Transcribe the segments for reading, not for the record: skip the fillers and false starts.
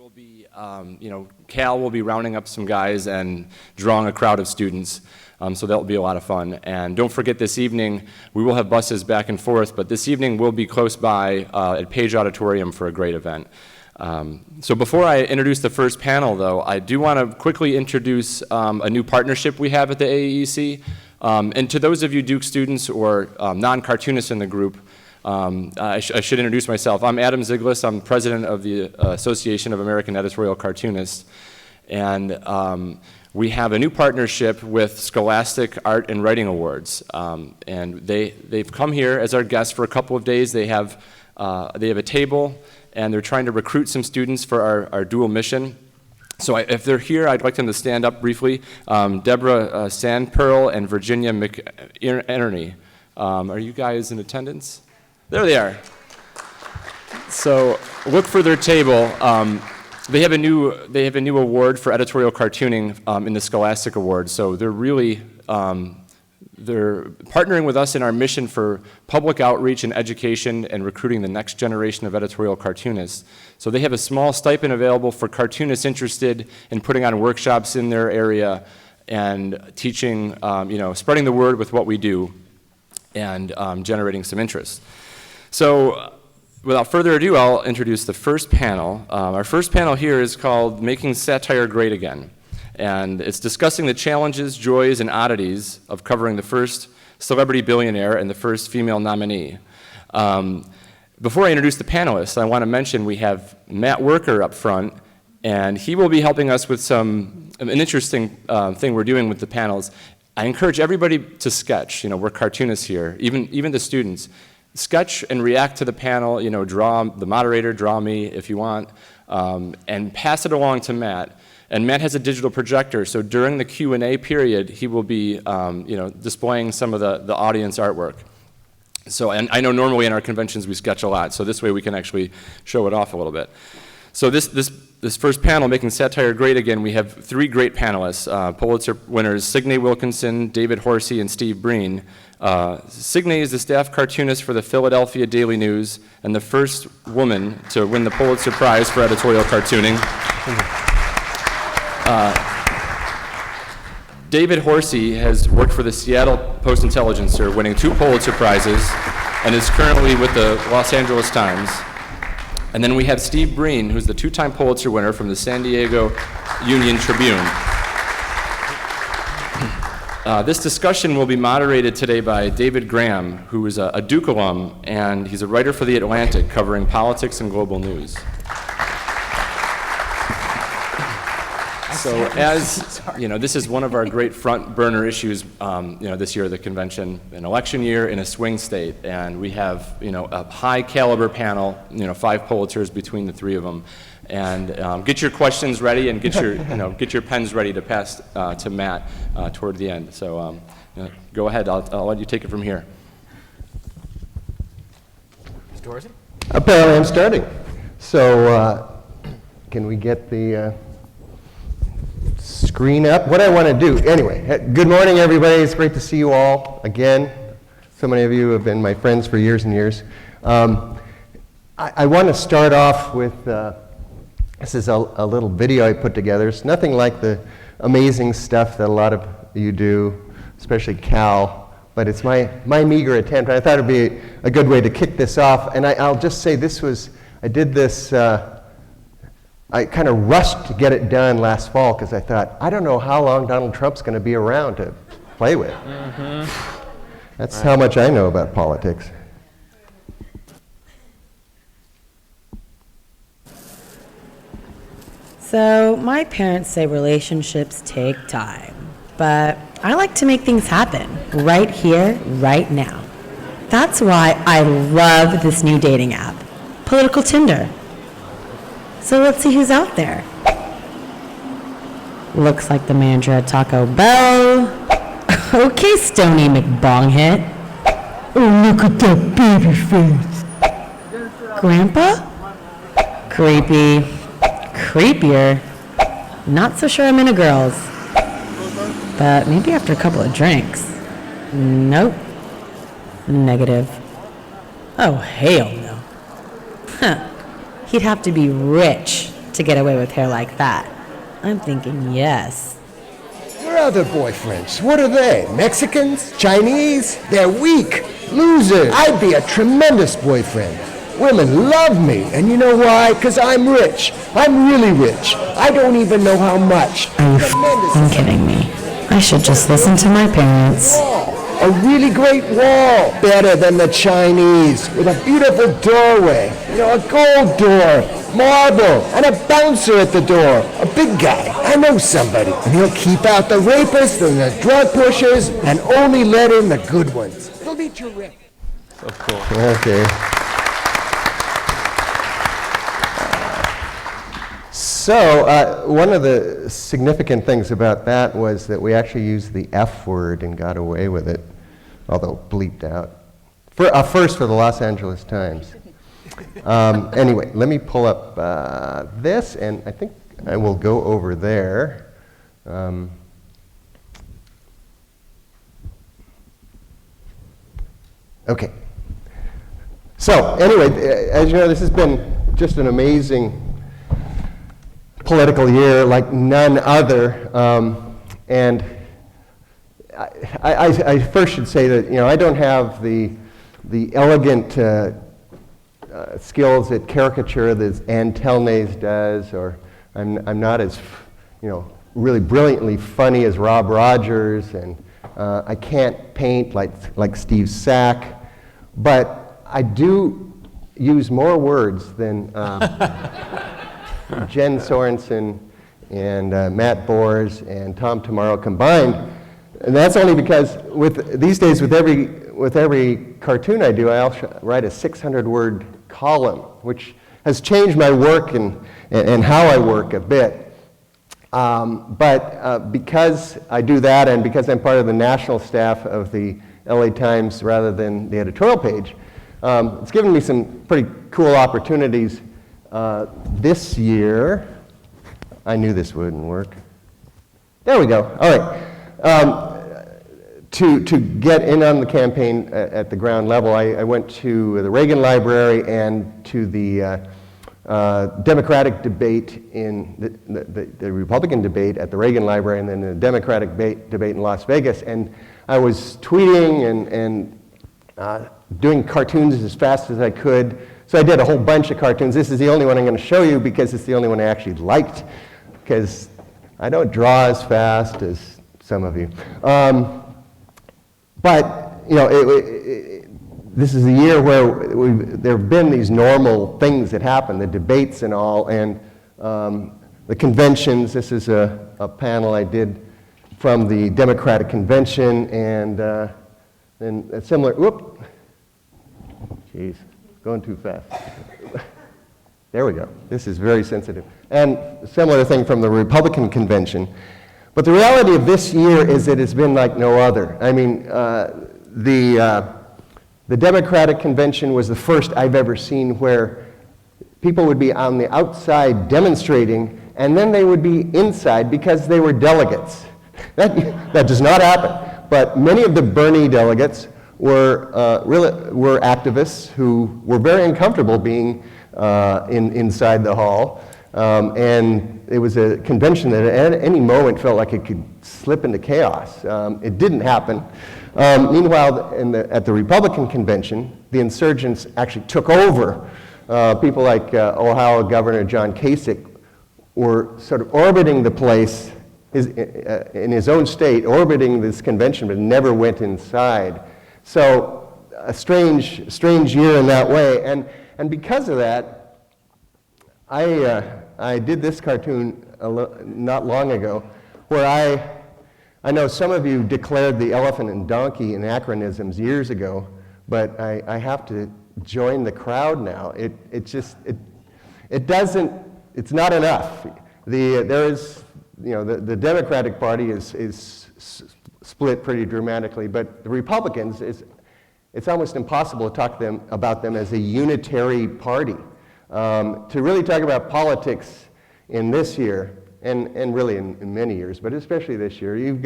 will be, Cal will be rounding up some guys and drawing a crowd of students. So that'll be a lot of fun. And don't forget, this evening, we will have buses back and forth, but this evening we'll be close by at Page Auditorium for a great event. So before I introduce the first panel, though, I do want to quickly introduce a new partnership we have at the AEC. And to those of you Duke students or non-cartoonists in the group, I should introduce myself. I'm Adam Ziglis. I'm president of the Association of American Editorial Cartoonists. And we have a new partnership with Scholastic Art and Writing Awards. And they've come here as our guests for a couple of days. They have a table, and they're trying to recruit some students for our dual mission. So if they're here, I'd like them to stand up briefly. Deborah Sandpearl and Virginia McInerney. Are you guys in attendance? There they are. So look for their table. They have a new award for editorial cartooning in the Scholastic Awards. So they're really they're partnering with us in our mission for public outreach and education and recruiting the next generation of editorial cartoonists. So they have a small stipend available for cartoonists interested in putting on workshops in their area and teaching, spreading the word with what we do and generating some interest. So without further ado, I'll introduce the first panel. Our first panel here is called Making Satire Great Again. And it's discussing the challenges, joys, and oddities of covering the first celebrity billionaire and the first female nominee. Before I introduce the panelists, I want to mention we have Matt Worker up front, and he will be helping us with an interesting thing we're doing with the panels. I encourage everybody to sketch. We're cartoonists here, even the students. Sketch and react to the panel, draw the moderator, draw me if you want, and pass it along to Matt. And Matt has a digital projector, so during the Q&A period, he will be displaying some of the audience artwork. So, and I know normally in our conventions we sketch a lot, so this way we can actually show it off a little bit. So this first panel, Making Satire Great Again, we have three great panelists, Pulitzer winners Signe Wilkinson, David Horsey, and Steve Breen. Signe is the staff cartoonist for the Philadelphia Daily News and the first woman to win the Pulitzer Prize for editorial cartooning. David Horsey has worked for the Seattle Post-Intelligencer, winning 2 Pulitzer Prizes, and is currently with the Los Angeles Times. And then we have Steve Breen, who's the 2-time Pulitzer winner from the San Diego Union Tribune. This discussion will be moderated today by David Graham, who is a Duke alum, and he's a writer for The Atlantic, covering politics and global news. So as, this is one of our great front burner issues, this year at the convention, an election year in a swing state, and we have, a high caliber panel, 5 Pulitzers between the 3 of them. And get your questions ready and get your pens ready to pass to Matt toward the end. So go ahead, I'll let you take it from here. Mr. Horsey? Apparently I'm starting. So can we get the screen up? What I want to do, anyway, good morning everybody. It's great to see you all again. So many of you have been my friends for years and years. I want to start off with, this is a little video I put together. It's nothing like the amazing stuff that a lot of you do, especially Cal, but it's my meager attempt. I thought it would be a good way to kick this off. And I'll just say I did this, I kind of rushed to get it done last fall because I thought, I don't know how long Donald Trump's going to be around to play with. Mm-hmm. That's how much I know about politics. So my parents say relationships take time, but I like to make things happen right here, right now. That's why I love this new dating app, Political Tinder. So let's see who's out there. Looks like the manager at Taco Bell. Okay, Stony McBonghit. Oh, look at that baby face. Grandpa? Creepy. Creepier. Not so sure I'm into girls. But maybe after a couple of drinks. Nope. Negative. Oh, hell no. Huh. He'd have to be rich to get away with hair like that. I'm thinking yes. Your other boyfriends, what are they? Mexicans? Chinese? They're weak. Losers. I'd be a tremendous boyfriend. Women love me, and you know why? Because I'm rich. I'm really rich. I don't even know how much. Are you f***ing kidding me? I should just listen to my parents. A really great wall. Better than the Chinese. With a beautiful doorway. You know, a gold door. Marble. And a bouncer at the door. A big guy. I know somebody. And he'll keep out the rapists and the drug pushers and only let in the good ones. It'll be terrific. So cool. Okay. So, one of the significant things about that was that we actually used the F word and got away with it, although bleeped out. First for the Los Angeles Times. Anyway, let me pull up this, and I think I will go over there. Okay. So, anyway, as you know, this has been just an amazing political year like none other, and I first should say that, you know, I don't have the elegant skills at caricature that Ann Telnays does, or I'm not as, you know, really brilliantly funny as Rob Rogers, and I can't paint like Steve Sack, but I do use more words than Jen Sorensen and Matt Bors and Tom Tomorrow combined. And that's only because these days with every cartoon I do, I also write a 600-word column, which has changed my work and how I work a bit. But because I do that, and because I'm part of the national staff of the LA Times rather than the editorial page, it's given me some pretty cool opportunities. This year, I knew this wouldn't work. There we go. All right. To get in on the campaign at the ground level, I went to the Reagan Library and to the Democratic debate in the Republican debate at the Reagan Library, and then the Democratic debate in Las Vegas. And I was tweeting and doing cartoons as fast as I could. So I did a whole bunch of cartoons. This is the only one I'm going to show you because it's the only one I actually liked, because I don't draw as fast as some of you. But, you know, this is a year where there have been these normal things that happen, the debates and all, and the conventions. This is a panel I did from the Democratic Convention, and then a similar, whoop, jeez. Going too fast. There we go. This is very sensitive. And a similar thing from the Republican convention. But the reality of this year is that it's been like no other. I mean, the Democratic convention was the first I've ever seen where people would be on the outside demonstrating, and then they would be inside because they were delegates. That does not happen. But many of the Bernie delegates were activists who were very uncomfortable being inside the hall, and it was a convention that at any moment felt like it could slip into chaos. It didn't happen. Meanwhile, at the Republican convention, the insurgents actually took over. People like Ohio Governor John Kasich were sort of orbiting the place in his own state, orbiting this convention, but never went inside. So a strange year in that way, and because of that, I did this cartoon not long ago, where I know some of you declared the elephant and donkey anachronisms years ago, but I have to join the crowd now. It's not enough. The Democratic Party is split pretty dramatically, but the Republicans, it's almost impossible to talk about them as a unitary party. To really talk about politics in this year, and really in many years, but especially this year,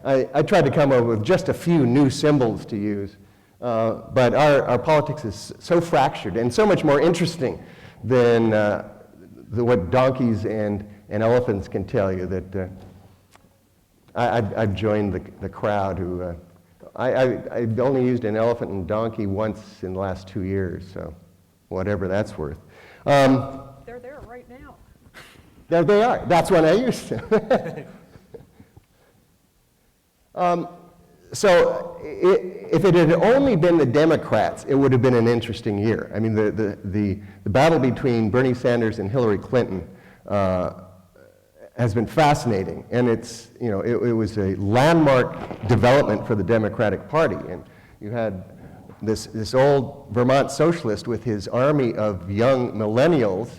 I tried to come up with just a few new symbols to use, but our politics is so fractured and so much more interesting than what donkeys and elephants can tell you. That I've joined the crowd who, I've only used an elephant and donkey once in the last 2 years, so whatever that's worth. They're there right now. There they are. That's what I used to. So if it had only been the Democrats, it would have been an interesting year. I mean, the battle between Bernie Sanders and Hillary Clinton has been fascinating, and it's, you know, it was a landmark development for the Democratic Party. And you had this old Vermont socialist with his army of young millennials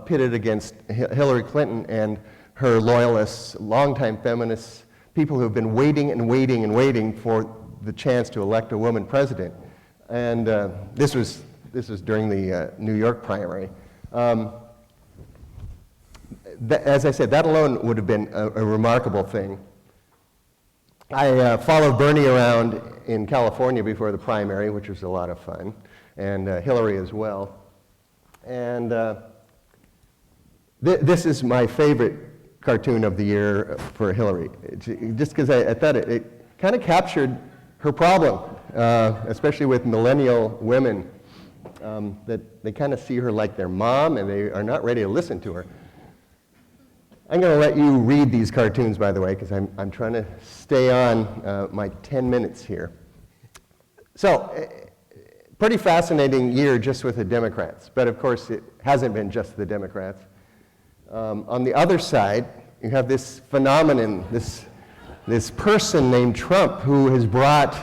pitted against Hillary Clinton and her loyalists, longtime feminists, people who have been waiting and waiting and waiting for the chance to elect a woman president. And this was during the New York primary. As I said, that alone would have been a remarkable thing. I followed Bernie around in California before the primary, which was a lot of fun, and Hillary as well. And this is my favorite cartoon of the year for Hillary, just because I thought it kind of captured her problem, especially with millennial women, that they kind of see her like their mom and they are not ready to listen to her. I'm going to let you read these cartoons, by the way, because I'm trying to stay on my 10 minutes here. So, pretty fascinating year just with the Democrats, but of course it hasn't been just the Democrats. On the other side, you have this phenomenon, this person named Trump, who has brought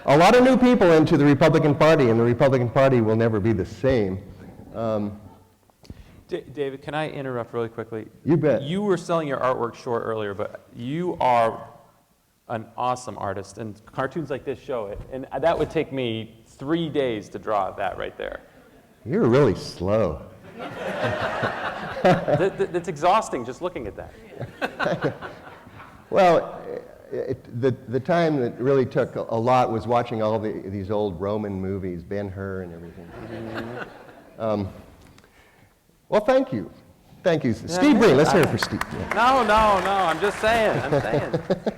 a lot of new people into the Republican Party, and the Republican Party will never be the same. David, can I interrupt really quickly? You bet. You were selling your artwork short earlier, but you are an awesome artist, and cartoons like this show it. And that would take me 3 days to draw that right there. You're really slow. That's exhausting just looking at that. Well, the time that really took a lot was watching all these old Roman movies, Ben-Hur and everything. Well, thank you. Thank you. Steve Breen, let's hear it for Steve. No, I'm just saying.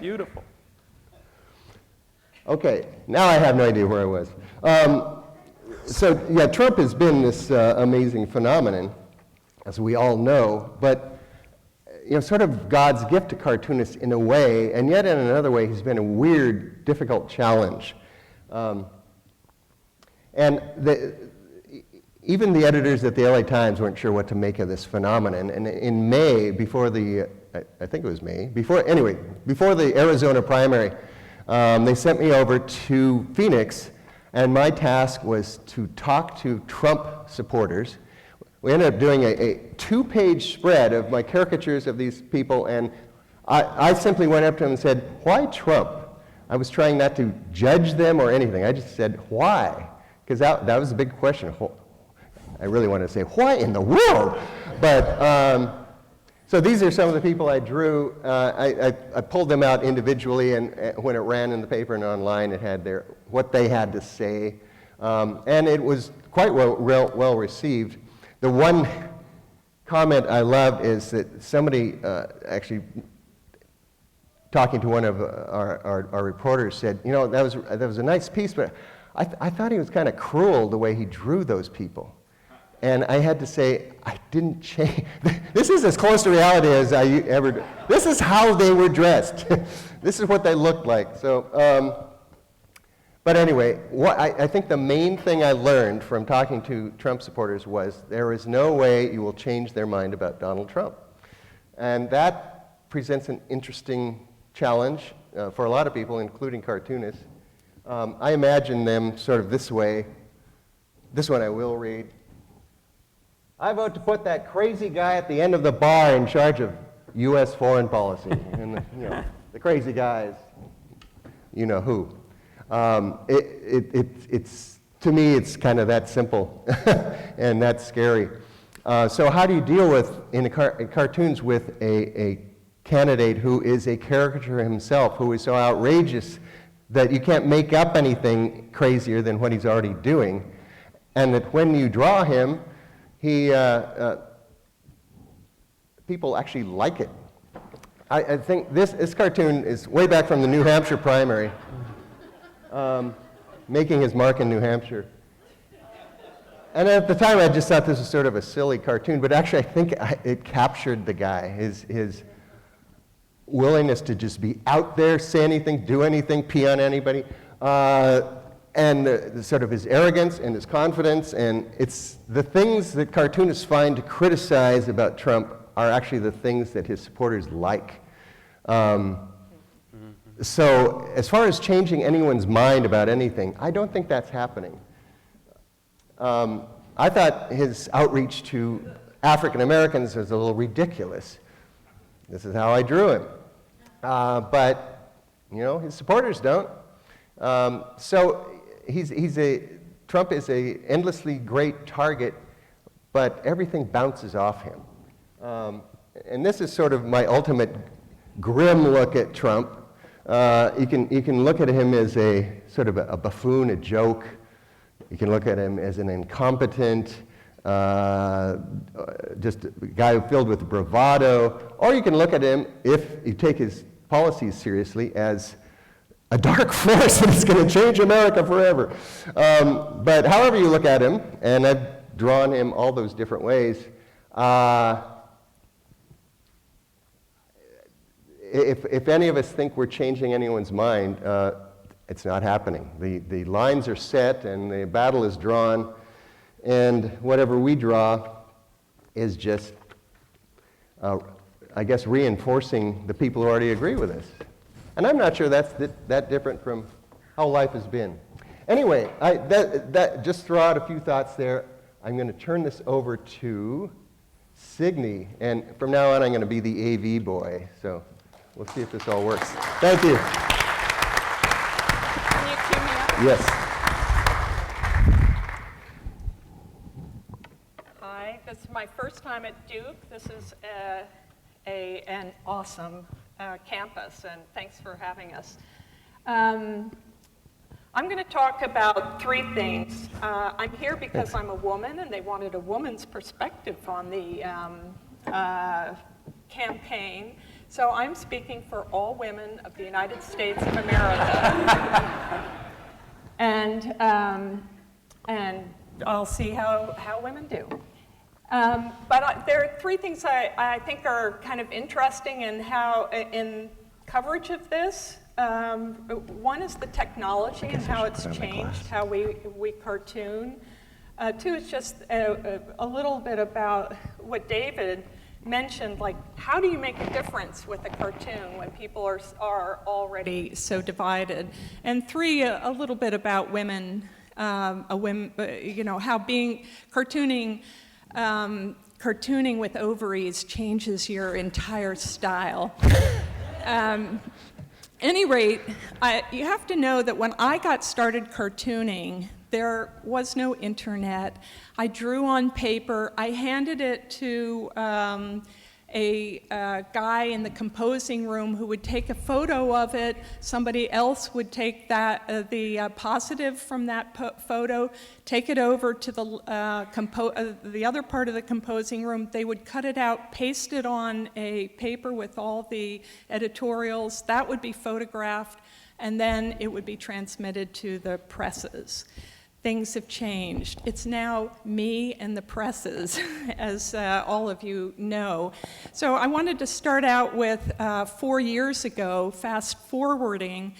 Beautiful. Okay, now I have no idea where I was. So, yeah, Trump has been this amazing phenomenon, as we all know, but, you know, sort of God's gift to cartoonists in a way, and yet in another way, he's been a weird, difficult challenge. And even the editors at the LA Times weren't sure what to make of this phenomenon. And in May, before the, I think it was May, before the Arizona primary, they sent me over to Phoenix, and my task was to talk to Trump supporters. We ended up doing a 2-page spread of my caricatures of these people, and I simply went up to them and said, "Why Trump?" I was trying not to judge them or anything. I just said, "Why?" Because that was a big question. I really wanted to say, "Why in the world?" But, so these are some of the people I drew. I pulled them out individually, and when it ran in the paper and online, it had what they had to say. And it was quite well received. The one comment I loved is that somebody actually, talking to one of our reporters, said, "You know, that was a nice piece, but I thought he was kind of cruel the way he drew those people." And I had to say, I didn't change. This is as close to reality as I ever do. This is how they were dressed. This is what they looked like. So, but anyway, I think the main thing I learned from talking to Trump supporters was there is no way you will change their mind about Donald Trump. And that presents an interesting challenge for a lot of people, including cartoonists. I imagine them sort of this way. This one I will read. "I vote to put that crazy guy at the end of the bar in charge of U.S. foreign policy." And the crazy guys, you know who. It's to me, it's kind of that simple, and that's scary. So how do you deal with, in cartoons, with a candidate who is a caricature himself, who is so outrageous that you can't make up anything crazier than what he's already doing, and that when you draw him, he people actually like it. I think this cartoon is way back from the New Hampshire primary, making his mark in New Hampshire. And at the time, I just thought this was sort of a silly cartoon, but actually, I think it captured the guy, his willingness to just be out there, say anything, do anything, pee on anybody, and sort of his arrogance and his confidence. And it's the things that cartoonists find to criticize about Trump are actually the things that his supporters like. So as far as changing anyone's mind about anything, I don't think that's happening. I thought his outreach to African Americans was a little ridiculous. This is how I drew him. But, you know, his supporters don't. So Trump is a endlessly great target, but everything bounces off him. And this is sort of my ultimate grim look at Trump. You can look at him as a sort of a buffoon, a joke. You can look at him as an incompetent, just a guy filled with bravado, or you can look at him, if you take his policies seriously, as a dark force that's going to change America forever. But however you look at him, and I've drawn him all those different ways, if any of us think we're changing anyone's mind, it's not happening. The lines are set and the battle is drawn, and whatever we draw is just, I guess, reinforcing the people who already agree with us. And I'm not sure that's that different from how life has been. Anyway, just throw out a few thoughts there. I'm going to turn this over to Signe, and from now on I'm going to be the AV boy. So we'll see if this all works. Thank you. Can you cue me up? Yes. Hi, this is my first time at Duke. This is an awesome campus, and thanks for having us. I'm going to talk about three things. I'm here because I'm a woman, and they wanted a woman's perspective on the campaign. So I'm speaking for all women of the United States of America. and I'll see how women do. But there are three things I think are kind of interesting in coverage of this. One is the technology and how it's changed, how we cartoon. Two is just a little bit about what David mentioned, like how do you make a difference with a cartoon when people are already so divided? And three, a little bit about women, you know, how being cartooning with ovaries changes your entire style. Any rate, you have to know that when I got started cartooning, there was no internet. I drew on paper. I handed it to a guy in the composing room who would take a photo of it. Somebody else would take the positive from that photo, take it over to the other part of the composing room. They would cut it out, paste it on a paper with all the editorials. That would be photographed, and then it would be transmitted to the presses. Things have changed. It's now me and the presses, as all of you know. So I wanted to start out with 4 years ago, fast forwarding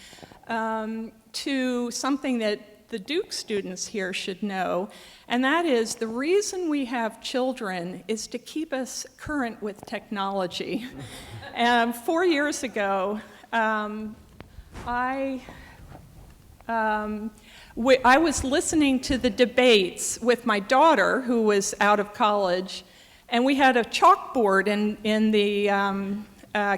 to something that the Duke students here should know, and that is the reason we have children is to keep us current with technology. 4 years ago, I was listening to the debates with my daughter, who was out of college, and we had a chalkboard in the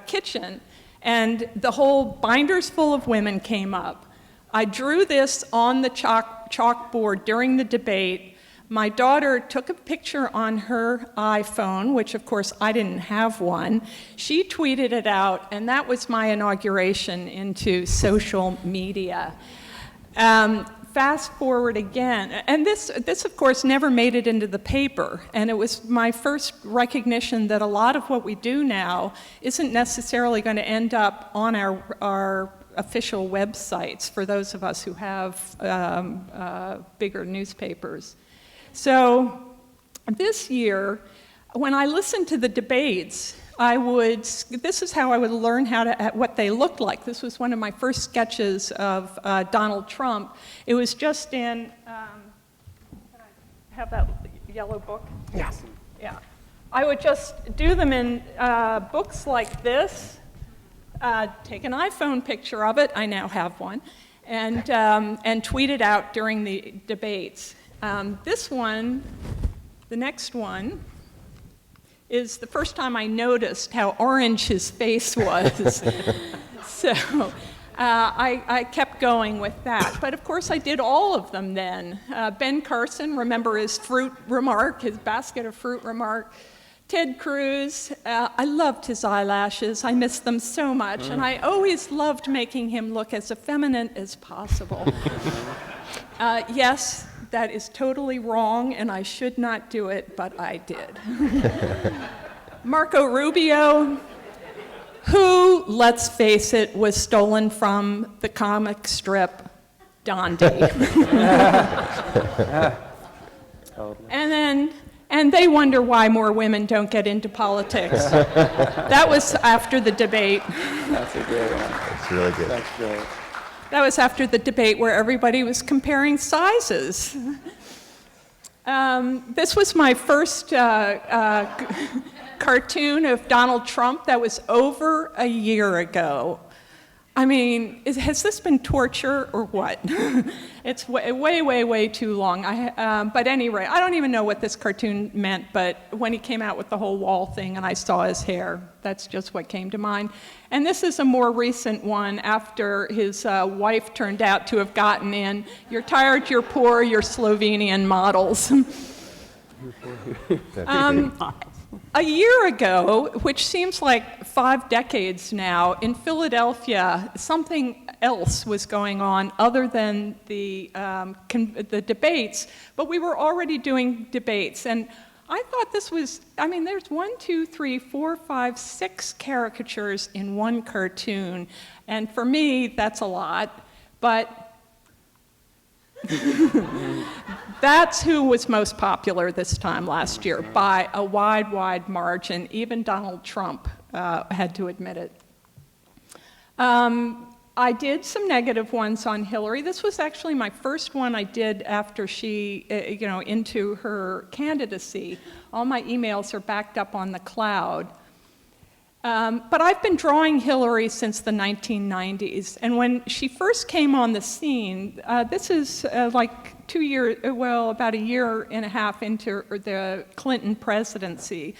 kitchen, and the whole binders full of women came up. I drew this on the chalkboard during the debate. My daughter took a picture on her iPhone, which of course I didn't have one. She tweeted it out, and that was my inauguration into social media. fast forward again, and this of course never made it into the paper, and it was my first recognition that a lot of what we do now isn't necessarily going to end up on our official websites for those of us who have bigger newspapers. So this year, when I listened to the debates, this is how I would learn what they looked like. This was one of my first sketches of Donald Trump. It was just in, can I have that yellow book? Yes. Yeah. I would just do them in books like this, take an iPhone picture of it, I now have one, and tweet it out during the debates. This one, the next one, is the first time I noticed how orange his face was. So I kept going with that. But of course I did all of them then. Ben Carson, remember his fruit remark, his basket of fruit remark. Ted Cruz, I loved his eyelashes. I missed them so much. And I always loved making him look as effeminate as possible. Yes, that is totally wrong, and I should not do it, but I did. Marco Rubio, who, let's face it, was stolen from the comic strip Dondi. And they wonder why more women don't get into politics. That was after the debate. That's a great one. That's really good. That's great. That was after the debate where everybody was comparing sizes. This was my first cartoon of Donald Trump that was over a year ago. I mean, has this been torture or what? It's way too long. But anyway, I don't even know what this cartoon meant, but when he came out with the whole wall thing and I saw his hair, that's just what came to mind. And this is a more recent one after his wife turned out to have gotten in. You're tired, you're poor, you're Slovenian models. A year ago, which seems like 5 decades now, in Philadelphia, something else was going on other than the debates, but we were already doing debates. And I thought this was, I mean, there's 1, 2, 3, 4, 5, 6 caricatures in one cartoon. And for me, that's a lot. But that's who was most popular this time last year by a wide margin. Even Donald Trump had to admit it. I did some negative ones on Hillary. This was actually my first one I did after she, into her candidacy. All my emails are backed up on the cloud. But I've been drawing Hillary since the 1990s, and when she first came on the scene, this is like 2 years, well, about a year and a half into the Clinton presidency.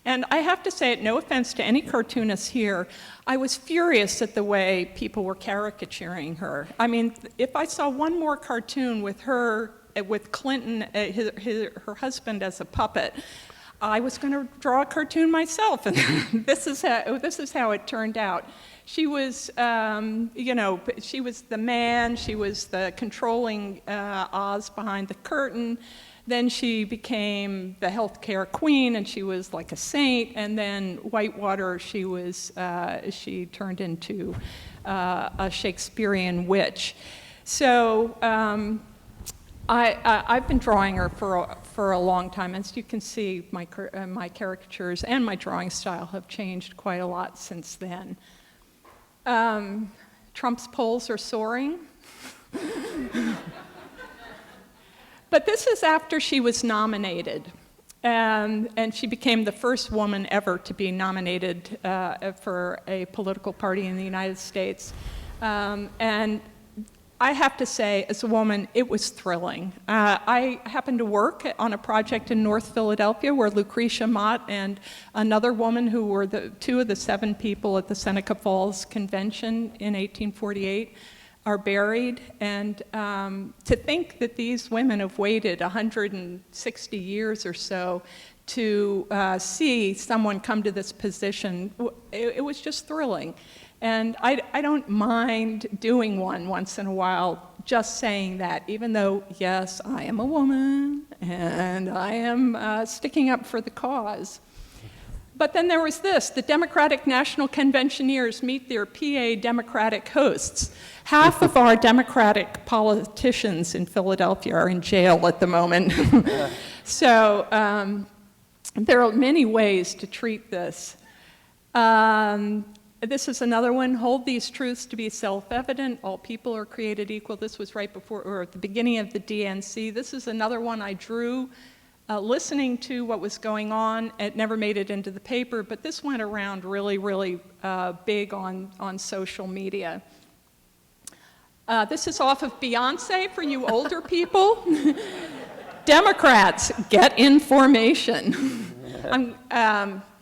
And I have to say, no offense to any cartoonists here, I was furious at the way people were caricaturing her. I mean, if I saw one more cartoon with her, with Clinton, her husband as a puppet, I was going to draw a cartoon myself, and this is how it turned out. She was, she was the man, she was the controlling Oz behind the curtain. Then she became the healthcare queen, and she was like a saint. And then Whitewater, she turned into a Shakespearean witch. So I've been drawing her for a long time. As you can see, my caricatures and my drawing style have changed quite a lot since then. Trump's polls are soaring. But this is after she was nominated. And she became the first woman ever to be nominated for a political party in the United States. And I have to say, as a woman, it was thrilling. I happened to work on a project in North Philadelphia where Lucretia Mott and another woman who were two of the 7 people at the Seneca Falls Convention in 1848 are buried. And to think that these women have waited 160 years or so to see someone come to this position, it was just thrilling. And I don't mind doing one once in a while just saying that, even though, yes, I am a woman, and I am sticking up for the cause. But then there was this: the Democratic National Conventioneers meet their PA Democratic hosts. Half of our Democratic politicians in Philadelphia are in jail at the moment. So there are many ways to treat this. This is another one: hold these truths to be self-evident. All people are created equal. This was right before, or at the beginning of the DNC. This is another one I drew listening to what was going on. It never made it into the paper, but this went around really big on social media. This is off of Beyonce for you older people. Democrats, get information.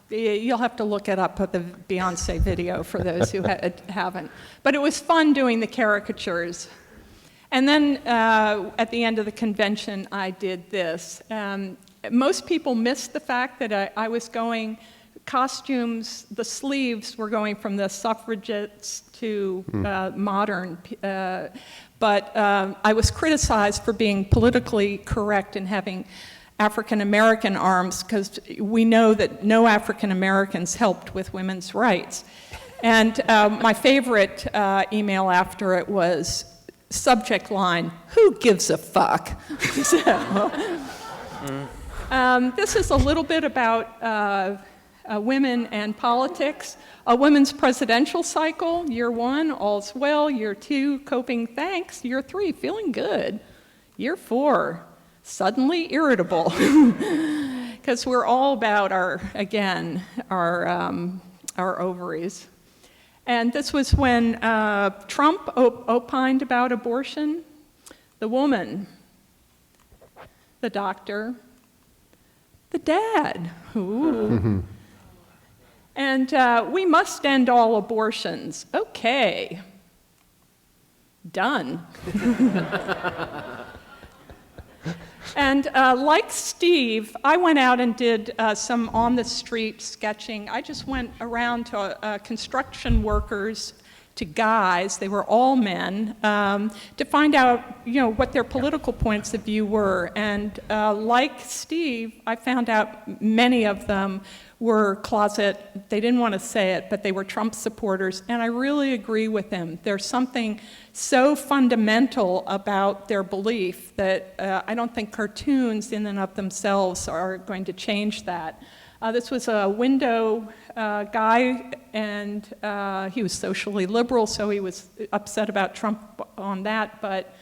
You'll have to look it up at the Beyonce video for those who haven't. But it was fun doing the caricatures. And then at the end of the convention, I did this. Most people missed the fact that I was going, costumes, the sleeves were going from the suffragettes to modern. But I was criticized for being politically correct and having African American arms, because we know that no African Americans helped with women's rights. And my favorite email after it was, subject line, "Who gives a fuck?" This is a little bit about women and politics. A women's presidential cycle: year 1, all's well; year 2, coping, thanks; year 3, feeling good; year 4, suddenly irritable. Because we're all about our ovaries. And this was when Trump opined about abortion. The woman, the doctor, the dad. Ooh. And we must end all abortions. Okay. Done. And like Steve, I went out and did some on-the-street sketching. I just went around to construction workers, to guys, they were all men, to find out, what their political points of view were. And like Steve, I found out many of them were closet, they didn't want to say it, but they were Trump supporters, and I really agree with them. There's something so fundamental about their belief that I don't think cartoons in and of themselves are going to change that. This was a window guy, and he was socially liberal, so he was upset about Trump on that, but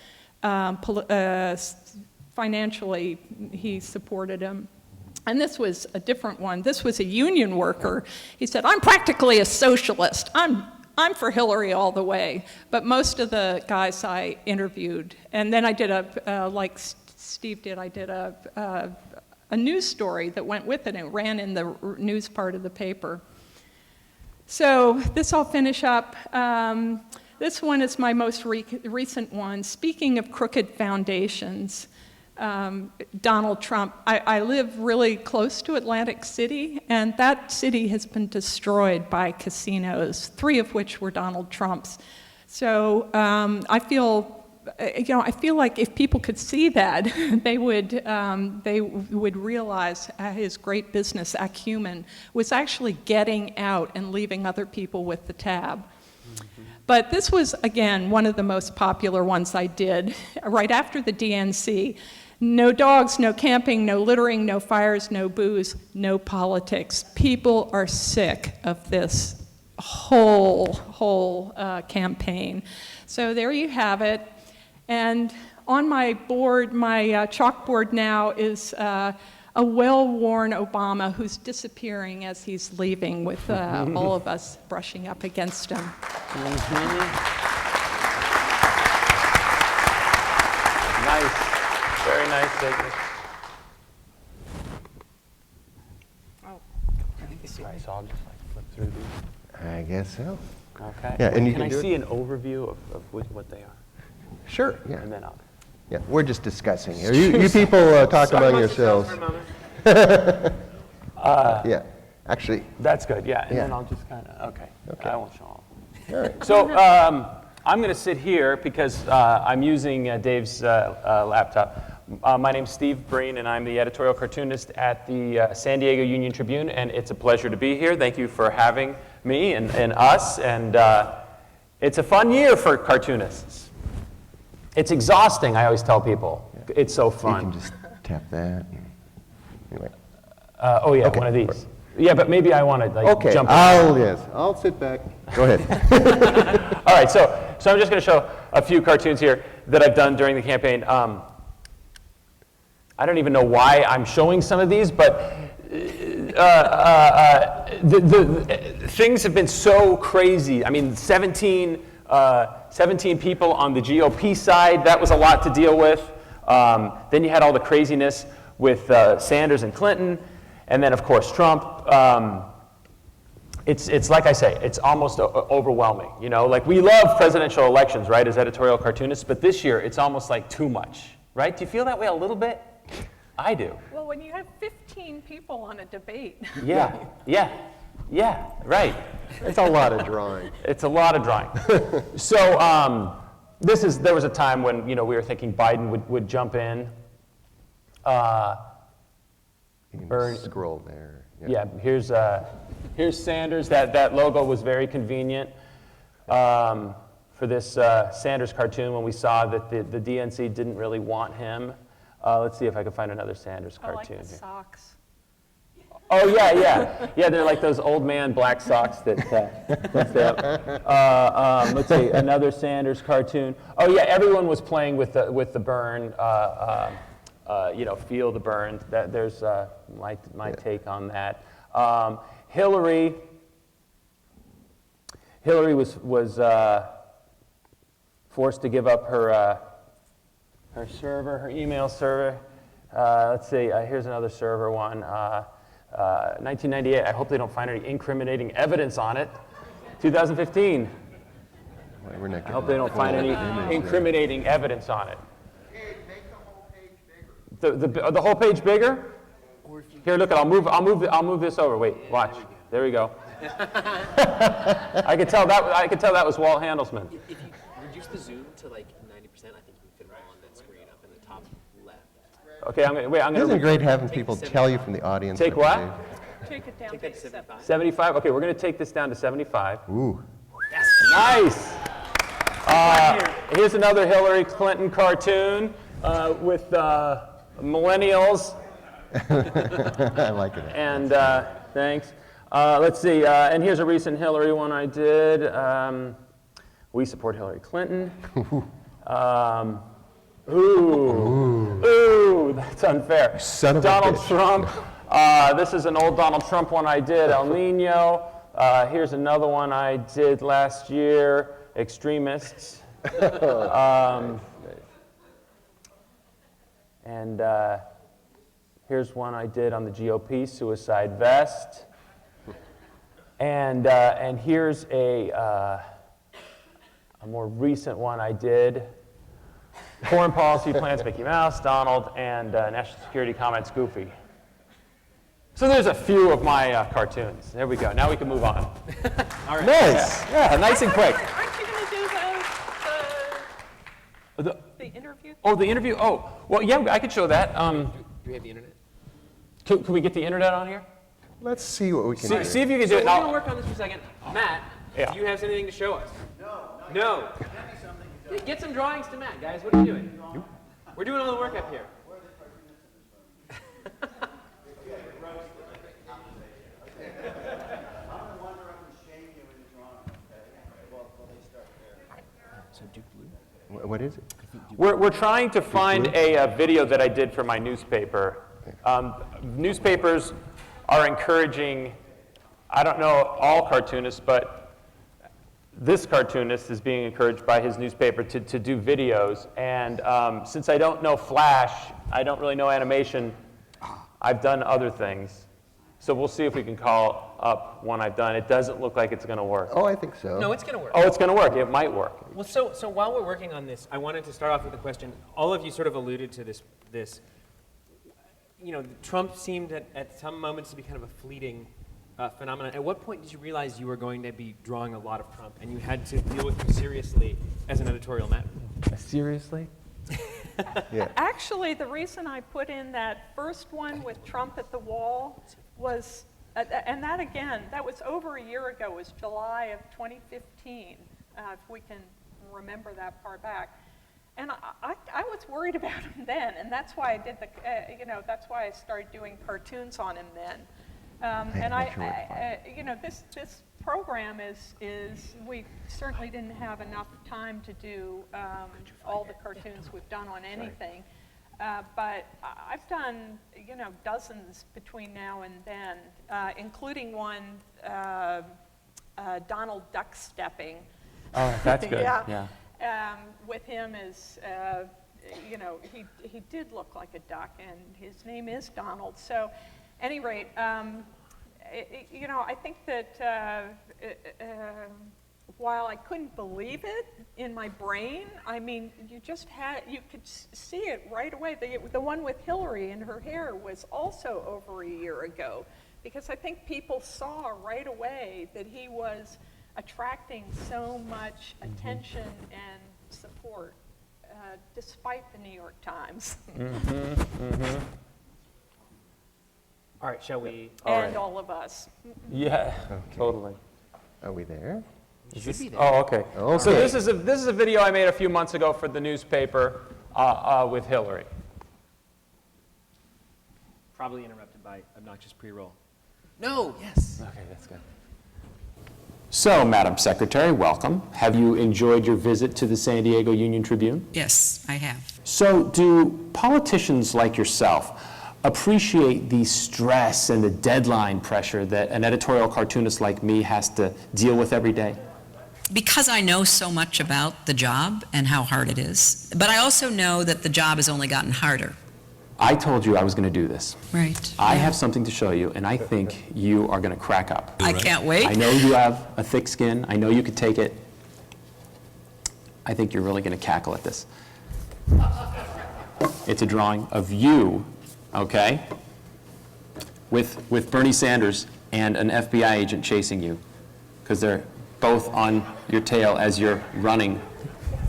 financially he supported him. And this was a different one. This was a union worker. He said, "I'm practically a socialist. I'm for Hillary all the way." But most of the guys I interviewed, and then I did like Steve did, I did a news story that went with it, and it ran in the news part of the paper. So this I'll finish up. This one is my most recent one. Speaking of crooked foundations, Donald Trump. I live really close to Atlantic City, and that city has been destroyed by casinos, 3 of which were Donald Trump's. So I feel like if people could see that, they would realize his great business acumen was actually getting out and leaving other people with the tab. But this was, again, one of the most popular ones I did right after the DNC. No dogs, no camping, no littering, no fires, no booze, no politics. People are sick of this whole campaign. So there you have it. And on my board, my chalkboard now is a well-worn Obama who's disappearing as he's leaving, with all of us brushing up against him. Nice. Very nice, David. Right, so I'll just flip through these. I guess so. Okay. Yeah, and you can I can do see an overview of what they are? Sure, yeah. And then I'll... Yeah, we're just discussing here. You people talk among yourselves. Yeah, actually. That's good, yeah. And Yeah. then I'll just kind of, okay. Okay. I won't show all. All right. So I'm going to sit here because I'm using Dave's laptop. My name's Steve Breen, and I'm the editorial cartoonist at the San Diego Union Tribune, and it's a pleasure to be here. Thank you for having me and us, and it's a fun year for cartoonists. It's exhausting, I always tell people. Yeah. It's so fun. You can just tap that. Anyway. Oh yeah, okay. One of these. Yeah, but maybe I want to jump in. I'll sit back. Go ahead. All right, so I'm just going to show a few cartoons here that I've done during the campaign. I don't even know why I'm showing some of these, but things have been so crazy. I mean, 17 people on the GOP side, that was a lot to deal with. Then you had all the craziness with Sanders and Clinton, and then, of course, Trump. It's like I say, it's almost overwhelming. You know, like we love presidential elections, right, as editorial cartoonists, but this year it's almost like too much, right? Do you feel that way a little bit? I do. Well, when you have 15 people on a debate. Yeah, right. It's a lot of drawing. It's a lot of drawing. So there was a time when we were thinking Biden would jump in. You can scroll there. Yeah, here's Sanders. That logo was very convenient for this Sanders cartoon when we saw that the DNC didn't really want him. Let's see if I can find another Sanders cartoon. I like the here. socks. Oh yeah. They're like those old man black socks that. Let's see, another Sanders cartoon. Oh yeah, everyone was playing with the burn. Feel the burn. There's my take on that. Hillary was forced to give up her server, her email server. Let's see, here's another server one. 1998, I hope they don't find any incriminating evidence on it. 2015, I hope they don't find any incriminating evidence on it. Make the whole page bigger. The whole page bigger? Here, look, I'll move this over. Wait, watch. There we go. I could tell that was Walt Handelsman. If you reduce the zoom to like 90%, I think you can fit it all on that screen up in the top left. Okay, I'm gonna. Isn't it great having people tell you from the audience? Take what? Take it down Take to that to 75. 75. Okay, we're gonna take this down to 75. Ooh. Yes. Nice. Here's another Hillary Clinton cartoon with millennials. I like it. And thanks. Let's see. And here's a recent Hillary one I did. We support Hillary Clinton. Ooh, that's unfair. Son of a Donald bitch. Trump. This is an old Donald Trump one I did. El Nino. Here's another one I did last year. Extremists. And here's one I did on the GOP, suicide vest. And here's a more recent one I did. Foreign policy plans, Mickey Mouse, Donald, and national security comments, Goofy. So there's a few of my cartoons. There we go. Now we can move on. All right. Nice. Yeah, nice and quick. Aren't you going to do the interview? Oh, the interview? Oh, well, yeah, I could show that. Do we have the internet? Can we get the internet on here? Let's see what we can do. See if you can do So it. we're going to work on this for a second. Matt, Yeah. do you have anything to show us? No. Get some drawings to Matt, guys. What are you doing? We're doing all the work up here. What is it? We're trying to find a video that I did for my newspaper. Newspapers are encouraging, I don't know all cartoonists, but this cartoonist is being encouraged by his newspaper to do videos. And since I don't know Flash, I don't really know animation, I've done other things. So we'll see if we can call up one I've done. It doesn't look like it's going to work. Oh, I think so. No, it's going to work. Oh, it's going to work. It might work. Well, so while we're working on this, I wanted to start off with a question. All of you sort of alluded to this. You know, Trump seemed at some moments to be kind of a fleeting phenomenon. At what point did you realize you were going to be drawing a lot of Trump and you had to deal with him seriously as an editorial matter? Seriously? Yeah. Actually, the reason I put in that first one with Trump at the wall was, and that again, that was over a year ago, it was July of 2015, if we can remember that far back. And I was worried about him then, and that's why I did the, that's why I started doing cartoons on him then. This program is we certainly didn't have enough time to do all the cartoons we've done on anything, but I've done dozens between now and then, including one Donald Duck stepping. Oh, that's good. Yeah. With him is, he did look like a duck, and his name is Donald. So, at any rate, I think that while I couldn't believe it in my brain, I mean, you could see it right away. The one with Hillary and her hair was also over a year ago, because I think people saw right away that he was attracting so much attention and support, despite the New York Times. All right, shall we? And all of us. Yeah, totally. Are we there? You should be there. Oh, okay. So this is a video I made a few months ago for the newspaper with Hillary. Probably interrupted by obnoxious pre-roll. No, yes. Okay, that's good. So, Madam Secretary, welcome. Have you enjoyed your visit to the San Diego Union Tribune? Yes, I have. So, do politicians like yourself appreciate the stress and the deadline pressure that an editorial cartoonist like me has to deal with every day? Because I know so much about the job and how hard it is, but I also know that the job has only gotten harder. I told you I was going to do this. Right. I have something to show you, and I think you are going to crack up. I can't wait. I know you have a thick skin. I know you could take it. I think you're really going to cackle at this. It's a drawing of you, okay, with Bernie Sanders and an FBI agent chasing you, because they're both on your tail as you're running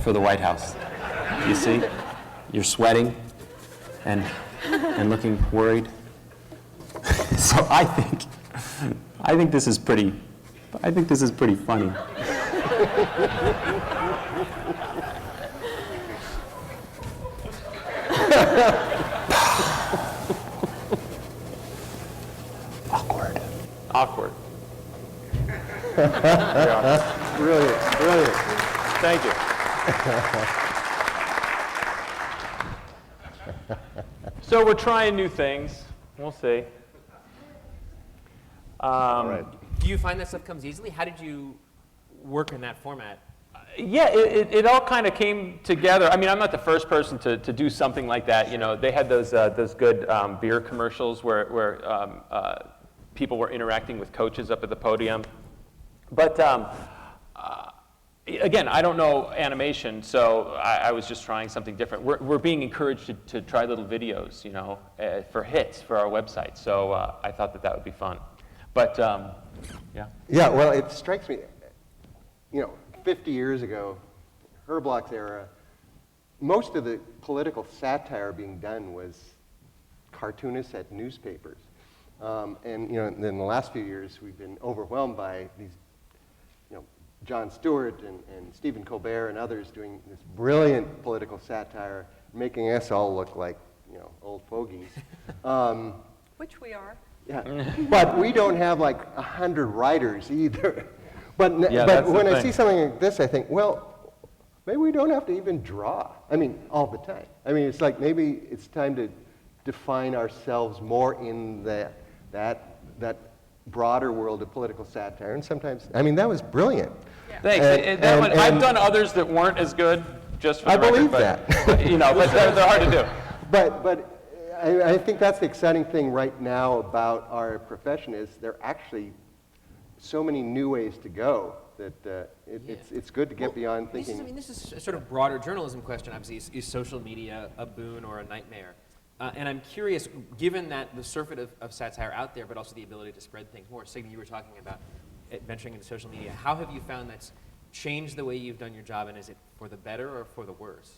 for the White House. You see? You're sweating and looking worried. So I think this is pretty funny. Awkward. Brilliant, brilliant. Thank you. So we're trying new things. We'll see. All right. Do you find that stuff comes easily? How did you work in that format? Yeah, it all kind of came together. I mean, I'm not the first person to do something like that. You know, they had those good beer commercials where people were interacting with coaches up at the podium. But again, I don't know animation, so I was just trying something different. We're being encouraged to try little videos, you know, for hits for our website. So I thought that would be fun. But yeah. Yeah, well, it strikes me, 50 years ago, Herblock's era, most of the political satire being done was cartoonists at newspapers. And in the last few years, we've been overwhelmed by these, Jon Stewart and Stephen Colbert and others doing this brilliant political satire, making us all look like, old fogies. Which we are. Yeah, but we don't have like 100 writers either. But that's when the I see thing. something like this, I think, well, maybe we don't have to even draw. I mean, all the time. I mean, it's like maybe it's time to define ourselves more in that broader world of political satire. And sometimes, I mean, that was brilliant. Yeah. Thanks. I've done others that weren't as good, just for the I record, believe but, that. but they're hard to do. But I think that's the exciting thing right now about our profession is there are actually so many new ways to go that it's good to get beyond thinking. This is a sort of broader journalism question. Obviously, is social media a boon or a nightmare? And I'm curious, given that the surfeit of satire out there, but also the ability to spread things more, Signe, you were talking about venturing into social media. How have you found that's changed the way you've done your job, and is it for the better or for the worse?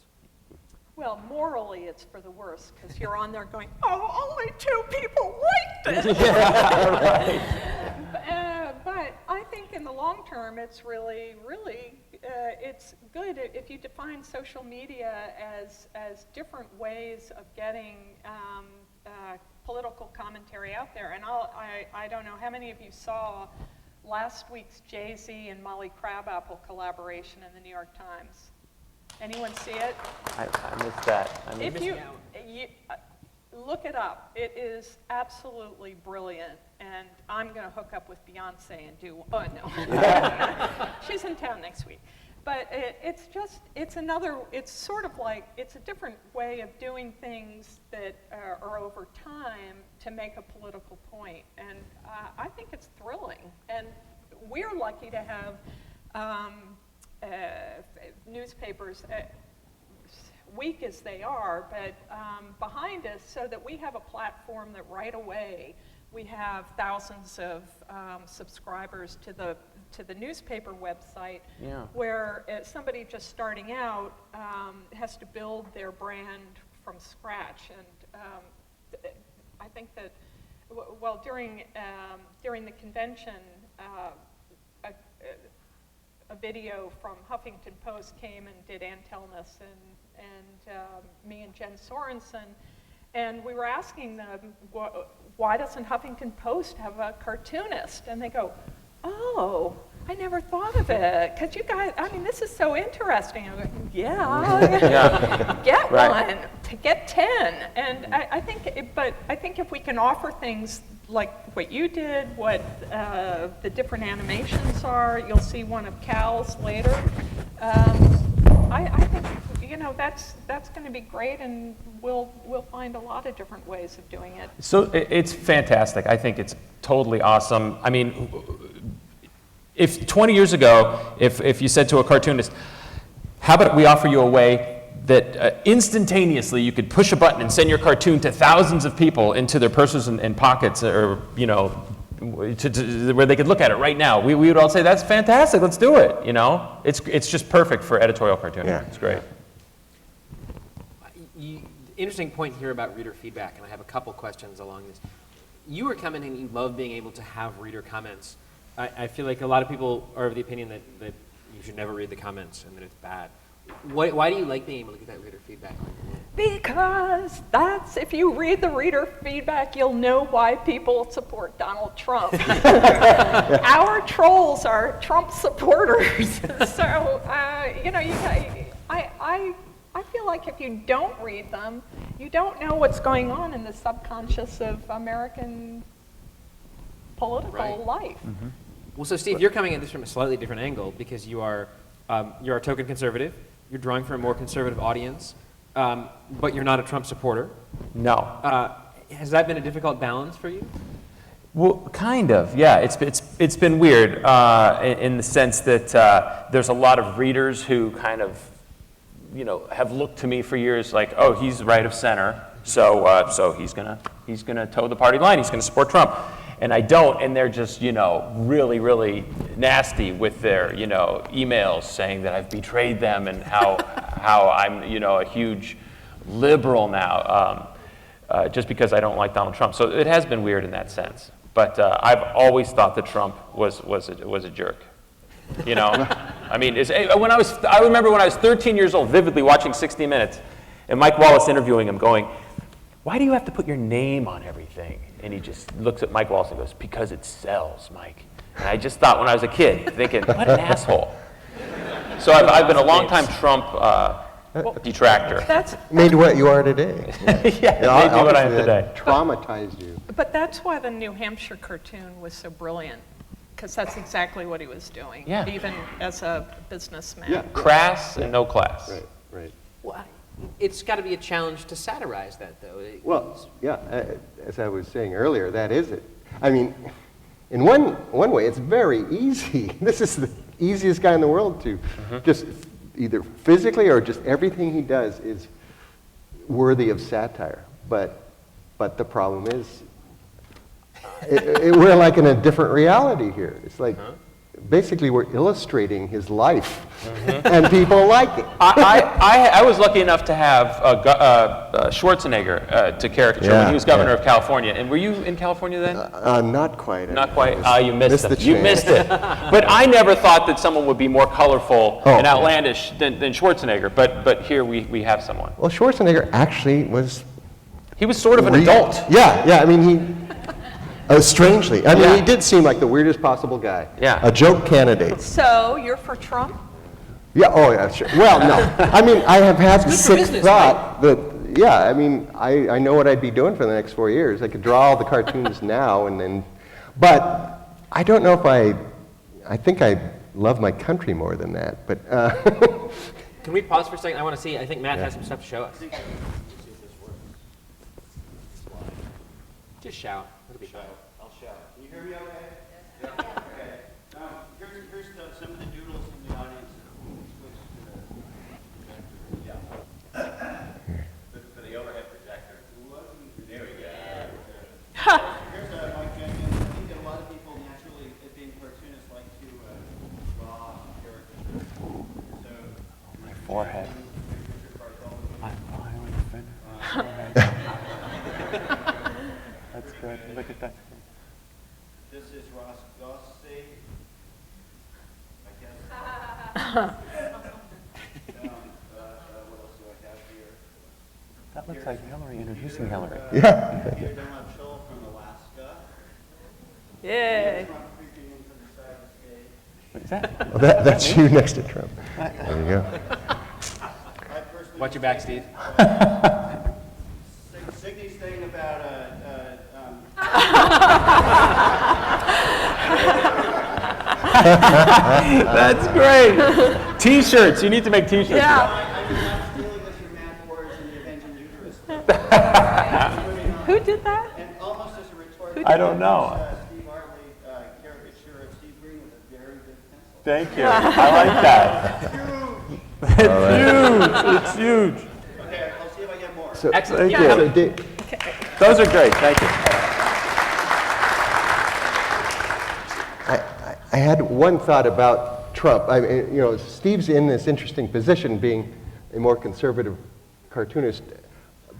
Well, morally, it's for the worse, because you're on there going, oh, only 2 people liked it. But I think in the long term, it's really, it's good if you define social media as different ways of getting political commentary out there. And I don't know how many of you saw last week's Jay-Z and Molly Crabapple collaboration in the New York Times. Anyone see it? I missed that. If you look it up, it is absolutely brilliant, and I'm going to hook up with Beyonce and do, oh no, she's in town next week. But it's sort of like, it's a different way of doing things that are over time to make a political point, and I think it's thrilling. And we're lucky to have newspapers, weak as they are, but behind us, so that we have a platform that right away we have thousands of subscribers to the newspaper website, where somebody just starting out has to build their brand from scratch. And I think that, well, during the convention, a video from Huffington Post came and did Ann Telness and me and Jen Sorensen, and we were asking them, why doesn't Huffington Post have a cartoonist? And they go, oh, I never thought of it, because you guys, I mean, this is so interesting. I'm like, yeah, get one, to get 10. And I think if we can offer things like what you did, what the different animations are, you'll see one of Cal's later. I think, that's going to be great, and we'll find a lot of different ways of doing it. So it's fantastic. I think it's totally awesome. I mean, if 20 years ago, if you said to a cartoonist, how about we offer you a way that instantaneously you could push a button and send your cartoon to thousands of people into their purses and pockets, or, where they could look at it right now, we would all say, that's fantastic, let's do it, It's just perfect for editorial cartooning. Yeah. It's great. Interesting point here about reader feedback, and I have a couple questions along this. You were commenting that you love being able to have reader comments. I feel like a lot of people are of the opinion that you should never read the comments and that it's bad. Why do you like being able to get that reader feedback? Because if you read the reader feedback, you'll know why people support Donald Trump. Our trolls are Trump supporters. So, I feel like if you don't read them, you don't know what's going on in the subconscious of American political life. Mm-hmm. Well, so Steve, you're coming at this from a slightly different angle, because you're a token conservative. You're drawing for a more conservative audience, but you're not a Trump supporter. No. Has that been a difficult balance for you? Well, kind of, yeah. It's been weird in the sense that there's a lot of readers who kind of, have looked to me for years like, oh, he's right of center, so he's gonna toe the party line. He's gonna support Trump. And I don't, and they're just, really, really nasty with their, emails saying that I've betrayed them and how I'm, a huge liberal now, just because I don't like Donald Trump. So it has been weird in that sense. But I've always thought that Trump was a jerk. I mean, I remember when I was 13 years old, vividly watching 60 Minutes, and Mike Wallace interviewing him, going, "Why do you have to put your name on everything?" And he just looks at Mike Wallace and goes, "Because it sells, Mike." And I just thought when I was a kid, thinking, what an asshole. So I've been a long-time Trump detractor. Made you what you are today. Yeah, made me what I am today. Traumatized you. But that's why the New Hampshire cartoon was so brilliant, because that's exactly what he was doing, even as a businessman. Yeah. Crass and no class. Right. Well, it's got to be a challenge to satirize that, though. Well, yeah, as I was saying earlier, that is it. I mean, in one way, it's very easy. This is the easiest guy in the world to just either physically or just everything he does is worthy of satire. but the problem is, we're like in a different reality here. It's like, basically we're illustrating his life, and people like it. I was lucky enough to have Schwarzenegger to caricature when he was governor of California. And were you in California then? Not quite. Not quite. You missed it. the You chance. missed it. But I never thought that someone would be more colorful and outlandish than Schwarzenegger. But here we have someone. Well, Schwarzenegger actually was... He was sort of an adult. Yeah, I mean, he... strangely. I mean, he did seem like the weirdest possible guy. Yeah. A joke candidate. So you're for Trump? Yeah, oh yeah, sure. Well, no. I mean, I have had the good for sick business, thought that, yeah, I mean, I know what I'd be doing for the next 4 years. I could draw all the cartoons now and then, but I don't know if I think I love my country more than that, but. Can we pause for a second? I want to see, I think Matt has some stuff to show us. Just shout. It'll be fine. I'll shout. Can you hear me okay? Yeah. Okay. Here's some of the doodles from the audience. Yeah. For the overhead projector. There we go. Here's Mike Jenkins. I think that a lot of people naturally, being cartoonists, like to draw characters. So, My forehead. That's good. Look at that. this is Ross Gossi. I guess. What else do I have here? That looks like Hillary introducing Hillary. Yeah. Peter Donald Scholl from Alaska. Yay. Trump creeping in from the side of the stage. What is that? Well, that's you next to Trump. There you go. I personally Watch your back, Steve. Signy's thing about That's great. T-shirts. You need to make T-shirts. Yeah. I'm not stealing this from Matt Boris and the Avenging Uterus. Who did that? And almost as a rhetorical, I don't know. Steve Hartley caricature of Steve Green with a very big pencil. Thank you. I like that. It's huge. Okay, I'll see if I get more. So, Excellent. thank you. So, Those are great. Thank you. I had one thought about Trump. I mean, you know, Steve's in this interesting position, being a more conservative cartoonist,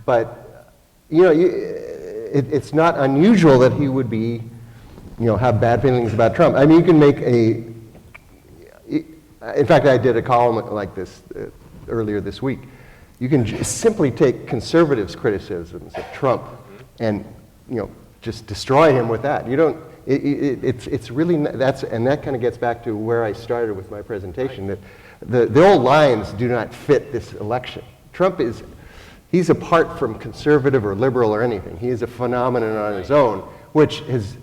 but you know, it's not unusual that he would be, you know, have bad feelings about Trump. I mean, you can make a. In fact, I did a column like this earlier this week. You can simply take conservatives' criticisms of Trump and, you know, just destroy him with that. You don't. It's really that kind of gets back to where I started with my presentation. That the old lines do not fit this election. Trump he's apart from conservative or liberal or anything. He is a phenomenon on his own, which has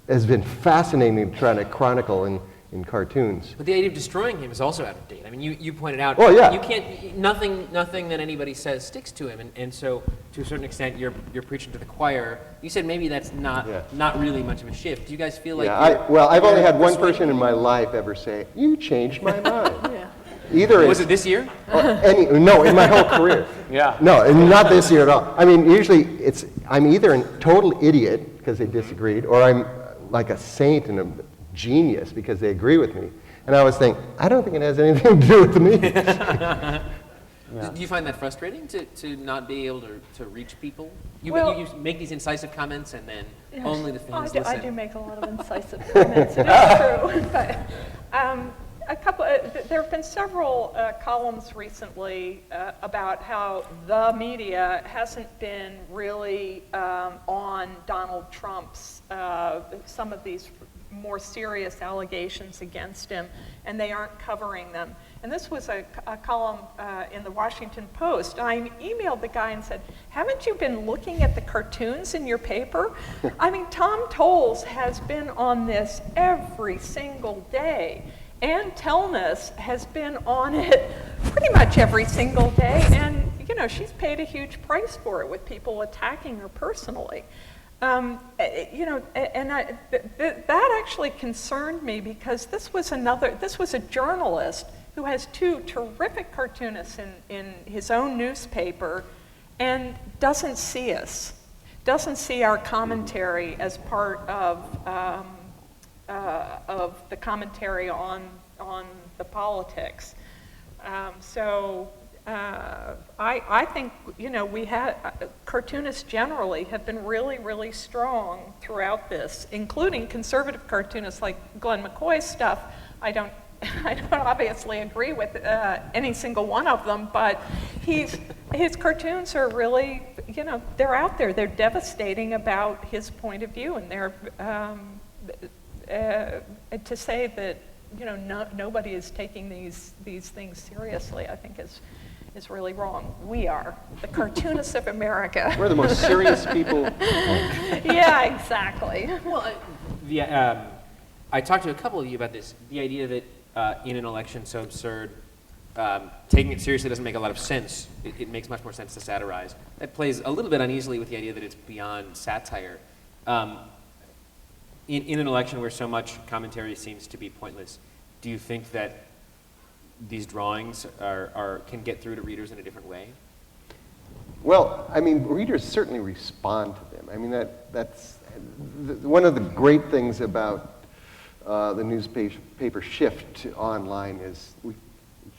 been fascinating to try to chronicle in cartoons. But the idea of destroying him is also out of date. I mean, you pointed out, Oh, yeah. you can't, nothing that anybody says sticks to him, and so to a certain extent, you're preaching to the choir. You said maybe that's not really much of a shift. Do you guys feel like? Yeah, I've only had one person in my life ever say, "You changed my mind." Either Was it this year? no, in my whole career. Yeah. No, and not this year at all. I mean, usually I'm either a total idiot because they disagreed, or I'm like a saint and a genius because they agree with me. And I was thinking, I don't think it has anything to do with me. Do you find that frustrating to not be able to reach people? You make these incisive comments and then only the fans listen. I do make a lot of incisive comments, it is true. But, there have been several columns recently about how the media hasn't been really on Donald Trump's, some of these more serious allegations against him, and they aren't covering them. And this was a column in the Washington Post. I emailed the guy and said, haven't you been looking at the cartoons in your paper? I mean, Tom Tolles has been on this every single day. Ann Telness has been on it pretty much every single day, and you know, she's paid a huge price for it with people attacking her personally. You know, and that actually concerned me because this was a journalist who has two terrific cartoonists in his own newspaper, and doesn't see us, doesn't see our commentary as part of the commentary on the politics. I think, we had, cartoonists generally have been really, really strong throughout this, including conservative cartoonists like Glenn McCoy's stuff. I don't obviously agree with any single one of them, but his cartoons are really, they're out there. They're devastating about his point of view, and they're, to say that, nobody is taking these things seriously, I think is really wrong. We are, the cartoonists of America. We're the most serious people. Yeah, exactly. Well, I talked to a couple of you about this, the idea that in an election so absurd, taking it seriously doesn't make a lot of sense. It makes much more sense to satirize. That plays a little bit uneasily with the idea that it's beyond satire. In an election where so much commentary seems to be pointless, do you think that these drawings can get through to readers in a different way? Well, I mean, readers certainly respond to them. I mean, that's one of the great things about the newspaper shift to online is we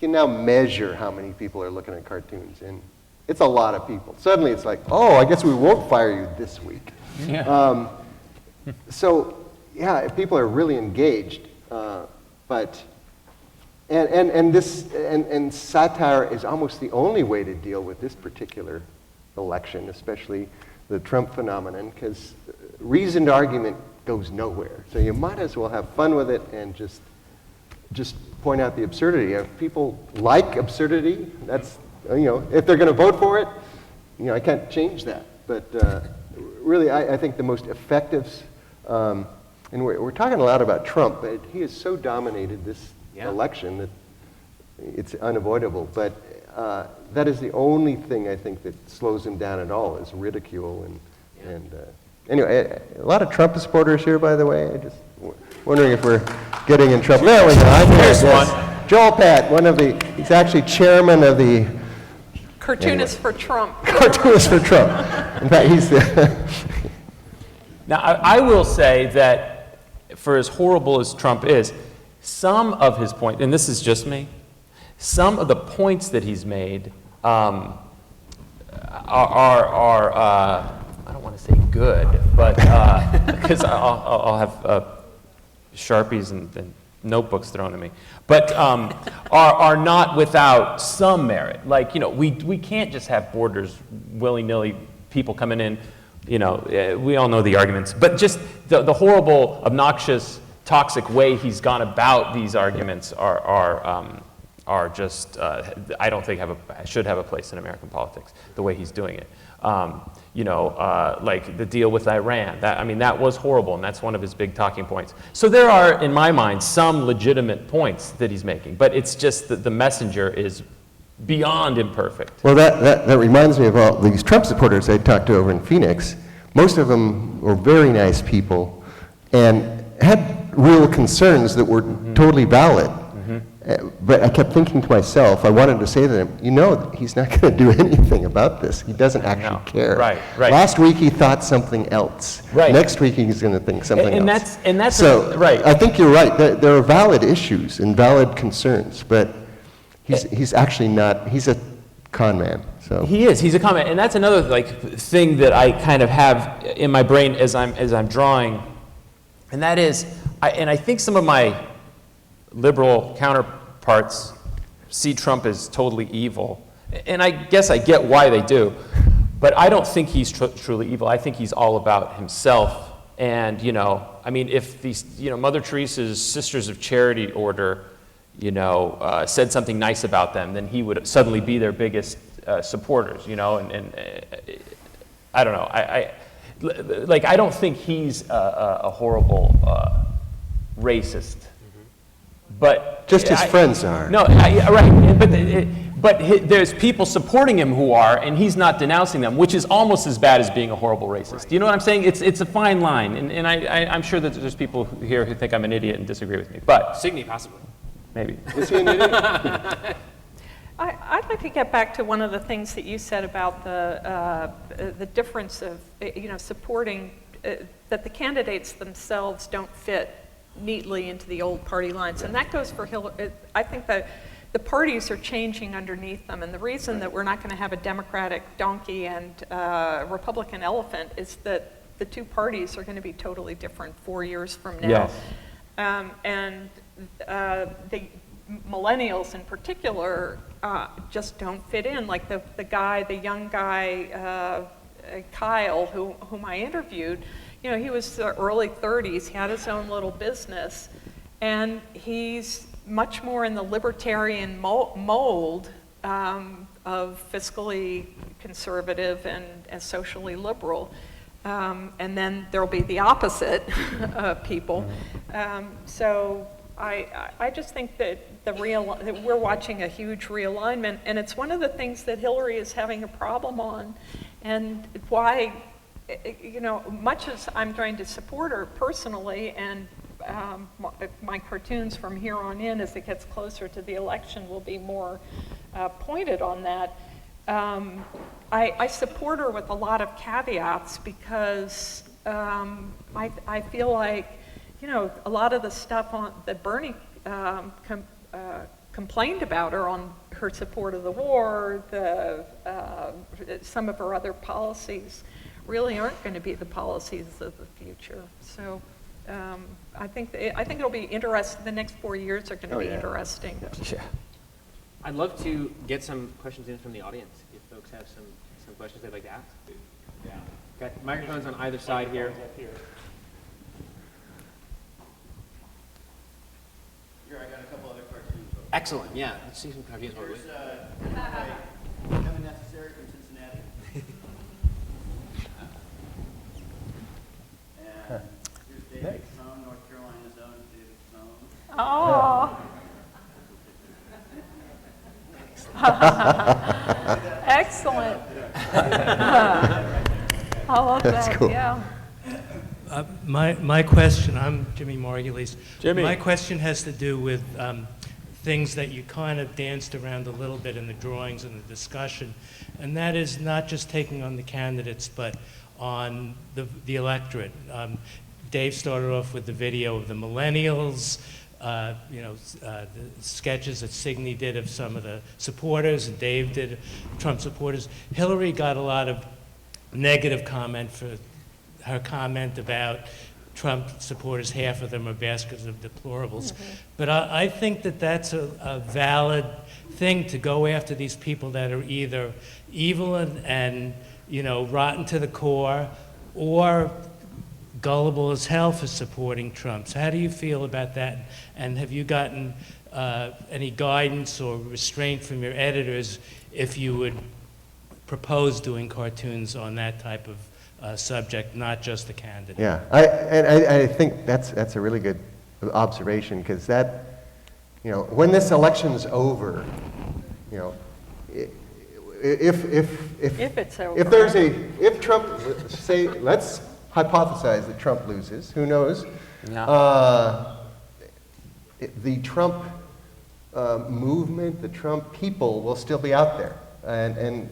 can now measure how many people are looking at cartoons, and it's a lot of people. Suddenly it's like, oh, I guess we won't fire you this week. Yeah. So, yeah, people are really engaged, but and satire is almost the only way to deal with this particular election, especially the Trump phenomenon, because reasoned argument goes nowhere. So you might as well have fun with it and just point out the absurdity. If people like absurdity, that's, if they're going to vote for it, I can't change that. But really, I think the most effective, and we're talking a lot about Trump, but he has so dominated this election that it's unavoidable. But that is the only thing I think that slows him down at all is ridicule. And anyway, a lot of Trump supporters here, by the way. I just wondering if we're getting in trouble. There we go. I'm here. There's Yes. Joel Patt, he's actually chairman of the Cartoonists for Trump. Cartoonists for Trump. In fact, he's the Now, I will say that for as horrible as Trump is, some of his points, and this is just me, some of the points that he's made are I don't want to say good, but because I'll have Sharpies and notebooks thrown at me, but are not without some merit. Like, we can't just have borders willy-nilly, people coming in, we all know the arguments, but just the horrible, obnoxious, toxic way he's gone about these arguments are just, I don't think should have a place in American politics, the way he's doing it. Like the deal with Iran, that was horrible, and that's one of his big talking points. So there are, in my mind, some legitimate points that he's making, but it's just that the messenger is beyond imperfect. Well, that reminds me of all these Trump supporters I talked to over in Phoenix. Most of them were very nice people and had real concerns that were totally valid. But I kept thinking to myself, I wanted to say to them, he's not going to do anything about this. He doesn't actually care. Right. Last week he thought something else. Right. Next week he's going to think something else. That's so right. I think you're right. There are valid issues and valid concerns, but he's actually not. He's a con man. So he is. He's a con man, and that's another thing that I kind of have in my brain as I'm drawing, and that is, I think some of my liberal counterparts see Trump as totally evil, and I guess I get why they do, but I don't think he's truly evil. I think he's all about himself, and if these, Mother Teresa's Sisters of Charity order, said something nice about them, then he would suddenly be their biggest supporters, and I don't know. I don't think he's a horrible racist. But just his friends are. No, right. But there's people supporting him who are, and he's not denouncing them, which is almost as bad as being a horrible racist. Do you know what I'm saying? It's a fine line, and I'm sure that there's people here who think I'm an idiot and disagree with me. But Signe, possibly. Maybe. Is he an idiot? I'd like to get back to one of the things that you said about the difference of, supporting, that the candidates themselves don't fit neatly into the old party lines. And that goes for Hillary. I think that the parties are changing underneath them. And the reason that we're not going to have a Democratic donkey and Republican elephant is that the two parties are going to be totally different 4 years from now. Yes. And the millennials in particular just don't fit in. Like the young guy, Kyle, whom I interviewed, he was early 30s, he had his own little business, and he's much more in the libertarian mold of fiscally conservative and socially liberal. And then there'll be the opposite people. So I just think that that we're watching a huge realignment, and it's one of the things that Hillary is having a problem on, and why, much as I'm trying to support her personally, and my cartoons from here on in, as it gets closer to the election, will be more pointed on that. I support her with a lot of caveats because I feel like, a lot of the stuff that Bernie complained about her on her support of the war, some of her other policies really aren't going to be the policies of the future. So I think it'll be interesting. The next 4 years are going to be interesting. Yeah. I'd love to get some questions in from the audience if folks have some questions they'd like to ask. Yeah. Got microphones on either side here. Here, I got a couple other cartoons. Excellent. Yeah. Let's see some cartoons. Here's Kevin Necessary from Cincinnati. And here's David from North Carolina's own David Sloan. Oh. Excellent. I love that. That's cool. Yeah. My question, I'm Jimmy Margulies. Jimmy. My question has to do with things that you kind of danced around a little bit in the drawings and the discussion, and that is not just taking on the candidates, but on the electorate. Dave started off with the video of the millennials, the sketches that Signe did of some of the supporters, and Dave did Trump supporters. Hillary got a lot of negative comment for her comment about Trump supporters, half of them are baskets of deplorables. Mm-hmm. But I think that that's a valid thing to go after these people that are either evil and rotten to the core, or gullible as hell for supporting Trump. So how do you feel about that? And have you gotten any guidance or restraint from your editors if you would propose doing cartoons on that type of subject, not just the candidate? Yeah, I think that's a really good observation, because that, when this election's over, if it's over. If Trump, say, let's hypothesize that Trump loses, who knows? Yeah. The Trump movement, the Trump people will still be out there, and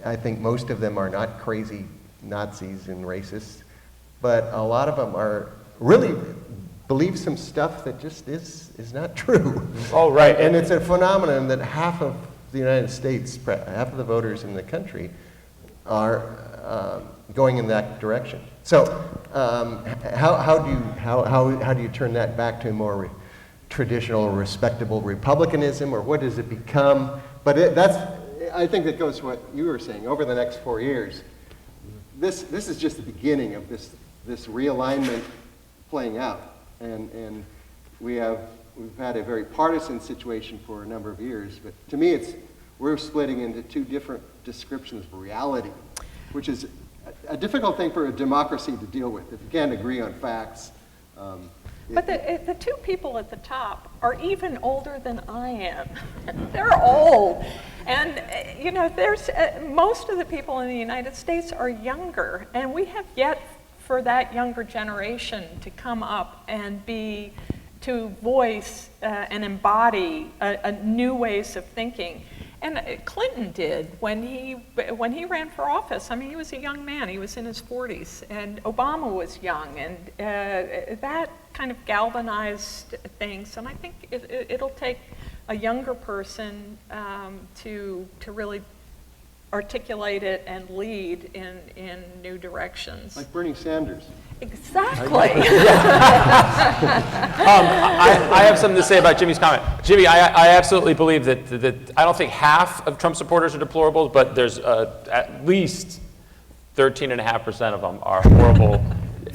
I think most of them are not crazy Nazis and racists, but a lot of them are really believe some stuff that just is not true. Oh, right. And it's a phenomenon that half of the United States, half of the voters in the country, are going in that direction. So how do you turn that back to more traditional, respectable republicanism, or what does it become? But I think that goes to what you were saying. Over the next 4 years, this is just the beginning of this realignment playing out, and we've had a very partisan situation for a number of years. But to me, we're splitting into two different descriptions of reality, which is a difficult thing for a democracy to deal with if you can't agree on facts. But the two people at the top are even older than I am. They're old. And, there's most of the people in the United States are younger, and we have yet for that younger generation to come up and be to voice and embody a new ways of thinking. And Clinton did when he ran for office. I mean, he was a young man. He was in his 40s. And Obama was young. And that kind of galvanized things. And I think it'll take a younger person to really articulate it and lead in new directions. Like Bernie Sanders. Exactly. I have something to say about Jimmy's comment. Jimmy, I absolutely believe that I don't think half of Trump supporters are deplorables, but there's at least 13.5% of them are horrible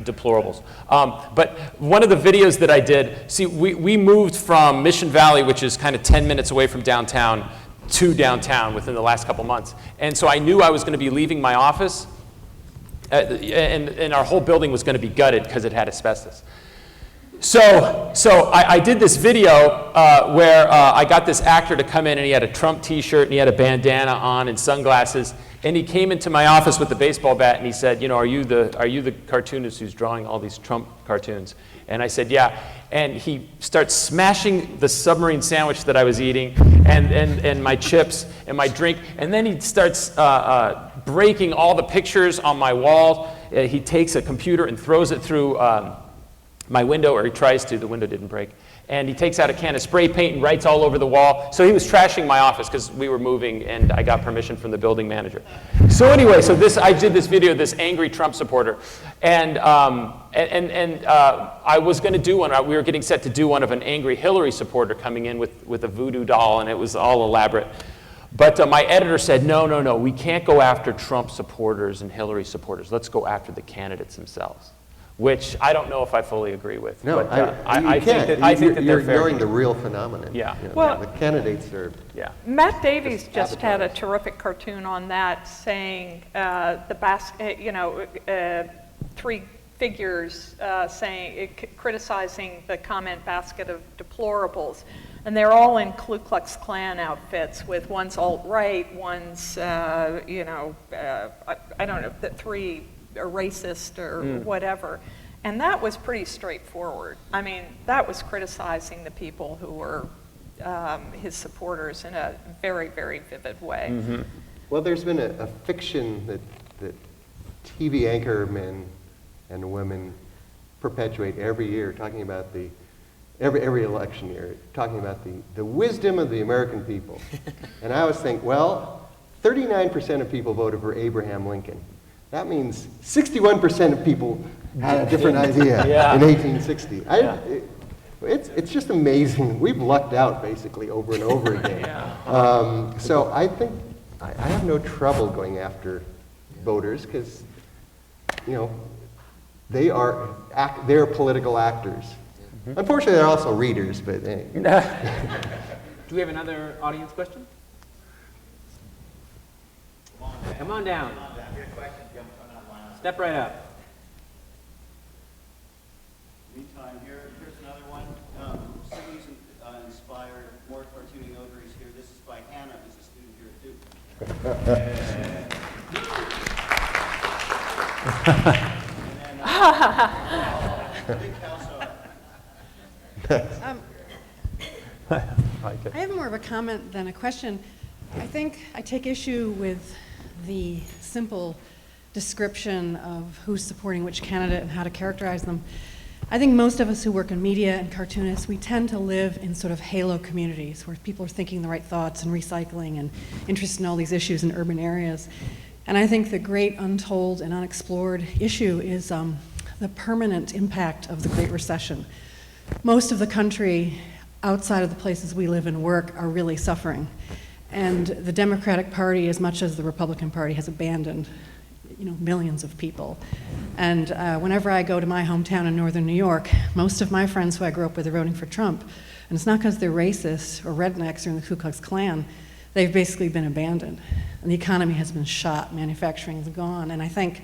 deplorables. But one of the videos that I did, see, we moved from Mission Valley, which is kind of 10 minutes away from downtown, to downtown within the last couple months. And so I knew I was going to be leaving my office, and our whole building was going to be gutted because it had asbestos. So I did this video where I got this actor to come in, and he had a Trump t-shirt, and he had a bandana on and sunglasses, and he came into my office with a baseball bat, and he said, you know, are you the cartoonist who's drawing all these Trump cartoons? And I said, yeah. And he starts smashing the submarine sandwich that I was eating, and my chips, and my drink, and then he starts breaking all the pictures on my wall. He takes a computer and throws it through my window, or he tries to. The window didn't break. And he takes out a can of spray paint and writes all over the wall. So he was trashing my office because we were moving, and I got permission from the building manager. So anyway, I did this video of this angry Trump supporter, and I was going to do one. We were getting set to do one of an angry Hillary supporter coming in with a voodoo doll, and it was all elaborate. But my editor said, no, we can't go after Trump supporters and Hillary supporters. Let's go after the candidates themselves. Which I don't know if I fully agree with. No, but, I think that you're they're fair. ignoring the real phenomenon. Yeah. You know, Well, the candidates are. Yeah. Matt Davies just had a terrific cartoon on that, saying three figures criticizing the comment basket of deplorables, and they're all in Ku Klux Klan outfits. With one's alt-right, one's I don't know, the three are racist or whatever. And that was pretty straightforward. I mean, that was criticizing the people who were his supporters in a very, very vivid way. Mm-hmm. Well, there's been a fiction that TV anchor men and women perpetuate every year, talking about every election year, talking about the wisdom of the American people. And I always think, well, 39% of people voted for Abraham Lincoln. That means 61% of people had a different idea in 1860. It's just amazing. We've lucked out basically over and over again. So I think I have no trouble going after voters because, you know, they're political actors. Mm-hmm. Unfortunately, they're also readers, but hey. Do we have another audience question? Come on down. Step right up. Meantime, here's another one. Cities inspired more cartooning ovaries here. This is by Hannah, who's a student here too. Big house I have more of a comment than a question. I think I take issue with the simple description of who's supporting which candidate and how to characterize them. I think most of us who work in media and cartoonists, we tend to live in sort of halo communities where people are thinking the right thoughts and recycling and interested in all these issues in urban areas. And I think the great untold and unexplored issue is the permanent impact of the Great Recession. Most of the country outside of the places we live and work are really suffering. And the Democratic Party, as much as the Republican Party, has abandoned millions of people. And whenever I go to my hometown in northern New York, most of my friends who I grew up with are voting for Trump. And it's not because they're racist or rednecks or in the Ku Klux Klan. They've basically been abandoned. And the economy has been shot, manufacturing is gone. And I think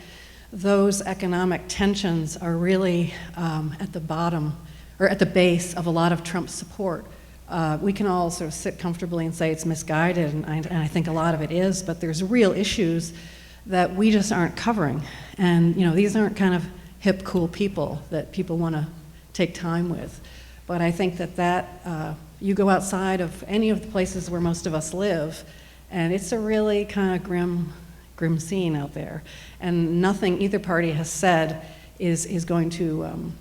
those economic tensions are really at the bottom, or at the base of a lot of Trump's support. We can all sort of sit comfortably and say it's misguided, and I think a lot of it is, but there's real issues that we just aren't covering. And these aren't kind of hip, cool people that people want to take time with. But I think that you go outside of any of the places where most of us live, and it's a really kind of grim scene out there. And nothing either party has said is going to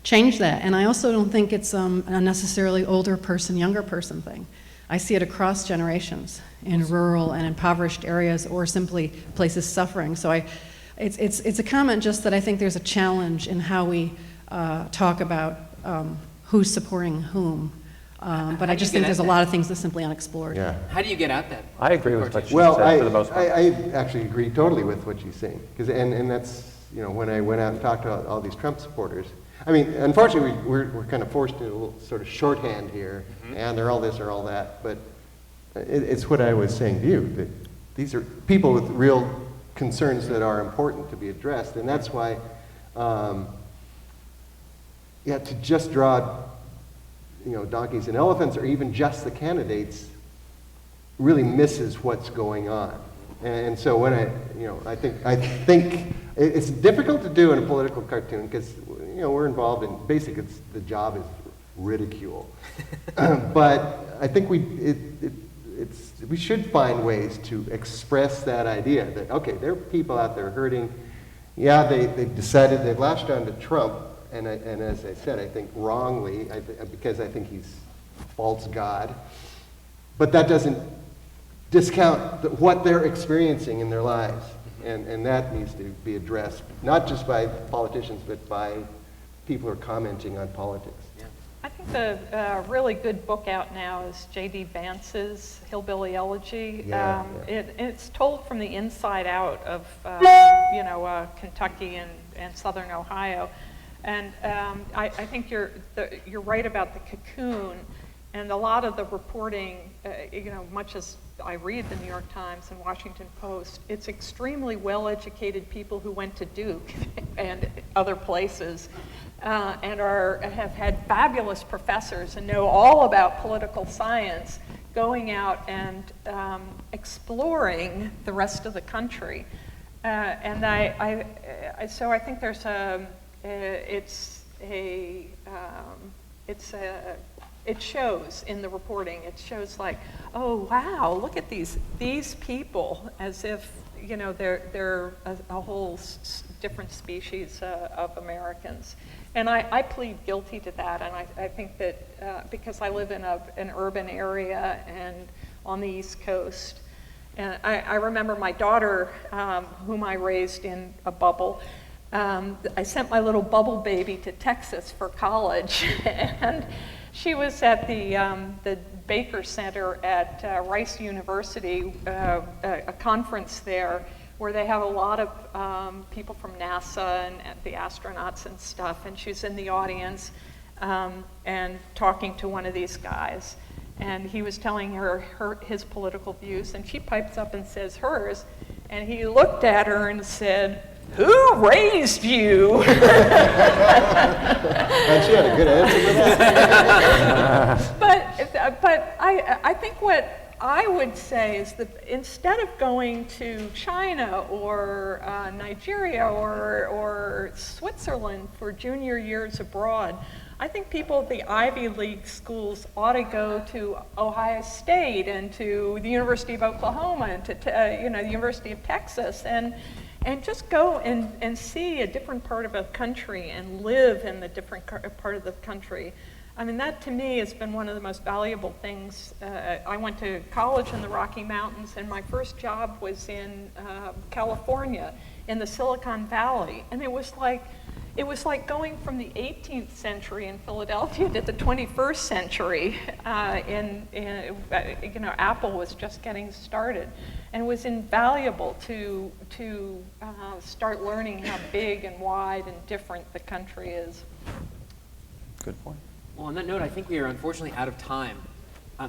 change that. And I also don't think it's a necessarily older person, younger person thing. I see it across generations in rural and impoverished areas, or simply places suffering. So it's a comment just that I think there's a challenge in how we talk about who's supporting whom. But I just think there's a lot of things that are simply unexplored. Yeah. How do you get at that? I agree with what you Well, said for the most part. I actually agree totally with what she's saying. And that's, when I went out and talked to all these Trump supporters, I mean, unfortunately, we're kind of forced into a little sort of shorthand here, and they're all this or all that, but it's what I was saying to you, that these are people with real concerns that are important to be addressed, and that's why, to just draw, donkeys and elephants, or even just the candidates, really misses what's going on. And so when I think it's difficult to do in a political cartoon because, we're involved in, basically the job is ridicule. But I think we should find ways to express that idea that, okay, there are people out there hurting. Yeah, they've decided, they've latched on to Trump, and as I said, I think wrongly, because I think he's a false god. But that doesn't discount what they're experiencing in their lives. And that needs to be addressed, not just by politicians, but by people who are commenting on politics. Yeah. I think the really good book out now is J.D. Vance's Hillbilly Elegy. It's told from the inside out of Kentucky and southern Ohio. And I think you're right about the cocoon. And a lot of the reporting, much as I read the New York Times and Washington Post, it's extremely well-educated people who went to Duke and other places and have had fabulous professors and know all about political science, going out and exploring the rest of the country. So I think there's it shows in the reporting. It shows like, oh wow, look at these people, as if they're a whole different species of Americans. And I plead guilty to that. And I think that because I live in an urban area and on the East Coast, and I remember my daughter, whom I raised in a bubble. I sent my little bubble baby to Texas for college, and she was at the Baker Center at Rice University, a conference there where they have a lot of people from NASA and the astronauts and stuff, and she's in the audience and talking to one of these guys. And he was telling her his political views, and she pipes up and says hers, and he looked at her and said, "Who raised you?" And she had a good answer for that. But I think what I would say is that instead of going to China or Nigeria or Switzerland for junior years abroad, I think people at the Ivy League schools ought to go to Ohio State and to the University of Oklahoma and to the University of Texas and just go and see a different part of a country and live in the different part of the country. I mean, that to me has been one of the most valuable things. I went to college in the Rocky Mountains, and my first job was in California, in the Silicon Valley, and it was like going from the 18th century in Philadelphia to the 21st century. Apple was just getting started, and it was invaluable to start learning how big and wide and different the country is. Good point. Well, on that note, I think we are unfortunately out of time.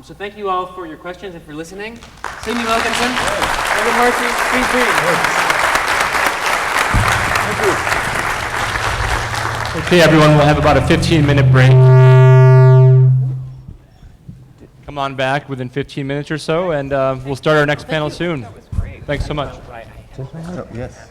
So thank you all for your questions and for listening. Cindy Wilkinson, David Marcy, Steve Green. Thank you. Okay, everyone, we'll have about a 15-minute break. Come on back within 15 minutes or so, and we'll start our next panel soon. Thanks so much. Yes.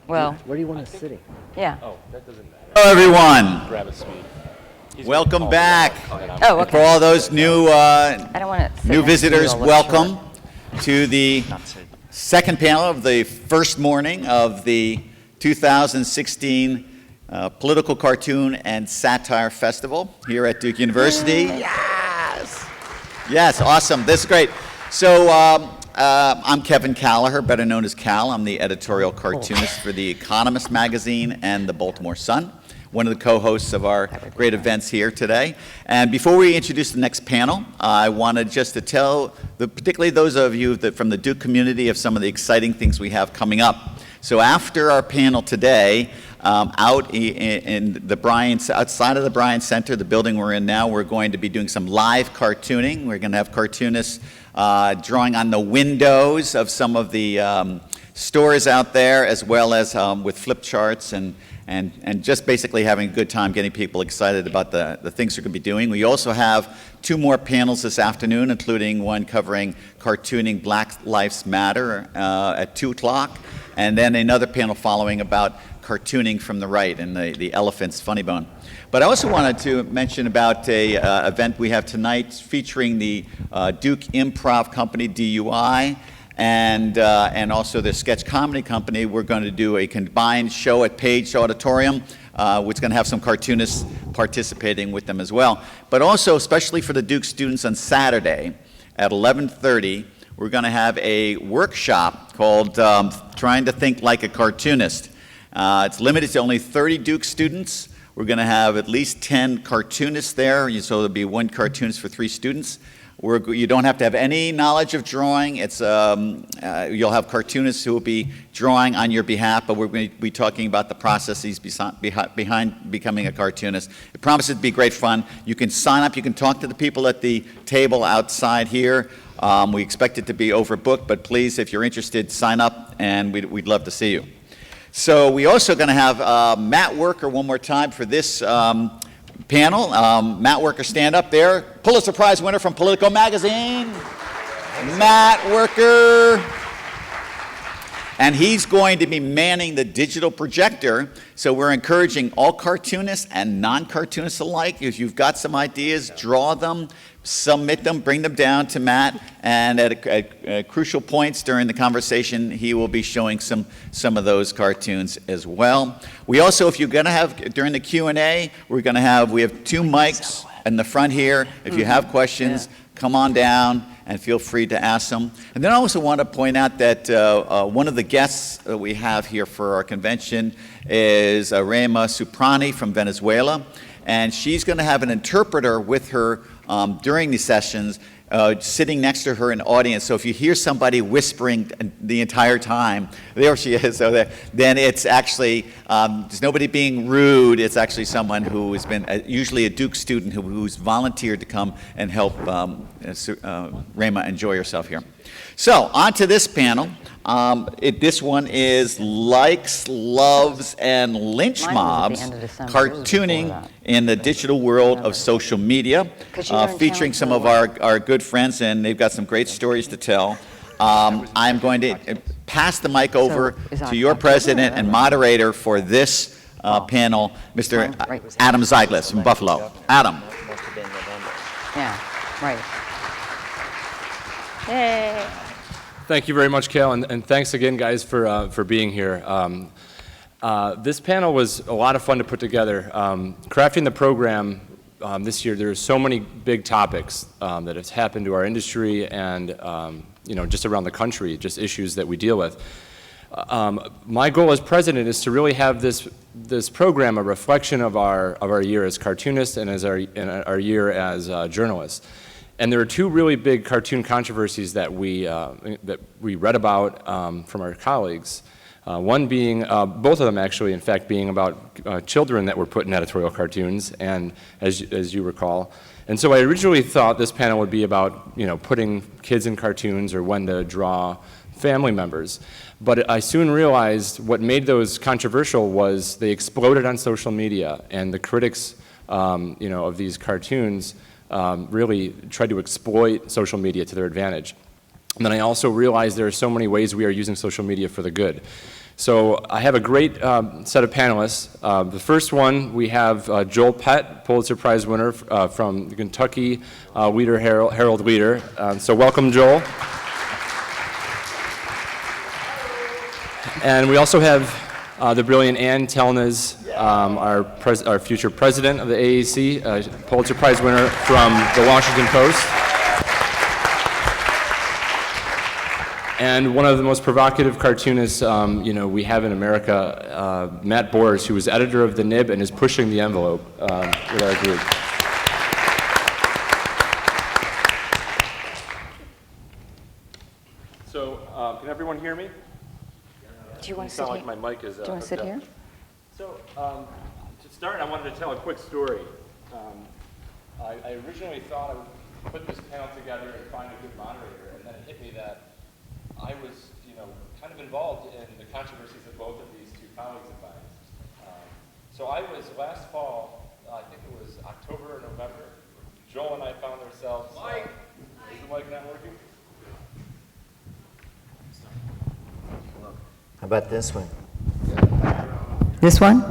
Well, Where do you want us sitting? yeah. Hello, everyone. Grab a seat. Welcome back. Oh, okay. For all those new I don't want to. new visitors, welcome to the second panel of the first morning of the 2016 Political Cartoon and Satire Festival here at Duke University. Yes! Yes, awesome. This is great. So I'm Kevin Callaher, better known as Cal. I'm the editorial cartoonist for The Economist magazine and the Baltimore Sun, one of the co-hosts of our great events here today. And before we introduce the next panel, I wanted just to tell, particularly those of you from the Duke community, of some of the exciting things we have coming up. So after our panel today, out in the outside of the Bryan Center, the building we're in now, we're going to be doing some live cartooning. We're going to have cartoonists drawing on the windows of some of the stores out there, as well as with flip charts and just basically having a good time getting people excited about the things we're going to be doing. We also have 2 more panels this afternoon, including one covering cartooning Black Lives Matter at 2 o'clock, and then another panel following about cartooning from the right and the elephant's funny bone. But I also wanted to mention about a event we have tonight featuring the Duke Improv Company, DUI, and also the Sketch Comedy Company. We're going to do a combined show at Page Auditorium, which is going to have some cartoonists participating with them as well. But also, especially for the Duke students on Saturday at 11:30, we're going to have a workshop called Trying to Think Like a Cartoonist. It's limited to only 30 Duke students. We're going to have at least 10 cartoonists there, so there'll be 1 cartoonist for 3 students. You don't have to have any knowledge of drawing. It's you'll have cartoonists who will be drawing on your behalf, but we're going to be talking about the processes behind becoming a cartoonist. It promises to be great fun. You can sign up. You can talk to the people at the table outside here. We expect it to be overbooked, but please, if you're interested, sign up, and we'd love to see you. So we're also going to have Matt Worker one more time for this panel. Matt Worker, stand up there. Pulitzer Prize winner from Politico magazine, Matt Worker. And he's going to be manning the digital projector. So we're encouraging all cartoonists and non-cartoonists alike. If you've got some ideas, draw them, submit them, bring them down to Matt. And at crucial points during the conversation, he will be showing some of those cartoons as well. We also, if you're going to have, during the Q&A, we have 2 mics in the front here. If you have questions, come on down and feel free to ask them. And then I also want to point out that one of the guests that we have here for our convention is Rema Suprani from Venezuela, and she's going to have an interpreter with her during these sessions, sitting next to her in the audience. So if you hear somebody whispering the entire time, there she is, then it's actually, there's nobody being rude. It's actually someone who has been, usually a Duke student who's volunteered to come and help Rema enjoy herself here. So on to this panel. This one is Likes, Loves, and Lynch Mobs, Cartooning in the Digital World of Social Media, featuring some of our good friends, and they've got some great stories to tell. I'm going to pass the mic over to your president and moderator for this panel, Mr. Adam Zeigler from Buffalo. Adam. Yeah, right. Yay. Thank you very much, Cal, and thanks again, guys, for being here. This panel was a lot of fun to put together. Crafting the program this year, there are so many big topics that have happened to our industry and just around the country, just issues that we deal with. My goal as president is to really have this program a reflection of our year as cartoonists and as our year as journalists. And there are 2 really big cartoon controversies that we read about from our colleagues. One being, both of them actually, in fact, being about children that were put in editorial cartoons, and as you recall. And so I originally thought this panel would be about putting kids in cartoons or when to draw family members. But I soon realized what made those controversial was they exploded on social media, and the critics of these cartoons really tried to exploit social media to their advantage. And then I also realized there are so many ways we are using social media for the good. So I have a great set of panelists. The first one, we have Joel Pett, Pulitzer Prize winner from the Kentucky Leader Herald Leader. So welcome, Joel. And we also have the brilliant Ann Telnez, our future president of the AAC, Pulitzer Prize winner from the Washington Post. And one of the most provocative cartoonists, we have in America, Matt Bors, who was editor of the Nib and is pushing the envelope with our group. So, can everyone hear me? Do you want to sit sound here? like my mic is. Do you want to sit here? So, to start, I wanted to tell a quick story. I originally thought I would put this panel together and find a good moderator, and then it hit me that I was, kind of involved in the controversies of both of these two colleagues of mine. So I was last fall, I think it was October or November, Joel and I found ourselves. Mike! Is the mic not working? How about this one? This one?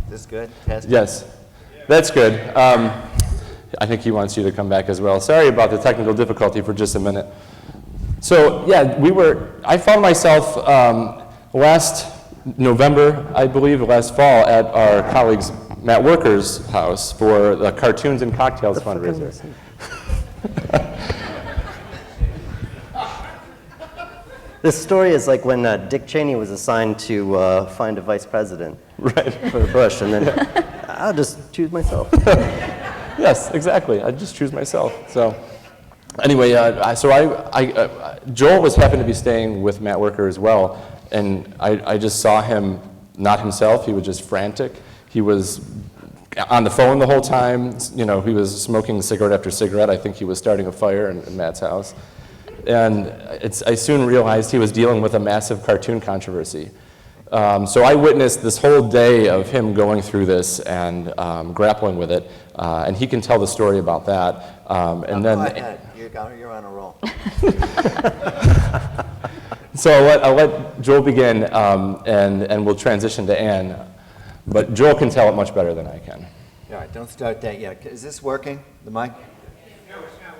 Is this good? Test? Yes, that's good. I think he wants you to come back as well. Sorry about the technical difficulty for just a minute. So yeah, I found myself last November, I believe, last fall, at our colleague's Matt Worker's house for the Cartoons and Cocktails fundraiser. This story is like when Dick Cheney was assigned to find a vice president for Bush, and then I'll just choose myself. Yes, exactly. I just choose myself. So anyway, Joel was happened to be staying with Matt Worker as well, and I just saw him not himself. He was just frantic. He was on the phone the whole time. He was smoking cigarette after cigarette. I think he was starting a fire in Matt's house. And I soon realized he was dealing with a massive cartoon controversy. So I witnessed this whole day of him going through this and grappling with it, and he can tell the story about that. And then, go ahead. You're on a roll. So I'll let Joel begin, and we'll transition to Ann. But Joel can tell it much better than I can. All right, don't start that yet. Is this working, the mic? No, it's not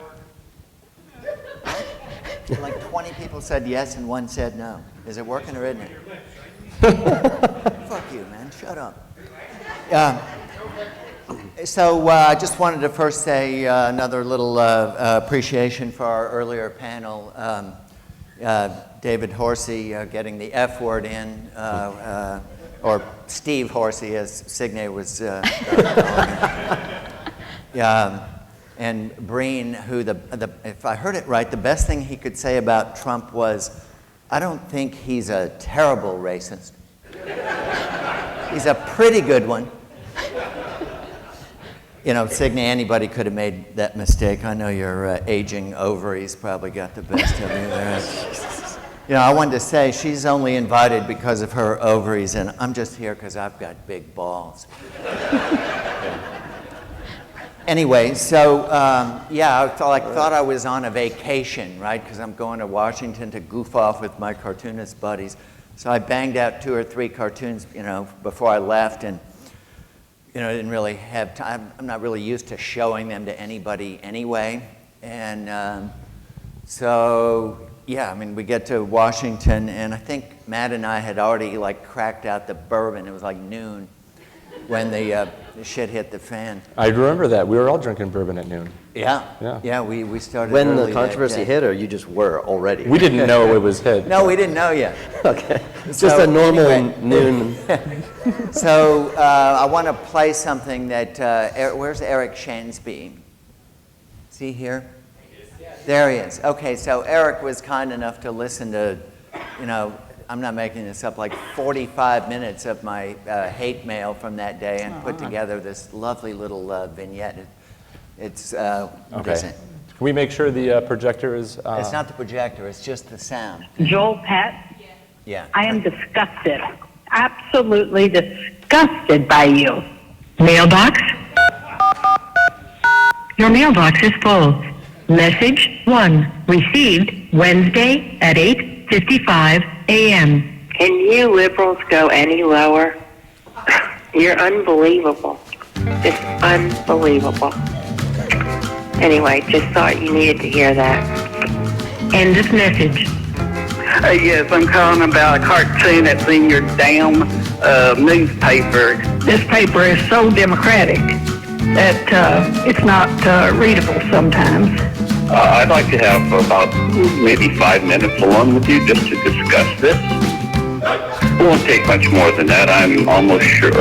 working. Like 20 people said yes and one said no. Is it working or isn't it? Fuck you, man. Shut up. So I just wanted to first say another little appreciation for our earlier panel. David Horsey getting the F word in, or Steve Horsey, as Signe was and Breen, who if I heard it right, the best thing he could say about Trump was, I don't think he's a terrible racist. He's a pretty good one. Signe, anybody could have made that mistake. I know your aging ovaries probably got the best of you there. I wanted to say she's only invited because of her ovaries, and I'm just here because I've got big balls. Anyway, so I thought I was on a vacation, right? Because I'm going to Washington to goof off with my cartoonist buddies. So I banged out 2 or 3 cartoons, before I left, and I didn't really have time. I'm not really used to showing them to anybody anyway, and we get to Washington, and I think Matt and I had already cracked out the bourbon. It was like noon when the shit hit the fan. I remember that. We were all drinking bourbon at noon. Yeah, we started When early the controversy that day. hit, or you just were already? We didn't know it was hit. No, we didn't know yet. Okay. It's just a normal noon. So I want to play something that, where's Eric Shansby? Is he here? There he is. Okay, so Eric was kind enough to listen to, I'm not making this up, 45 minutes of my hate mail from that day and put together this lovely little vignette. It's, Okay. Can we make sure the projector is... It's not the projector, it's just the sound. Joel Pett? Yeah. I am disgusted. Absolutely disgusted by you. Mailbox? Your mailbox is full. Message 1 received Wednesday at 8:55 a.m. Can you liberals go any lower? You're unbelievable. Just unbelievable. Anyway, just thought you needed to hear that. End of message. Yes, I'm calling about a cartoon that's in your damn newspaper. This paper is so democratic that it's not readable sometimes. I'd like to have about maybe 5 minutes alone with you just to discuss this. It won't take much more than that, I'm almost sure.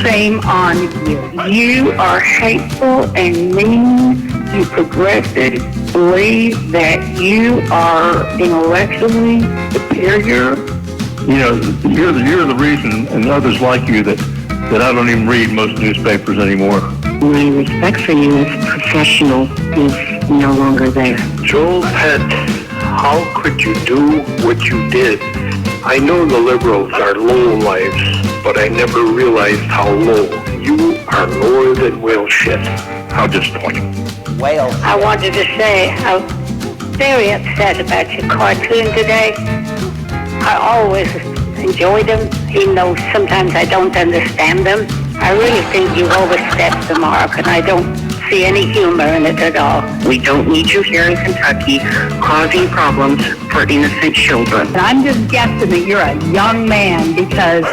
Shame on you. You are hateful and mean. You progressives believe that you are intellectually superior. You know, you're the reason, and others like you, that I don't even read most newspapers anymore. My respect for you as professional is no longer there. Joel Pett, how could you do what you did? I know the liberals are low lives, but I never realized how low. You are lower than whale shit. How disappointing. Whale. I wanted to say I'm very upset about your cartoon today. I always enjoy them, even though sometimes I don't understand them. I really think you've overstepped the mark, and I don't see any humor in it at all. We don't need you here in Kentucky causing problems for innocent children. And I'm just guessing that you're a young man because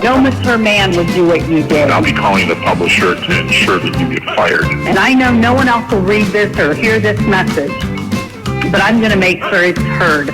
no mature man would do what you did. I'll be calling the publisher to ensure that you get fired. And I know no one else will read this or hear this message, but I'm going to make sure it's heard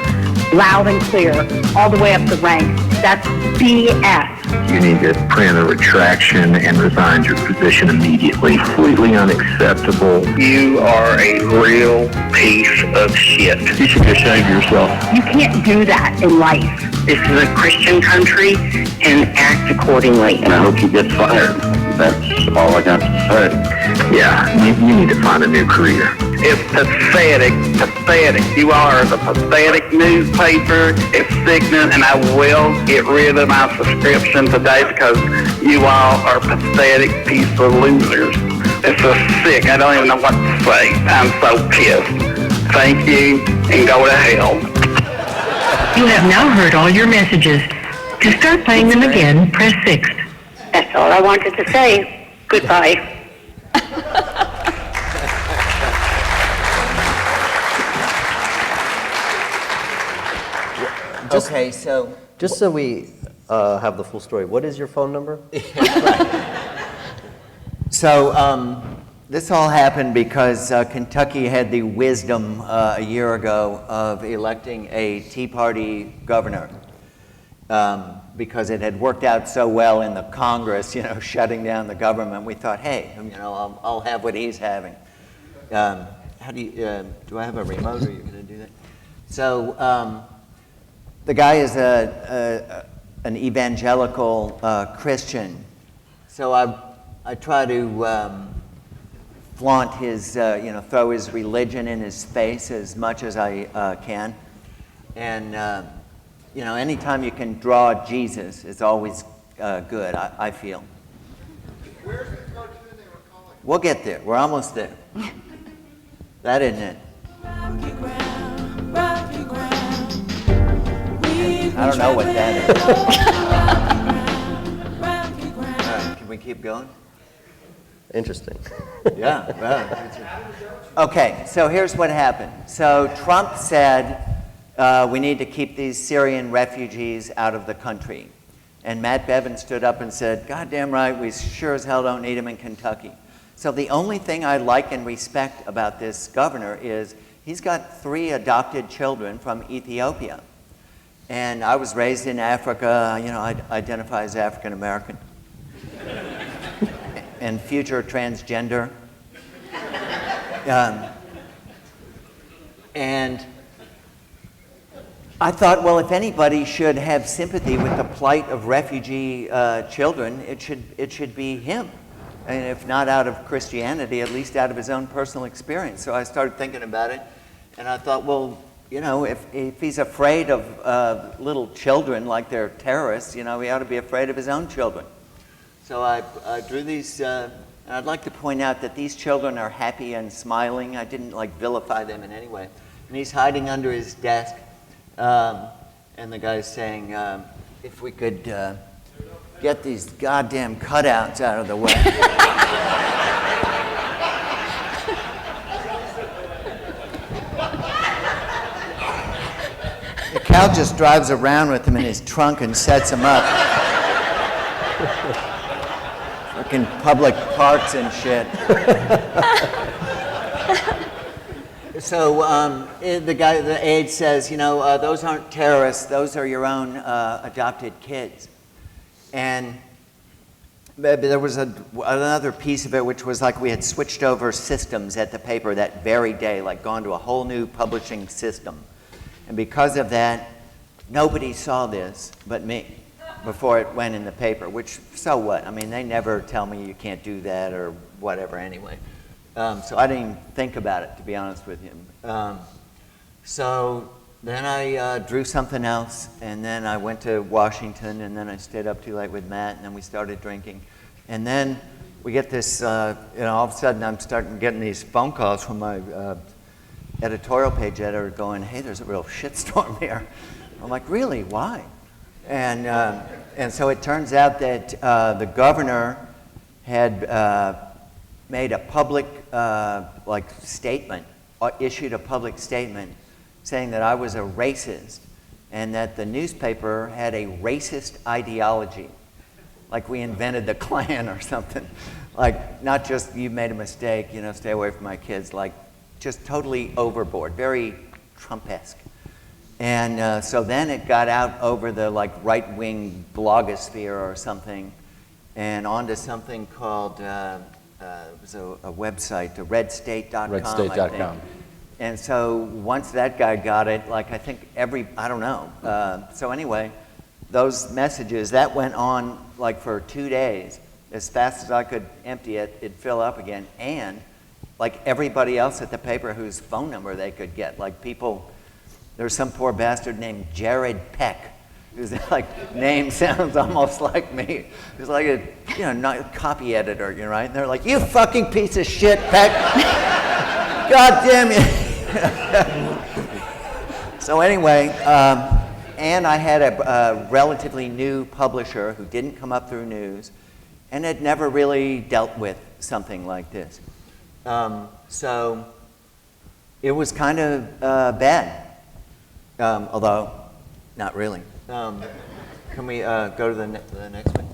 loud and clear all the way up the ranks. That's BS. You need to print a retraction and resign your position immediately. Completely unacceptable. You are a real piece of shit. You should be ashamed of yourself. You can't do that in life. This is a Christian country, and act accordingly. And I hope you get fired. That's all I got to say. Yeah, you need to find a new career. It's pathetic, pathetic. You are the pathetic newspaper. It's sickening, and I will get rid of my subscription today because you all are pathetic piece of losers. It's so sick. I don't even know what to say. I'm so pissed. Thank you, and go to hell. You have now heard all your messages. To start playing them again, press 6. That's all I wanted to say. Goodbye. Okay, so Just so we have the full story, what is your phone number? So this all happened because Kentucky had the wisdom a year ago of electing a Tea Party governor because it had worked out so well in the Congress, shutting down the government. We thought, hey, I'll have what he's having. How do you, do I have a remote, or are you going to do that? So the guy is an evangelical Christian. So I try to flaunt his, throw his religion in his face as much as I can. And, anytime you can draw Jesus, it's always good, I feel. Where's the cartoon they were calling? We'll get there. We're almost there. That isn't it. I don't know what that is. All right, can we keep going? Interesting. Yeah. Well, okay, so here's what happened. So Trump said we need to keep these Syrian refugees out of the country. And Matt Bevin stood up and said, God damn right, we sure as hell don't need them in Kentucky. So the only thing I like and respect about this governor is he's got 3 adopted children from Ethiopia. And I was raised in Africa, I identify as African American. And future transgender. And I thought, well, if anybody should have sympathy with the plight of refugee children, it should be him. And if not out of Christianity, at least out of his own personal experience. So I started thinking about it, and I thought, well, if he's afraid of little children like they're terrorists, he ought to be afraid of his own children. So I drew these, and I'd like to point out that these children are happy and smiling. I didn't like vilify them in any way. And he's hiding under his desk, and the guy's saying, if we could get these goddamn cutouts out of the way. Cal just drives around with him in his trunk and sets him up. Fucking public parks and shit. So the aide says, you know, those aren't terrorists, those are your own adopted kids. And there was another piece of it, which was like we had switched over systems at the paper that very day, like gone to a whole new publishing system. And because of that, nobody saw this but me before it went in the paper, which, so what? I mean, they never tell me you can't do that or whatever anyway. So I didn't even think about it, to be honest with you. So then I drew something else, and then I went to Washington, and then I stayed up too late with Matt, and then we started drinking. And then we get this, all of a sudden I'm starting getting these phone calls from my editorial page editor going, hey, there's a real shitstorm here. I'm like, really? Why? And so it turns out that the governor had made a public statement, issued a public statement saying that I was a racist and that the newspaper had a racist ideology, like we invented the Klan or something. Like, not just you made a mistake, stay away from my kids, like just totally overboard, very Trump-esque. And so then it got out over the right-wing blogosphere or something and onto something called, it was a website, redstate.com. Redstate.com. And so once that guy got it, I think I don't know. So anyway, those messages, that went on for 2 days. As fast as I could empty it, it'd fill up again. And everybody else at the paper whose phone number they could get, people, there's some poor bastard named Jared Peck, whose name sounds almost like me. He's like a not a copy editor, right? And they're like, you fucking piece of shit, Peck. God damn you. So anyway, and I had a relatively new publisher who didn't come up through news and had never really dealt with something like this. So it was kind of bad, although not really. Can we go to the next one?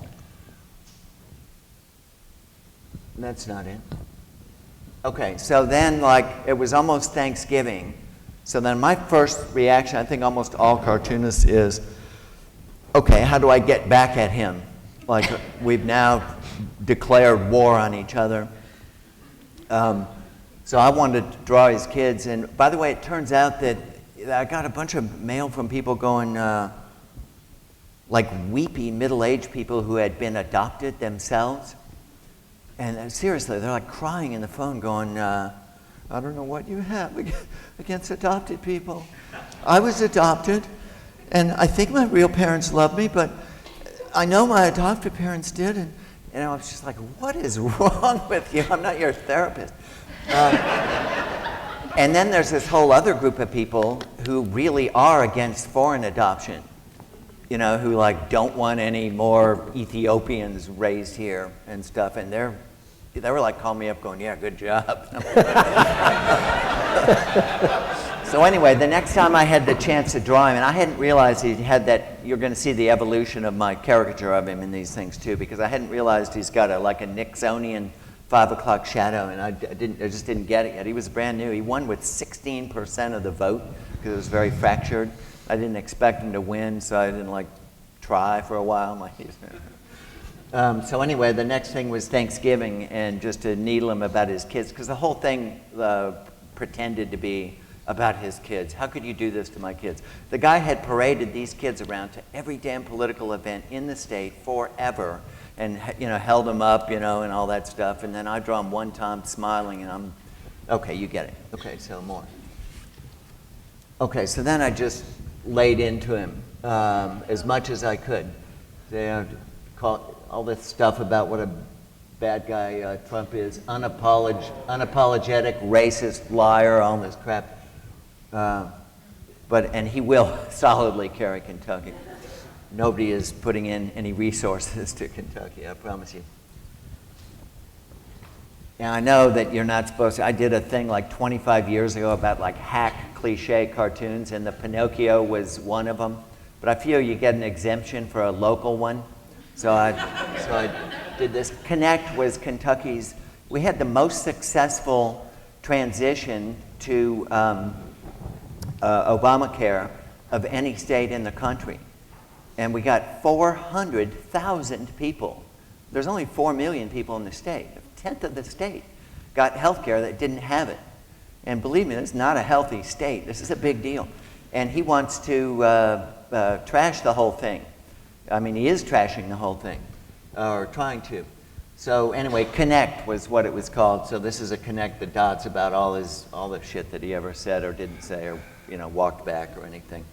That's not it. Okay, so then it was almost Thanksgiving. So then my first reaction, I think almost all cartoonists, is, okay, how do I get back at him? We've now declared war on each other. So I wanted to draw his kids, and by the way, it turns out that I got a bunch of mail from people going, weepy middle-aged people who had been adopted themselves. And seriously, they're crying in the phone going, I don't know what you have against adopted people. I was adopted, and I think my real parents love me, but I know my adopted parents did, and I was just like, what is wrong with you? I'm not your therapist. And then there's this whole other group of people who really are against foreign adoption, who don't want any more Ethiopians raised here and stuff, and they were calling me up going, yeah, good job. So anyway, the next time I had the chance to draw him, and I hadn't realized he had that, you're going to see the evolution of my caricature of him in these things too, because I hadn't realized he's got a Nixonian 5 o'clock shadow, and I just didn't get it yet. He was brand new. He won with 16% of the vote because it was very fractured. I didn't expect him to win, so I didn't try for a while. So anyway, the next thing was Thanksgiving, and just to needle him about his kids, because the whole thing pretended to be about his kids. How could you do this to my kids? The guy had paraded these kids around to every damn political event in the state forever, and held them up, and all that stuff. And then I draw him one time smiling, and I'm, okay, you get it. Okay, so more. Okay, so then I just laid into him as much as I could. all this stuff about what a bad guy Trump is, unapologetic, racist, liar, all this crap. And he will solidly carry Kentucky. Nobody is putting in any resources to Kentucky, I promise you. Now, I know that you're not supposed to. I did a thing like 25 years ago about like hack cliche cartoons, and the Pinocchio was one of them. But I feel you get an exemption for a local one. So I did this. Connect was Kentucky's. We had the most successful transition to Obamacare of any state in the country. And we got 400,000 people. There's only 4 million people in the state. A tenth of the state got health care that didn't have it. And believe me, this is not a healthy state. This is a big deal. And he wants to trash the whole thing. I mean, he is trashing the whole thing, or trying to. So anyway, Connect was what it was called. So this is a connect the dots about all the shit that he ever said or didn't say, or walked back or anything.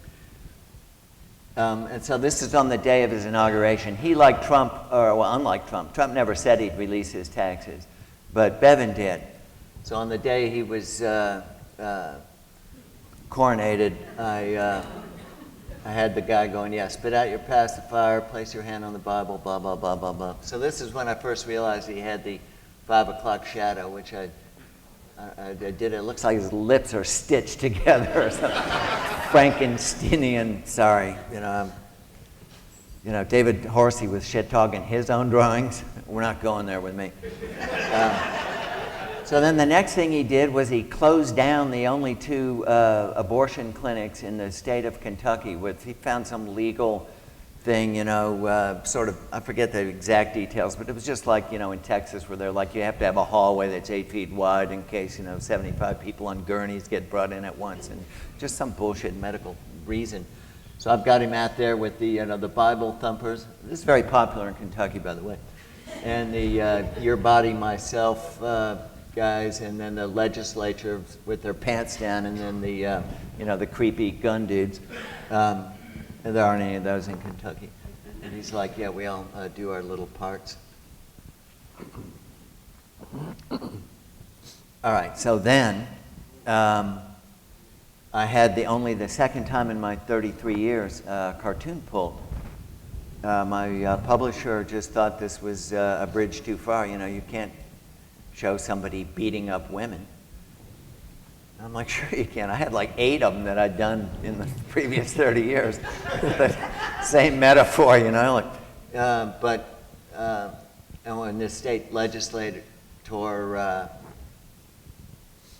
And so this is on the day of his inauguration. He, like Trump, unlike Trump never said he'd release his taxes, but Bevin did. So on the day he was coronated, I had the guy going, yeah, spit out your pacifier, place your hand on the Bible, blah, blah, blah, blah, blah. So this is when I first realized he had the 5 o'clock shadow, which I did. It looks like his lips are stitched together or something. Frankensteinian, sorry. David Horsey was shit-talking his own drawings. We're not going there with me. So then the next thing he did was he closed down the only 2 abortion clinics in the state of Kentucky. He found some legal thing, sort of, I forget the exact details, but it was just like, in Texas where they're like, you have to have a hallway that's 8 feet wide in case, 75 people on gurneys get brought in at once, and just some bullshit medical reason. So I've got him out there with the, the Bible thumpers. This is very popular in Kentucky, by the way. And the Your Body, Myself guys, and then the legislature with their pants down, and then the, the creepy gun dudes. There aren't any of those in Kentucky. And he's like, yeah, we all do our little parts. All right, so then I had the second time in my 33 years cartoon pulled. My publisher just thought this was a bridge too far. You can't show somebody beating up women. I'm like, sure you can. I had like 8 of them that I'd done in the previous 30 years. Same metaphor, but in this state legislator,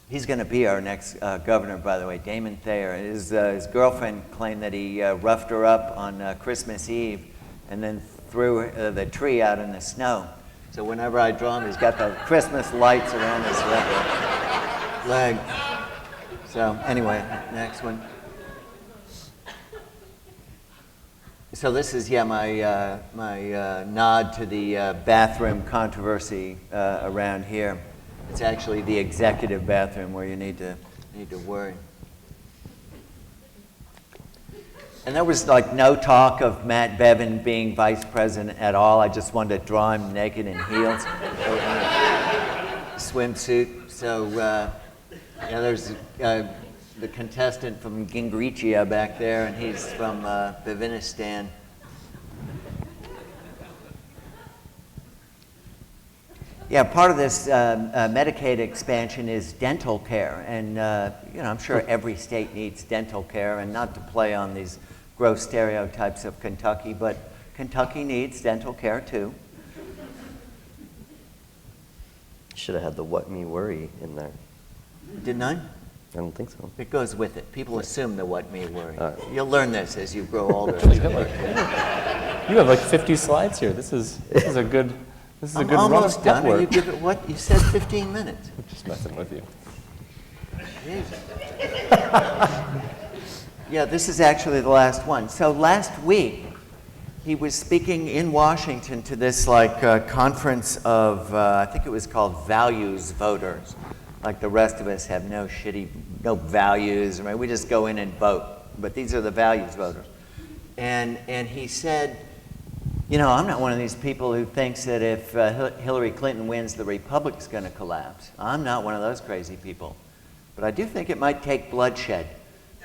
he's going to be our next governor, by the way, Damon Thayer. His girlfriend claimed that he roughed her up on Christmas Eve and then threw the tree out in the snow. So whenever I draw him, he's got the Christmas lights around his leg. So anyway, next one. So this is, my nod to the bathroom controversy around here. It's actually the executive bathroom where you need to worry. And there was like no talk of Matt Bevin being vice president at all. I just wanted to draw him naked in heels, swimsuit. So there's the contestant from Gingrichia back there, and he's from Bevinistan. Yeah, part of this Medicaid expansion is dental care, and I'm sure every state needs dental care, and not to play on these gross stereotypes of Kentucky, but Kentucky needs dental care too. Should have had the what me worry in there. Didn't I? I don't think so. It goes with it. People assume the what me worry. You'll learn this as you grow older. You have like 50 slides here. This is a good. This is a good almost done. Or you give it what? You said 15 minutes. I'm just messing with you. Yeah, this is actually the last one. So last week, he was speaking in Washington to this conference of, I think it was called values voters. Like the rest of us have no values, right? We just go in and vote. But these are the values voters. And he said, You know, I'm not one of these people who thinks that if Hillary Clinton wins, the Republic's going to collapse. I'm not one of those crazy people. But I do think it might take bloodshed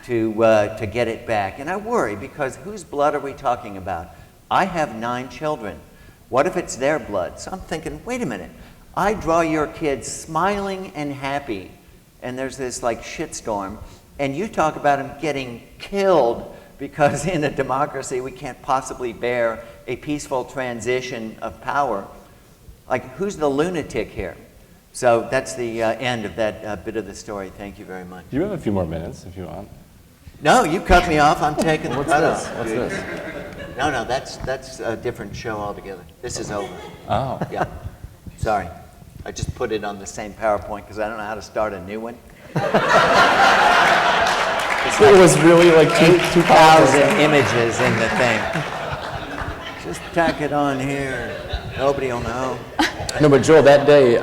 to get it back. And I worry, because whose blood are we talking about? I have 9 children. What if it's their blood? So I'm thinking, wait a minute. I draw your kids smiling and happy, and there's this like shitstorm, and you talk about them getting killed because in a democracy we can't possibly bear a peaceful transition of power. Like, who's the lunatic here? So that's the end of that bit of the story. Thank you very much. You have a few more minutes if you want. No, you cut me off. I'm taking the What's cutoff. this? What's dude. this? No, that's a different show altogether. This is over. Oh. Yeah. Sorry. I just put it on the same PowerPoint because I don't know how to start a new one. It was really like 2,000 images in the thing. Just tack it on here. Nobody will know. No, but Joel, that day,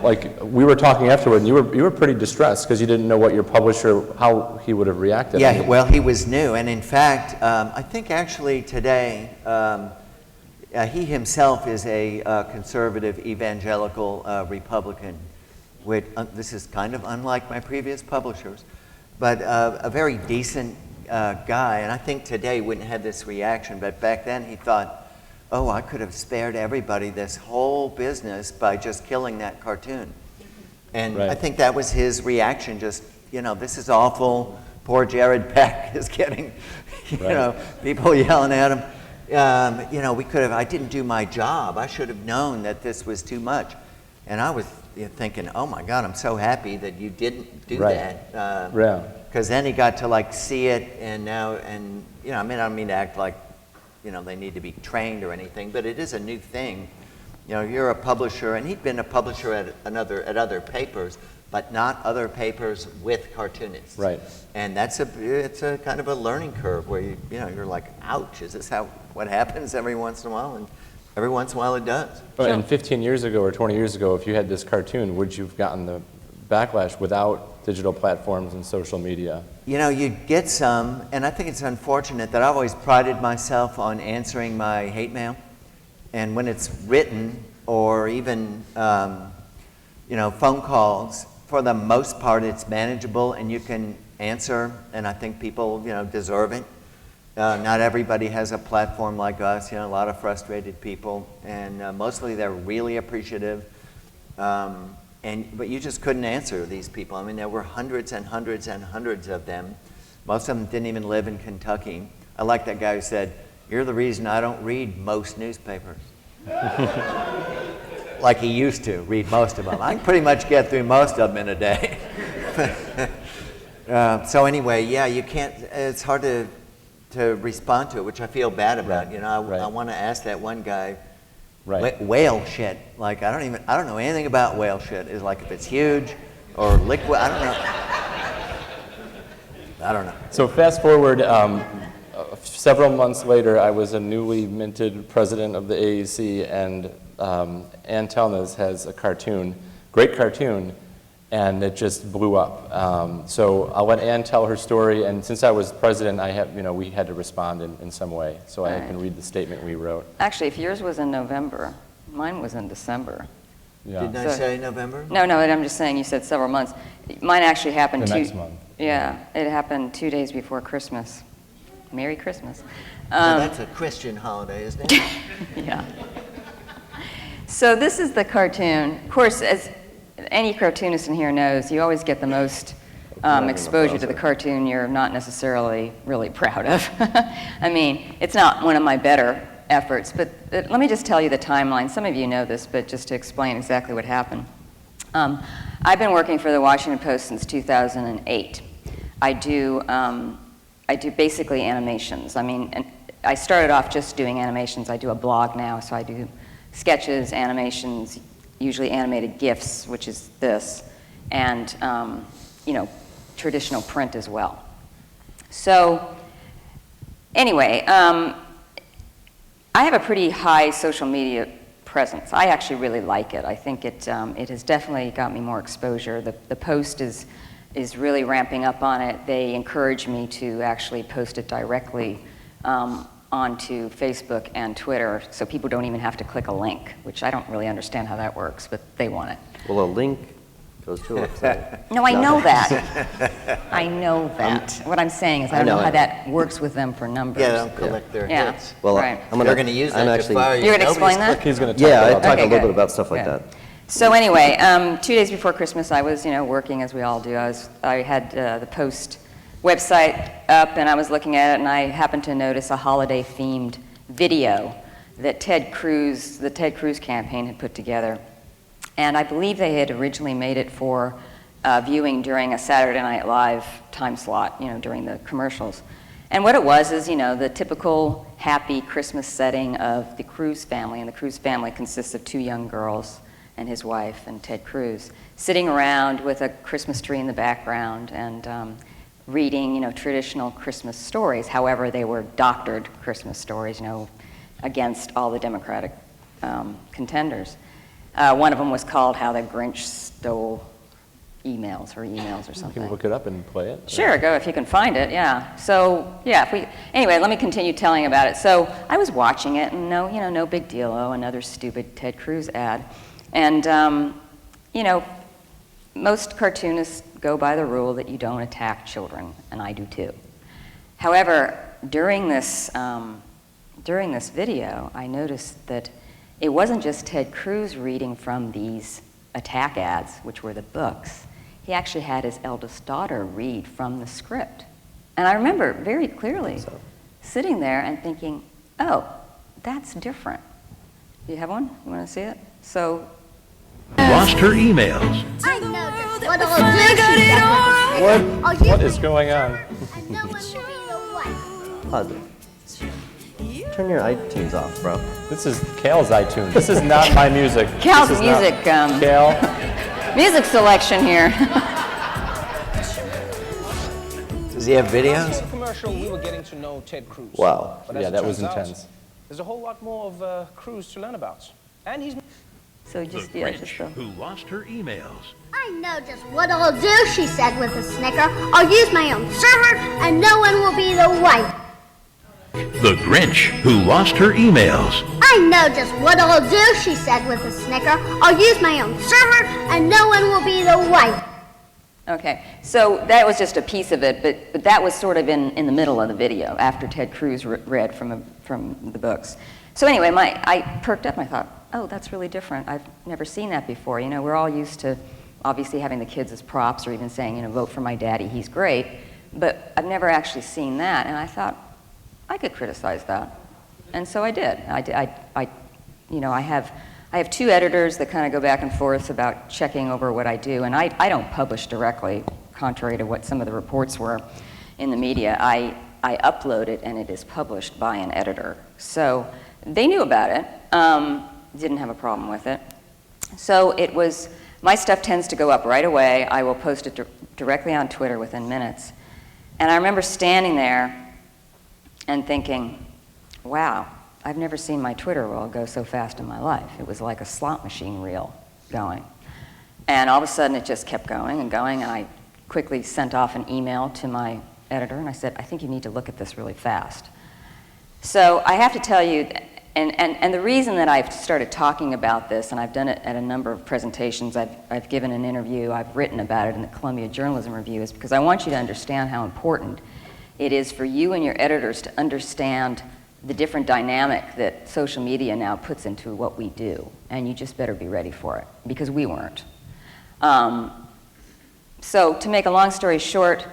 like we were talking afterward, and you were pretty distressed because you didn't know what your publisher, how he would have reacted. Yeah, well, he was new, and in fact, I think actually today, he himself is a conservative evangelical Republican. This is kind of unlike my previous publishers, but a very decent guy, and I think today wouldn't have this reaction, but back then he thought, oh, I could have spared everybody this whole business by just killing that cartoon. And Right. I think that was his reaction, just, you know, this is awful. Poor Jared Peck is getting, you Right. know, people yelling at him. You know, I didn't do my job. I should have known that this was too much. And I was thinking, oh my God, I'm so happy that you didn't do Right. that. Yeah. Because then he got to like see it, and now, you know, I mean, I don't mean to act like, you know, they need to be trained or anything, but it is a new thing. You know, you're a publisher, and he'd been a publisher at other papers, but not other papers with cartoonists. Right. And it's a kind of a learning curve where you know, you're like, ouch, is this what happens every once in a while? And every once in a while it does. But and 15 years ago or 20 years ago, if you had this cartoon, would you have gotten the backlash without digital platforms and social media? You know, you get some, and I think it's unfortunate that I've always prided myself on answering my hate mail. And when it's written, or even, you know, phone calls, for the most part it's manageable and you can answer, and I think people, you know, deserve it. Not everybody has a platform like us, you know, a lot of frustrated people, and mostly they're really appreciative. But you just couldn't answer these people. I mean, there were hundreds and hundreds and hundreds of them. Most of them didn't even live in Kentucky. I like that guy who said, "You're the reason I don't read most newspapers." Like he used to read most of them. I can pretty much get through most of them in a day. So anyway, yeah, you can't, it's hard to respond to it, which I feel bad about. You know, I want to ask that one guy, whale shit. Like, I don't know anything about whale shit. Is like if it's huge or liquid, I don't know. So fast forward, several months later, I was a newly minted president of the AEC, and Ann Telnes has a cartoon, great cartoon, and it just blew up. So I'll let Ann tell her story, and since I was president, we had to respond in some way. So I can read the statement we wrote. Actually, if yours was in November, mine was in December. Yeah. Didn't I say November? No, I'm just saying you said several months. Mine actually happened next month. Yeah, it happened 2 days before Christmas. Merry Christmas. Well, that's a Christian holiday, isn't it? Yeah. So this is the cartoon. Of course, as any cartoonist in here knows, you always get the most exposure to the cartoon you're not necessarily really proud of. I mean, it's not one of my better efforts, but let me just tell you the timeline. Some of you know this, but just to explain exactly what happened. I've been working for the Washington Post since 2008. I do basically animations. I mean, and I started off just doing animations. I do a blog now, so I do sketches, animations, usually animated GIFs, which is this, and traditional print as well. So anyway, I have a pretty high social media presence. I actually really like it. I think it has definitely got me more exposure. The Post is really ramping up on it. They encourage me to actually post it directly on onto Facebook and Twitter, so people don't even have to click a link, which I don't really understand how that works, but they want it. Well, a link goes to a website. No, I know that. I know that. What I'm saying is I don't know how that works with them for numbers. Yeah, they'll collect their hits. Well, right. They're going to use that to fire you. You're going to explain that? He's going to talk about I talk a little bit about stuff like that. So anyway, 2 days before Christmas, I was, working as we all do. I had the Post website up, and I was looking at it, and I happened to notice a holiday-themed video that the Ted Cruz campaign had put together. And I believe they had originally made it for viewing during a Saturday Night Live time slot, during the commercials. And what it was is, the typical happy Christmas setting of the Cruz family, and the Cruz family consists of 2 young girls and his wife and Ted Cruz, sitting around with a Christmas tree in the background and reading, traditional Christmas stories. However, they were doctored Christmas stories, against all the Democratic contenders. One of them was called How the Grinch Stole Emails or something. You can look it up and play it. Sure, go if you can find it, yeah. So, yeah, anyway, let me continue telling about it. So I was watching it, and no big deal. Oh, another stupid Ted Cruz ad. And, most cartoonists go by the rule that you don't attack children, and I do too. However, during this video, I noticed that it wasn't just Ted Cruz reading from these attack ads, which were the books. He actually had his eldest daughter read from the script. And I remember very clearly sitting there and thinking, oh, that's different. Do you have one? You want to see it? So. Lost her emails. I know this. What I'll do. What is going on? And no one will be the one. Turn your iTunes off, bro. This is Cal's iTunes. This is not my music. Cal's This is music. not- Cal. Music selection here. Does he have videos? Commercial, we were getting to know Ted Cruz. Wow. But as Yeah, it that was turns out, intense. There's a whole lot more of Cruz to learn about. And he's... So just, The Grinch who lost her emails. I know just what I'll do, she said with a snicker. I'll use my own server, and no one will be the white. The Grinch who lost her emails. I know just what I'll do, she said with a snicker. I'll use my own server, and no one will be the white. Okay, so that was just a piece of it, but that was sort of in the middle of the video after Ted Cruz read from the books. So anyway, I perked up and I thought, oh, that's really different. I've never seen that before. We're all used to obviously having the kids as props or even saying, vote for my daddy, he's great. But I've never actually seen that, and I thought, I could criticize that. And so I did. I have 2 editors that kind of go back and forth about checking over what I do, and I don't publish directly, contrary to what some of the reports were in the media. I upload it, and it is published by an editor. So they knew about it, didn't have a problem with it. So my stuff tends to go up right away. I will post it directly on Twitter within minutes. And I remember standing there and thinking, wow, I've never seen my Twitter reel go so fast in my life. It was like a slot machine reel going. And all of a sudden it just kept going, and I quickly sent off an email to my editor, and I said, I think you need to look at this really fast. So I have to tell you, and the reason that I've started talking about this, and I've done it at a number of presentations, I've given an interview, I've written about it in the Columbia Journalism Review, is because I want you to understand how important it is for you and your editors to understand the different dynamic that social media now puts into what we do. And you just better be ready for it, because we weren't. So to make a long story short,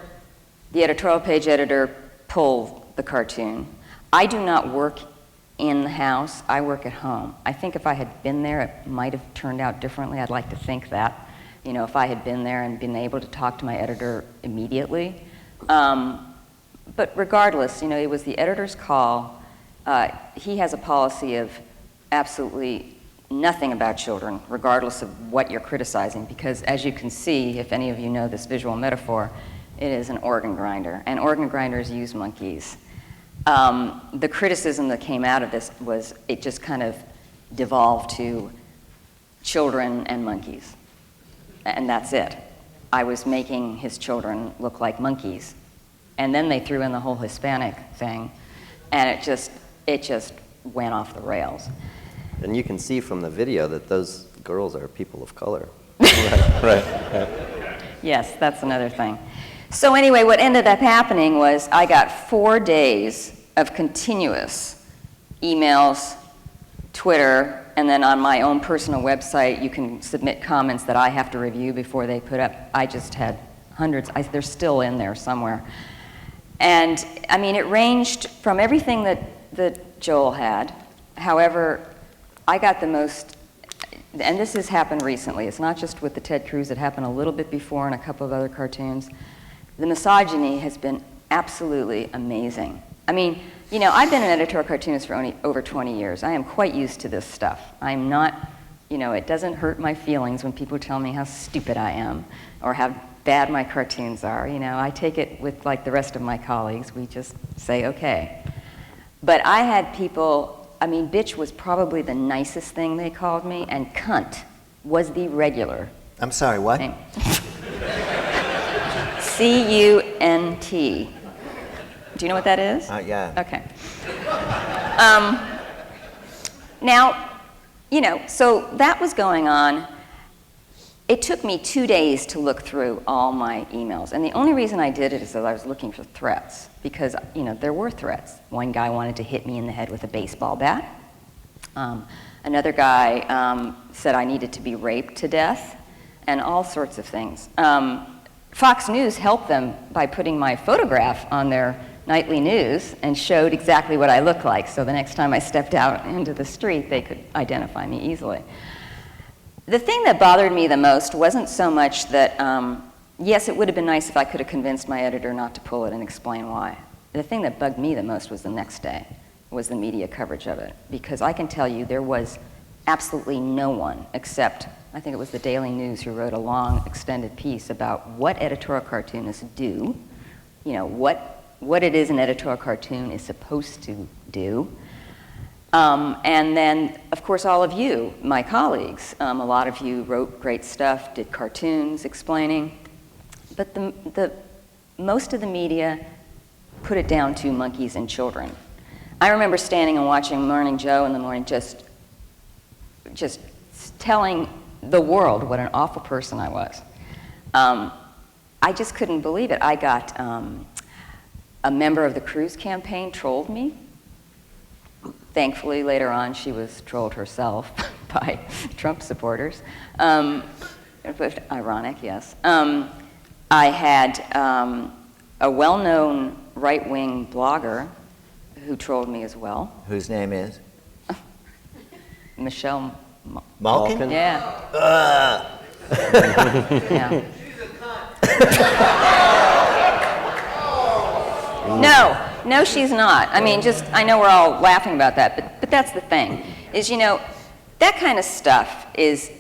the editorial page editor pulled the cartoon. I do not work in the house, I work at home. I think if I had been there, it might have turned out differently. I'd like to think that, if I had been there and been able to talk to my editor immediately. But regardless, it was the editor's call. He has a policy of absolutely nothing about children, regardless of what you're criticizing, because as you can see, if any of you know this visual metaphor, it is an organ grinder, and organ grinders use monkeys. The criticism that came out of this was it just kind of devolved to children and monkeys, and that's it. I was making his children look like monkeys. And then they threw in the whole Hispanic thing, and it just it just went off the rails. And you can see from the video that those girls are people of color. Right. Yes, that's another thing. So anyway, what ended up happening was I got 4 days of continuous emails, Twitter, and then on my own personal website, you can submit comments that I have to review before they put up. I just had hundreds. They're still in there somewhere. And I mean, it ranged from everything that Joel had. However, I got the most, and this has happened recently. It's not just with the Ted Cruz. It happened a little bit before in a couple of other cartoons. The misogyny has been absolutely amazing. I mean, you know, I've been an editorial cartoonist for only over 20 years. I am quite used to this stuff. I'm not, you know, it doesn't hurt my feelings when people tell me how stupid I am or how bad my cartoons are. You know, I take it with, like the rest of my colleagues. We just say, okay. But I had people, I mean, bitch was probably the nicest thing they called me, and cunt was the regular. I'm sorry, what? Thing. C-U-N-T. Do you know what that is? Yeah. Okay. Now, you know, so that was going on. It took me 2 days to look through all my emails. And the only reason I did it is that I was looking for threats. Because, you know, there were threats. One guy wanted to hit me in the head with a baseball bat. Another guy said I needed to be raped to death. And all sorts of things. Fox News helped them by putting my photograph on their nightly news and showed exactly what I looked like. So the next time I stepped out into the street, they could identify me easily. The thing that bothered me the most wasn't so much that, yes, it would have been nice if I could have convinced my editor not to pull it and explain why. The thing that bugged me the most was the next day, was the media coverage of it. Because I can tell you there was absolutely no one except, I think it was the Daily News, who wrote a long, extended piece about what editorial cartoonists do, you know, what it is an editorial cartoon is supposed to do. And then, of course, all of you, my colleagues, a lot of you wrote great stuff, did cartoons explaining, but most of the media put it down to monkeys and children. I remember standing and watching Morning Joe in the morning, just telling the world what an awful person I was. I just couldn't believe it. I got a member of the Cruz campaign trolled me. Thankfully, later on, she was trolled herself by Trump supporters. Ironic, yes. I had a well-known right-wing blogger who trolled me as well. Whose name is? Michelle Malkin? Yeah. Yeah. No, she's not. I mean, just, I know we're all laughing about that, but that's the thing, is, you know, that kind of stuff is,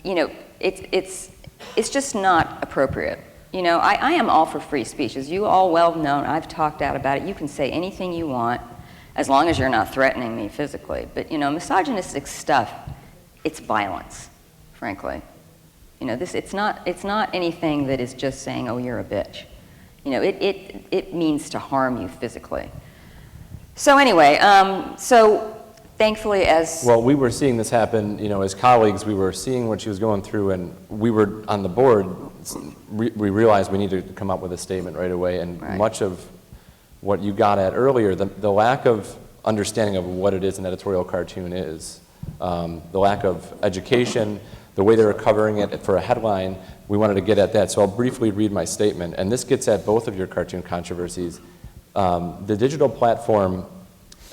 you know, it's just not appropriate. You know, I am all for free speech. As you all well know, I've talked out about it. You can say anything you want, as long as you're not threatening me physically. But, you know, misogynistic stuff, it's violence, frankly. You know, it's not anything that is just saying, oh, you're a bitch. You know, it means to harm you physically. So anyway, so thankfully as... Well, we were seeing this happen, you know, as colleagues, we were seeing what she was going through, and we were on the board, we realized we needed to come up with a statement right away, and Right. much of what you got at earlier, the lack of understanding of what it is an editorial cartoon is, the lack of education, the way they were covering it for a headline, we wanted to get at that. So I'll briefly read my statement, and this gets at both of your cartoon controversies. The digital platform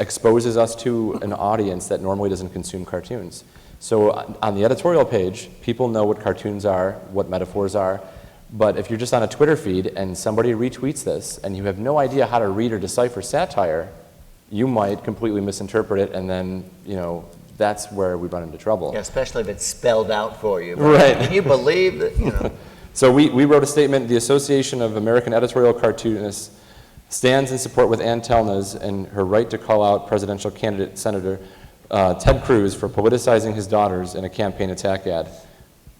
exposes us to an audience that normally doesn't consume cartoons. So on the editorial page, people know what cartoons are, what metaphors are, but if you're just on a Twitter feed and somebody retweets this and you have no idea how to read or decipher satire, you might completely misinterpret it, and then, you know, that's where we run into trouble. Yeah, especially if it's spelled out for you. Right. Can you believe that, you know? So we wrote a statement, the Association of American Editorial Cartoonists stands in support with Ann Telnaz and her right to call out presidential candidate Senator Ted Cruz for politicizing his daughters in a campaign attack ad.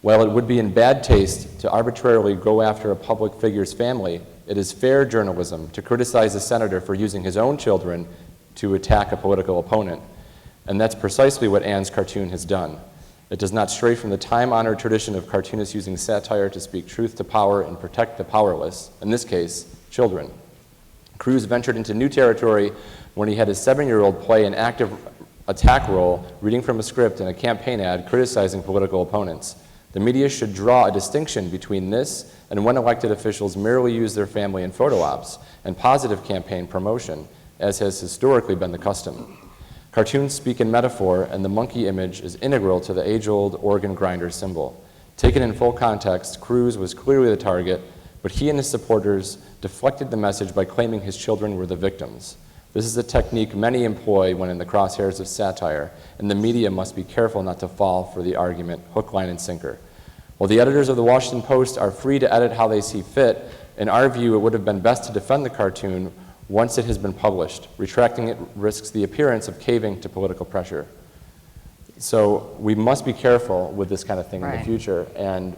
While it would be in bad taste to arbitrarily go after a public figure's family, it is fair journalism to criticize a senator for using his own children to attack a political opponent. And that's precisely what Anne's cartoon has done. It does not stray from the time-honored tradition of cartoonists using satire to speak truth to power and protect the powerless, in this case, children. Cruz ventured into new territory when he had his 7-year-old play an active attack role, reading from a script in a campaign ad criticizing political opponents. The media should draw a distinction between this and when elected officials merely use their family in photo ops and positive campaign promotion, as has historically been the custom. Cartoons speak in metaphor, and the monkey image is integral to the age-old organ grinder symbol. Taken in full context, Cruz was clearly the target, but he and his supporters deflected the message by claiming his children were the victims. This is a technique many employ when in the crosshairs of satire, and the media must be careful not to fall for the argument hook, line, and sinker. While the editors of the Washington Post are free to edit how they see fit, in our view, it would have been best to defend the cartoon once it has been published. Retracting it risks the appearance of caving to political pressure. So we must be careful with this kind of thing in the future, and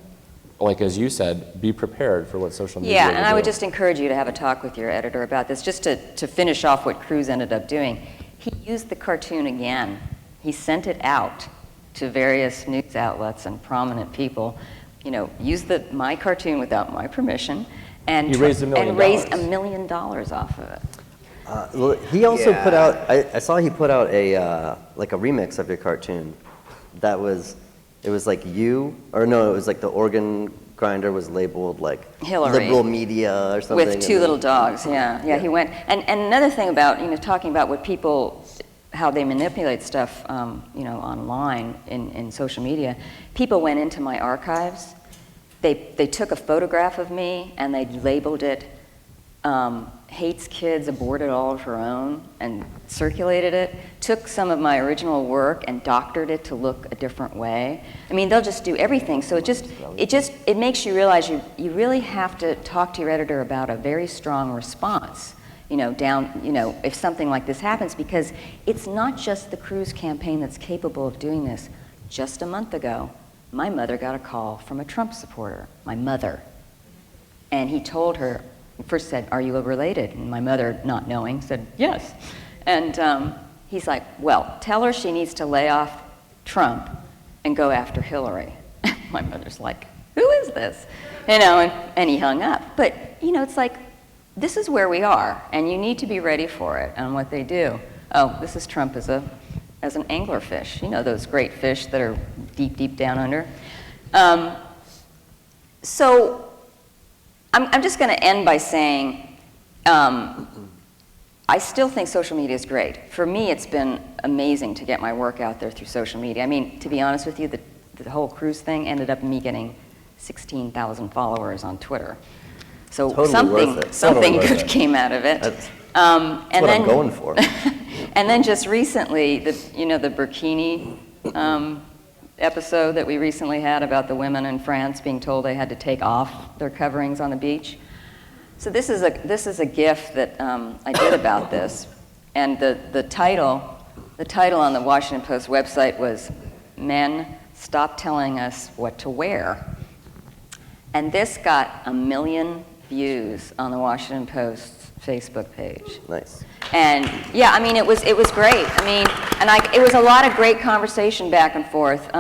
like as you said, be prepared for what social media will do. Yeah, and I would just encourage you to have a talk with your editor about this, just to finish off what Cruz ended up doing. He used the cartoon again. He sent it out to various news outlets and prominent people, you know, used my cartoon without my permission, and he raised $1 million off of it. Well, he also put out, I saw he put out a, like a remix of your cartoon that was, it was like you, or no, it was like the organ grinder was labeled like Hillary. liberal media or something. With two little dogs, yeah, he went. And another thing about, you know, talking about what people, how they manipulate stuff, you know, online in social media, people went into my archives, they took a photograph of me and they labeled it, hates kids, aborted all of her own, and circulated it, took some of my original work and doctored it to look a different way. I mean, they'll just do everything. So it makes you realize you really have to talk to your editor about a very strong response, you know, if something like this happens, because it's not just the Cruz campaign that's capable of doing this. Just a month ago, my mother got a call from a Trump supporter, my mother, and he told her, first said, "Are you related?" And my mother, not knowing, said, "Yes." And he's like, "Well, tell her she needs to lay off Trump and go after Hillary." My mother's like, "Who is this?" You know, and he hung up. But, you know, it's like, this is where we are, and you need to be ready for it and what they do. Oh, this is Trump as an anglerfish. You know, those great fish that are deep, deep down under. So I'm just going to end by saying I still think social media is great. For me, it's been amazing to get my work out there through social media. I mean, to be honest with you, the whole Cruz thing ended up me getting 16,000 followers on Twitter. So Totally something good came out of it. That's and what then, I'm going for. And then just recently, the burkini episode that we recently had about the women in France being told they had to take off their coverings on the beach. So this is a GIF that I did about this, and the title on the Washington Post website was "Men, Stop Telling Us What to Wear," and this got 1 million views on the Washington Post's Facebook page. Nice. And yeah, I mean, it was great. I mean, and it was a lot of great conversation back and forth.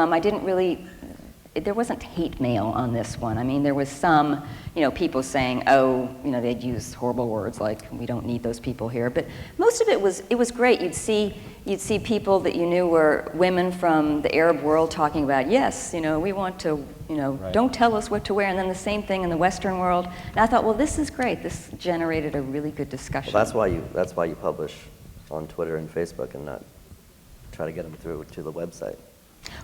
There wasn't hate mail on this one. I mean, there was some, you know, people saying, oh, you know, they'd use horrible words like, we don't need those people here. But most of it was great. You'd see people that you knew were women from the Arab world talking about, yes, you know, we want to, you know, don't tell us what to wear. And then the same thing in the Western world. And I thought, well, this is great. This generated a really good discussion. Well, that's why you publish on Twitter and Facebook and not try to get them through to the website.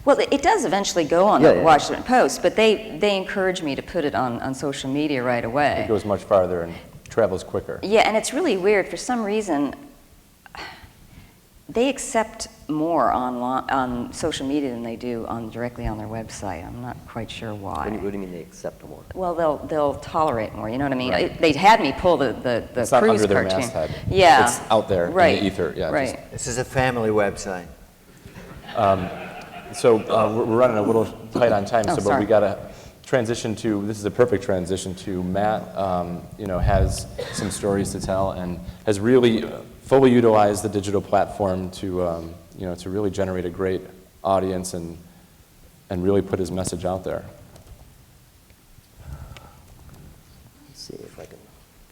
Well, it does eventually go on the Washington Post, but they encourage me to put it on social media right away. It goes much farther and travels quicker. Yeah, and it's really weird. For some reason, they accept more on social media than they do directly on their website. I'm not quite sure why. What do you mean they accept more? Well, they'll tolerate more. You know what I mean? Right. They had me pull the it's Cruz not under their cartoon. masthead. Yeah, it's out there in the ether. Yeah, right. This is a family website. So we're running a little tight on time, but we got to transition to, this is a perfect transition to Matt, you know, has some stories to tell and has really fully utilize the digital platform to, you know, to really generate a great audience and really put his message out there. Let's see if I can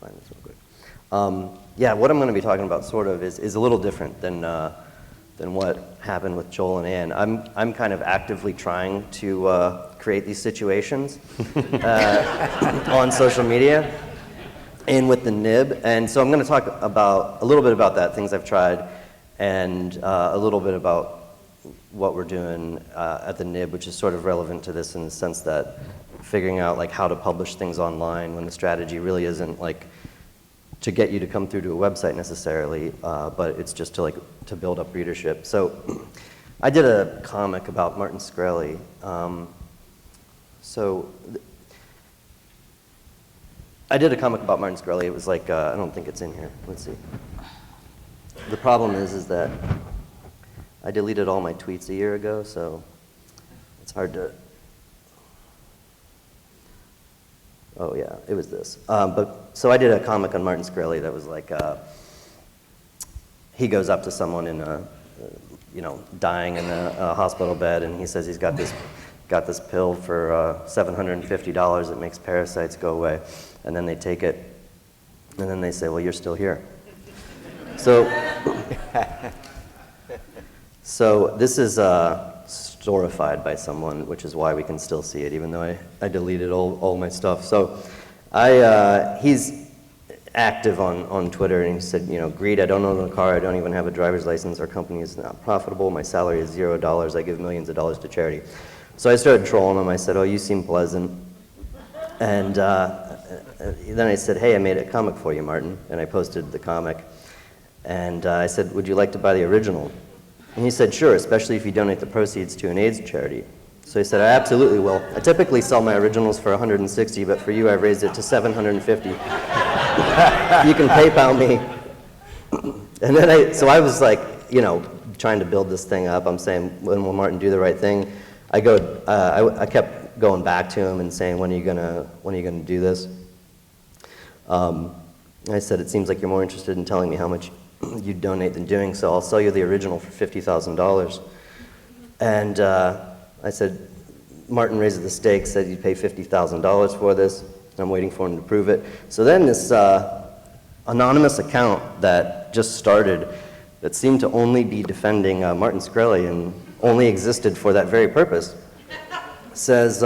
find this real quick. Yeah, what I'm going to be talking about sort of is a little different than what happened with Joel and Ann. I'm kind of actively trying to create these situations on social media and with the nib. And so I'm going to talk about a little bit about that, things I've tried, and a little bit about what we're doing at the nib, which is sort of relevant to this in the sense that figuring out like how to publish things online when the strategy really isn't like to get you to come through to a website necessarily, but it's just to build up readership. So I did a comic about Martin Shkreli. I did a comic about Martin Shkreli. It was like, I don't think it's in here. Let's see. The problem is that I deleted all my tweets a year ago, so it's hard to. Oh yeah, it was this. So I did a comic on Martin Shkreli that was like, he goes up to someone in a, you know, dying in a hospital bed, and he says he's got this pill for $750 that makes parasites go away, and then they take it, and then they say, well, you're still here. So this is storified by someone, which is why we can still see it, even though I deleted all my stuff. So he's active on Twitter, and he said, you know, greed, I don't own a car, I don't even have a driver's license, our company is not profitable, my salary is $0, I give millions of dollars to charity. So I started trolling him. I said, oh, you seem pleasant. And then I said, hey, I made a comic for you, Martin. And I posted the comic. And I said, would you like to buy the original? And he said, sure, especially if you donate the proceeds to an AIDS charity. So he said, I absolutely will. I typically sell my originals for $160, but for you, I've raised it to $750. You can PayPal me. And then so I was like, you know, trying to build this thing up. I'm saying, when will Martin do the right thing? I kept going back to him and saying, when are you gonna do this? I said, it seems like you're more interested in telling me how much you donate than doing so. I'll sell you the original for $50,000. And I said, Martin raises the stakes, said you'd pay $50,000 for this. I'm waiting for him to prove it. So then this anonymous account that just started that seemed to only be defending Martin Shkreli and only existed for that very purpose, says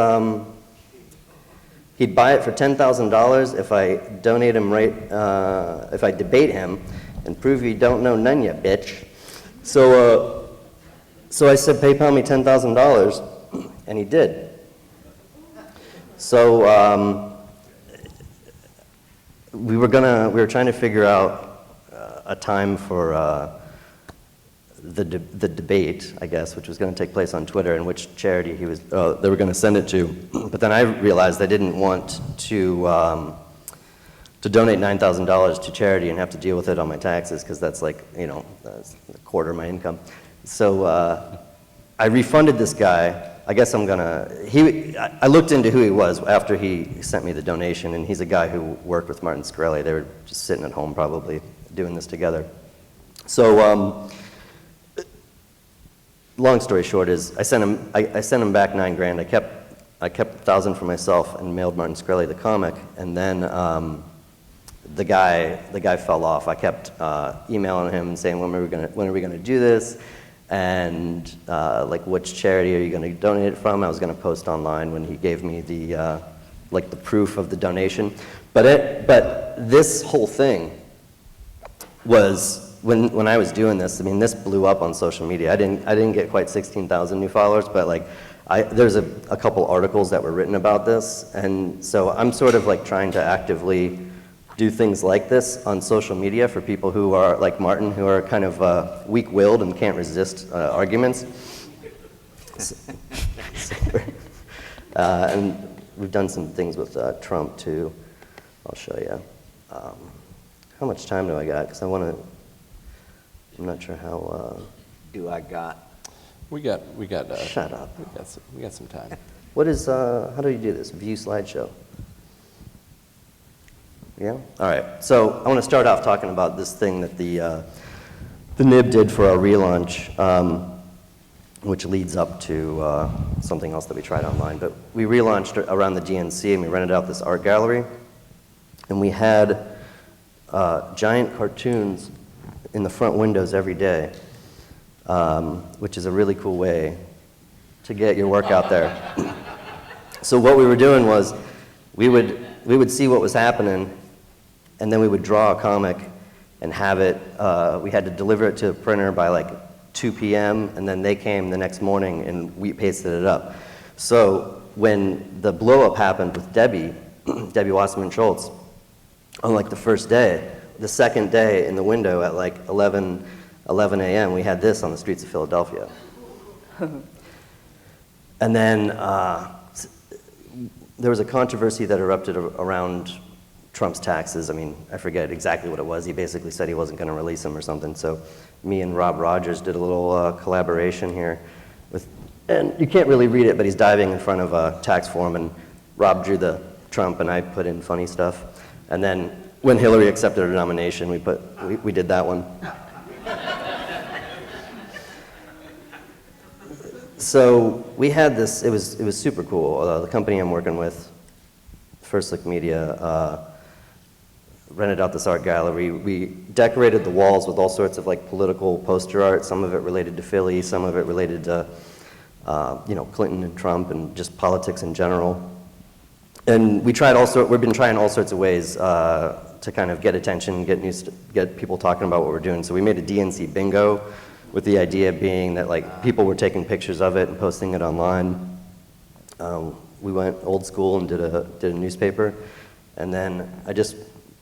he'd buy it for $10,000 if I donate him if I debate him and prove you don't know none yet, bitch. So I said, PayPal me $10,000, and he did. So we were trying to figure out a time for the debate, I guess, which was going to take place on Twitter, and which charity they were going to send it to. But then I realized I didn't want to donate $9,000 to charity and have to deal with it on my taxes, because that's like, you know, that's a quarter of my income. So I refunded this guy. I guess I looked into who he was after he sent me the donation, and he's a guy who worked with Martin Shkreli. They were just sitting at home probably doing this together. So long story short is I sent him back $9,000. I kept $1,000 for myself and mailed Martin Shkreli the comic, and then the guy fell off. I kept emailing him and saying, when are we gonna do this? And like, which charity are you going to donate it from? I was going to post online when he gave me the like the proof of the donation. But this whole thing was when I was doing this. I mean, this blew up on social media. I didn't get quite 16,000 new followers, but like there's a couple articles that were written about this, and so I'm sort of like trying to actively do things like this on social media for people who are like Martin, who are kind of weak-willed and can't resist arguments. And we've done some things with Trump too. I'll show you. How much time do I got? Because I'm not sure how. Do I got? We got. Shut up. We got some time. What is? How do you do this? View slideshow. Yeah? All right. So I want to start off talking about this thing that the NIB did for our relaunch, which leads up to something else that we tried online. But we relaunched around the DNC, and we rented out this art gallery. And we had giant cartoons in the front windows every day, which is a really cool way to get your work out there. So what we were doing was we would see what was happening, and then we would draw a comic and have it, we had to deliver it to a printer by like 2 p.m., and then they came the next morning and we pasted it up. So when the blow-up happened with Debbie Wasserman Schultz, on like the first day, the second day in the window at like 11 a.m., we had this on the streets of Philadelphia. And then there was a controversy that erupted around Trump's taxes. I mean, I forget exactly what it was. He basically said he wasn't going to release them or something. So me and Rob Rogers did a little collaboration here and you can't really read it, but he's diving in front of a tax form, and Rob drew the Trump and I put in funny stuff. And then when Hillary accepted her nomination, we did that one. So we had this, it was super cool. The company I'm working with, First Look Media, rented out this art gallery. We decorated the walls with all sorts of like political poster art, some of it related to Philly, some of it related to Clinton and Trump and just politics in general. And we've been trying all sorts of ways to kind of get attention, get people talking about what we're doing. So we made a DNC bingo, with the idea being that like people were taking pictures of it and posting it online. We went old school and did a newspaper. And then I just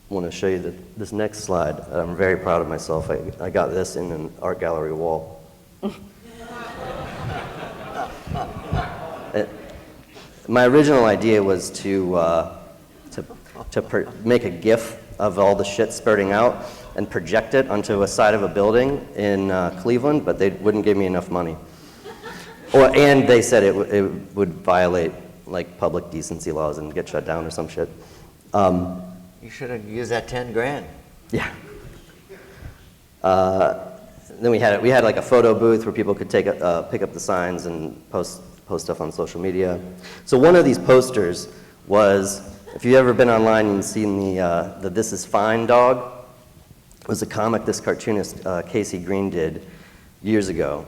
want to show you this next slide. I'm very proud of myself. I got this in an art gallery wall. My original idea was to make a GIF of all the shit spurting out and project it onto a side of a building in Cleveland, but they wouldn't give me enough money. And they said it would violate like public decency laws and get shut down or some shit. You should have used that 10 grand. Yeah. Then we had like a photo booth where people could pick up the signs and post stuff on social media. So one of these posters was, if you've ever been online and seen the This Is Fine dog, it was a comic this cartoonist Casey Green did years ago.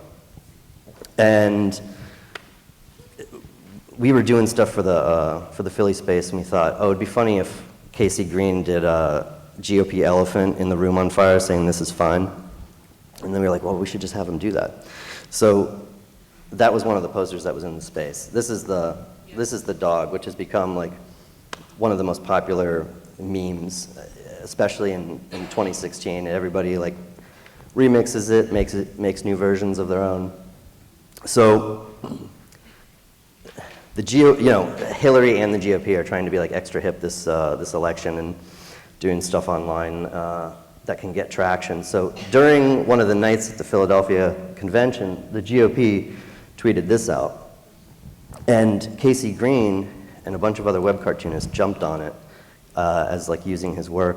And we were doing stuff for the Philly space, and we thought, oh, it'd be funny if Casey Green did a GOP elephant in the room on fire saying this is fine. And then we were like, well, we should just have him do that. So that was one of the posters that was in the space. This is the dog, which has become like one of the most popular memes, especially in 2016. Everybody like remixes it, makes new versions of their own. So Hillary and the GOP are trying to be like extra hip this election and doing stuff online that can get traction. So during one of the nights at the Philadelphia convention, the GOP tweeted this out. And Casey Green and a bunch of other web cartoonists jumped on it as like using his work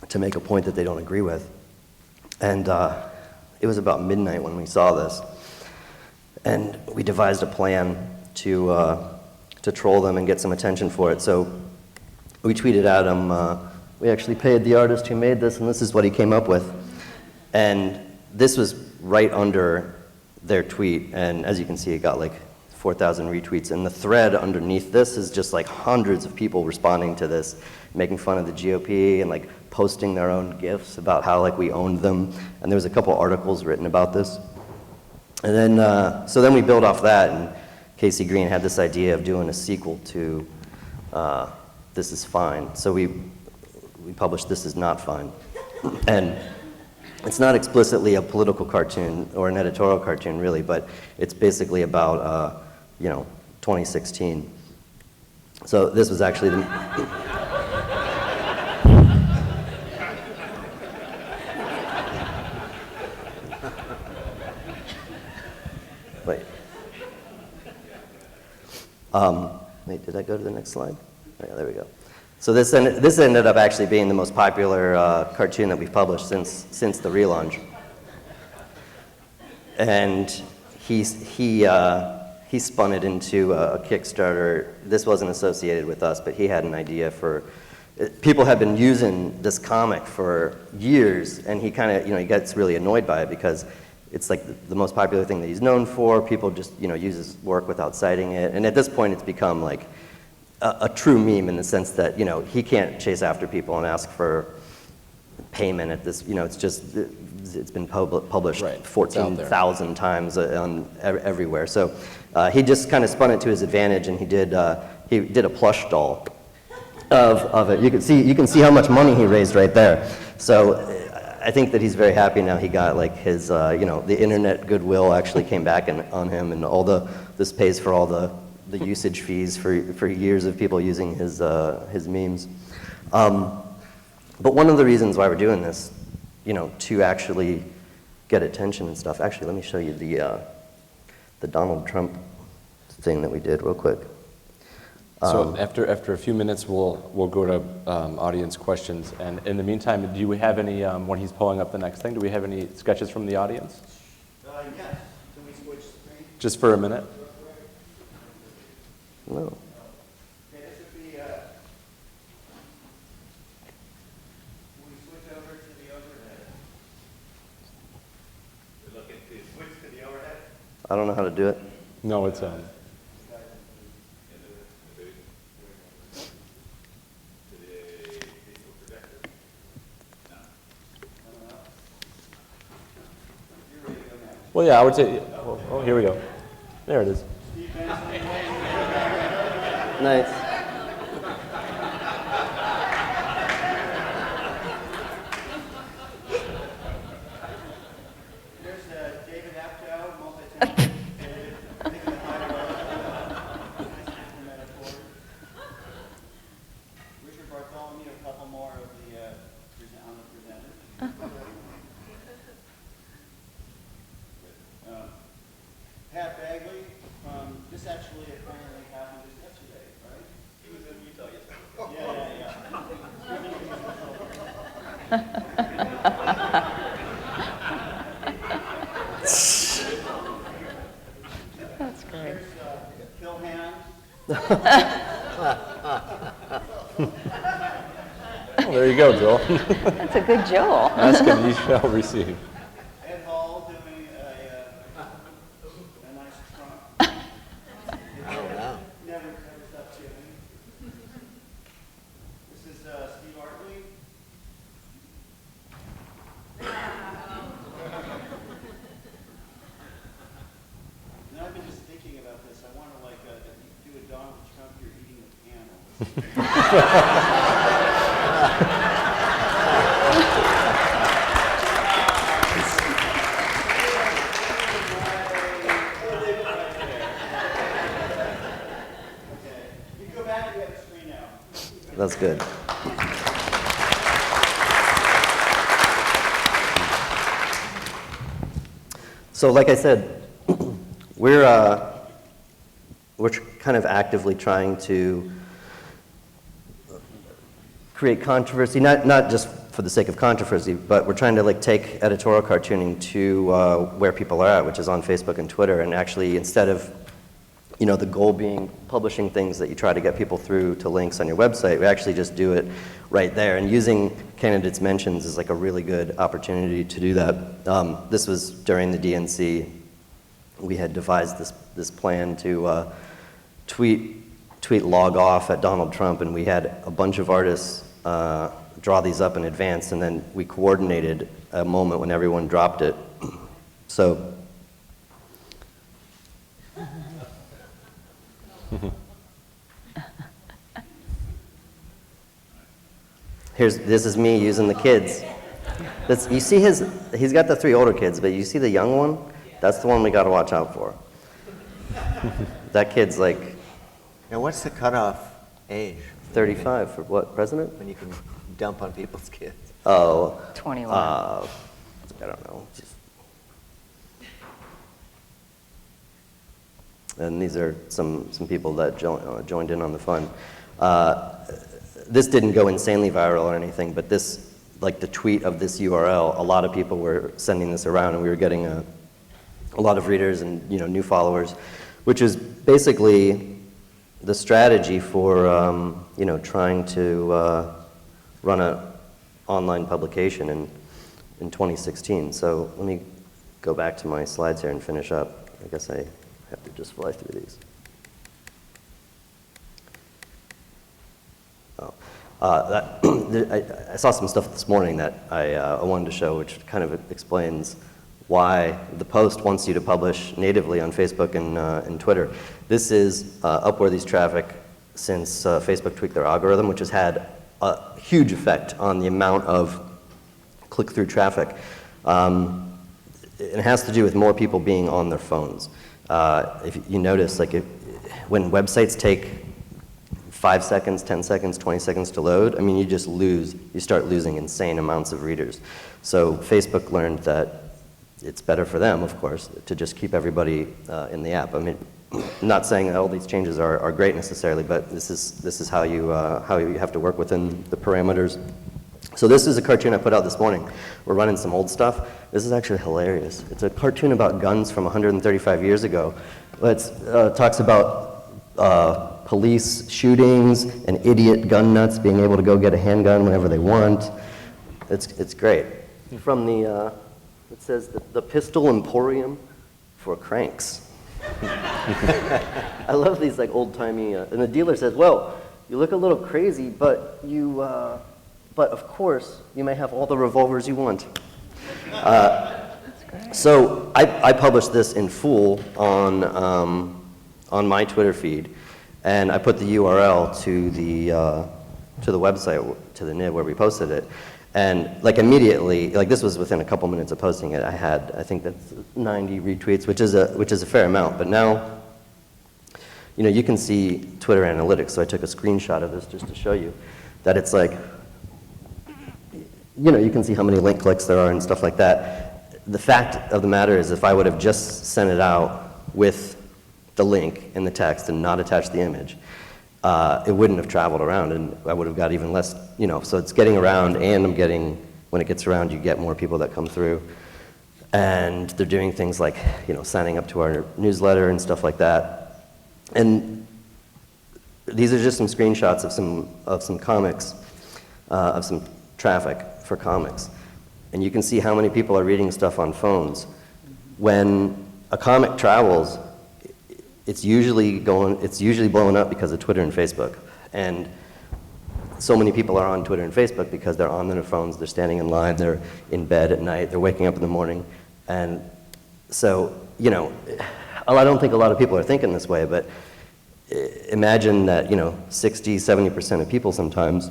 to make a point that they don't agree with. And it was about midnight when we saw this. And we devised a plan to troll them and get some attention for it. So we tweeted at him, we actually paid the artist who made this, and this is what he came up with. And this was right under their tweet, and as you can see, it got like 4,000 retweets. And the thread underneath this is just like hundreds of people responding to this, making fun of the GOP and like posting their own GIFs about how like we owned them. And there was a couple articles written about this. And then, so then we built off that, and Casey Green had this idea of doing a sequel to This Is Fine. So we published This Is Not Fine. And it's not explicitly a political cartoon or an editorial cartoon, really, but it's basically about, 2016. So this was actually the... Wait. Wait, did I go to the next slide? Yeah, there we go. So this ended up actually being the most popular cartoon that we've published since the relaunch. And he spun it into a Kickstarter. This wasn't associated with us, but he had an idea for. People have been using this comic for years, and he kind of, he gets really annoyed by it because it's like the most popular thing that he's known for. People just, use his work without citing it. And at this point, it's become like a true meme in the sense that, he can't chase after people and ask for payment at this, it's just, it's been published 14,000 times everywhere. So he just kind of spun it to his advantage, and he did a plush doll of it. You can see how much money he raised right there. So I think that he's very happy now. He got like his, the internet goodwill actually came back on him, and this pays for all the usage fees for years of people using his memes. But one of the reasons why we're doing this, to actually get attention and stuff. Actually, let me show you the Donald Trump thing that we did real quick. So after a few minutes, we'll go to audience questions. And in the meantime, do we have any, when he's pulling up the next thing, do we have any sketches from the audience? Yes. Can we switch screen? Just for a minute? No. Okay, this would be, we switch over to the overhead. We're looking to switch to the overhead? I don't know how to do it. No, it's Well, yeah, I would say, oh, here we go. There it is. Nice. There's David Aptow, multi-talented. Richard Bartholomew, a couple more of the presenters. Pat Bagley, this actually apparently happened just yesterday, right? He was in Utah yesterday. That's great. There's Phil Hand. Oh, there you go, Joel. That's a good Joel. Ask and ye shall receive. Ed Hall doing a nice trunk. Oh, wow. Never stopped giving. This is Steve Artley. And I've been just thinking about this. I want to do a Donald Trump, you're eating a panel. That's good. So like I said, we're kind of actively trying to create controversy, not just for the sake of controversy, but we're trying to take editorial cartooning to where people are at, which is on Facebook and Twitter, and actually instead of the goal being publishing things that you try to get people through to links on your website, we actually just do it right there. And using candidates' mentions is a really good opportunity to do that. This was during the DNC. We had devised this plan to tweet log off at Donald Trump, and we had a bunch of artists draw these up in advance, and then we coordinated a moment when everyone dropped it. So. This is me using the kids. You see he's got the 3 older kids, but you see the young one? That's the one we got to watch out for. That kid's Now, what's the cutoff age? 35 for what, president? When you can dump on people's kids. Oh. 21. I don't know. And these are some people that joined in on the fun. This didn't go insanely viral or anything, but this, like the tweet of this URL, a lot of people were sending this around, and we were getting a lot of readers and new followers, which is basically the strategy for trying to run an online publication in 2016. So let me go back to my slides here and finish up. I guess I have to just fly through these. I saw some stuff this morning that I wanted to show, which kind of explains why the Post wants you to publish natively on Facebook and Twitter. This is Upworthy's traffic since Facebook tweaked their algorithm, which has had a huge effect on the amount of click-through traffic. It has to do with more people being on their phones. If you notice, like when websites take 5 seconds, 10 seconds, 20 seconds to load, I mean, you start losing insane amounts of readers. So Facebook learned that it's better for them, of course, to just keep everybody in the app. I mean, I'm not saying that all these changes are great necessarily, but this is how you have to work within the parameters. So this is a cartoon I put out this morning. We're running some old stuff. This is actually hilarious. It's a cartoon about guns from 135 years ago. It talks about police shootings and idiot gun nuts being able to go get a handgun whenever they want. It's great. From the, it says the Pistol Emporium for Cranks. I love these like old-timey, and the dealer says, well, you look a little crazy, but but of course, you may have all the revolvers you want. So I published this in full on my Twitter feed, and I put the URL to the website, to the nib where we posted it. And like immediately, like this was within a couple minutes of posting it, I think that's 90 retweets, which is a fair amount. But now, you can see Twitter analytics. So I took a screenshot of this just to show you that it's like, you can see how many link clicks there are and stuff like that. The fact of the matter is, if I would have just sent it out with the link and the text and not attached the image, it wouldn't have traveled around, and I would have got even less, so it's getting around, and when it gets around, you get more people that come through. And they're doing things like, signing up to our newsletter and stuff like that. And these are just some screenshots of some comics, of some traffic for comics. And you can see how many people are reading stuff on phones. When a comic travels, it's usually blowing up because of Twitter and Facebook. And so many people are on Twitter and Facebook because they're on their phones, they're standing in line, they're in bed at night, they're waking up in the morning. And so, I don't think a lot of people are thinking this way, but imagine that, 60, 70% of people sometimes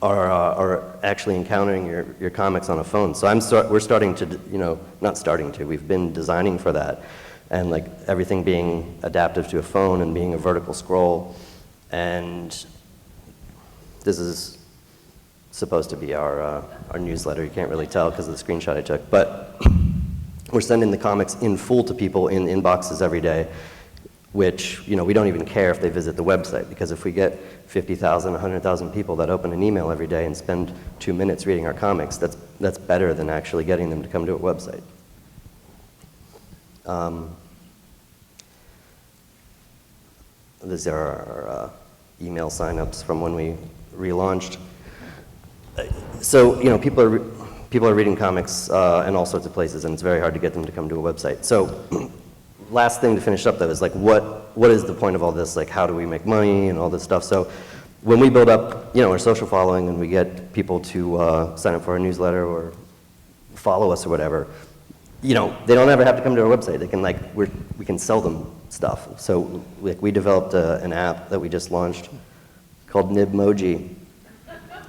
are actually encountering your comics on a phone. So we're starting to, not starting to, we've been designing for that. And like everything being adaptive to a phone and being a vertical scroll. And this is supposed to be our newsletter. You can't really tell because of the screenshot I took. But we're sending the comics in full to people in inboxes every day, which, we don't even care if they visit the website, because if we get 50,000, 100,000 people that open an email every day and spend 2 minutes reading our comics, that's better than actually getting them to come to a website. These are our email signups from when we relaunched. So, people are reading comics in all sorts of places, and it's very hard to get them to come to a website. So, last thing to finish up though is like, what is the point of all this? Like, how do we make money and all this stuff? So, when we build up, our social following and we get people to sign up for our newsletter or follow us or whatever, they don't ever have to come to our website. They can we can sell them stuff. So we developed an app that we just launched called Nibmoji,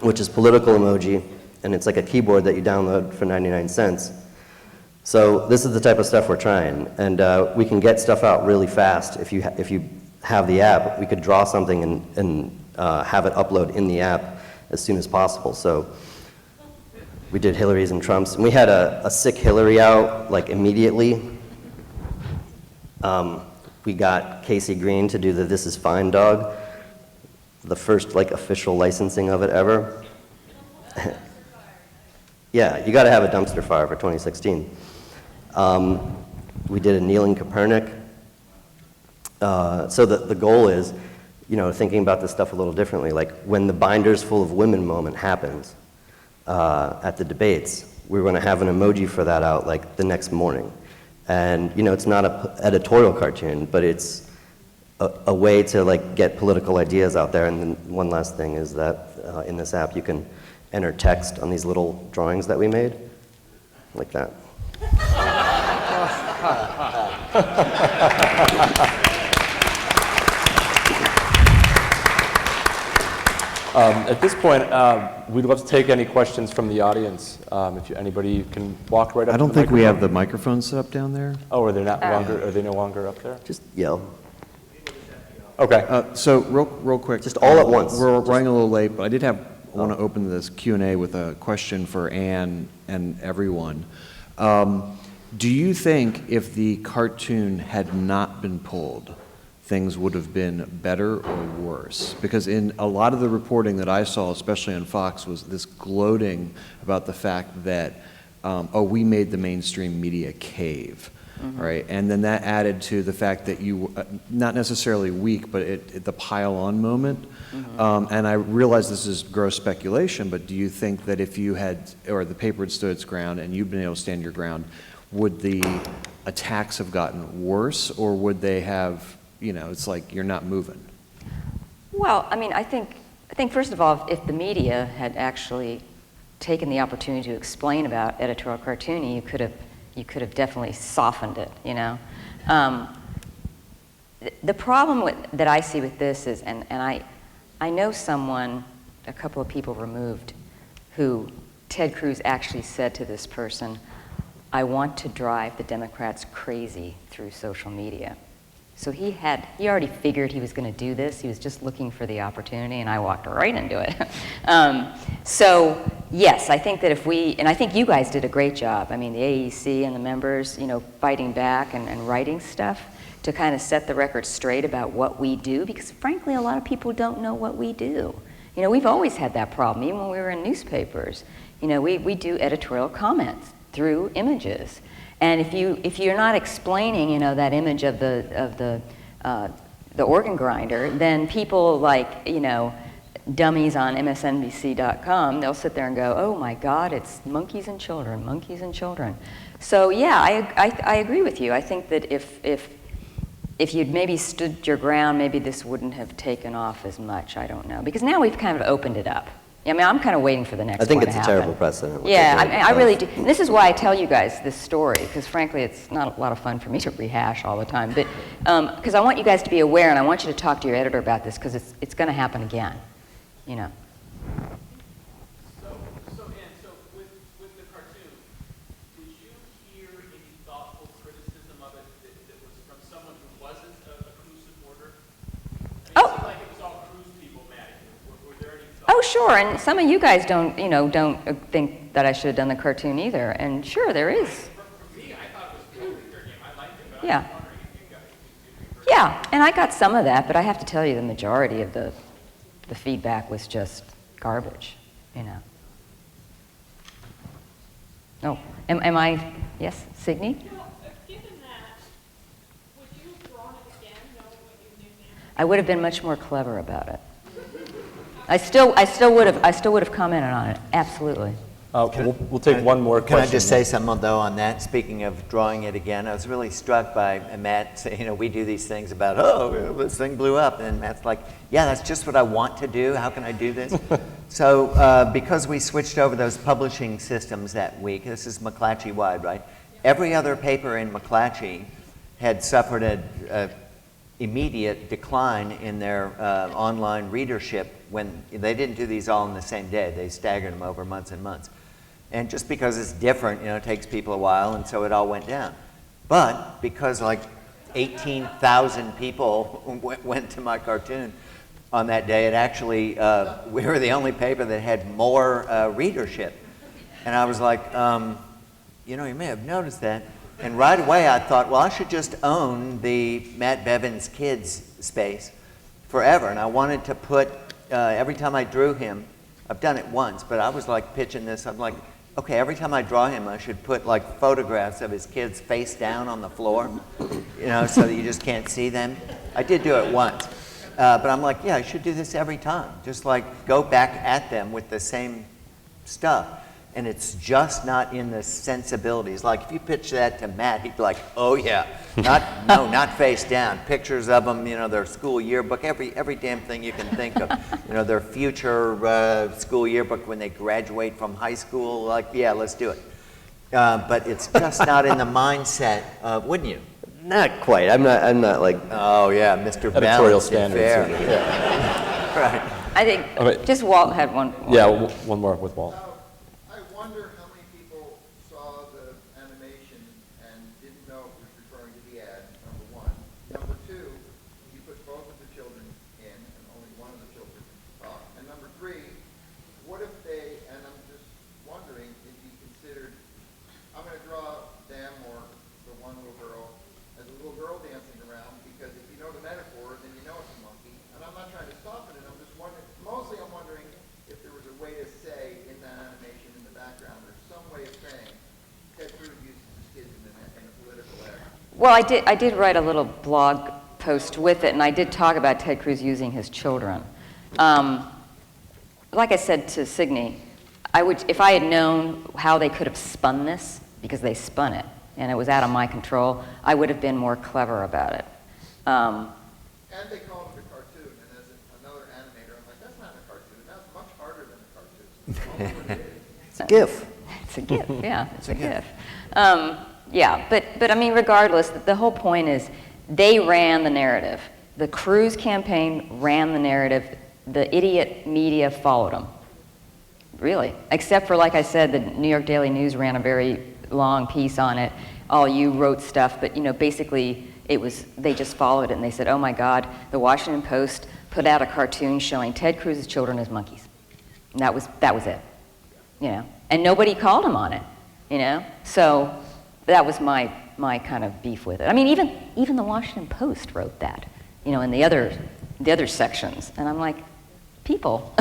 which is political emoji, and it's like a keyboard that you download for 99 cents. So this is the type of stuff we're trying, and we can get stuff out really fast. If you have the app, we could draw something and have it upload in the app as soon as possible. So we did Hillary's and Trump's, and we had a sick Hillary out like immediately. We got Casey Green to do the "This Is Fine" dog. the first like official licensing of it ever. Yeah, you got to have a dumpster fire for 2016. We did a kneeling Copernic. So the goal is, thinking about this stuff a little differently. Like when the binders full of women moment happens at the debates, we're going to have an emoji for that out like the next morning. And it's not an editorial cartoon, but it's a way to like get political ideas out there. And then one last thing is that in this app you can enter text on these little drawings that we made, like that. At this point, we'd love to take any questions from the audience. If anybody can walk right up. I don't to the think we have the microphone. microphone set up down there. Oh, are they not longer? Are they no longer up there? Just yell. Okay. So real quick. Just all at once. We're running a little late, but I did want to open this Q&A with a question for Anne and everyone. Do you think if the cartoon had not been pulled, things would have been better or worse? Because in a lot of the reporting that I saw, especially on Fox, was this gloating about the fact that, we made the mainstream media cave. Mm-hmm. Right, and then that added to the fact that you, not necessarily weak, but the pile-on moment. Mm-hmm. And I realize this is gross speculation, but do you think that if you had, or the paper had stood its ground and you'd been able to stand your ground, would the attacks have gotten worse, or would they have, it's like you're not moving? Well, I mean, I think first of all, if the media had actually taken the opportunity to explain about editorial cartooning, you could have definitely softened it, The problem that I see with this is, and I know someone, a couple of people removed, who Ted Cruz actually said to this person, "I want to drive the Democrats crazy through social media." So he already figured he was going to do this. He was just looking for the opportunity, and I walked right into it. So yes, I think that and I think you guys did a great job. I mean, the AEC and the members, fighting back and writing stuff to kind of set the record straight about what we do, because frankly, a lot of people don't know what we do. We've always had that problem, even when we were in newspapers. We do editorial comments through images. And if you're not explaining, that image of the organ grinder, then people like, dummies on MSNBC.com, they'll sit there and go, "Oh my God, it's monkeys and children, monkeys and children." So yeah, I agree with you. I think that if you'd maybe stood your ground, maybe this wouldn't have taken off as much. I don't know, because now we've kind of opened it up. I mean, I'm kind of waiting for the next one to happen. I think it's a terrible precedent. Yeah, I really do. And this is why I tell you guys this story, because frankly, it's not a lot of fun for me to rehash all the time. But because I want you guys to be aware, and I want you to talk to your editor about this, because it's going to happen again. So with the cartoon, did you hear any thoughtful criticism of it that was from someone who wasn't a Cruz supporter? It seemed like it was all Cruz people mad at you. Were there any thoughts? Oh, sure, and some of you guys don't think that I should have done the cartoon either, and sure, there is. For me, I thought it was totally fair game. I liked it, but Yeah. I was wondering if you guys did. Yeah, and I got some of that, but I have to tell you, the majority of the feedback was just garbage, Oh, am I, yes, Signe? I would have been much more clever about it. I still would have commented on it, absolutely. We'll take one more question. Can I just say something, though, on that? Speaking of drawing it again, I was really struck by Matt saying, we do these things about, this thing blew up. And Matt's like, yeah, that's just what I want to do. How can I do this? So because we switched over those publishing systems that week, this is McClatchy-wide, right? Every other paper in McClatchy had suffered an immediate decline in their online readership when they didn't do these all in the same day. They staggered them over months and months. And just because it's different, it takes people a while, and so it all went down. But because like 18,000 people went to my cartoon on that day, it actually, we were the only paper that had more readership. And I was like, you may have noticed that. And right away I thought, well, I should just own the Matt Bevins Kids space forever. And I wanted to put every time I drew him, I've done it once, but I was like pitching this. I'm like, okay, every time I draw him, I should put like photographs of his kids face down on the floor, so that you just can't see them. I did do it once, but I'm like, yeah, I should do this every time. Just like go back at them with the same stuff. And it's just not in the sensibilities. Like if you pitch that to Matt, he'd be like, oh yeah, not face down. Pictures of them, their school yearbook, every damn thing you can think of. Their future school yearbook when they graduate from high school, like, yeah, let's do it. But it's just not in the mindset, wouldn't you? Not quite. I'm not like. Oh yeah, Mr. Editorial Balanced standards. Fair. Yeah. Right. I think just Walt had one. Yeah, one more with Walt. I wonder how many people saw the animation and didn't know it was referring to the ad, number one. Number two, you put both of the children in and only one of the children talk. And number three, what if they, and I'm just wondering if you considered, I'm going to draw them or the one little girl as a little girl dancing around, because if you know the metaphor, then you know it's a monkey. And I'm not trying to soften it, I'm just wondering, mostly I'm wondering if there was a way to say in that animation in the background, there's some way of saying Ted Cruz uses his kids in a political ad. Well, I did write a little blog post with it, and I did talk about Ted Cruz using his children. Like I said to Signe, if I had known how they could have spun this, because they spun it, and it was out of my control, I would have been more clever about it. And they called it a cartoon, and as another animator, I'm like, that's not a cartoon, that's much harder than a cartoon. It's a GIF. It's a GIF, yeah, it's a GIF. Yeah, but I mean, regardless, the whole point is they ran the narrative. The Cruz campaign ran the narrative. The idiot media followed them. Really. Except for, like I said, the New York Daily News ran a very long piece on it. All you wrote stuff, but basically they just followed it and they said, oh my God, the Washington Post put out a cartoon showing Ted Cruz's children as monkeys. And that was it. And nobody called him on it, So that was my kind of beef with it. I mean, even the Washington Post wrote that, in the other sections. And I'm like, people,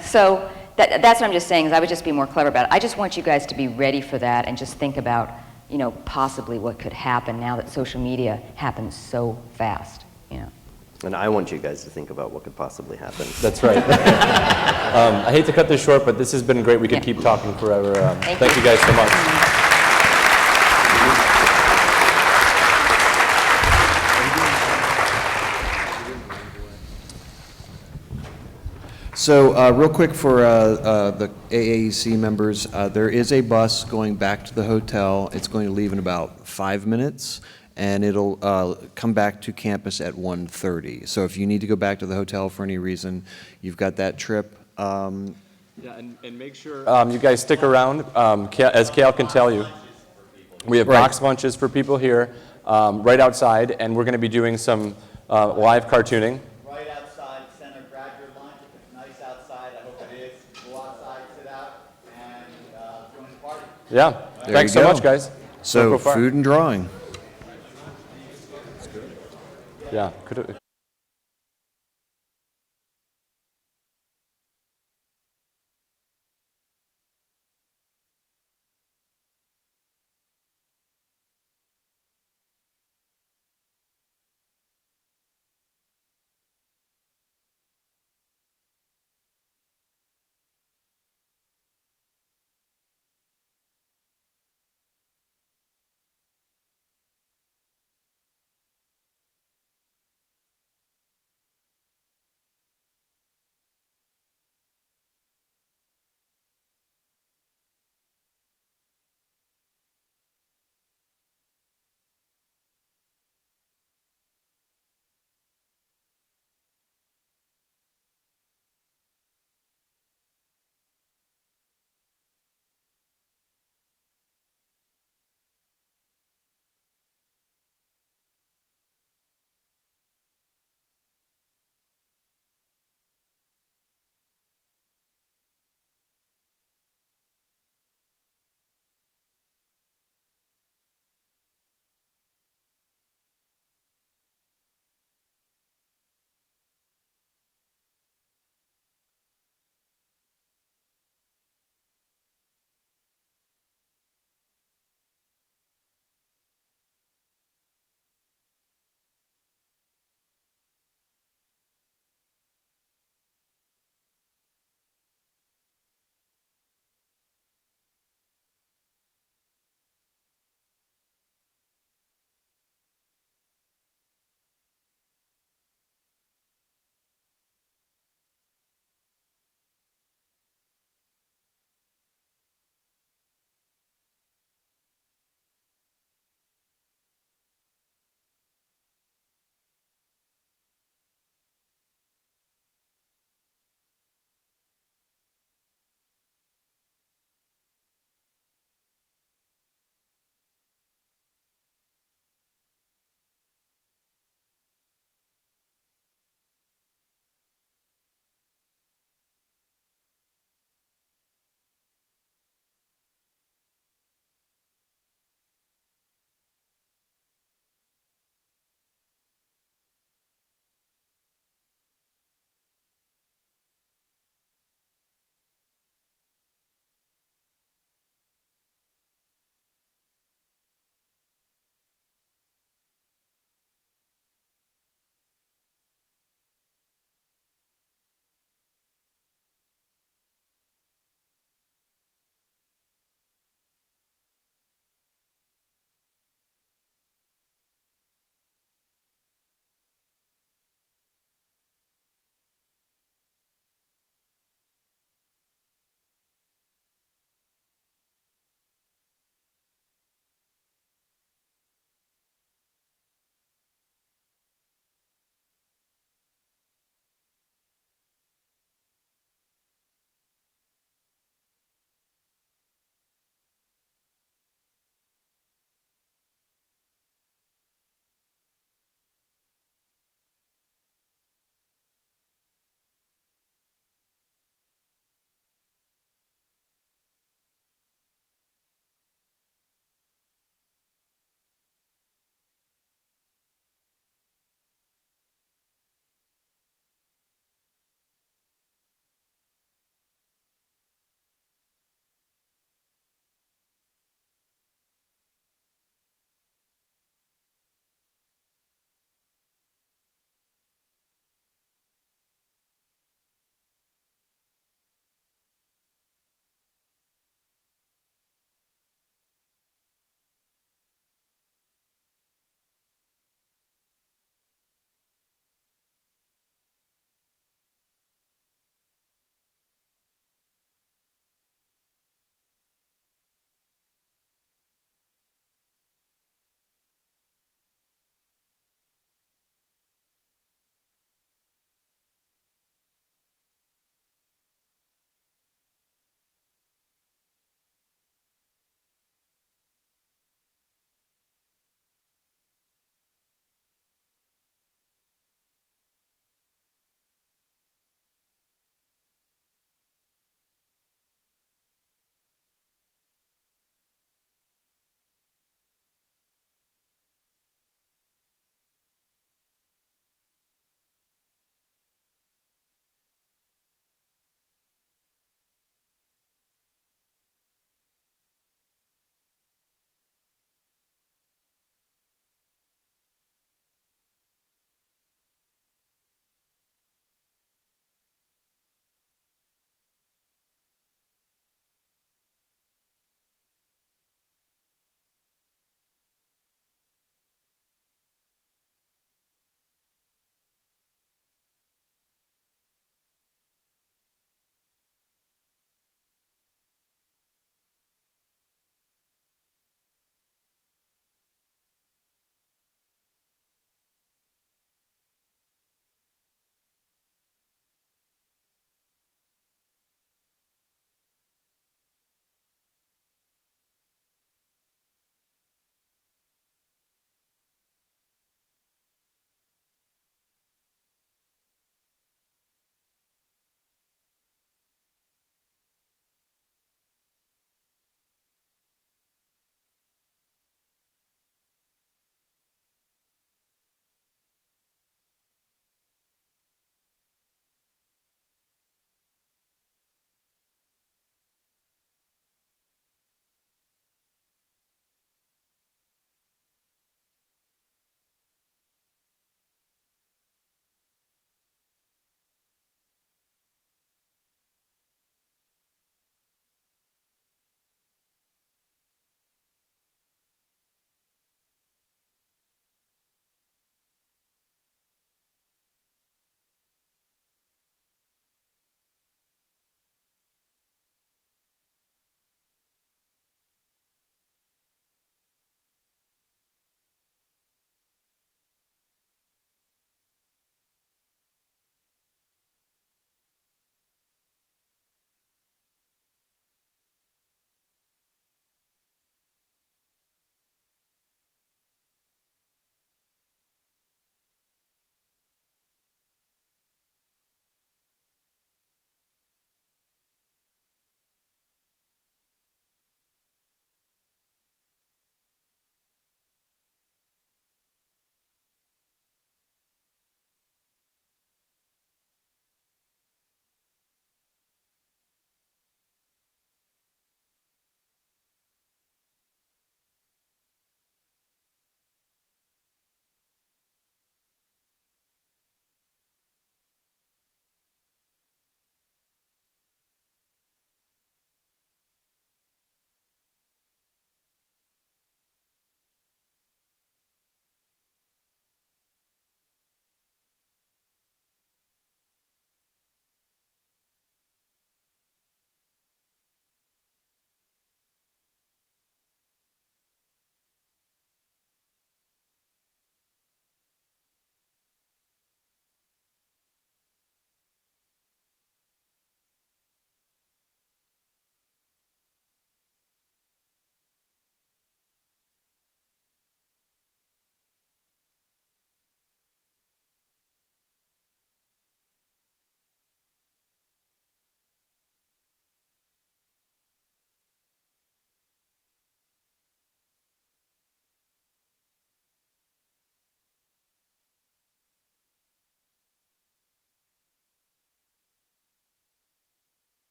So that's what I'm just saying, is I would just be more clever about it. I just want you guys to be ready for that and just think about, possibly what could happen now that social media happens so fast, And I want you guys to think about what could possibly happen. That's right. I hate to cut this short, but this has been great. We could keep talking forever. Thank you guys so much. So real quick for the AAEC members, there is a bus going back to the hotel. It's going to leave in about 5 minutes, and it'll come back to campus at 1:30. So if you need to go back to the hotel for any reason, you've got that trip. Yeah, and make sure you guys stick around. As Cal can tell you, we have box lunches for people here right outside, and we're going to be doing some live cartooning. Right outside, center, grab your lunch. If it's nice outside, I hope it is. Go outside, sit out, and join the party. Yeah, There thanks you so go. much, guys. So Don't go far. food and drawing. Yeah, could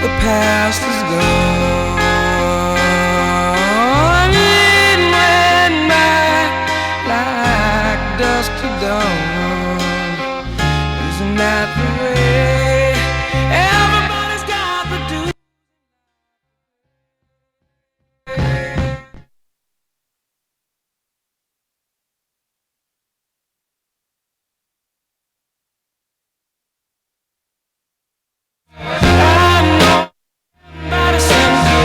the past is gone. It went by like dusk to dawn. Isn't that the way everybody's got to do? I know everybody seems to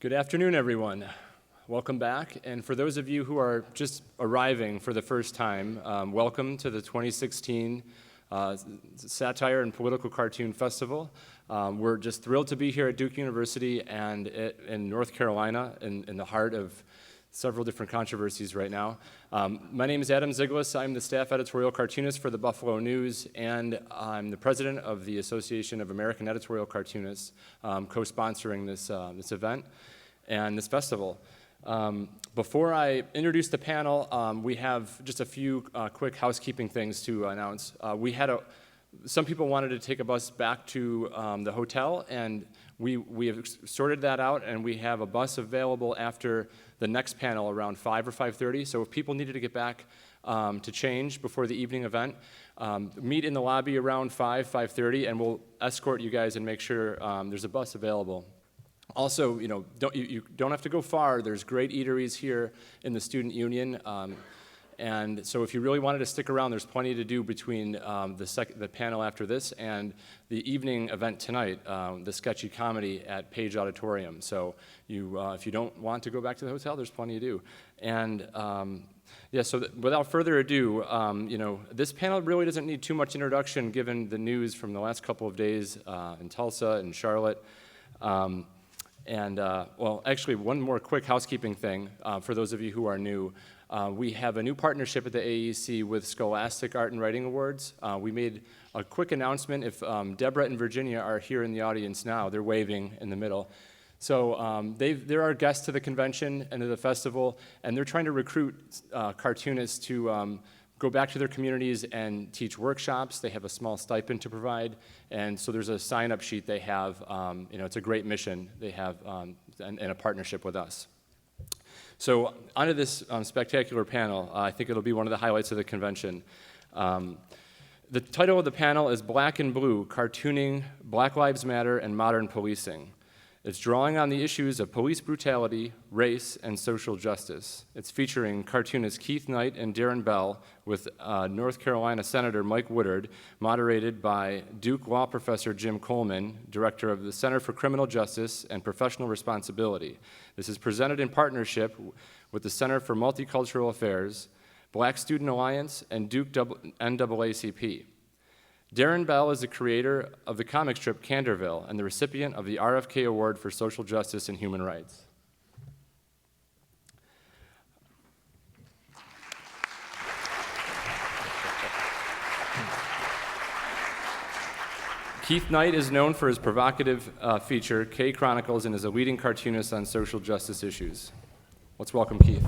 Good afternoon, everyone. Welcome back. And for those of you who are just arriving for the first time, welcome to the 2016 Satire and Political Cartoon Festival. We're just thrilled to be here at Duke University and in North Carolina, in the heart of several different controversies right now. My name is Adam Ziglis. I'm the staff editorial cartoonist for the Buffalo News, and I'm the president of the Association of American Editorial Cartoonists, co-sponsoring this event and this festival. Before I introduce the panel, we have just a few quick housekeeping things to announce. Some people wanted to take a bus back to the hotel, and we have sorted that out, and we have a bus available after the next panel around 5 or 5:30. So if people needed to get back to change before the evening event, meet in the lobby around 5:30, and we'll escort you guys and make sure there's a bus available. Also, you don't have to go far. There's great eateries here in the Student Union. And so if you really wanted to stick around, there's plenty to do between the panel after this and the evening event tonight, the sketchy comedy at Page Auditorium. So if you don't want to go back to the hotel, there's plenty to do. And without further ado, this panel really doesn't need too much introduction given the news from the last couple of days in Tulsa and Charlotte. Actually, one more quick housekeeping thing for those of you who are new. We have a new partnership at the AEC with Scholastic Art and Writing Awards. We made a quick announcement. If Deborah and Virginia are here in the audience now, they're waving in the middle. So they're our guests to the convention and to the festival, and they're trying to recruit cartoonists to go back to their communities and teach workshops. They have a small stipend to provide, and so there's a sign-up sheet they have. It's a great mission they have and a partnership with us. So onto this spectacular panel. I think it'll be one of the highlights of the convention. The title of the panel is Black and Blue, Cartooning Black Lives Matter and Modern Policing. It's drawing on the issues of police brutality, race, and social justice. It's featuring cartoonists Keith Knight and Darren Bell with North Carolina Senator Mike Woodard, moderated by Duke Law Professor Jim Coleman, director of the Center for Criminal Justice and Professional Responsibility. This is presented in partnership with the Center for Multicultural Affairs, Black Student Alliance, and Duke NAACP. Darren Bell is the creator of the comic strip Canterville and the recipient of the RFK Award for Social Justice and Human Rights. Keith Knight is known for his provocative feature, K Chronicles, and is a leading cartoonist on social justice issues. Let's welcome Keith.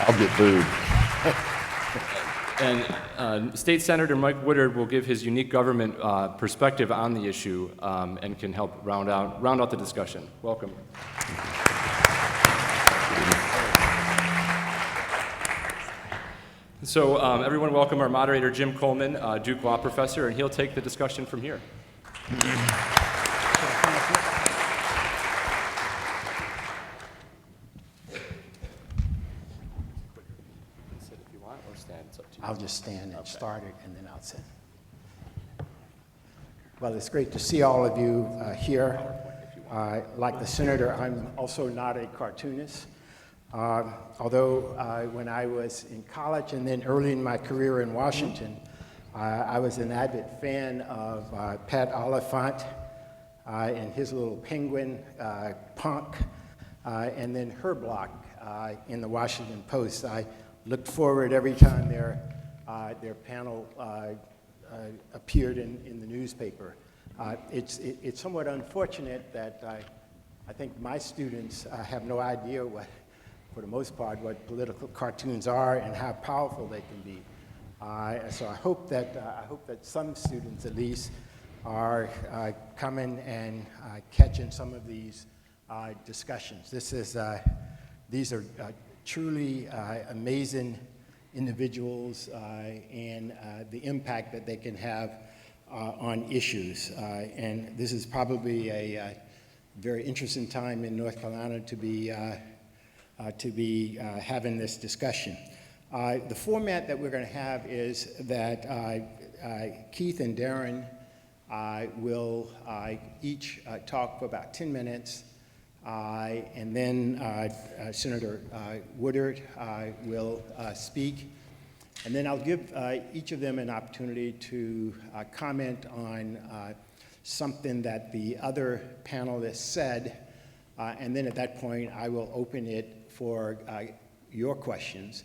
I'll get booed. And State Senator Mike Woodard will give his unique government perspective on the issue and can help round out the discussion. Welcome. So everyone welcome our moderator, Jim Coleman, Duke Law Professor, and he'll take the discussion from here. I'll just stand and start it, and then I'll sit. Well, it's great to see all of you here. Like the senator, I'm also not a cartoonist. Although when I was in college and then early in my career in Washington, I was an avid fan of Pat Oliphant and his little penguin, Punk, and then her block in the Washington Post. I looked forward every time their panel appeared in the newspaper. It's somewhat unfortunate that I think my students have no idea what, for the most part, what political cartoons are and how powerful they can be. So I hope that some students at least are coming and catching some of these discussions. These are truly amazing individuals and the impact that they can have on issues. And this is probably a very interesting time in North Carolina to be having this discussion. The format that we're going to have is that Keith and Darren will each talk for about 10 minutes, and then Senator Woodard will speak. And then I'll give each of them an opportunity to comment on something that the other panelists said, and then at that point I will open it for your questions.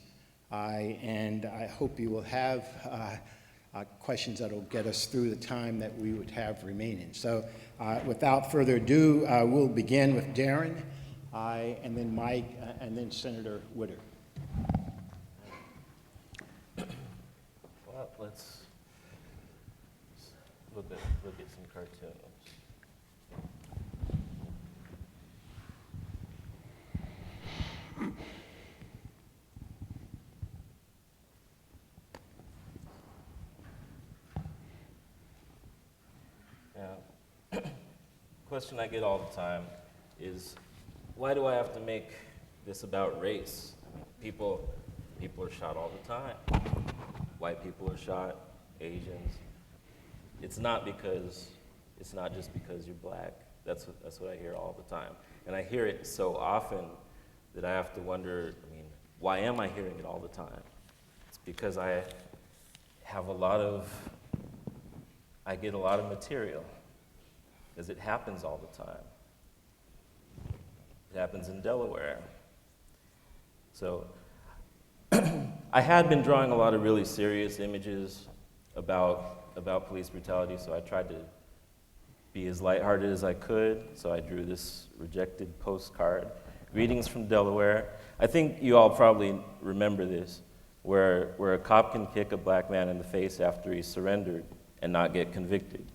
And I hope you will have questions that will get us through the time that we would have remaining. So without further ado, we'll begin with Darren, and then Mike, and then Senator Woodard. Well, let's look at some cartoons. Now, question I get all the time is, why do I have to make this about race? I mean, people are shot all the time. White people are shot, Asians. It's not just because you're black. That's what I hear all the time. And I hear it so often that I have to wonder, I mean, why am I hearing it all the time? It's because I get a lot of material, because it happens all the time. It happens in Delaware. So I had been drawing a lot of really serious images about police brutality, so I tried to be as lighthearted as I could. So I drew this rejected postcard, Greetings from Delaware. I think you all probably remember this, where a cop can kick a black man in the face after he's surrendered and not get convicted.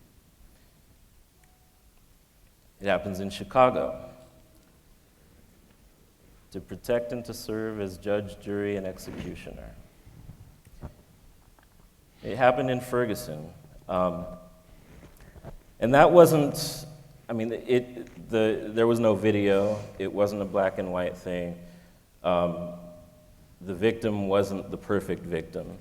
It happens in Chicago. To protect and to serve as judge, jury, and executioner. It happened in Ferguson. And that wasn't, I mean, there was no video. It wasn't a black and white thing. The victim wasn't the perfect victim.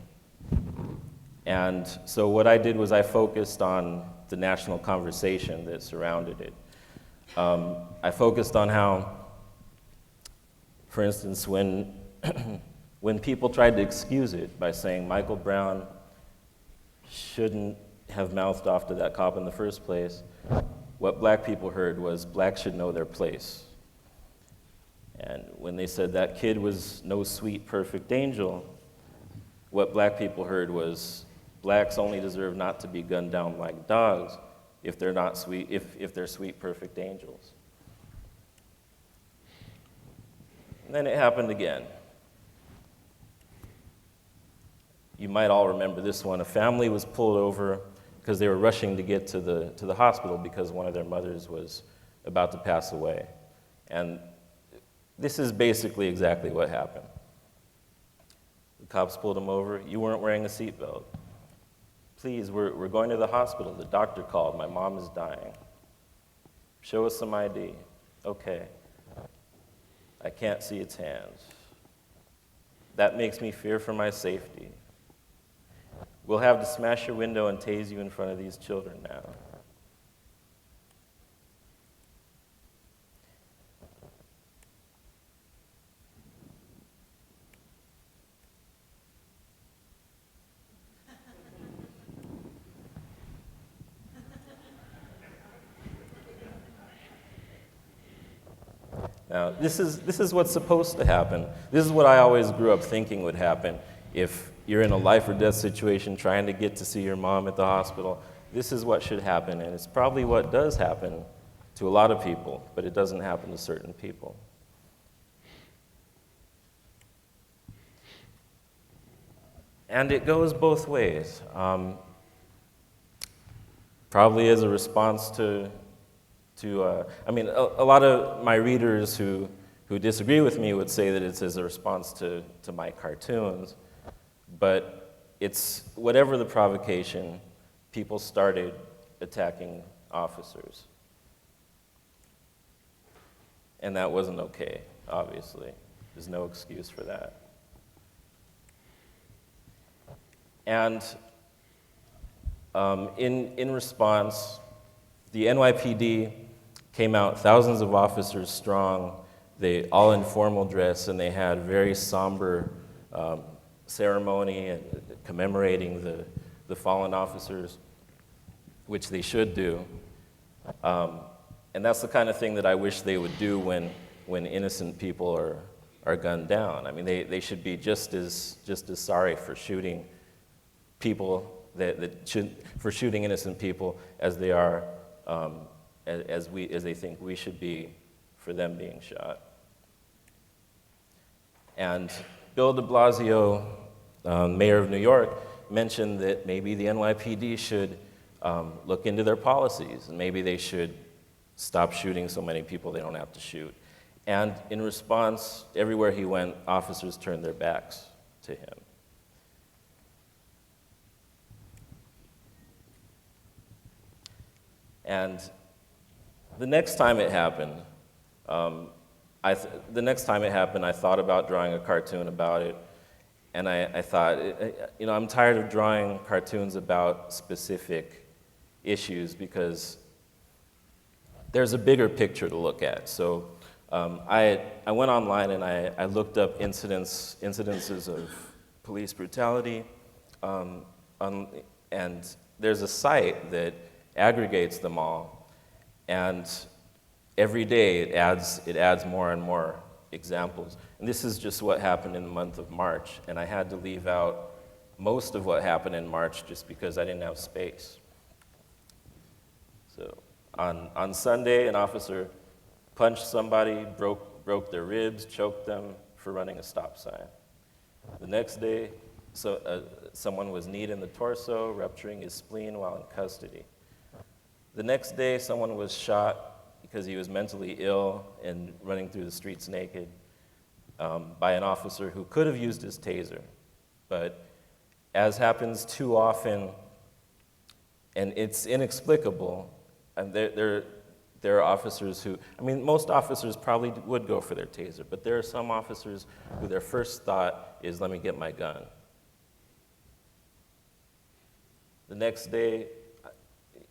And so what I did was I focused on the national conversation that surrounded it. I focused on how, for instance, when people tried to excuse it by saying Michael Brown shouldn't have mouthed off to that cop in the first place, what black people heard was blacks should know their place. And when they said that kid was no sweet, perfect angel, what black people heard was blacks only deserve not to be gunned down like dogs if they're not sweet, if they're sweet, perfect angels. And then it happened again. You might all remember this one. A family was pulled over because they were rushing to get to the hospital because one of their mothers was about to pass away. And this is basically exactly what happened. The cops pulled them over. You weren't wearing a seatbelt. Please, we're going to the hospital. The doctor called. My mom is dying. Show us some ID. Okay. I can't see its hands. That makes me fear for my safety. We'll have to smash your window and tase you in front of these children now. Now, this is what's supposed to happen. This is what I always grew up thinking would happen if you're in a life or death situation trying to get to see your mom at the hospital. This is what should happen, and it's probably what does happen to a lot of people, but it doesn't happen to certain people. And it goes both ways. Probably as a response to I mean, a lot of my readers who disagree with me would say that it's as a response to my cartoons, but it's whatever the provocation, people started attacking officers. And that wasn't okay, obviously. There's no excuse for that. In response, the NYPD came out thousands of officers strong, they all in formal dress, and they had very somber ceremony and commemorating the fallen officers, which they should do. And that's the kind of thing that I wish they would do when innocent people are gunned down. I mean, they should be just as sorry for shooting people for shooting innocent people as they are as they think we should be for them being shot. And Bill de Blasio, mayor of New York, mentioned that maybe the NYPD should look into their policies, and maybe they should stop shooting so many people they don't have to shoot. And in response, everywhere he went, officers turned their backs to him. And the next time it happened, I thought about drawing a cartoon about it, and I thought, you know, I'm tired of drawing cartoons about specific issues because there's a bigger picture to look at. So I went online and I looked up incidences of police brutality, and there's a site that aggregates them all, and every day it adds more and more examples. And this is just what happened in the month of March, and I had to leave out most of what happened in March just because I didn't have space. So on Sunday, an officer punched somebody, broke their ribs, choked them for running a stop sign. The next day, someone was kneed in the torso, rupturing his spleen while in custody. The next day, someone was shot because he was mentally ill and running through the streets naked by an officer who could have used his taser. But as happens too often, and it's inexplicable, and there are officers who, I mean, most officers probably would go for their taser, but there are some officers who their first thought is, let me get my gun. The next day,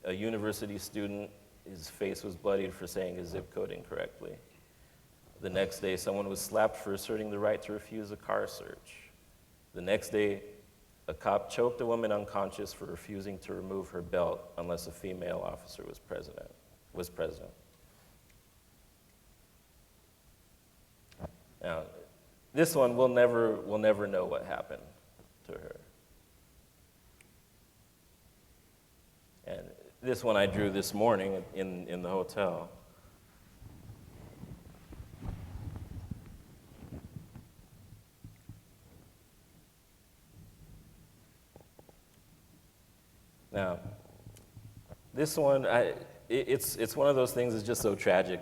a university student, his face was bloodied for saying his zip code incorrectly. The next day, someone was slapped for asserting the right to refuse a car search. The next day, a cop choked a woman unconscious for refusing to remove her belt unless a female officer was present. Now, this one, we'll never know what happened to her. And this one I drew this morning in the hotel. Now, this one, it's one of those things that's just so tragic.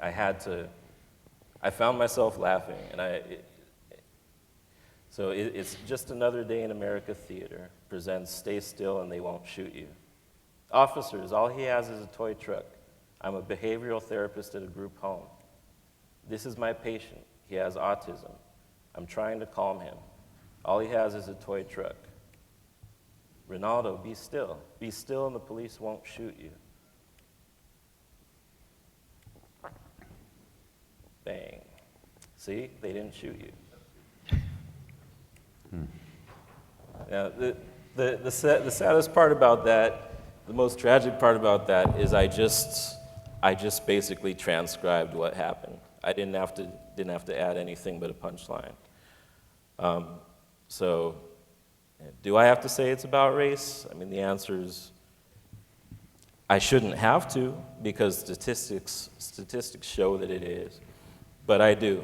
I found myself laughing, and it's just another day in America theater presents Stay Still and They Won't Shoot You. Officers, all he has is a toy truck. I'm a behavioral therapist at a group home. This is my patient. He has autism. I'm trying to calm him. All he has is a toy truck. Ronaldo, be still. Be still and the police won't shoot you. Bang. See? They didn't shoot you. Now, the saddest part about that, the most tragic part about that is I just basically transcribed what happened. I didn't have to add anything but a punchline. So, do I have to say it's about race? I mean, the answer is I shouldn't have to because statistics show that it is, but I do.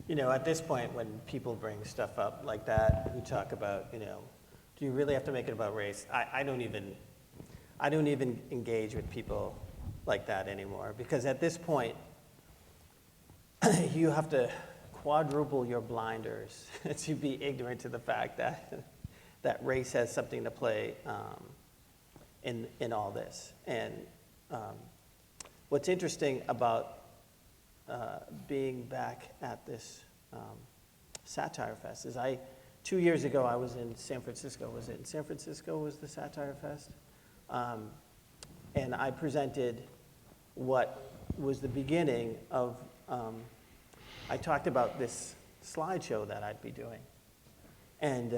You know, at this point, when people bring stuff up like that, we talk about, you know, do you really have to make it about race? I don't even engage with people like that anymore, because at this point, you have to quadruple your blinders to be ignorant to the fact that race has something to play in all this. And what's interesting about being back at this Satire Fest is 2 years ago I was in San Francisco. Was it in San Francisco was the Satire Fest? And I presented what was the beginning of, I talked about this slideshow that I'd be doing. And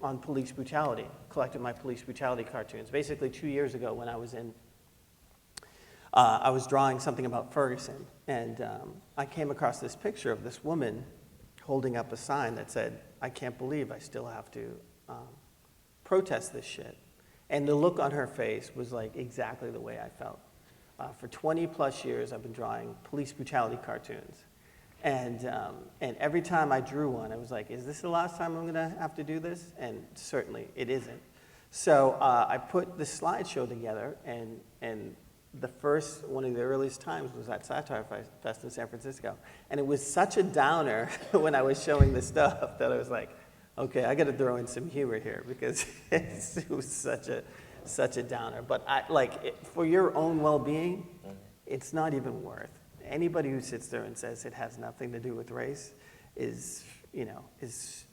on police brutality, collected my police brutality cartoons. Basically 2 years ago when I was in, I was drawing something about Ferguson, and I came across this picture of this woman holding up a sign that said, "I can't believe I still have to protest this shit." And the look on her face was like exactly the way I felt. For 20 plus years, I've been drawing police brutality cartoons. And every time I drew one, I was like, is this the last time I'm gonna have to do this? And certainly it isn't. So I put this slideshow together, and the first, one of the earliest times was at Satire Fest in San Francisco. And it was such a downer when I was showing this stuff that I was like, okay, I gotta throw in some humor here because it was such a downer. But for your own well-being, it's not even worth. Anybody who sits there and says it has nothing to do with race is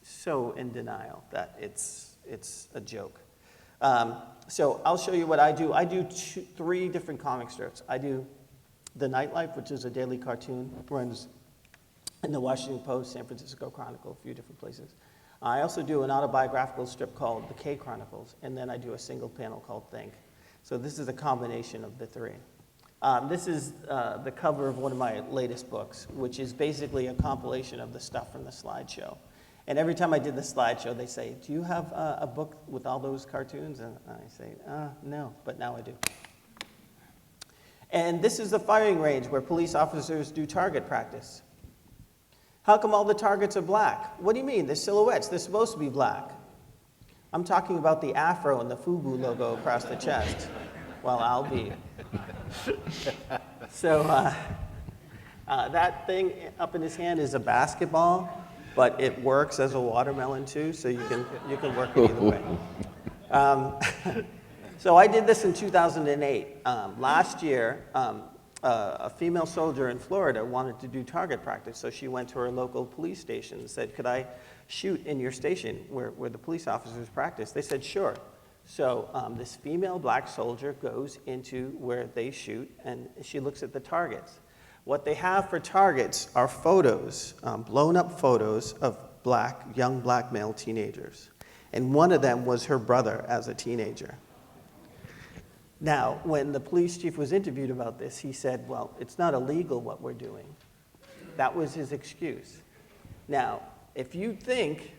so in denial that it's a joke. So I'll show you what I do. I do 3 different comic strips. I do The Nightlife, which is a daily cartoon, runs in the Washington Post, San Francisco Chronicle, a few different places. I also do an autobiographical strip called The K Chronicles, and then I do a single panel called Think. So this is a combination of the 3. This is the cover of one of my latest books, which is basically a compilation of the stuff from the slideshow. And every time I did the slideshow, they say, do you have a book with all those cartoons? And I say, no, but now I do. And this is the firing range where police officers do target practice. How come all the targets are black? What do you mean? They're silhouettes. They're supposed to be black. I'm talking about the afro and the FUBU logo across the chest. Well, I'll be. So that thing up in his hand is a basketball, but it works as a watermelon too, so you can work it either way. So I did this in 2008. Last year, a female soldier in Florida wanted to do target practice, so she went to her local police station and said, could I shoot in your station where the police officers practice? They said, sure. So this female black soldier goes into where they shoot, and she looks at the targets. What they have for targets are photos, blown up photos of young black male teenagers. And one of them was her brother as a teenager. Now, when the police chief was interviewed about this, he said, well, it's not illegal what we're doing. That was his excuse. Now, if you think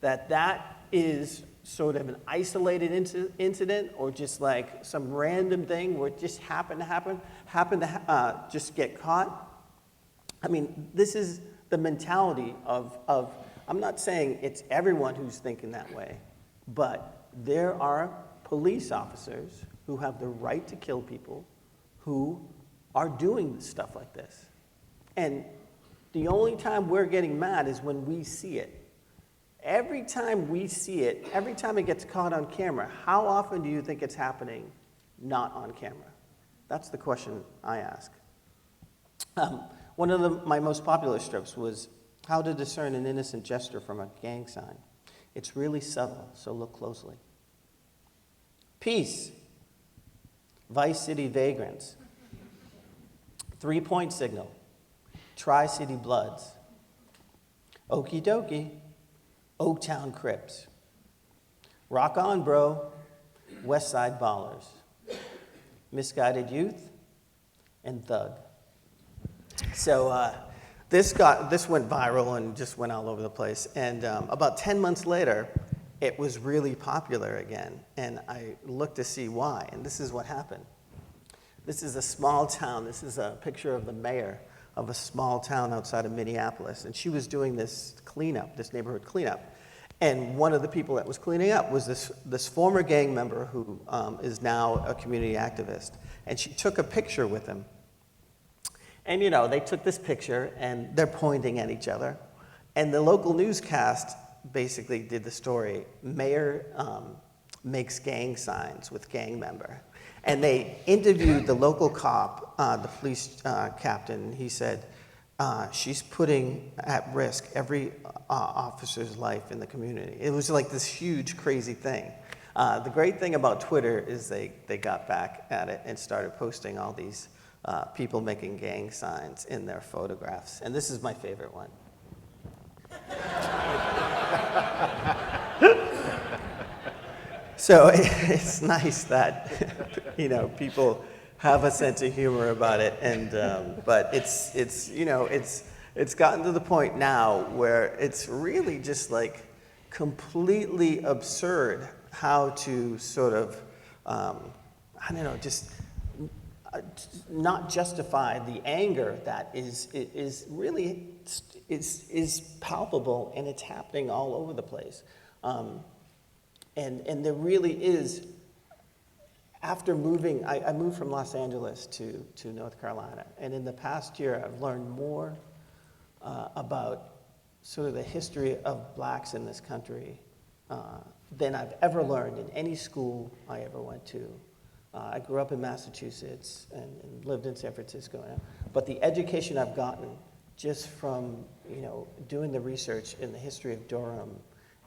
that that is sort of an isolated incident or just like some random thing where it just happened to just get caught, I mean, this is the mentality of I'm not saying it's everyone who's thinking that way, but there are police officers who have the right to kill people who are doing stuff like this. And the only time we're getting mad is when we see it. Every time we see it, every time it gets caught on camera, how often do you think it's happening not on camera? That's the question I ask. One of my most popular strips was how to discern an innocent gesture from a gang sign. It's really subtle, so look closely. Peace. Vice City Vagrants. 3-point signal. Tri-City Bloods. Okie dokie. Oaktown Crips. Rock on, bro. West Side Ballers. Misguided Youth. And Thug. So this went viral and just went all over the place. And about 10 months later, it was really popular again, and I looked to see why, and this is what happened. This is a small town. This is a picture of the mayor of a small town outside of Minneapolis, and she was doing this cleanup, this neighborhood cleanup. And one of the people that was cleaning up was this former gang member who is now a community activist, and she took a picture with him. And they took this picture, and they're pointing at each other, and the local newscast basically did the story, mayor makes gang signs with gang member. And they interviewed the local cop, the police captain. He said, she's putting at risk every officer's life in the community. It was like this huge, crazy thing. The great thing about Twitter is they got back at it and started posting all these people making gang signs in their photographs. And this is my favorite one. So it's nice that, people have a sense of humor about it, and but it's gotten to the point now where it's really just like completely absurd how to sort of not justify the anger that is really palpable, and it's happening all over the place, and there really is. After moving, I moved from Los Angeles to North Carolina, and in the past year, I've learned more about sort of the history of blacks in this country than I've ever learned in any school I ever went to. I grew up in Massachusetts and lived in San Francisco, but the education I've gotten just from doing the research in the history of Durham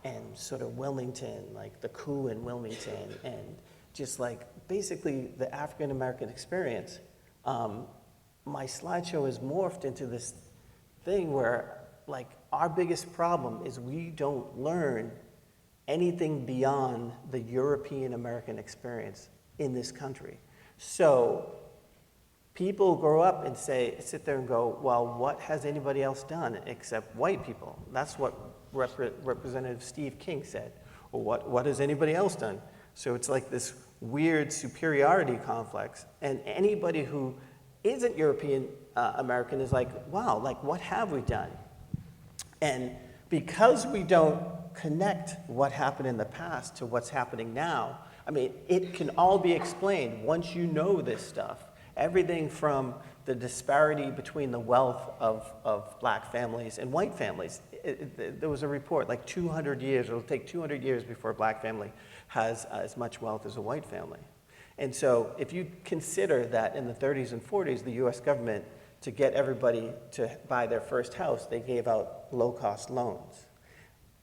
and sort of Wilmington, like the coup in Wilmington, and just like basically the African American experience, my slideshow has morphed into this thing where like our biggest problem is we don't learn anything beyond the European American experience in this country. So people grow up and sit there and go, well, what has anybody else done except white people? That's what Representative Steve King said. Or what has anybody else done? So it's like this weird superiority complex, and anybody who isn't European American is like, wow, like what have we done? And because we don't connect what happened in the past to what's happening now, I mean, it can all be explained once you know this stuff. Everything from the disparity between the wealth of black families and white families. There was a report, like 200 years, it'll take 200 years before a black family has as much wealth as a white family. And so if you consider that in the 30s and 40s, the US government, to get everybody to buy their first house, they gave out low-cost loans.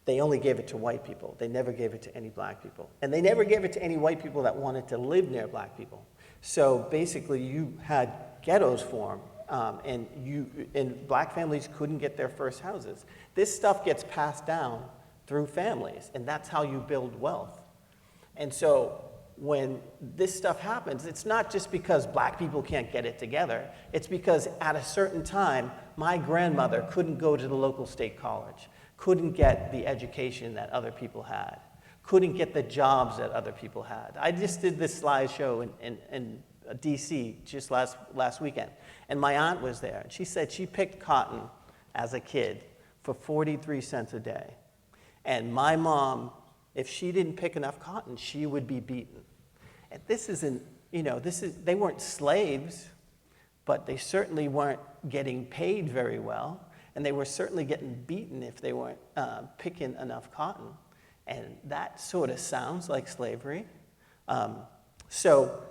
They only gave it to white people. They never gave it to any black people. And they never gave it to any white people that wanted to live near black people. So basically you had ghettos form, and black families couldn't get their first houses. This stuff gets passed down through families, and that's how you build wealth. And so when this stuff happens, it's not just because black people can't get it together. It's because at a certain time, my grandmother couldn't go to the local state college, couldn't get the education that other people had, couldn't get the jobs that other people had. I just did this slideshow in DC just last weekend, and my aunt was there, and she said she picked cotton as a kid for 43 cents a day. And my mom, if she didn't pick enough cotton, she would be beaten. And this isn't, they weren't slaves, but they certainly weren't getting paid very well, and they were certainly getting beaten if they weren't picking enough cotton. And that sort of sounds like slavery. So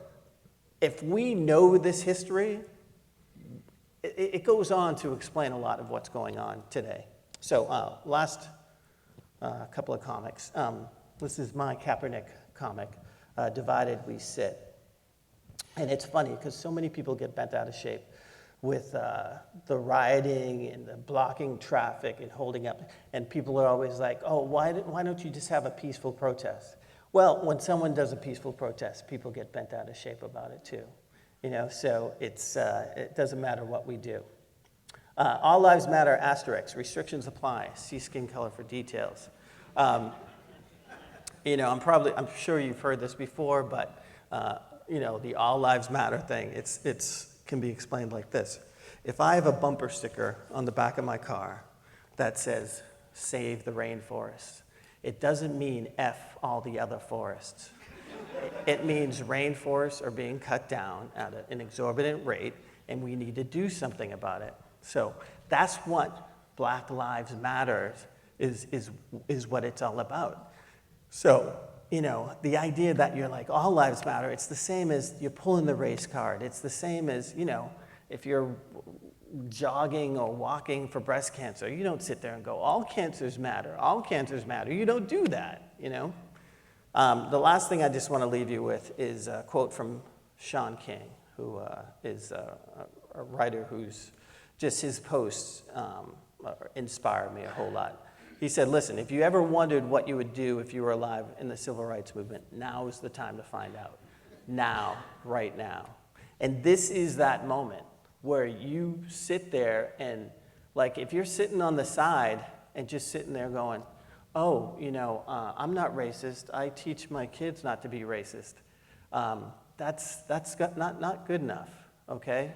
if we know this history, it goes on to explain a lot of what's going on today. So last couple of comics. This is my Kaepernick comic, Divided We Sit. And it's funny because so many people get bent out of shape with the rioting and the blocking traffic and holding up. And people are always like, oh, why don't you just have a peaceful protest? Well, when someone does a peaceful protest, people get bent out of shape about it too. So it doesn't matter what we do. All lives matter, asterisk, restrictions apply. See skin color for details. I'm sure you've heard this before, but the all lives matter thing, it's can be explained like this. If I have a bumper sticker on the back of my car that says, save the rainforest, it doesn't mean F all the other forests. It means rainforests are being cut down at an exorbitant rate, and we need to do something about it. So that's what Black Lives Matter is what it's all about. So, the idea that you're like, all lives matter, it's the same as you're pulling the race card. It's the same as, if you're jogging or walking for breast cancer. You don't sit there and go, all cancers matter, all cancers matter. You don't do that, you know? The last thing I just want to leave you with is a quote from Sean King, who is a writer who's just his posts inspired me a whole lot. He said, listen, if you ever wondered what you would do if you were alive in the civil rights movement, now is the time to find out. Now, right now. And this is that moment where you sit there and, like, if you're sitting on the side and just sitting there going, oh, you know, I'm not racist. I teach my kids not to be racist. That's not good enough, okay?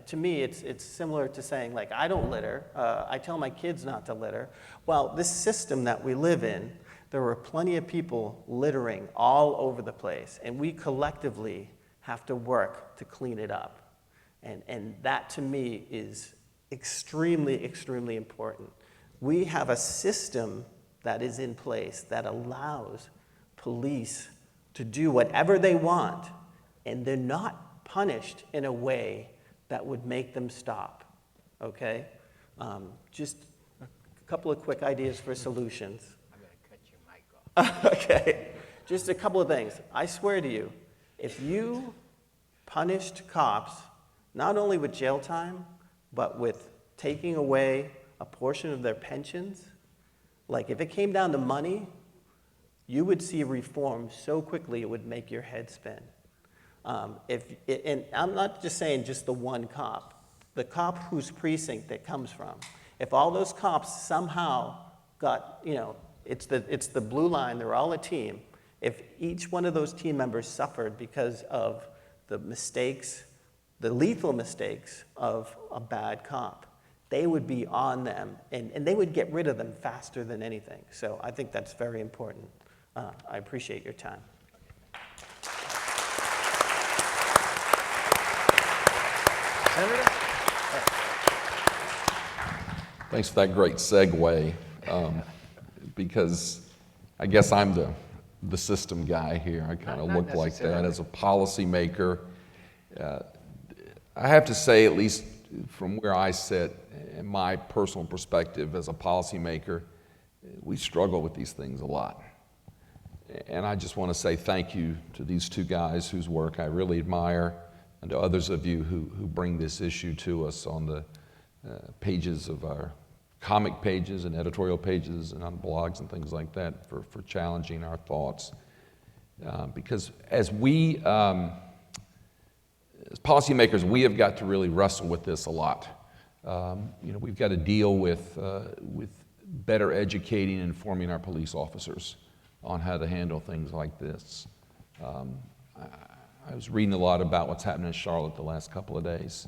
To me, it's similar to saying, like, I don't litter. I tell my kids not to litter. Well, this system that we live in, there are plenty of people littering all over the place, and we collectively have to work to clean it up. And that, to me, is extremely, extremely important. We have a system that is in place that allows police to do whatever they want, and they're not punished in a way that would make them stop, okay? Just a couple of quick ideas for solutions. I'm going to cut your mic off. Okay, just a couple of things. I swear to you, if you punished cops, not only with jail time, but with taking away a portion of their pensions, like if it came down to money, you would see reform so quickly it would make your head spin. And I'm not just saying just the one cop, the cop whose precinct it comes from. If all those cops somehow got, you know, it's the blue line, they're all a team. If each one of those team members suffered because of the mistakes, the lethal mistakes of a bad cop, they would be on them, and they would get rid of them faster than anything. So I think that's very important. I appreciate your time. Senator? Thanks for that great segue, because I guess I'm the system guy here. I kind of look like that as a policymaker. I have to say, at least from where I sit, in my personal perspective as a policymaker, we struggle with these things a lot. And I just want to say thank you to these two guys whose work I really admire, and to others of you who bring this issue to us on the pages of our comic pages and editorial pages and on blogs and things like that for challenging our thoughts. Because as we, as policymakers, we have got to really wrestle with this a lot. You know, we've got to deal with better educating and informing our police officers on how to handle things like this. I was reading a lot about what's happening in Charlotte the last couple of days.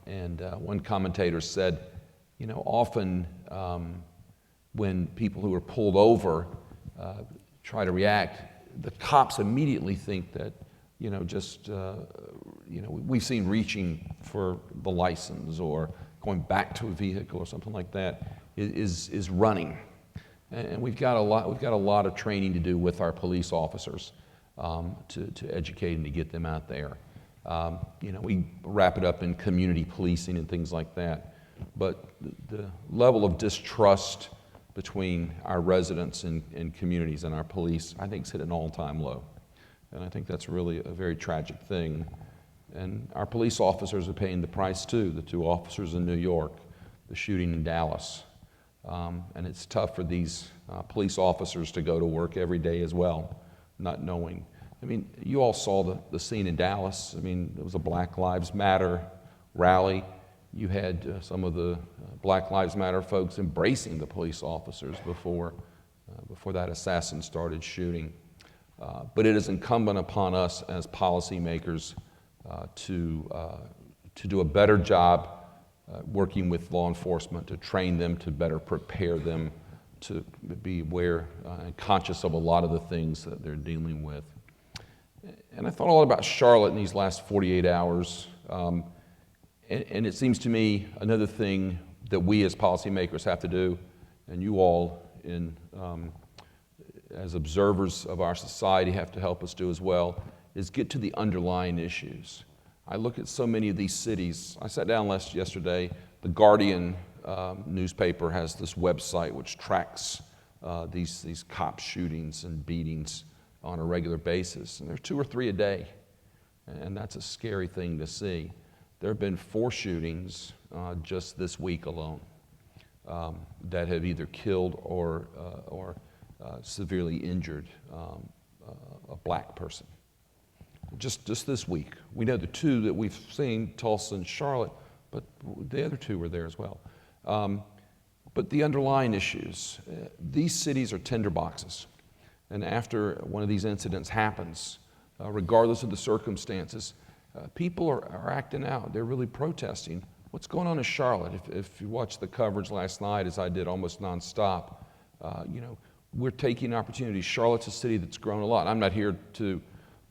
And one commentator said, you know, often when people who are pulled over try to react, the cops immediately think that, you know, just, you know, we've seen reaching for the license or going back to a vehicle or something like that is running. And we've got a lot of training to do with our police officers to educate and to get them out there. You know, we wrap it up in community policing and things like that. But the level of distrust between our residents and communities and our police, I think, is hit an all-time low. And I think that's really a very tragic thing. And our police officers are paying the price too, the two officers in New York, the shooting in Dallas. And it's tough for these police officers to go to work every day as well, not knowing. I mean, you all saw the scene in Dallas. I mean, there was a Black Lives Matter rally. You had some of the Black Lives Matter folks embracing the police officers before that assassin started shooting. But it is incumbent upon us as policymakers to do a better job working with law enforcement, to train them, to better prepare them, to be aware and conscious of a lot of the things that they're dealing with. And I thought a lot about Charlotte in these last 48 hours. And it seems to me another thing that we as policymakers have to do, and you all as observers of our society have to help us do as well, is get to the underlying issues. I look at so many of these cities. I sat down yesterday. The Guardian newspaper has this website which tracks these cop shootings and beatings on a regular basis. And there are 2 or 3 a day. And that's a scary thing to see. There have been 4 shootings just this week alone that have either killed or severely injured a black person. Just this week. We know the 2 that we've seen, Tulsa and Charlotte, but the other 2 were there as well. But the underlying issues, these cities are tinderboxes. And after one of these incidents happens, regardless of the circumstances, people are acting out. They're really protesting. What's going on in Charlotte? If you watched the coverage last night, as I did almost nonstop, we're taking opportunities. Charlotte's a city that's grown a lot. I'm not here to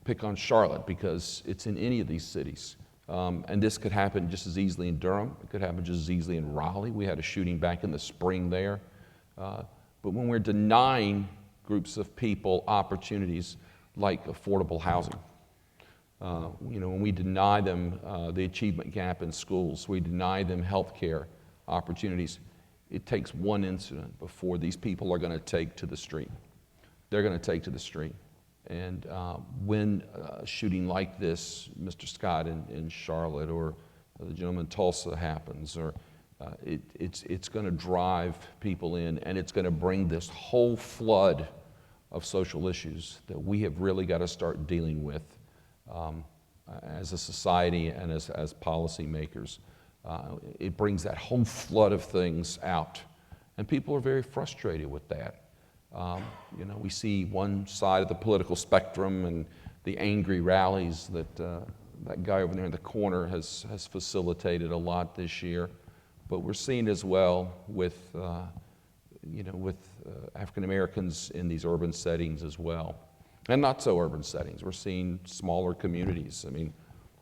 pick on Charlotte because it's in any of these cities. And this could happen just as easily in Durham. It could happen just as easily in Raleigh. We had a shooting back in the spring there. But when we're denying groups of people opportunities like affordable housing, when we deny them the achievement gap in schools, we deny them health care opportunities, it takes one incident before these people are going to take to the street. They're going to take to the street. And when a shooting like this, Mr. Scott in Charlotte, or the gentleman in Tulsa happens, or it's going to drive people in, and it's going to bring this whole flood of social issues that we have really got to start dealing with as a society and as policymakers. It brings that whole flood of things out, and people are very frustrated with that. We see one side of the political spectrum and the angry rallies that that guy over there in the corner has facilitated a lot this year, but we're seeing as well with African Americans in these urban settings as well, and not so urban settings. We're seeing smaller communities. I mean,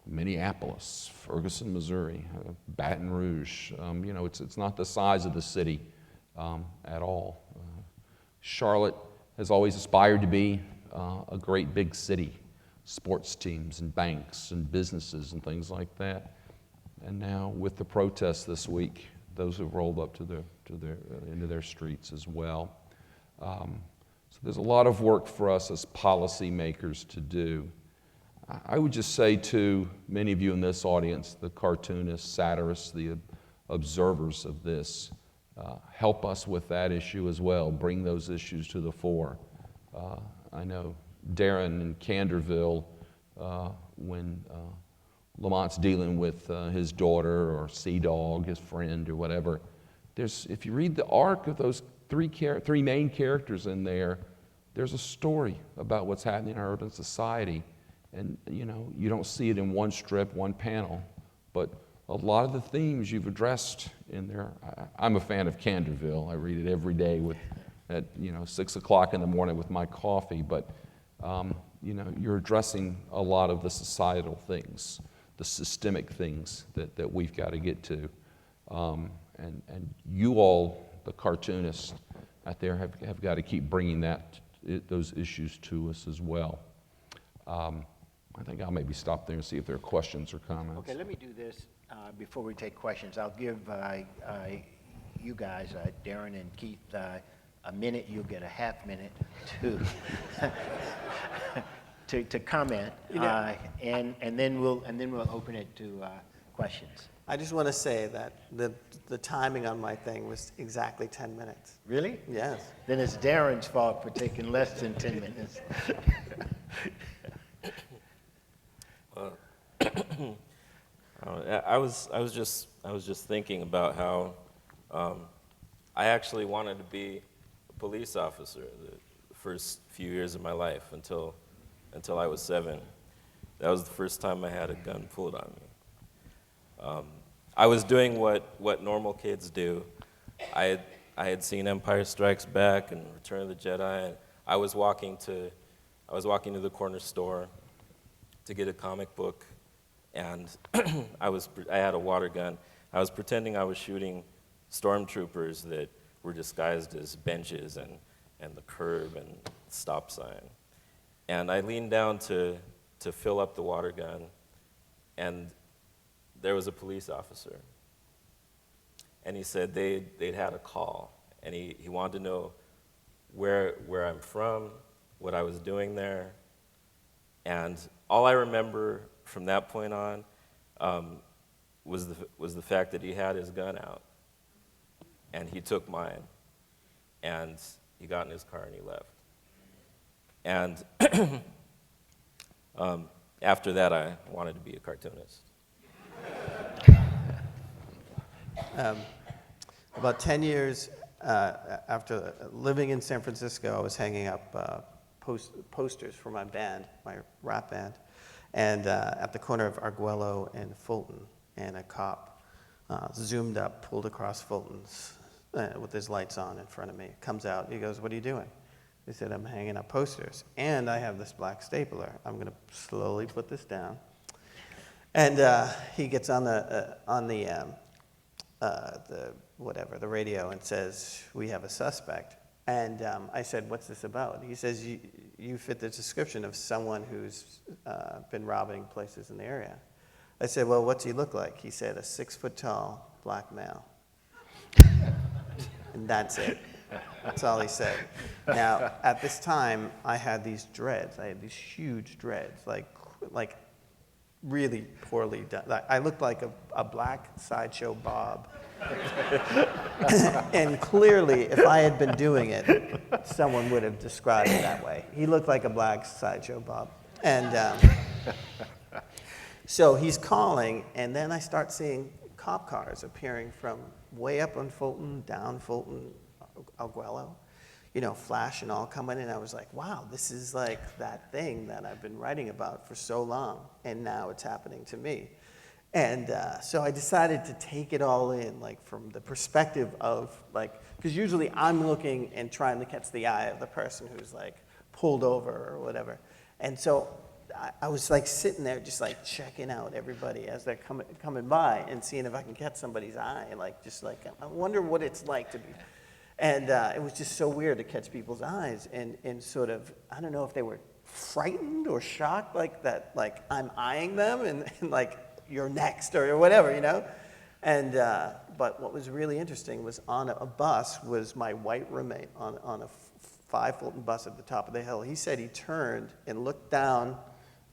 Minneapolis, Ferguson, Missouri, Baton Rouge. It's not the size of the city at all. Charlotte has always aspired to be a great big city, sports teams and banks and businesses and things like that. And now with the protests this week, those have rolled up into their streets as well. So there's a lot of work for us as policymakers to do. I would just say to many of you in this audience, the cartoonists, satirists, the observers of this, help us with that issue as well. Bring those issues to the fore. I know Darren in Canterville, when Lamont's dealing with his daughter or Sea Dog, his friend or whatever, if you read the arc of those three main characters in there, there's a story about what's happening in our urban society. And you don't see it in one strip, one panel, but a lot of the themes you've addressed in there. I'm a fan of Canterville. I read it every day at 6 o'clock in the morning with my coffee. But you're addressing a lot of the societal things, the systemic things that we've got to get to. And you all, the cartoonists out there, have got to keep bringing those issues to us as well. I think I'll maybe stop there and see if there are questions or comments. Okay, let me do this before we take questions. I'll give you guys, Darren and Keith, a minute. You'll get a half minute to comment, and then we'll open it to questions. I just want to say that the timing on my thing was exactly 10 minutes. Really? Yes. Then it's Darren's fault for taking less than 10 minutes. I was just thinking about how I actually wanted to be a police officer the first few years of my life until I was 7. That was the first time I had a gun pulled on me. I was doing what normal kids do. I had seen Empire Strikes Back and Return of the Jedi, and I was walking to the corner store to get a comic book, and I had a water gun. I was pretending I was shooting stormtroopers that were disguised as benches and the curb and stop sign. And I leaned down to fill up the water gun, and there was a police officer. And he said they'd had a call, and he wanted to know where I'm from, what I was doing there. And all I remember from that point on was the fact that he had his gun out, and he took mine, and he got in his car and he left. And after that, I wanted to be a cartoonist. About 10 years after living in San Francisco, I was hanging up posters for my band, my rap band, and at the corner of Arguello and Fulton, and a cop zoomed up, pulled across Fulton's with his lights on in front of me, comes out, he goes, "What are you doing?" I said, "I'm hanging up posters, and I have this black stapler. I'm going to slowly put this down." And he gets on the radio and says, "We have a suspect." And I said, "What's this about?" He says, you fit the description of someone who's been robbing places in the area." I said, "Well, what's he look like?" He said, "A 6-foot-tall black male." And that's it. That's all he said. Now, at this time, I had these dreads. I had these huge dreads, like really poorly done. I looked like a black sideshow Bob. And clearly, if I had been doing it, someone would have described it that way. He looked like a black sideshow Bob. And so he's calling, and then I start seeing cop cars appearing from way up on Fulton, down Fulton, Arguello, Flash and all coming in. I was like, wow, this is like that thing that I've been writing about for so long, and now it's happening to me. And so I decided to take it all in, like from the perspective of because usually I'm looking and trying to catch the eye of the person who's like pulled over or whatever. And so I was like sitting there just like checking out everybody as they're coming by and seeing if I can catch somebody's eye, I wonder what it's like to be. And it was just so weird to catch people's eyes and sort of, I don't know if they were frightened or shocked like that, like I'm eyeing them and like you're next or whatever, And but what was really interesting was on a bus was my white roommate on a 5 Fulton bus at the top of the hill. He said he turned and looked down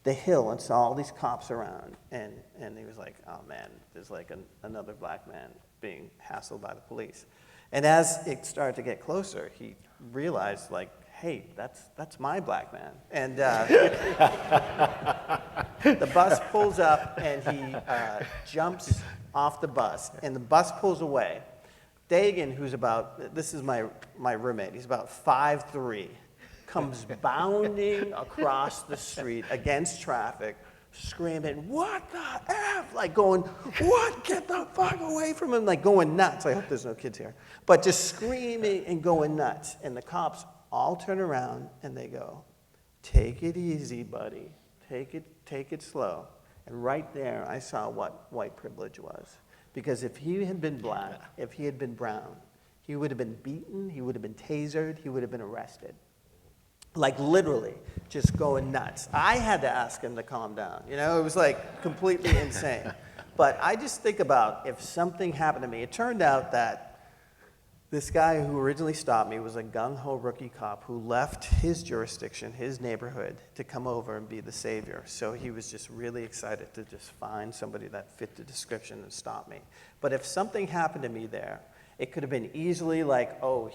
the hill and saw all these cops around, and he was like, "Oh man, there's like another black man being hassled by the police." And as it started to get closer, he realized, like, hey, that's my black man. And the bus pulls up, and he jumps off the bus, and the bus pulls away. Dagan, who's this is my roommate, he's about 5'3", comes bounding across the street against traffic, screaming, "What the F?" Like going, "What? Get the fuck away from him!" Like going nuts. I hope there's no kids here. But just screaming and going nuts. And the cops all turn around and they go, "Take it easy, buddy. Take it slow." And right there, I saw what white privilege was. Because if he had been black, if he had been brown, he would have been beaten, he would have been tasered, he would have been arrested. Like literally, just going nuts. I had to ask him to calm down. It was like completely insane. But I just think about if something happened to me. It turned out that this guy who originally stopped me was a gung-ho rookie cop who left his jurisdiction, his neighborhood, to come over and be the savior. So he was just really excited to just find somebody that fit the description and stop me. But if something happened to me there, it could have been easily like, oh,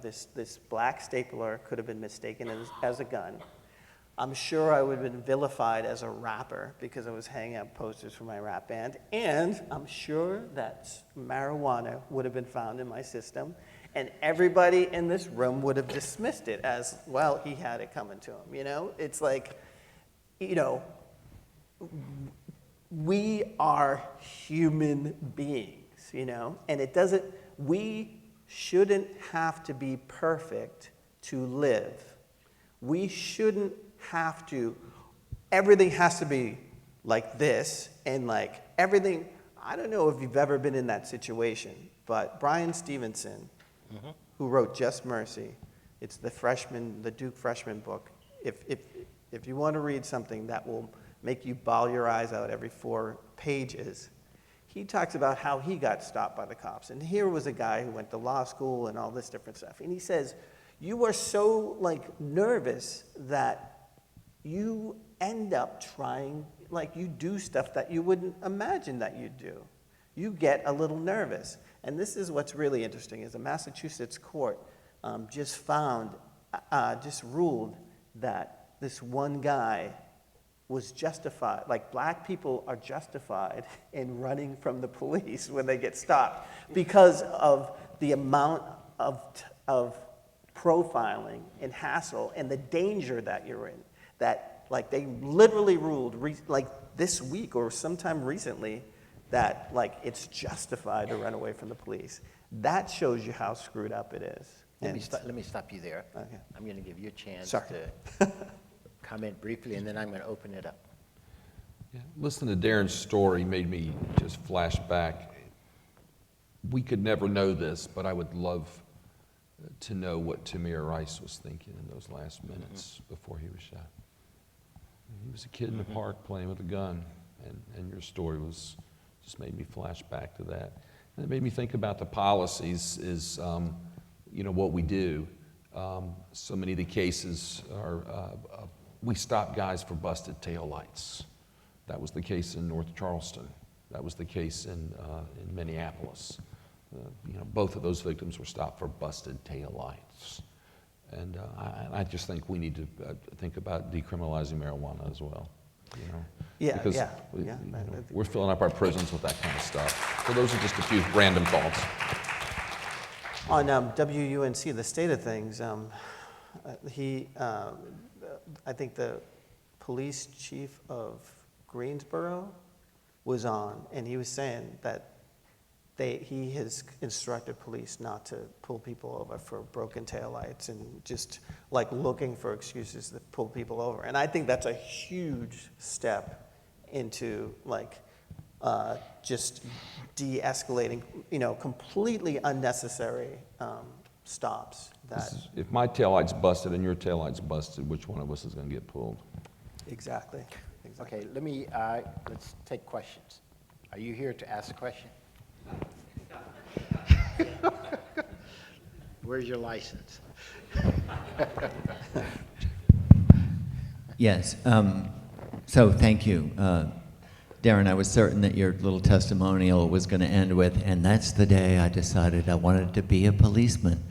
this black stapler could have been mistaken as a gun. I'm sure I would have been vilified as a rapper because I was hanging up posters for my rap band. And I'm sure that marijuana would have been found in my system. And everybody in this room would have dismissed it as, well, he had it coming to him. It's like, we are human beings. And we shouldn't have to be perfect to live. We shouldn't have to, everything has to be like this, and like everything, I don't know if you've ever been in that situation, but Brian Stevenson, who wrote Just Mercy, it's the Duke freshman book. If you want to read something that will make you bawl your eyes out every 4 pages. He talks about how he got stopped by the cops. And here was a guy who went to law school and all this different stuff. And he says, you are so like nervous that you end up trying, like you do stuff that you wouldn't imagine that you'd do. You get a little nervous. And this is what's really interesting, is a Massachusetts court just ruled that this one guy was justified, like black people are justified in running from the police when they get stopped because of the amount of profiling and hassle and the danger that you're in. That, like, they literally ruled, like this week or sometime recently, that like it's justified to run away from the police. That shows you how screwed up it is. Let me stop you there. Okay. I'm going to give you a chance Sorry. to comment briefly, and then I'm going to open it up. Yeah, listening to Darren's story made me just flash back. We could never know this, but I would love to know what Tamir Rice was thinking in those last minutes before he was shot. He was a kid in the park playing with a gun, and your story just made me flash back to that. And it made me think about the policies is, what we do. So many of the cases are, we stop guys for busted taillights. That was the case in North Charleston. That was the case in Minneapolis. Both of those victims were stopped for busted taillights. And I just think we need to think about decriminalizing marijuana as well. Because we're filling up our prisons with that kind of stuff. So those are just a few random thoughts. On WUNC, the state of things, I think the police chief of Greensboro was on, and he was saying that he has instructed police not to pull people over for broken taillights and just like looking for excuses to pull people over. And I think that's a huge step into like just de-escalating, completely unnecessary stops. If my taillight's busted and your taillight's busted, which one of us is going to get pulled? Exactly. Okay, let's take questions. Are you here to ask a question? Where's your license? Yes. So thank you. Darren, I was certain that your little testimonial was going to end with, and that's the day I decided I wanted to be a policeman.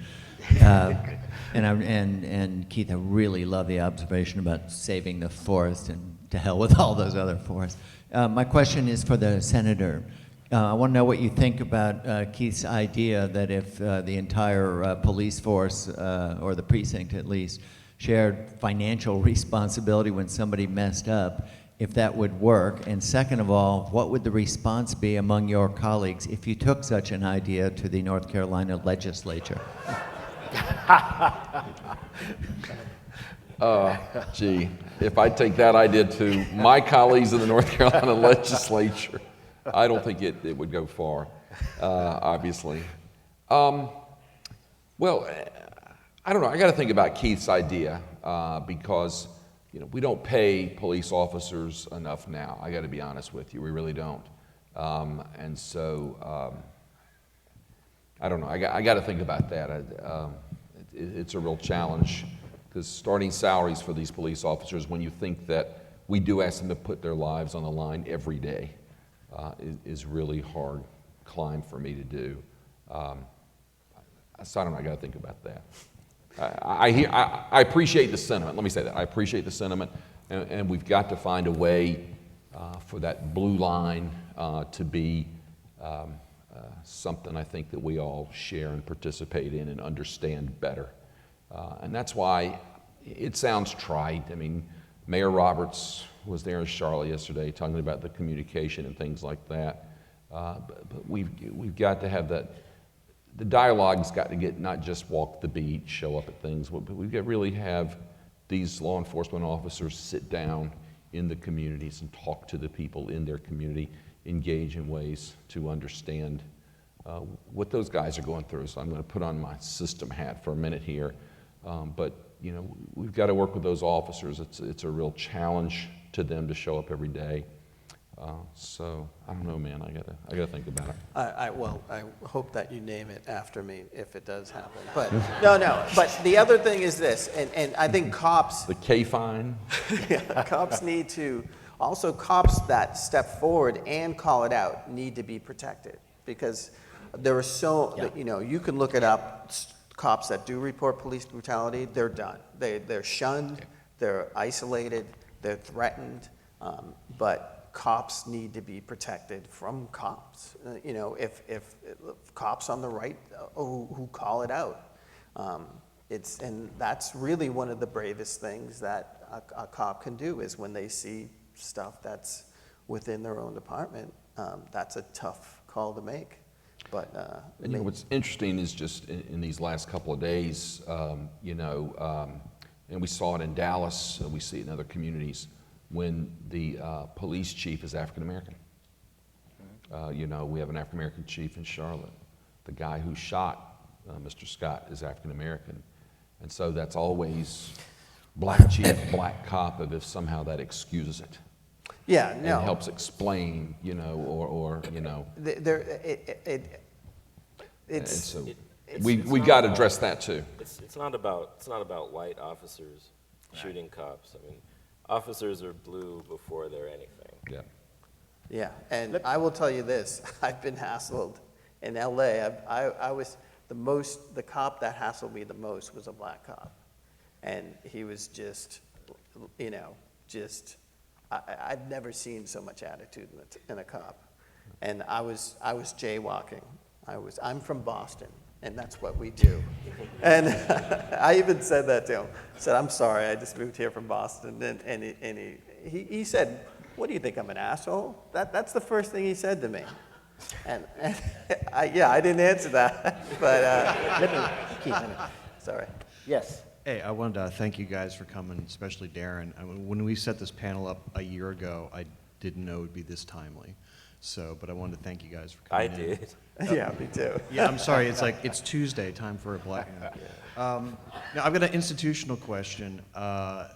And Keith, I really love the observation about saving the forest, and to hell with all those other forests. My question is for the senator. I want to know what you think about Keith's idea that if the entire police force, or the precinct at least, shared financial responsibility when somebody messed up, if that would work. And second of all, what would the response be among your colleagues if you took such an idea to the North Carolina legislature? Gee, if I take that idea to my colleagues in the North Carolina legislature, I don't think it would go far, obviously. Well, I don't know. I got to think about Keith's idea because we don't pay police officers enough now. I got to be honest with you, we really don't. And so I don't know. I got to think about that. It's a real challenge because starting salaries for these police officers, when you think that we do ask them to put their lives on the line every day, is really hard climb for me to do. So I don't know. I got to think about that. I appreciate the sentiment. Let me say that. I appreciate the sentiment, and we've got to find a way for that blue line to be something I think that we all share and participate in and understand better. And that's why it sounds trite. I mean, Mayor Roberts was there in Charlotte yesterday talking about the communication and things like that. But we've got to have that. The dialogue's got to get not just walk the beat, show up at things, but we've got to really have these law enforcement officers sit down in the communities and talk to the people in their community, engage in ways to understand what those guys are going through. So I'm going to put on my system hat for a minute here. But we've got to work with those officers. It's a real challenge to them to show up every day. So I don't know, man. I gotta think about it. I hope that you name it after me if it does happen. But no. But the other thing is this, and I think cops. The K-fine. Yeah, cops need to. Also, cops that step forward and call it out need to be protected, because there are you can look it up. Cops that do report police brutality, they're done. They're shunned, they're isolated, they're threatened, but cops need to be protected from cops. If cops on the right who call it out, and that's really one of the bravest things that a cop can do, is when they see stuff that's within their own department. That's a tough call to make. But and what's interesting is just in these last couple of days, and we saw it in Dallas, we see it in other communities, when the police chief is African American. We have an African American chief in Charlotte. The guy who shot Mr. Scott is African American, and so that's always black chief, black cop, if somehow that excuses it. Yeah, no. And helps explain, we got to address that too. It's not about white officers shooting cops. I mean, officers are blue before they're anything. Yeah. Yeah, and I will tell you this: I've been hassled in L.A. I was the cop that hassled me the most was a black cop, and he was just. I've never seen so much attitude in a cop, and I was jaywalking. I'm from Boston, and that's what we do. And I even said that to him. I said, "I'm sorry, I just moved here from Boston." And he said, "What do you think? I'm an asshole?" That's the first thing he said to me. And I didn't answer that, but let me keep it. Sorry. Yes. Hey, I wanted to thank you guys for coming, especially Darren. When we set this panel up a year ago, I didn't know it would be this timely. But I wanted to thank you guys for coming. I did. Yeah, me too. Yeah, I'm sorry. It's Tuesday, time for a black. Now I've got an institutional question,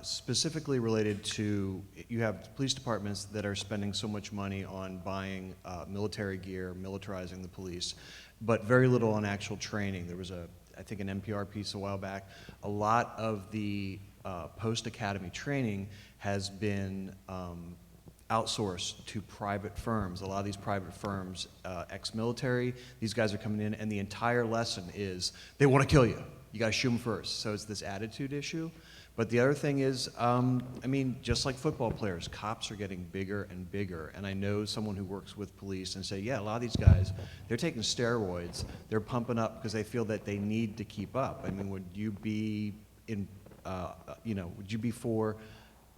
specifically related to, you have police departments that are spending so much money on buying military gear, militarizing the police, but very little on actual training. There was I think an NPR piece a while back. A lot of the post-academy training has been outsourced to private firms. A lot of these private firms, ex-military, these guys are coming in, and the entire lesson is they want to kill you. You got to shoot them first. So it's this attitude issue. But the other thing is, just like football players, cops are getting bigger and bigger. And I know someone who works with police and say, yeah, a lot of these guys, they're taking steroids. They're pumping up because they feel that they need to keep up. I mean, would you be for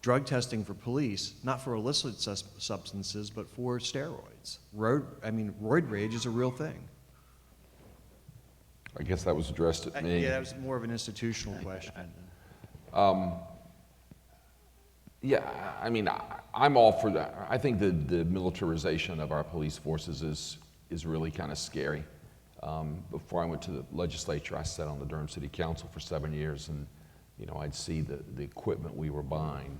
drug testing for police, not for illicit substances, but for steroids? Roid rage is a real thing. I guess that was addressed at me. Yeah, that was more of an institutional question. I'm all for that. I think the militarization of our police forces is really kind of scary. Before I went to the legislature, I sat on the Durham City Council for 7 years, and I'd see the equipment we were buying.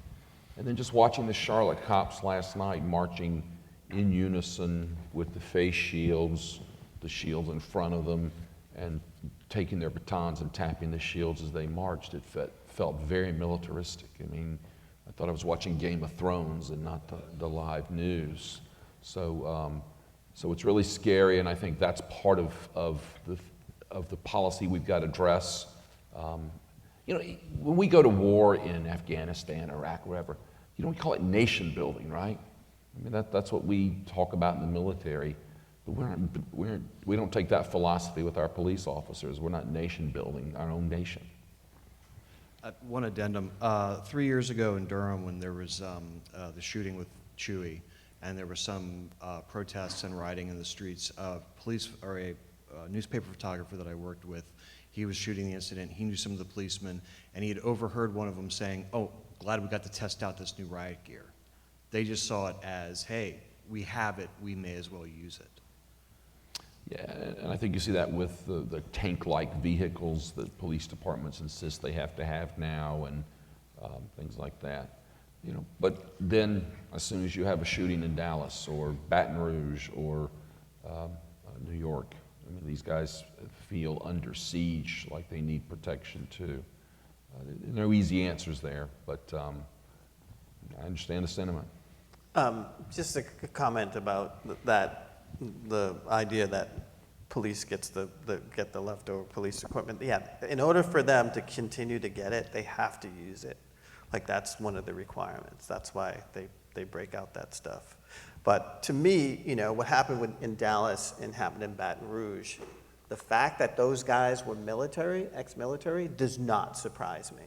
And then just watching the Charlotte cops last night marching in unison with the face shields, the shields in front of them, and taking their batons and tapping the shields as they marched, it felt very militaristic. I thought I was watching Game of Thrones and not the live news. So it's really scary, and I think that's part of the policy we've got to address. When we go to war in Afghanistan, Iraq, wherever, we call it nation building, right? That's what we talk about in the military. But we don't take that philosophy with our police officers. We're not nation building our own nation. One addendum. 3 years ago in Durham, when there was the shooting with Chewy, and there were some protests and rioting in the streets, a newspaper photographer that I worked with, he was shooting the incident. He knew some of the policemen, and he had overheard one of them saying, "Oh, glad we got to test out this new riot gear." They just saw it as, hey, we have it, we may as well use it. Yeah, and I think you see that with the tank-like vehicles that police departments insist they have to have now, and things like that. You know, but then as soon as you have a shooting in Dallas or Baton Rouge or New York, I mean, these guys feel under siege, like they need protection too. No easy answers there, but I understand the sentiment. Just a comment about that, the idea that police get the leftover police equipment. Yeah, in order for them to continue to get it, they have to use it. Like, that's one of the requirements. That's why they break out that stuff. But to me, you know, what happened in Dallas and happened in Baton Rouge, the fact that those guys were military, ex-military, does not surprise me.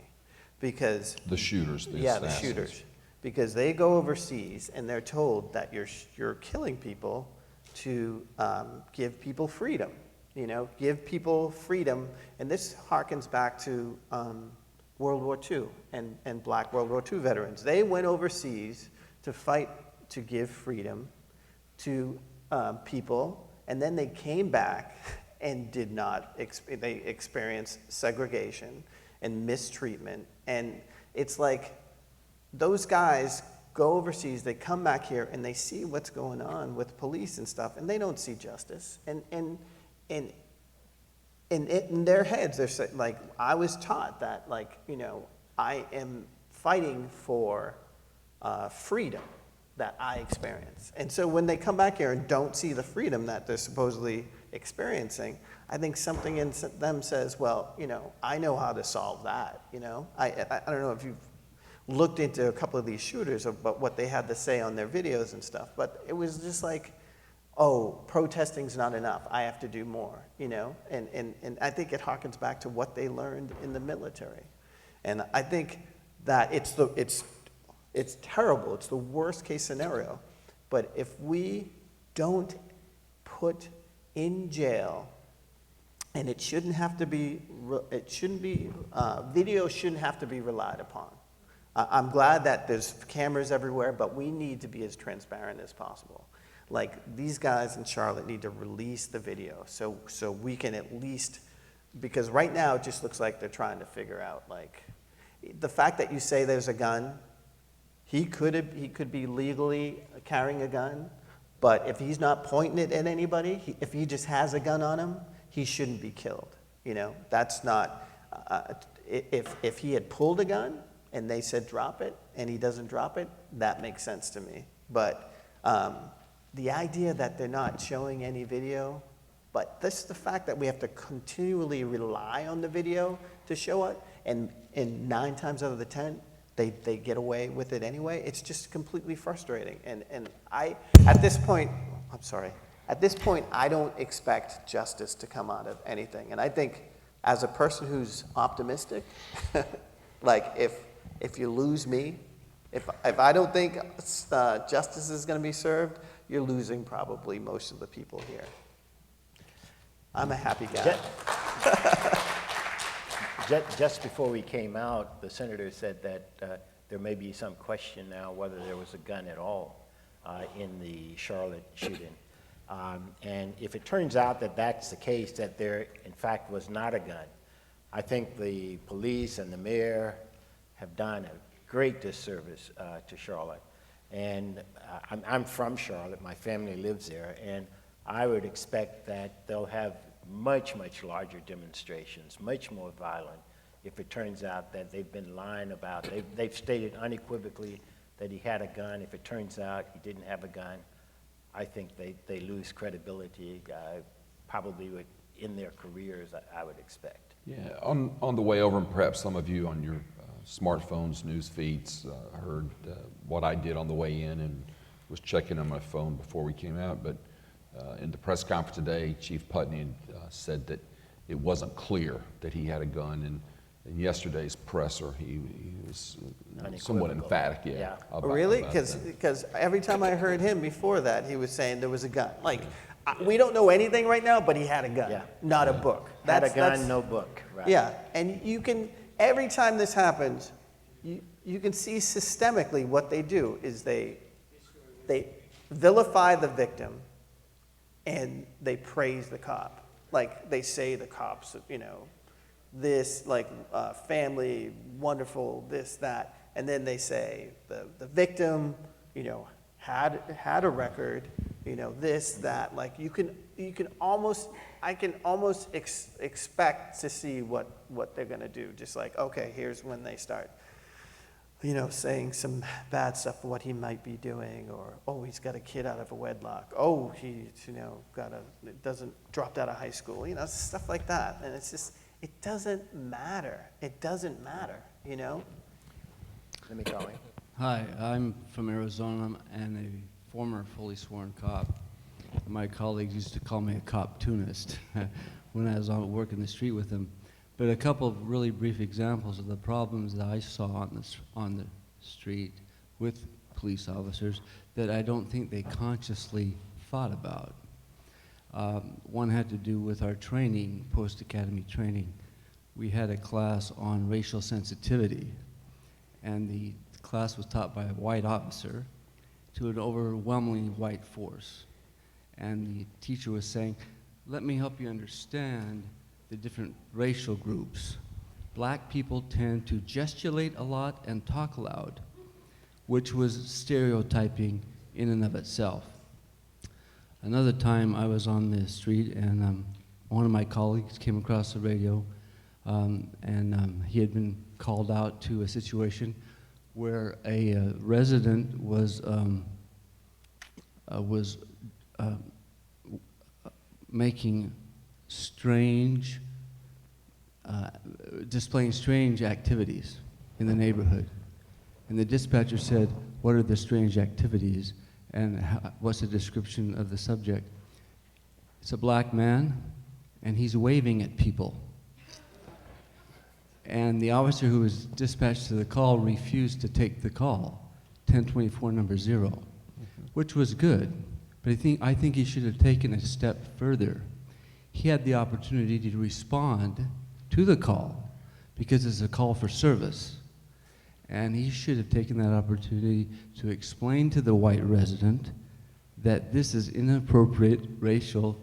Because the shooters, the yeah, the shooters. Because they go overseas and they're told that you're killing people to give people freedom. You know, give people freedom. And this harkens back to World War II and Black World War II veterans. They went overseas to fight to give freedom to people, and then they came back and did not. They experienced segregation and mistreatment. And it's like those guys go overseas, they come back here, and they see what's going on with police and stuff, and they don't see justice. And in their heads, they're saying, like, I was taught that, like, you know, I am fighting for freedom that I experience. And so when they come back here and don't see the freedom that they're supposedly experiencing, I think something in them says, well, you know, I know how to solve that, you know? I don't know if you've looked into a couple of these shooters about what they had to say on their videos and stuff, but it was just like, oh, protesting's not enough, I have to do more, you know? And I think it harkens back to what they learned in the military. And I think that it's terrible, it's the worst case scenario, but if we don't put in jail, and it shouldn't have to be, video shouldn't have to be relied upon. I'm glad that there's cameras everywhere, but we need to be as transparent as possible. Like, these guys in Charlotte need to release the video so we can at least, because right now it just looks like they're trying to figure out, like, the fact that you say there's a gun, he could be legally carrying a gun, but if he's not pointing it at anybody, if he just has a gun on him, he shouldn't be killed. You know, that's not, if he had pulled a gun and they said drop it and he doesn't drop it, that makes sense to me. But the idea that they're not showing any video, but this is the fact that we have to continually rely on the video to show it, and 9 times out of the 10, they get away with it anyway. It's just completely frustrating. And at this point, I don't expect justice to come out of anything. And I think, as a person who's optimistic, like, if you lose me, if I don't think justice is going to be served, you're losing probably most of the people here. I'm a happy guy. Just before we came out, the senator said that there may be some question now whether there was a gun at all in the Charlotte shooting. And if it turns out that that's the case, that there in fact was not a gun, I think the police and the mayor have done a great disservice to Charlotte. And I'm from Charlotte, my family lives there, and I would expect that they'll have much, much larger demonstrations, much more violent, if it turns out that they've been lying about, they've stated unequivocally that he had a gun. If it turns out he didn't have a gun, I think they lose credibility, probably in their careers, I would expect. Yeah, on the way over, and perhaps some of you on your smartphones, news feeds, heard what I did on the way in and was checking on my phone before we came out, but in the press conference today, Chief Putney said that it wasn't clear that he had a gun, and in yesterday's presser, he was somewhat emphatic, yeah. Really? Because every time I heard him before that, he was saying there was a gun. Like, we don't know anything right now, but he had a gun, not a book. Had a gun, no book. Right. Yeah, and you can, every time this happens, you can see systemically what they do is they vilify the victim and they praise the cop. Like, they say the cops, you know, this, like, family, wonderful, this, that. and then they say the victim, had a record, this, that, like I can almost expect to see what they're gonna do. Just like, okay, here's when they start, saying some bad stuff for what he might be doing, or, oh, he's got a kid out of a wedlock. Oh, he, dropped out of high school, stuff like that. And it's just, it doesn't matter. It doesn't matter, Let me call you. Hi, I'm from Arizona and a former fully sworn cop. My colleagues used to call me a cop-tunist when I was working the street with them. But a couple of really brief examples of the problems that I saw on the street with police officers that I don't think they consciously thought about. One had to do with our training, post-academy training. We had a class on racial sensitivity, and the class was taught by a white officer to an overwhelmingly white force. And the teacher was saying, let me help you understand the different racial groups. Black people tend to gesticulate a lot and talk loud, which was stereotyping in and of itself. Another time I was on the street and one of my colleagues came across the radio and he had been called out to a situation where a resident was making strange, displaying strange activities in the neighborhood. And the dispatcher said, what are the strange activities and what's the description of the subject? It's a black man and he's waving at people. And the officer who was dispatched to the call refused to take the call, 1024 number 0, which was good. But I think he should have taken a step further. He had the opportunity to respond to the call because it's a call for service. And he should have taken that opportunity to explain to the white resident that this is inappropriate racial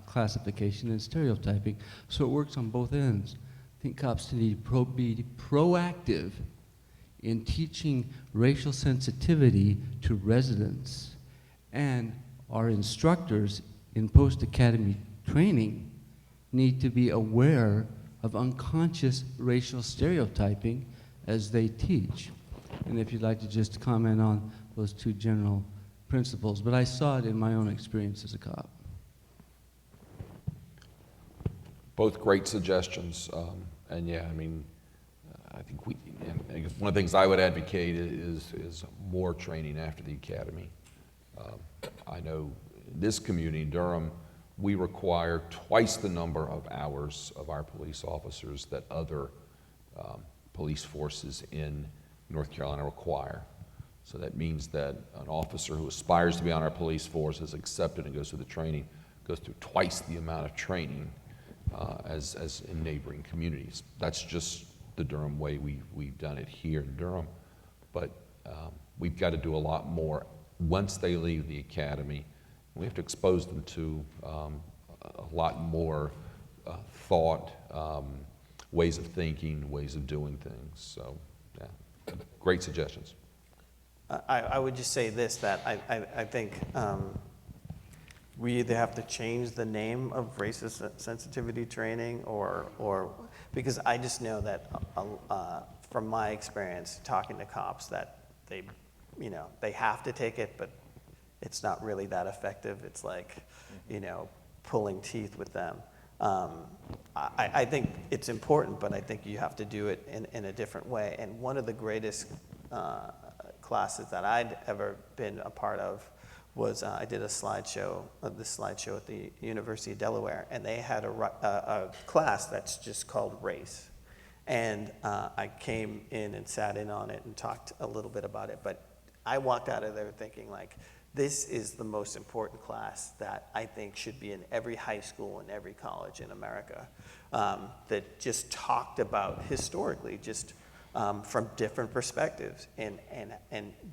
classification and stereotyping. So it works on both ends. I think cops need to be proactive in teaching racial sensitivity to residents. And our instructors in post-academy training need to be aware of unconscious racial stereotyping as they teach. And if you'd like to just comment on those two general principles, but I saw it in my own experience as a cop. Both great suggestions, and yeah, I mean, I think I guess one of the things I would advocate is more training after the academy. I know in this community, in Durham, we require twice the number of hours of our police officers that other police forces in North Carolina require. So that means that an officer who aspires to be on our police force is accepted and goes through the training, goes through twice the amount of training as in neighboring communities. That's just the Durham way we've done it here in Durham. But we've got to do a lot more once they leave the academy. We have to expose them to a lot more thought, ways of thinking, ways of doing things. So, yeah, great suggestions. I would just say this, that I think we either have to change the name of racist sensitivity training or because I just know that from my experience talking to cops that they have to take it, but it's not really that effective. It's like, pulling teeth with them. I think it's important, but I think you have to do it in a different way. And one of the greatest classes that I'd ever been a part of was I did this slideshow at the University of Delaware, and they had a class that's just called Race. And I came in and sat in on it and talked a little bit about it, but I walked out of there thinking like, this is the most important class that I think should be in every high school and every college in America, that just talked about historically, just from different perspectives, and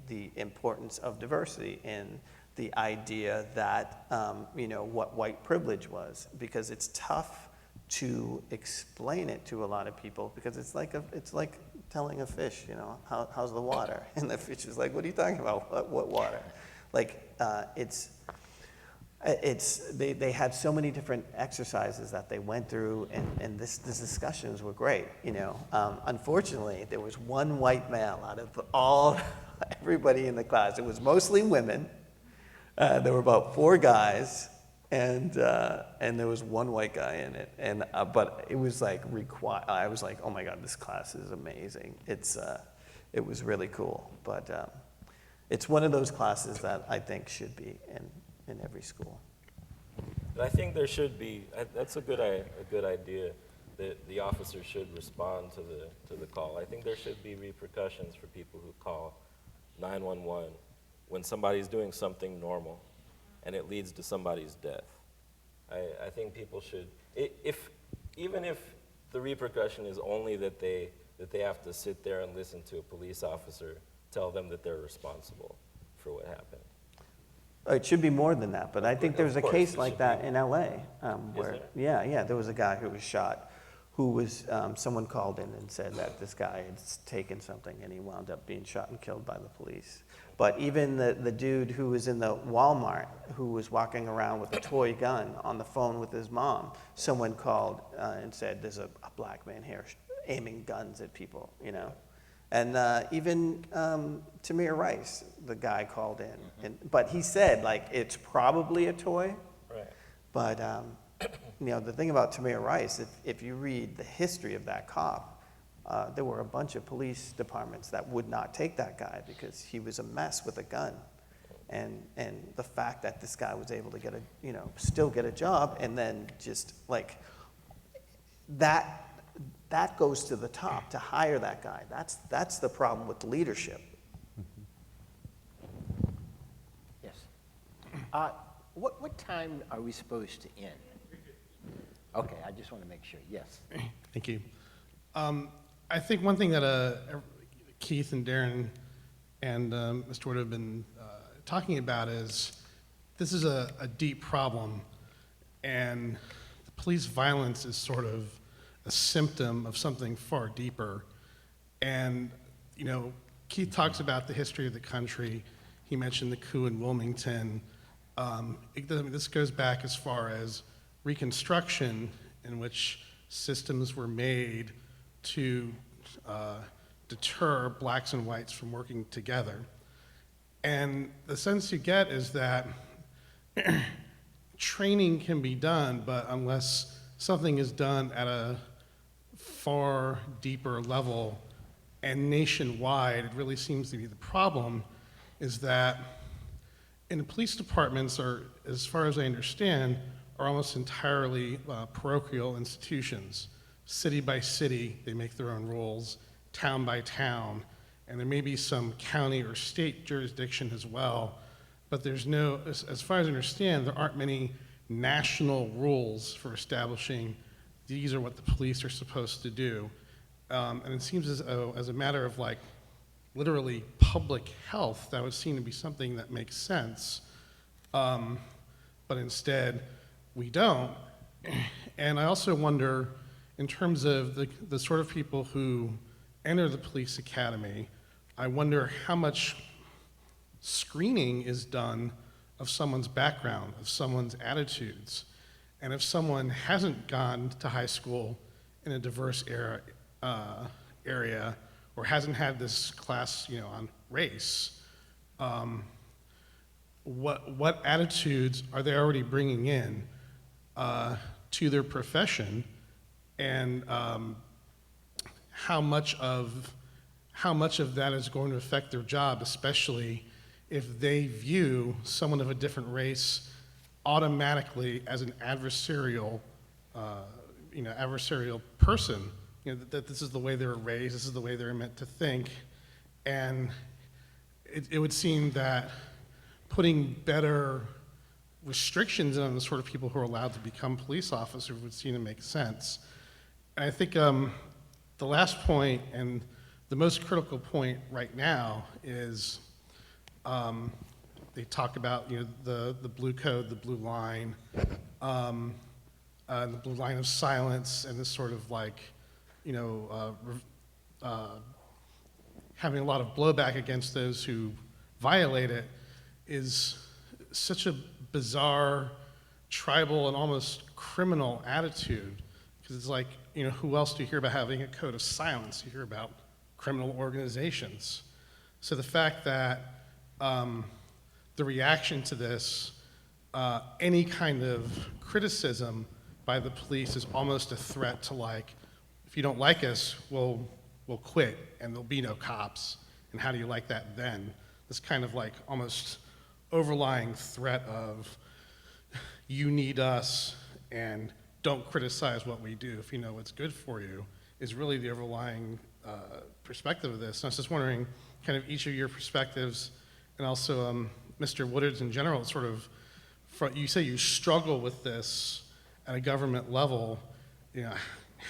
the importance of diversity and the idea that, what white privilege was, because it's tough to explain it to a lot of people, because it's like telling a fish, you know, how's the water? And the fish is like, what are you talking about? What water? Like, they had so many different exercises that they went through, and these discussions were great, you know. Unfortunately, there was one white male out of everybody in the class. It was mostly women. There were about 4 guys, and there was one white guy in it. But it was like I was like, oh my God, this class is amazing. It was really cool. But it's one of those classes that I think should be in every school. I think there should be. That's a good idea. That the officer should respond to the call. I think there should be repercussions for people who call 911 when somebody's doing something normal, and it leads to somebody's death. I think people should, even if the repercussion is only that they have to sit there and listen to a police officer tell them that they're responsible for what happened. It should be more than that, but I think there was a case like that in LA, where, there was a guy who was shot, who was, someone called in and said that this guy had taken something and he wound up being shot and killed by the police. But even the dude who was in the Walmart, who was walking around with a toy gun on the phone with his mom, someone called and said, there's a black man here aiming guns at people, you know. And even Tamir Rice, the guy called in, but he said, like, it's probably a toy. Right. But, you know, the thing about Tamir Rice, if you read the history of that cop, there were a bunch of police departments that would not take that guy because he was a mess with a gun. And the fact that this guy was able to still get a job, and then just like that goes to the top to hire that guy. That's the problem with leadership. Yes. What time are we supposed to end? Okay, I just want to make sure. Yes. Thank you. I think one thing that Keith and Darren and Mr. Wood have been talking about is this is a deep problem, and the police violence is sort of a symptom of something far deeper. And, you know, Keith talks about the history of the country. He mentioned the coup in Wilmington. This goes back as far as Reconstruction, in which systems were made to deter blacks and whites from working together. And the sense you get is that training can be done, but unless something is done at a far deeper level and nationwide, it really seems to be the problem, is that in the police departments, are, as far as I understand, are almost entirely parochial institutions. City by city, they make their own rules, town by town, and there may be some county or state jurisdiction as well, but there's no, as far as I understand, there aren't many national rules for establishing these are what the police are supposed to do. And it seems as a matter of like literally public health, that would seem to be something that makes sense. But instead, we don't. And I also wonder, in terms of the sort of people who enter the police academy, I wonder how much screening is done of someone's background, of someone's attitudes. And if someone hasn't gone to high school in a diverse area, or hasn't had this class, you know, on race, what attitudes are they already bringing in to their profession, and how much of that is going to affect their job, especially if they view someone of a different race automatically as an adversarial, adversarial person. You know, that this is the way they were raised, this is the way they're meant to think, and it would seem that putting better restrictions on the sort of people who are allowed to become police officers would seem to make sense. And I think the last point, and the most critical point right now, is they talk about, you know, the blue code, the blue line, the blue line of silence, and this sort of like, you know, having a lot of blowback against those who violate it is such a bizarre, tribal, and almost criminal attitude. Because it's like, who else do you hear about having a code of silence? You hear about criminal organizations. So the fact that the reaction to this, any kind of criticism by the police is almost a threat to, like, if you don't like us, we'll quit and there'll be no cops. And how do you like that then? This kind of like almost overlying threat of you need us and don't criticize what we do if you know what's good for you is really the overlying perspective of this. And I was just wondering kind of each of your perspectives and also Mr. Woodard's in general, sort of, you say you struggle with this at a government level.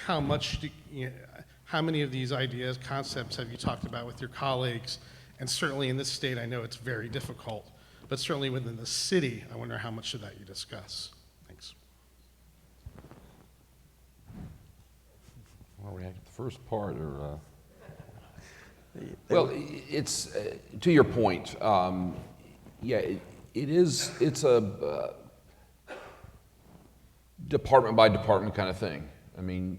How many of these ideas, concepts have you talked about with your colleagues? And certainly in this state, I know it's very difficult, but certainly within the city, I wonder how much of that you discuss. Thanks. I'll react to the first part, or well, it's to your point. Yeah, it's a department by department kind of thing. I mean,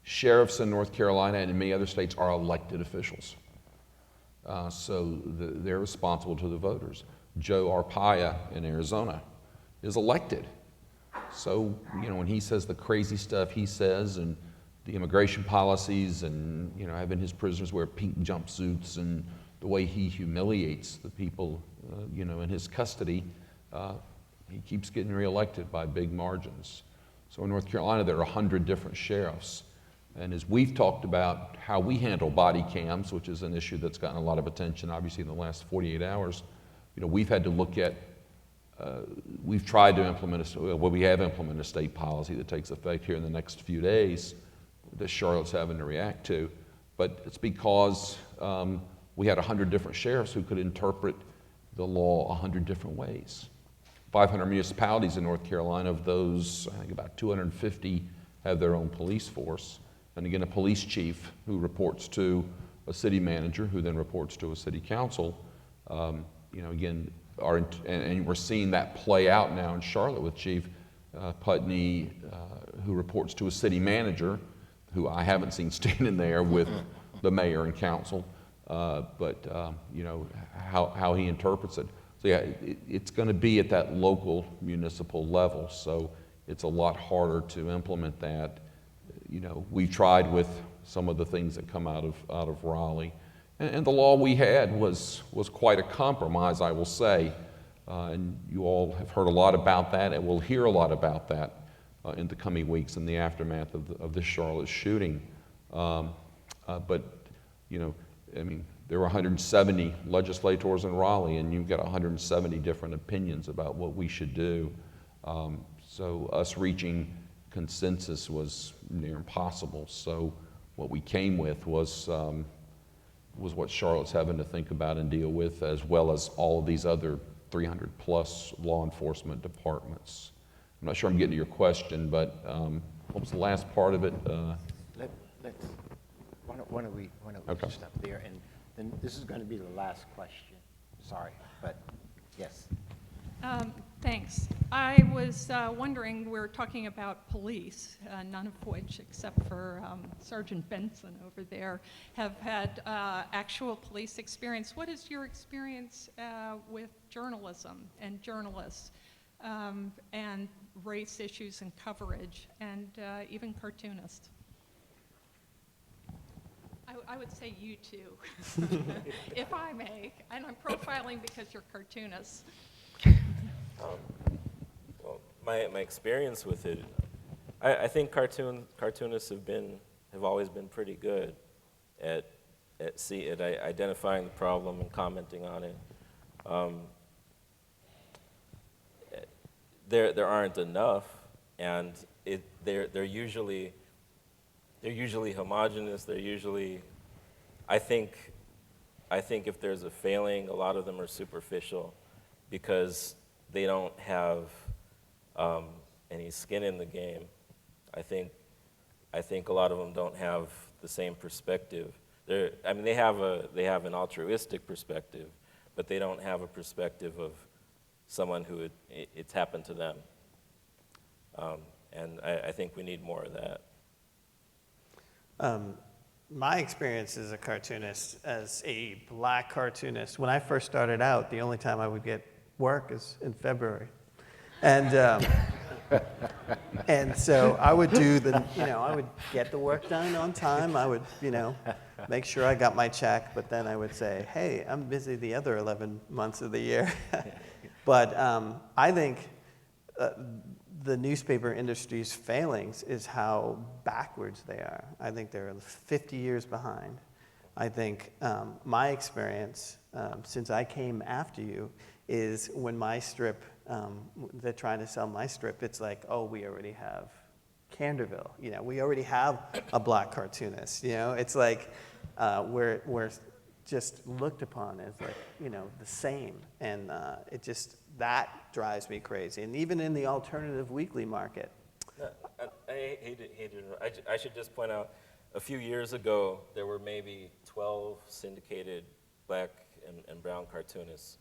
sheriffs in North Carolina and in many other states are elected officials. So they're responsible to the voters. Joe Arpaia in Arizona is elected. So, when he says the crazy stuff he says and the immigration policies and, having his prisoners wear pink jumpsuits and the way he humiliates the people, in his custody, he keeps getting reelected by big margins. So in North Carolina, there are 100 different sheriffs. And as we've talked about how we handle body cams, which is an issue that's gotten a lot of attention, obviously, in the last 48 hours, we've had to look at, we've tried to implement, we have implemented a state policy that takes effect here in the next few days that Charlotte's having to react to. But it's because we had 100 different sheriffs who could interpret the law 100 different ways. 500 municipalities in North Carolina, of those, I think about 250 have their own police force. And again, a police chief who reports to a city manager, who then reports to a city council. Again, and we're seeing that play out now in Charlotte with Chief Putney, who reports to a city manager, who I haven't seen standing there with the mayor and council, but how he interprets it. So yeah, it's going to be at that local municipal level, so it's a lot harder to implement that. We've tried with some of the things that come out of Raleigh, and the law we had was quite a compromise, I will say, and you all have heard a lot about that, and we'll hear a lot about that in the coming weeks in the aftermath of this Charlotte shooting. But I mean, there were 170 legislators in Raleigh, and you've got 170 different opinions about what we should do. So us reaching consensus was near impossible. So what we came with was what Charlotte's having to think about and deal with, as well as all of these other 300 plus law enforcement departments. I'm not sure I'm getting to your question, but what was the last part of it? Why don't we Okay. stop there, and then this is going to be the last question. Sorry, but yes. Thanks. I was wondering, we're talking about police, none of which, except for Sergeant Benson over there, have had actual police experience. What is your experience with journalism and journalists and race issues and coverage, and even cartoonists? I would say you too, if I may. And I'm profiling because you're cartoonists. Well, my experience with it, I think cartoonists have always been pretty good at identifying the problem and commenting on it. There aren't enough, and they're usually homogenous. They're usually, I think if there's a failing, a lot of them are superficial, because they don't have any skin in the game. I think a lot of them don't have the same perspective. I mean, they have an altruistic perspective, but they don't have a perspective of someone who it's happened to them. And I think we need more of that. My experience as a cartoonist, as a black cartoonist, when I first started out, the only time I would get work is in February. And, and so I would do I would get the work done on time. I would, make sure I got my check, but then I would say, hey, I'm busy the other 11 months of the year. But I think the newspaper industry's failings is how backwards they are. I think they're 50 years behind. I think my experience, since I came after you, is when my strip, they're trying to sell my strip, it's like, oh, we already have Canterville. We already have a black cartoonist. It's like we're just looked upon as like, the same. And that drives me crazy. And even in the alternative weekly market. I should just point out, a few years ago, there were maybe 12 syndicated black and brown cartoonists.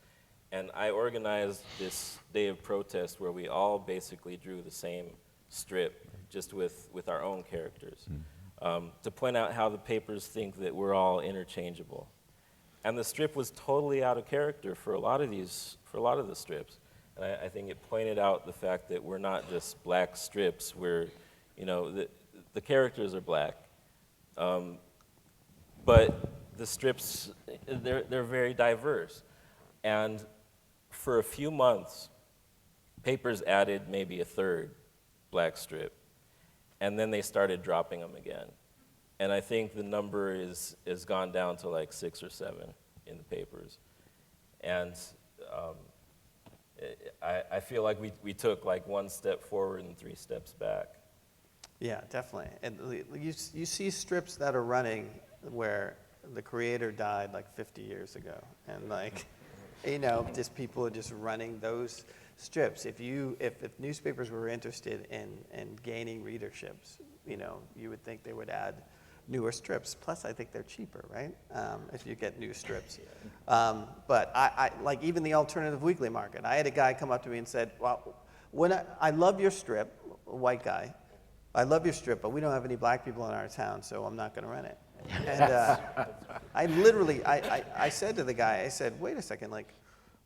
And I organized this day of protest where we all basically drew the same strip, just with our own characters, to point out how the papers think that we're all interchangeable. And the strip was totally out of character for a lot of the strips. And I think it pointed out the fact that we're not just black strips, we're, the characters are black. But the strips, they're very diverse. And for a few months, papers added maybe a third black strip, and then they started dropping them again. And I think the number is gone down to like 6 or 7 in the papers. And I feel like we took like 1 step forward and 3 steps back. Yeah, definitely. And you see strips that are running where the creator died like 50 years ago, and like, just people are just running those strips. If newspapers were interested in gaining readerships, you would think they would add newer strips. Plus, I think they're cheaper, right? If you get new strips. But I like even the alternative weekly market. I had a guy come up to me and said, well, I love your strip, a white guy. I love your strip, but we don't have any black people in our town, so I'm not going to rent it. And I said to the guy, I said, wait a second, like,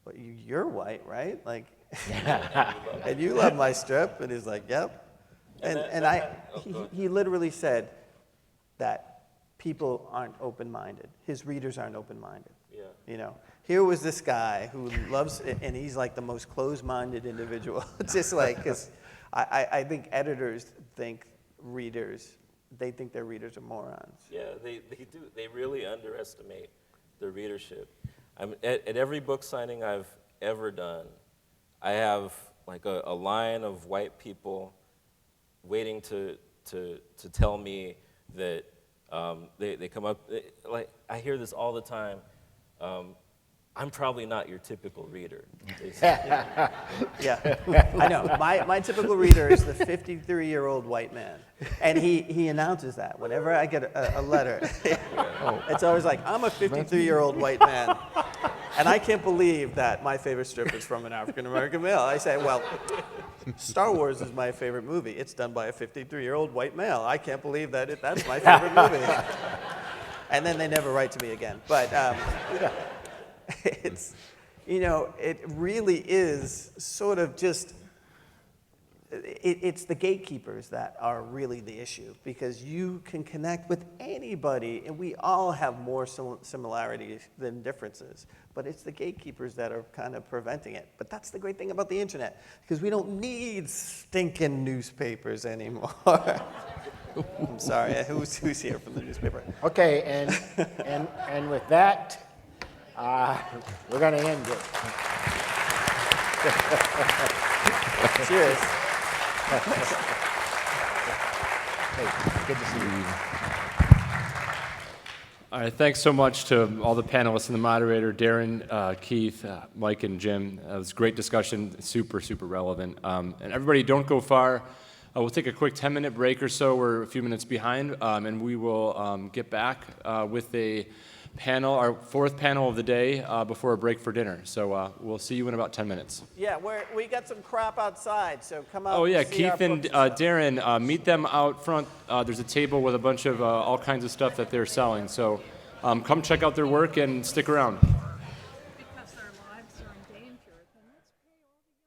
well, you're white, right? Like, and you love my strip? And he's like, yep. And he literally said that people aren't open-minded. His readers aren't open-minded. Yeah. Here was this guy who loves it, and he's like the most closed-minded individual. It's just like, because I think editors think they think their readers are morons. Yeah, they do. They really underestimate their readership. At every book signing I've ever done, I have like a line of white people waiting to tell me that they come up, like I hear this all the time, I'm probably not your typical reader. Yeah, I know. My typical reader is the 53-year-old white man. And he announces that whenever I get a letter. It's always like, I'm a 53-year-old white man. And I can't believe that my favorite strip is from an African-American male. I say, well, Star Wars is my favorite movie. It's done by a 53-year-old white male. I can't believe that that's my favorite movie. And then they never write to me again. But it's, it really is sort of just, it's the gatekeepers that are really the issue, because you can connect with anybody, and we all have more similarities than differences, but it's the gatekeepers that are kind of preventing it. But that's the great thing about the internet, because we don't need stinking newspapers anymore. I'm sorry, who's here from the newspaper? Okay, and with that, we're going to end it. Cheers. Hey, good to see you. All right, thanks so much to all the panelists and the moderator, Darren, Keith, Mike, and Jim. It was a great discussion, super, super relevant. And everybody, don't go far. We'll take a quick 10-minute break or so. We're a few minutes behind, and we will get back with a panel, our fourth panel of the day, before a break for dinner. So we'll see you in about 10 minutes. Yeah, we got some crap outside, so come out. Oh yeah, and see our Keith and books Darren, meet them out front. There's a table with a bunch of all kinds of stuff that they're selling. So come check out their work and stick around. Because their lives are in danger, then let's pay all the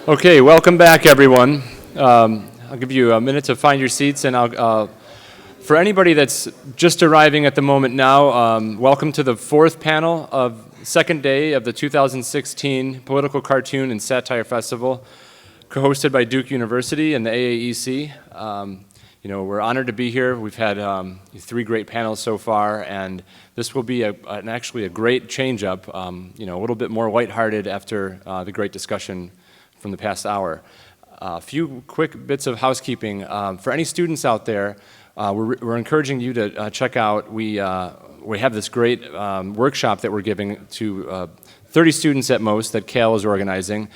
Okay, welcome back, everyone. I'll give you a minute to find your seats, and for anybody that's just arriving at the moment now, welcome to the fourth panel of second day of the 2016 Political Cartoon and Satire Festival, co-hosted by Duke University and the AAEC. We're honored to be here. We've had 3 great panels so far, and this will be actually a great change-up, a little bit more lighthearted after the great discussion from the past hour. A few quick bits of housekeeping. For any students out there, we're encouraging you to check out, we have this great workshop that we're giving to 30 students at most that Cal is organizing.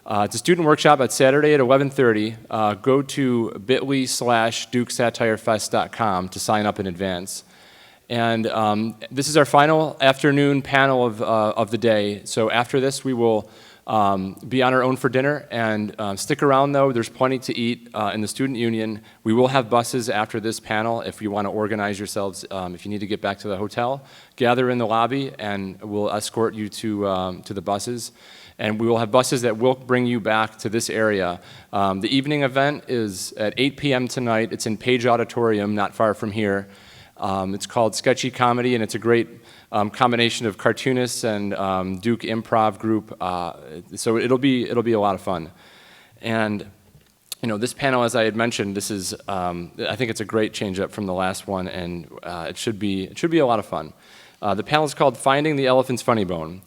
It's a student workshop at Saturday at 11:30. Go to bit.ly/dukesatirefest.com to sign up in advance. And this is our final afternoon panel of the day. So after this, we will be on our own for dinner, and stick around though. There's plenty to eat in the Student Union. We will have buses after this panel if you want to organize yourselves. If you need to get back to the hotel, gather in the lobby, and we'll escort you to the buses. And we will have buses that will bring you back to this area. The evening event is at 8 p.m. tonight. It's in Page Auditorium, not far from here. It's called Sketchy Comedy, and it's a great combination of cartoonists and Duke Improv Group. So it'll be a lot of fun. And this panel, as I had mentioned, this is I think it's a great change up from the last one, and it should be a lot of fun. The panel is called Finding the Elephant's Funny Bone.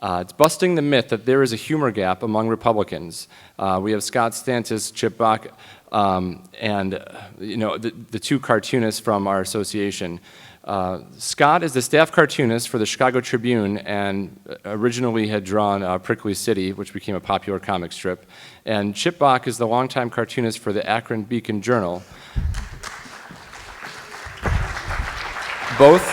It's busting the myth that there is a humor gap among Republicans. We have Scott Stantis, Chip Bach, and the 2 cartoonists from our association. Scott is the staff cartoonist for the Chicago Tribune and originally had drawn Prickly City, which became a popular comic strip. And Chip Bach is the longtime cartoonist for the Akron Beacon Journal. Both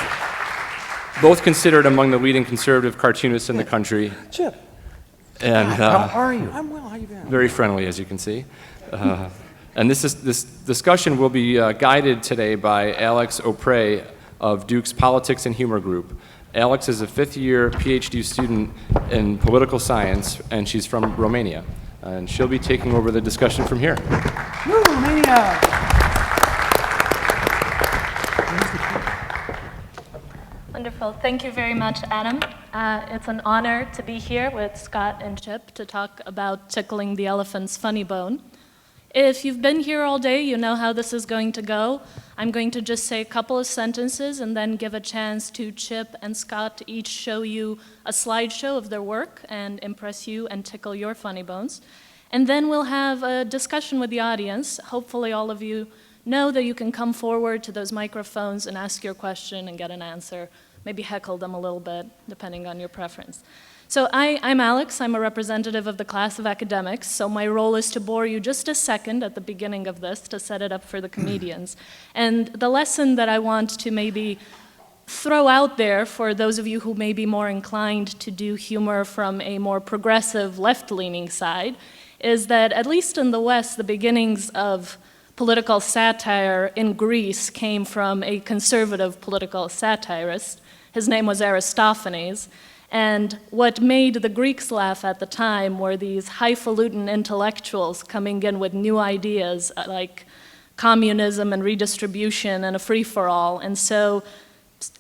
considered among the leading conservative cartoonists in the country. Chip. And how are you? I'm well. How you been? Very friendly, as you can see. And this discussion will be guided today by Alex Opre of Duke's Politics and Humor Group. Alex is a 5th-year PhD student in political science, and she's from Romania. And she'll be taking over the discussion from here. Woo, Romania! Wonderful. Thank you very much, Adam. It's an honor to be here with Scott and Chip to talk about tickling the elephant's funny bone. If you've been here all day, you know how this is going to go. I'm going to just say a couple of sentences and then give a chance to Chip and Scott to each show you a slideshow of their work and impress you and tickle your funny bones. And then we'll have a discussion with the audience. Hopefully all of you know that you can come forward to those microphones and ask your question and get an answer. Maybe heckle them a little bit, depending on your preference. So I'm Alex. I'm a representative of the class of academics, so my role is to bore you just a second at the beginning of this to set it up for the comedians. And the lesson that I want to maybe throw out there for those of you who may be more inclined to do humor from a more progressive, left-leaning side is that, at least in the West, the beginnings of political satire in Greece came from a conservative political satirist. His name was Aristophanes. And what made the Greeks laugh at the time were these highfalutin intellectuals coming in with new ideas like communism and redistribution and a free-for-all. And so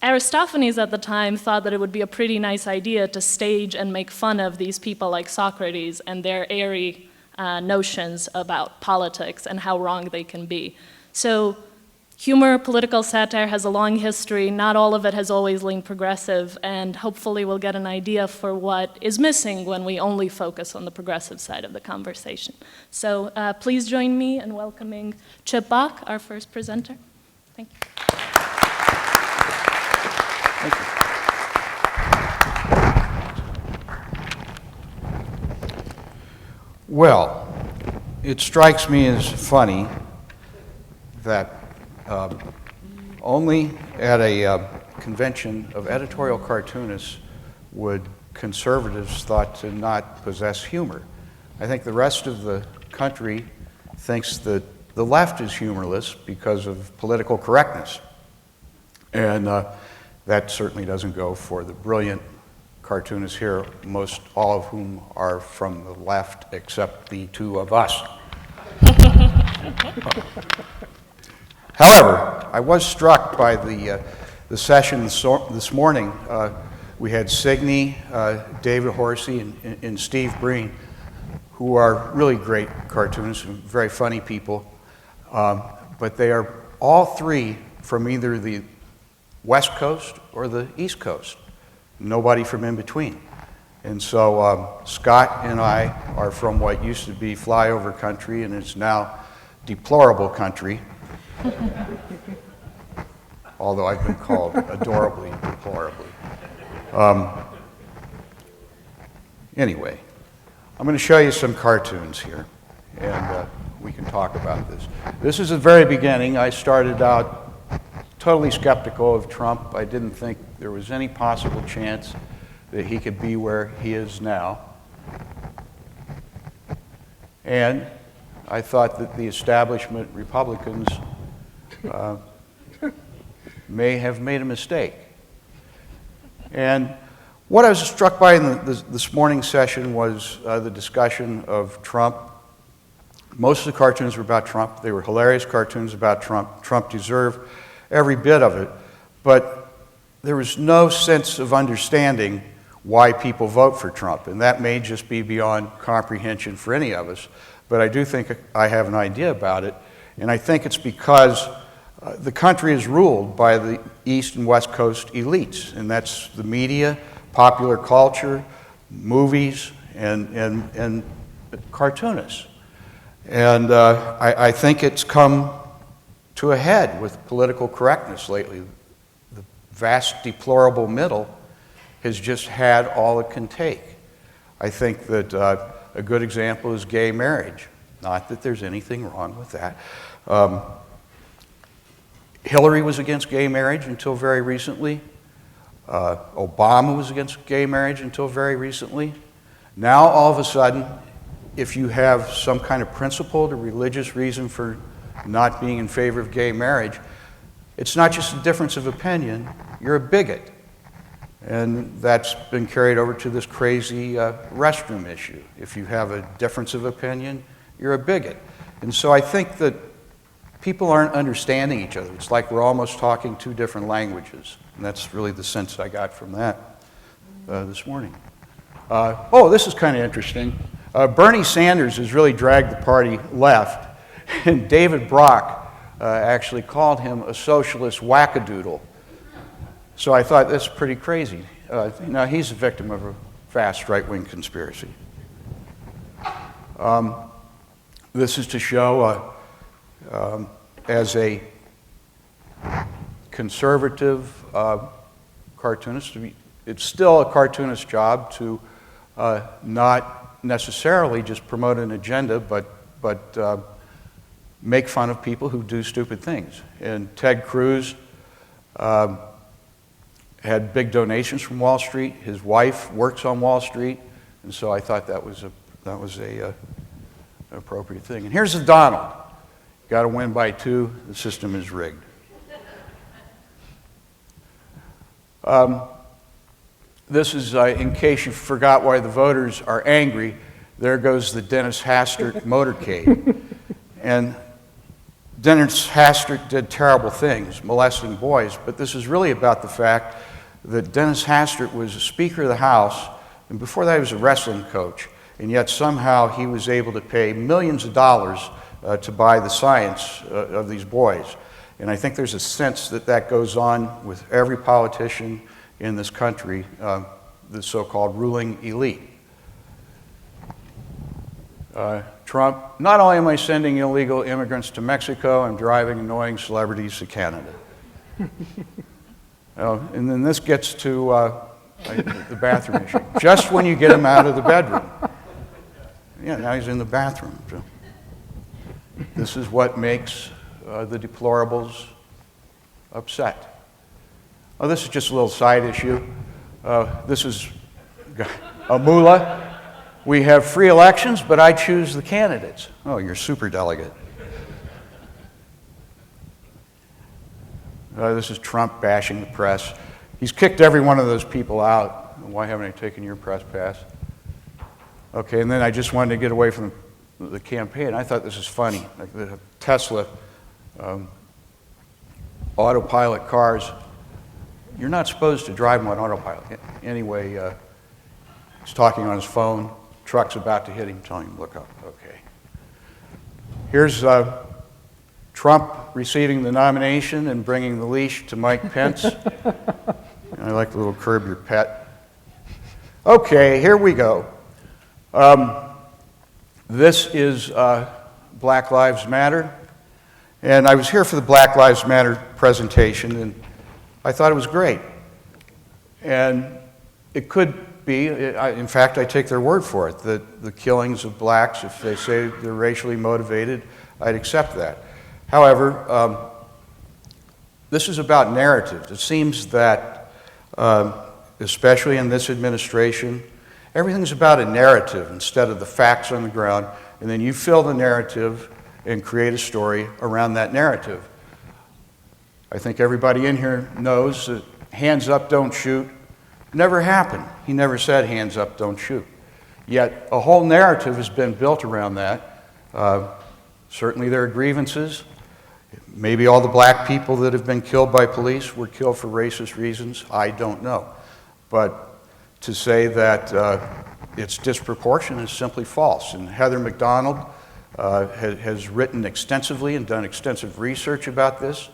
Aristophanes at the time thought that it would be a pretty nice idea to stage and make fun of these people like Socrates and their airy notions about politics and how wrong they can be. So humor, political satire has a long history. Not all of it has always leaned progressive, and hopefully we'll get an idea for what is missing when we only focus on the progressive side of the conversation. So please join me in welcoming Chip Bach, our first presenter. Thank you. Thank you. Well, it strikes me as funny that only at a convention of editorial cartoonists would conservatives thought to not possess humor. I think the rest of the country thinks that the left is humorless because of political correctness. And that certainly doesn't go for the brilliant cartoonists here, most all of whom are from the left, except the two of us. However, I was struck by the session this morning. We had Signe, David Horsey, and Steve Breen, who are really great cartoonists and very funny people. But they are all three from either the West Coast or the East Coast. Nobody from in between. And so Scott and I are from what used to be flyover country and is now deplorable country. Although I've been called adorably deplorably. Anyway, I'm going to show you some cartoons here, and we can talk about this. This is the very beginning. I started out totally skeptical of Trump. I didn't think there was any possible chance that he could be where he is now. And I thought that the establishment Republicans may have made a mistake. And what I was struck by in this morning's session was the discussion of Trump. Most of the cartoons were about Trump. They were hilarious cartoons about Trump. Trump deserved every bit of it. But there was no sense of understanding why people vote for Trump. And that may just be beyond comprehension for any of us. But I do think I have an idea about it. And I think it's because the country is ruled by the East and West Coast elites. And that's the media, popular culture, movies, and cartoonists. And I think it's come to a head with political correctness lately. The vast, deplorable middle has just had all it can take. I think that a good example is gay marriage. Not that there's anything wrong with that. Hillary was against gay marriage until very recently. Obama was against gay marriage until very recently. Now, all of a sudden, if you have some kind of principled or religious reason for not being in favor of gay marriage, it's not just a difference of opinion, you're a bigot. And that's been carried over to this crazy restroom issue. If you have a difference of opinion, you're a bigot. And so I think that people aren't understanding each other. It's like we're almost talking two different languages. And that's really the sense I got from that this morning. This is kind of interesting. Bernie Sanders has really dragged the party left, and David Brock actually called him a socialist wackadoodle. So I thought that's pretty crazy. Now he's a victim of a vast right-wing conspiracy. This is to show as a conservative cartoonist, it's still a cartoonist's job to not necessarily just promote an agenda, but make fun of people who do stupid things. And Ted Cruz had big donations from Wall Street. His wife works on Wall Street, and so I thought that was a appropriate thing. And here's the Donald. Got to win by 2. The system is rigged. This is, in case you forgot why the voters are angry, there goes the Dennis Hastert motorcade. And Dennis Hastert did terrible things, molesting boys, but this is really about the fact that Dennis Hastert was a Speaker of the House, and before that he was a wrestling coach, and yet somehow he was able to pay millions of dollars to buy the science of these boys. And I think there's a sense that that goes on with every politician in this country, the so-called ruling elite. Trump, not only am I sending illegal immigrants to Mexico, I'm driving annoying celebrities to Canada. And then this gets to the bathroom issue. Just when you get him out of the bedroom. Yeah, now he's in the bathroom. So this is what makes the deplorables upset. Oh, this is just a little side issue. This is a mullah. We have free elections, but I choose the candidates. Oh, you're super delegate. This is Trump bashing the press. He's kicked every one of those people out Why haven't I taken your press pass? Okay, and then I just wanted to get away from the campaign. I thought this was funny. Like the Tesla autopilot cars, you're not supposed to drive them on autopilot. Anyway, he's talking on his phone, truck's about to hit him, telling him, look up. Okay. Here's Trump receiving the nomination and bringing the leash to Mike Pence. I like the little curb your pet. Okay, here we go. This is Black Lives Matter. And I was here for the Black Lives Matter presentation, and I thought it was great. And it could be, in fact, I take their word for it, that the killings of blacks, if they say they're racially motivated, I'd accept that. However, this is about narratives. It seems that, especially in this administration, everything's about a narrative instead of the facts on the ground, and then you fill the narrative and create a story around that narrative. I think everybody in here knows that hands up, don't shoot never happened. He never said hands up, don't shoot. Yet a whole narrative has been built around that. Certainly there are grievances. Maybe all the black people that have been killed by police were killed for racist reasons. I don't know. But to say that it's disproportionate is simply false. And Heather McDonald has written extensively and done extensive research about this.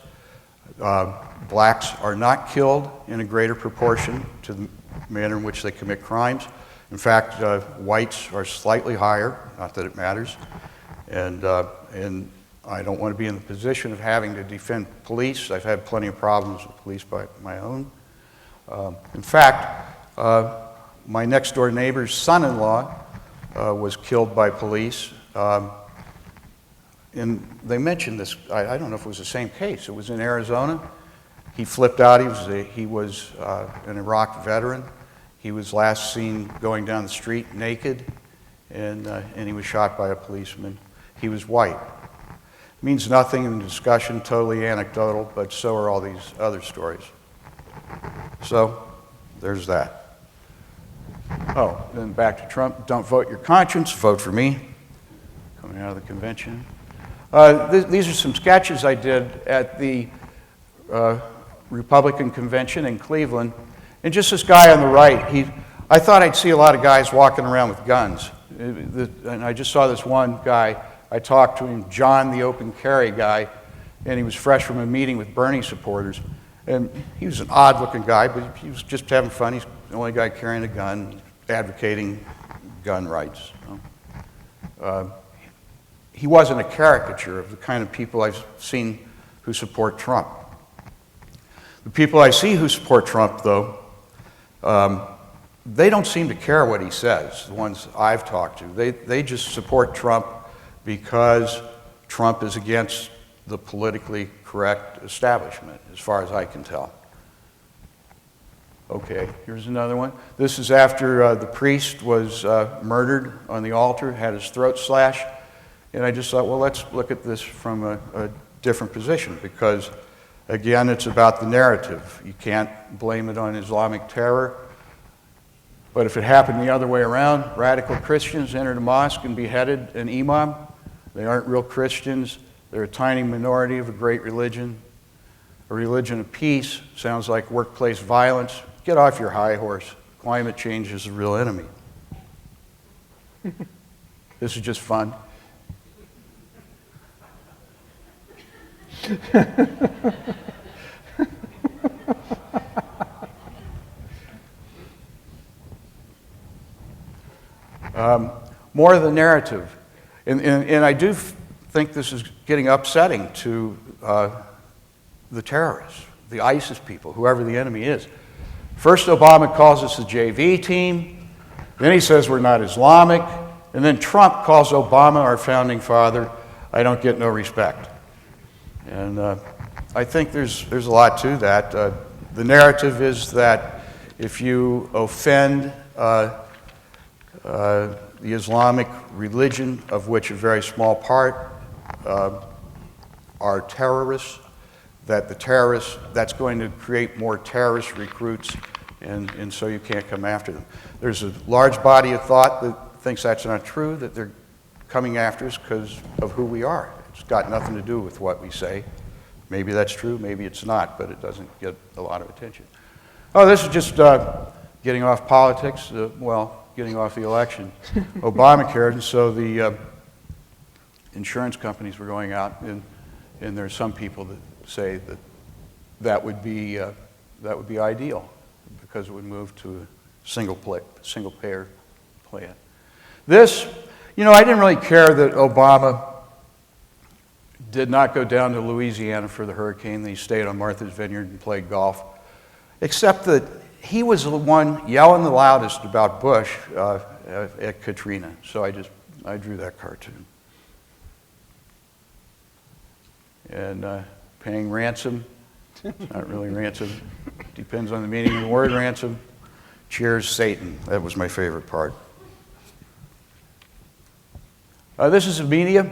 Blacks are not killed in a greater proportion to the manner in which they commit crimes. In fact, whites are slightly higher, not that it matters. And I don't want to be in the position of having to defend police. I've had plenty of problems with police by my own. In fact, my next door neighbor's son-in-law was killed by police. And they mentioned this, I don't know if it was the same case. It was in Arizona. He flipped out. He was an Iraq veteran. He was last seen going down the street naked, and he was shot by a policeman. He was white. It means nothing in the discussion, totally anecdotal, but so are all these other stories. So there's that. Oh, then back to Trump. Don't vote your conscience, vote for me. Coming out of the convention. These are some sketches I did at the Republican convention in Cleveland. And just this guy on the right, I thought I'd see a lot of guys walking around with guns. And I just saw this one guy. I talked to him, John, the open carry guy, and he was fresh from a meeting with Bernie supporters. And he was an odd-looking guy, but he was just having fun. He's the only guy carrying a gun, advocating gun rights. He wasn't a caricature of the kind of people I've seen who support Trump. The people I see who support Trump, though, they don't seem to care what he says, the ones I've talked to. They just support Trump because Trump is against the politically correct establishment, as far as I can tell. Okay, here's another one. This is after the priest was murdered on the altar, had his throat slashed. And I just thought, well, let's look at this from a different position, because, again, it's about the narrative. You can't blame it on Islamic terror. But if it happened the other way around, radical Christians entered a mosque and beheaded an imam. They aren't real Christians. They're a tiny minority of a great religion. A religion of peace sounds like workplace violence. Get off your high horse. Climate change is the real enemy. This is just fun. More of the narrative. And I do think this is getting upsetting to the terrorists, the ISIS people, whoever the enemy is. First, Obama calls us the JV team. Then he says we're not Islamic. And then Trump calls Obama our founding father. I don't get no respect. And I think there's a lot to that. The narrative is that if you offend the Islamic religion, of which a very small part are terrorists, that the terrorists, that's going to create more terrorist recruits and so you can't come after them. There's a large body of thought that thinks that's not true, that they're coming after us because of who we are. It's got nothing to do with what we say. Maybe that's true, maybe it's not, but it doesn't get a lot of attention. Oh, this is just getting off politics, getting off the election. Obamacare, and so the insurance companies were going out, and there's some people that say that that would be ideal because it would move to a single payer plan. This, I didn't really care that Obama did not go down to Louisiana for the hurricane. He stayed on Martha's Vineyard and played golf, except that he was the one yelling the loudest about Bush at Katrina. So I drew that cartoon. And paying ransom, it's not really ransom, depends on the meaning of the word ransom. Cheers, Satan. That was my favorite part. This is the media.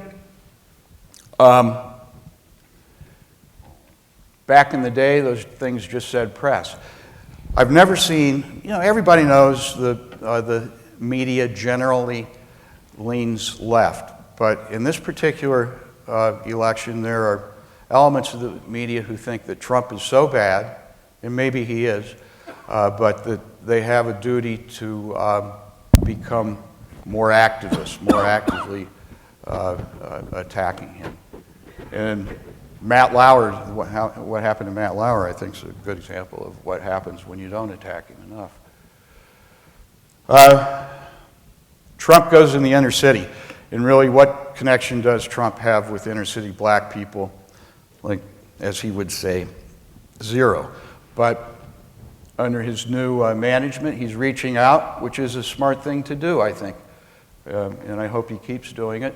Back in the day, those things just said press. I've never seen, everybody knows the media generally leans left, but in this particular election, there are elements of the media who think that Trump is so bad, and maybe he is, but that they have a duty to become more activists, more actively attacking him. And Matt Lauer, what happened to Matt Lauer, I think, is a good example of what happens when you don't attack him enough. Trump goes in the inner city, and really what connection does Trump have with inner city black people? Like, as he would say, zero. But under his new management, he's reaching out, which is a smart thing to do, I think. And I hope he keeps doing it.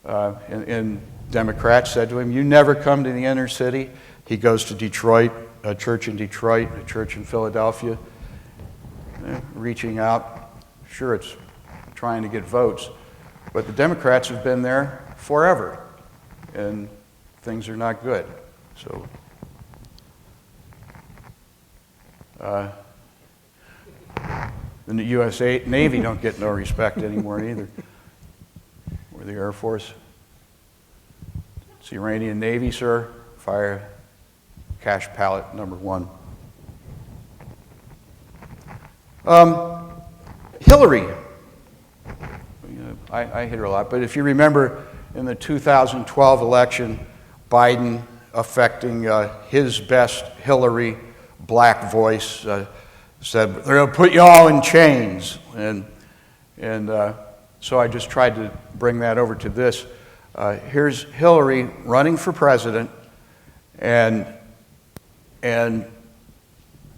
And Democrats said to him, you never come to the inner city. He goes to Detroit, a church in Detroit, a church in Philadelphia, reaching out. Sure, it's trying to get votes, but the Democrats have been there forever, and things are not good. So, the U.S. Navy don't get no respect anymore either, or the Air Force. It's the Iranian Navy, sir. Fire cash pallet #1. Hillary. I hit her a lot, but if you remember in the 2012 election, Biden affecting his best Hillary black voice said, they're going to put you all in chains. And so I just tried to bring that over to this. Here's Hillary running for president, and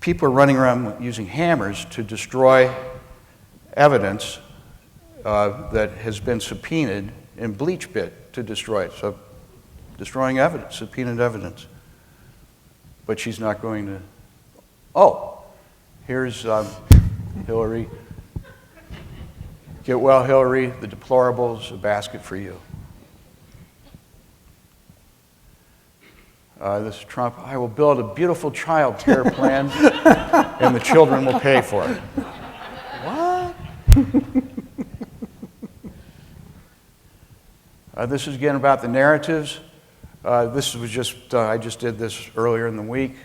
people are running around using hammers to destroy evidence that has been subpoenaed and bleach bit to destroy it. So destroying evidence, subpoenaed evidence. But she's not going to. Oh, here's Hillary. Get well, Hillary. The deplorables, a basket for you. This is Trump. I will build a beautiful child care plan, and the children will pay for it. What? This is again about the narratives. This was just, I just did this earlier in the week.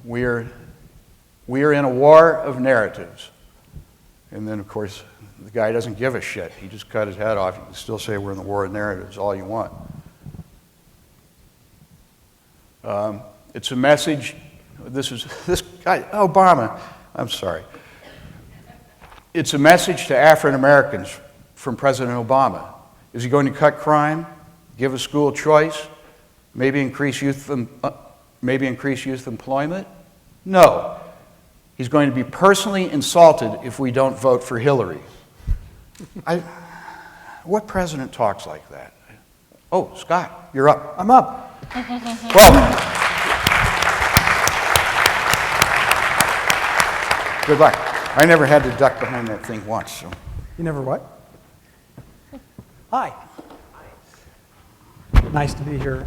We are in a war of narratives. And then, of course, the guy doesn't give a shit. He just cut his head off. You can still say we're in the war of narratives all you want. It's a message. This guy, Obama. I'm sorry. It's a message to African Americans from President Obama. Is he going to cut crime, give a school choice, maybe increase youth employment? No. He's going to be personally insulted if we don't vote for Hillary. What president talks like that? Oh, Scott, you're up. I'm up. Well, good luck. I never had to duck behind that thing once. So. You never what? Hi. Nice to be here.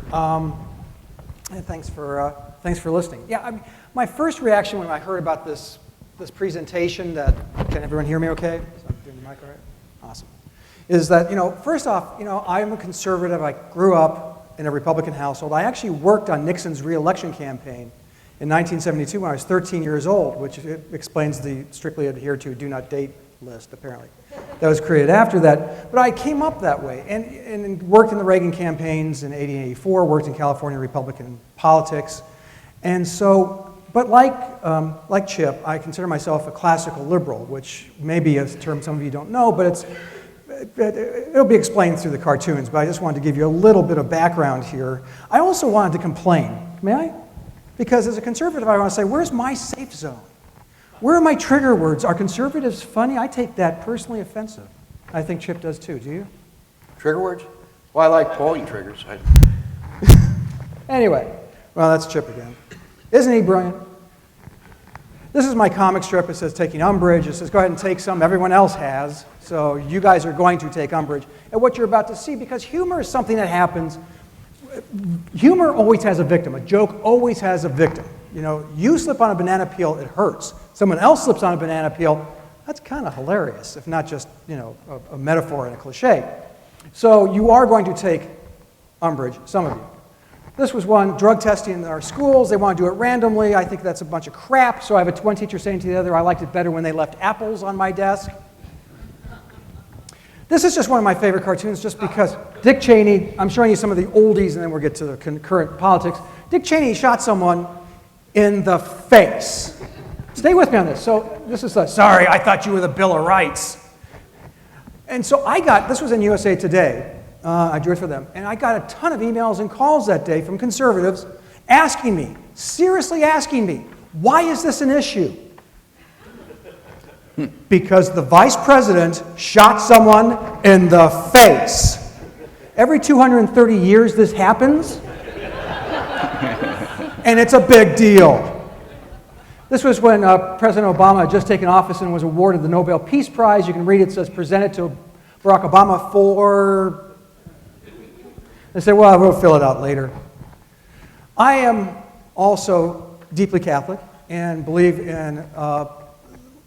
And thanks for listening. Yeah, I mean, my first reaction when I heard about this presentation, can everyone hear me okay? So I'm doing the mic all right? Awesome. Is that, first off, I'm a conservative. I grew up in a Republican household. I actually worked on Nixon's re-election campaign in 1972 when I was 13 years old, which explains the strictly adhered to do not date list, apparently. That was created after that. But I came up that way and worked in the Reagan campaigns in 80 and 84, worked in California Republican politics. And so, but like Chip, I consider myself a classical liberal, which may be a term some of you don't know, but it'll be explained through the cartoons, but I just wanted to give you a little bit of background here. I also wanted to complain. May I? Because as a conservative, I want to say, where's my safe zone? Where are my trigger words? Are conservatives funny? I take that personally offensive. I think Chip does too. Do you? Trigger words? Well, I like pulling triggers. Anyway, well, that's Chip again. Isn't he brilliant? This is my comic strip. It says taking umbrage. It says go ahead and take some. Everyone else has. So you guys are going to take umbrage at what you're about to see, because humor is something that happens. Humor always has a victim. A joke always has a victim. You slip on a banana peel, it hurts. Someone else slips on a banana peel, that's kind of hilarious, if not just, a metaphor and a cliche. So you are going to take umbrage, some of you. This was one, drug testing in our schools. They want to do it randomly. I think that's a bunch of crap. So I have one teacher saying to the other, I liked it better when they left apples on my desk. This is just one of my favorite cartoons just because Dick Cheney, I'm showing you some of the oldies and then we'll get to the current politics. Dick Cheney shot someone in the face. Stay with me on this. So this is sorry, I thought you were the Bill of Rights. And so this was in USA Today. I drew it for them. And I got a ton of emails and calls that day from conservatives asking me, seriously asking me, why is this an issue? Because the vice president shot someone in the face. Every 230 years this happens. And it's a big deal. This was when President Obama had just taken office and was awarded the Nobel Peace Prize. You can read it. It says, presented to Barack Obama for... They say, well, we'll fill it out later. I am also deeply Catholic and believe in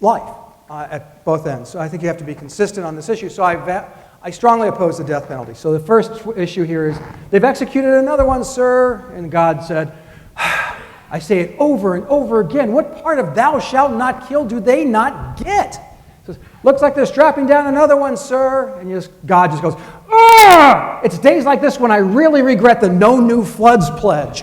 life at both ends. So I think you have to be consistent on this issue. So I strongly oppose the death penalty. So the first issue here is, they've executed another one, sir. And God said, I say it over and over again. What part of thou shalt not kill do they not get? Says, looks like they're strapping down another one, sir. And God just goes, ah! It's days like this when I really regret the no new floods pledge.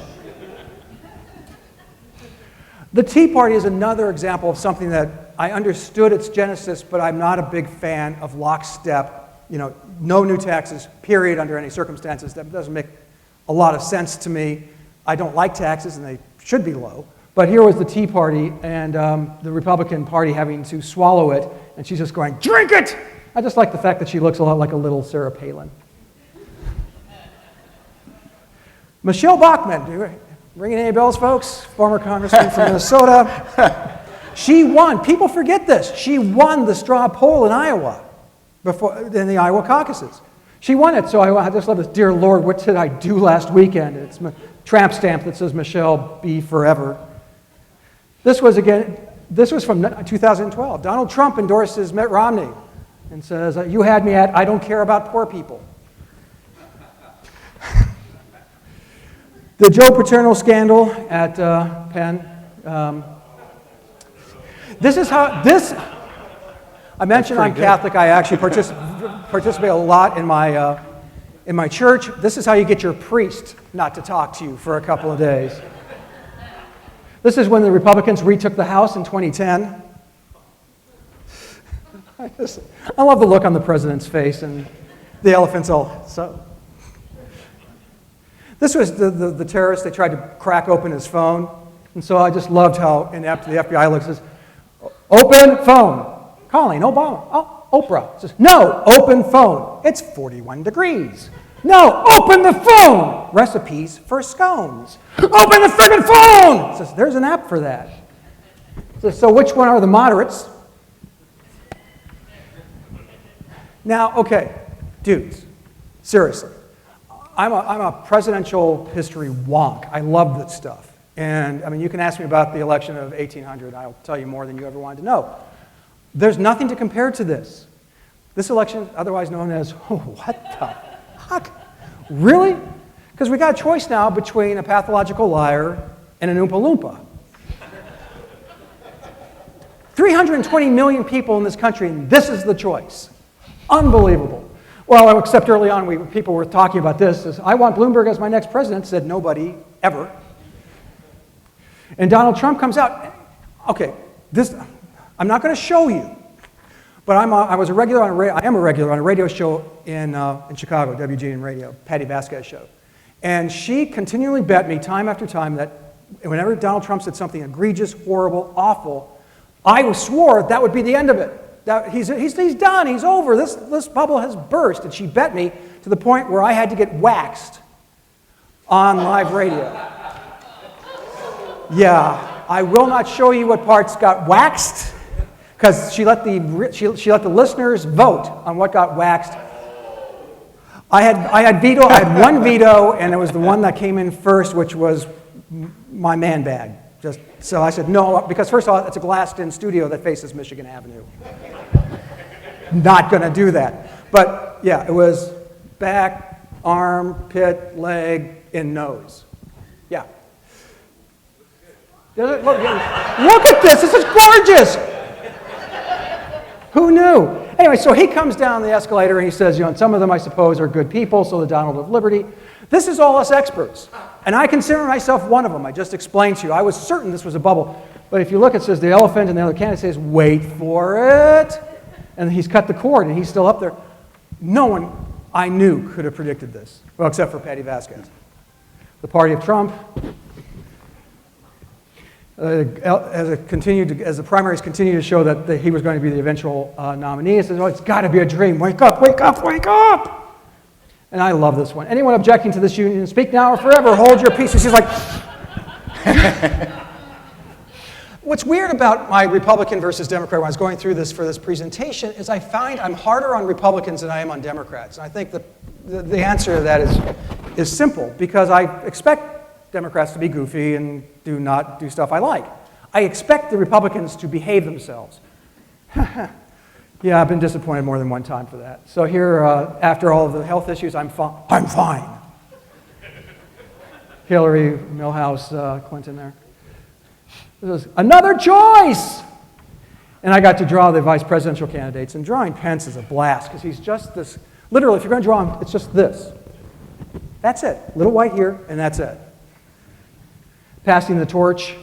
The Tea Party is another example of something that I understood its genesis, but I'm not a big fan of lockstep, no new taxes, period, under any circumstances. That doesn't make a lot of sense to me. I don't like taxes, and they should be low. But here was the Tea Party and the Republican Party having to swallow it, and she's just going, drink it! I just like the fact that she looks a lot like a little Sarah Palin. Michelle Bachmann, do you ring any bells, folks? Former congressman from Minnesota. She won. People forget this. She won the straw poll in Iowa, in the Iowa caucuses. She won it, so I just love this. Dear Lord, what did I do last weekend? It's a tramp stamp that says Michelle be forever. This was from 2012. Donald Trump endorses Mitt Romney and says, you had me at, I don't care about poor people. The Joe Paterno scandal at Penn. I mentioned I'm Catholic. I actually participate a lot in my church. This is how you get your priest not to talk to you for a couple of days. This is when the Republicans retook the House in 2010. I love the look on the president's face and the elephant's all so. This was the terrorist. They tried to crack open his phone. And so I just loved how inept the FBI looks. It says, open phone. Calling Obama. Oh, Oprah. It says, no, open phone. It's 41 degrees. No, open the phone. Recipes for scones. Open the friggin' phone. It says, there's an app for that. It says, so which one are the moderates? Now, okay, dudes, seriously. I'm a presidential history wonk. I love this stuff. And I mean, you can ask me about the election of 1800. I'll tell you more than you ever wanted to know. There's nothing to compare to this. This election, otherwise known as, oh, what the fuck? Really? Because we got a choice now between a pathological liar and an Oompa Loompa. 320 million people in this country, and this is the choice. Unbelievable. Well, except early on, people were talking about this. As, I want Bloomberg as my next president, said nobody, ever. And Donald Trump comes out. Okay, this, I'm not going to show you, but I am a regular on a radio show in Chicago, WGN Radio, Patty Vasquez show. And she continually bet me time after time that whenever Donald Trump said something egregious, horrible, awful, I swore that would be the end of it. That he's done, he's over, this bubble has burst. And she bet me to the point where I had to get waxed on live radio. Yeah, I will not show you what parts got waxed, because she let the listeners vote on what got waxed. I had one veto, and it was the one that came in first, which was my man bag. So I said no, because first of all, it's a glassed-in studio that faces Michigan Avenue. Not going to do that. But yeah, it was back, arm, pit, leg, and nose. Yeah. Look at this. This is gorgeous. Who knew? Anyway, so he comes down the escalator and he says, you know, and some of them I suppose are good people, so the Donald of Liberty. This is all us experts. And I consider myself one of them. I just explained to you. I was certain this was a bubble. But if you look, it says the elephant, and the other candidate says, wait for it. And he's cut the cord, and he's still up there. No one I knew could have predicted this. Well, except for Patty Vasquez. The party of Trump, as the primaries continue to show that he was going to be the eventual nominee, it says, oh, it's got to be a dream. Wake up, wake up, wake up. And I love this one. Anyone objecting to this union, speak now or forever, hold your peace. And she's like, what's weird about my Republican versus Democrat when I was going through this for this presentation is I find I'm harder on Republicans than I am on Democrats. And I think the answer to that is simple, because I expect Democrats to be goofy and not do stuff I like. I expect the Republicans to behave themselves. Yeah, I've been disappointed more than one time for that. So here, after all of the health issues, I'm fine. Hillary, Milhouse, Clinton there. This is another choice! And I got to draw the vice presidential candidates, and drawing Pence is a blast, because he's just this, literally, if you're going to draw him, it's just this. That's it. Little white here, and that's it. Passing the torch.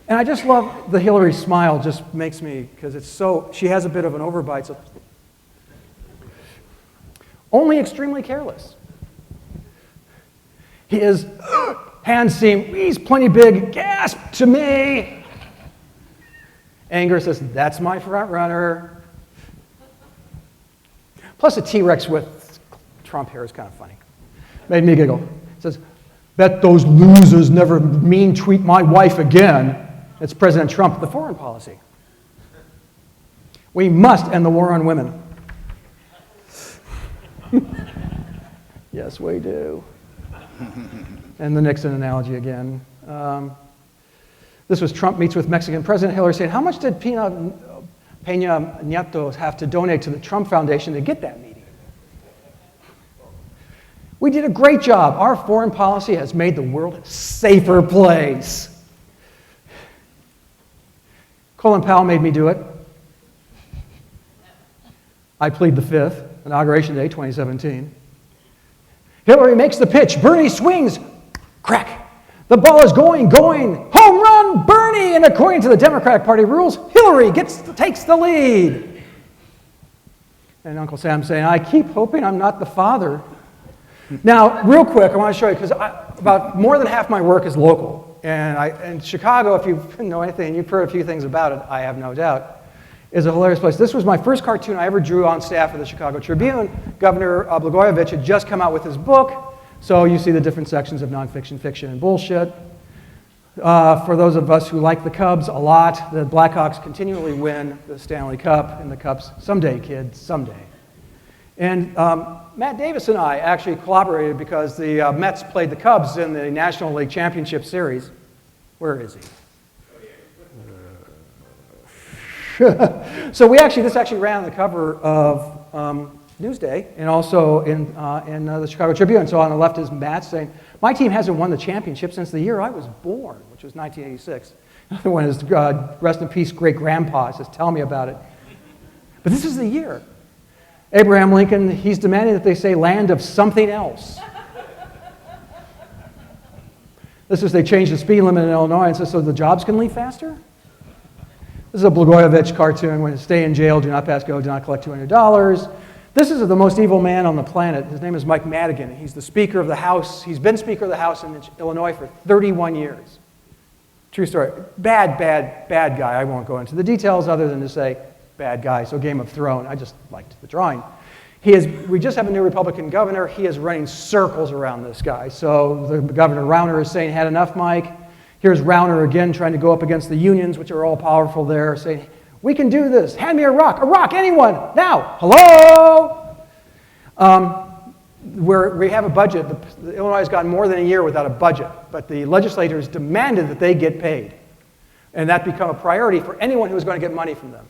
And I just love the Hillary smile, just makes me, because it's so, she has a bit of an overbite. So. Only extremely careless. His hands seem, he's plenty big, gasp to me. Anger says, that's my front runner. Plus a T-Rex with Trump hair is kind of funny. Made me giggle. It says, bet those losers never mean tweet my wife again. It's President Trump, the foreign policy. We must end the war on women. Yes, we do. And the Nixon analogy again. This was Trump meets with Mexican President. Hillary saying, how much did Peña Nieto have to donate to the Trump Foundation to get that meeting? We did a great job. Our foreign policy has made the world a safer place. Colin Powell made me do it. I plead the fifth, Inauguration Day, 2017. Hillary makes the pitch. Bernie swings. Crack. The ball is going. Home run, Bernie! And according to the Democratic Party rules, Hillary takes the lead. And Uncle Sam saying, I keep hoping I'm not the father. Now, real quick, I want to show you, because about more than half my work is local. And Chicago, if you know anything, you've heard a few things about it, I have no doubt, is a hilarious place. This was my first cartoon I ever drew on staff of the Chicago Tribune. Governor Blagojevich had just come out with his book, so you see the different sections of nonfiction, fiction, and bullshit. For those of us who like the Cubs a lot, the Blackhawks continually win the Stanley Cup, and the Cubs, someday, kids, someday. And Matt Davis and I actually collaborated because the Mets played the Cubs in the National League Championship Series. Where is he? So this actually ran on the cover of Newsday and also in the Chicago Tribune. So on the left is Matt saying, my team hasn't won the championship since the year I was born, which was 1986. The other one is, rest in peace, great-grandpa. Says, tell me about it. But this is the year. Abraham Lincoln, he's demanding that they say land of something else. This is, they changed the speed limit in Illinois and says, so the jobs can leave faster? This is a Blagojevich cartoon. When you stay in jail, do not pass go, do not collect $200. This is the most evil man on the planet. His name is Mike Madigan. He's the Speaker of the House. He's been Speaker of the House in Illinois for 31 years. True story. Bad guy. I won't go into the details other than to say bad guy. So Game of Thrones. I just liked the drawing. We just have a new Republican governor. He is running circles around this guy. So the Governor Rauner is saying, had enough, Mike. Here's Rauner again trying to go up against the unions, which are all powerful there, saying, we can do this. Hand me a rock, anyone, now, hello? Where we have a budget, Illinois has gone more than a year without a budget, but the legislators demanded that they get paid. And that become a priority for anyone who is going to get money from them.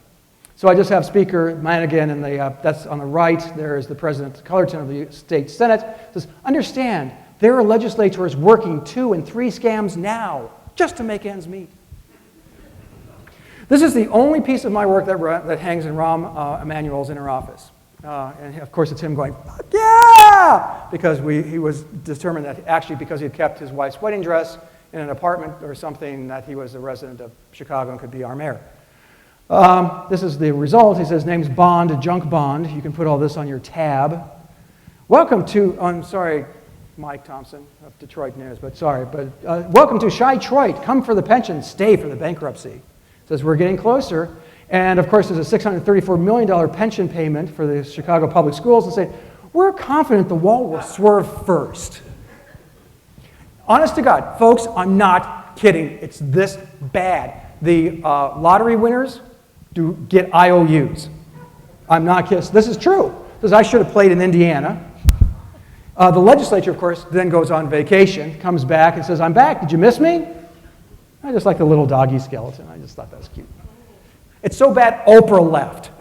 So I just have Speaker Madigan, and that's on the right. There is the President Cullerton of the State Senate. Says, understand, there are legislators working 2 and 3 scams now just to make ends meet. This is the only piece of my work that hangs in Rahm Emanuel's inner office. And of course, it's him going, yeah! Because he was determined that actually because he had kept his wife's wedding dress in an apartment or something, that he was a resident of Chicago and could be our mayor. This is the result. He says, name's Bond, Junk Bond. You can put all this on your tab. Welcome to, I'm sorry, Mike Thompson of Detroit News, but sorry, but welcome to Chi-Troit. Come for the pension, stay for the bankruptcy. Says we're getting closer. And of course, there's a $634 million pension payment for the Chicago Public Schools and say, we're confident the wall will swerve first. Honest to God, folks, I'm not kidding. It's this bad. The lottery winners do get IOUs. I'm not kidding. This is true. Because I should have played in Indiana. The legislature, of course, then goes on vacation, comes back and says, I'm back. Did you miss me? I just like the little doggy skeleton. I just thought that was cute. It's so bad, Oprah left.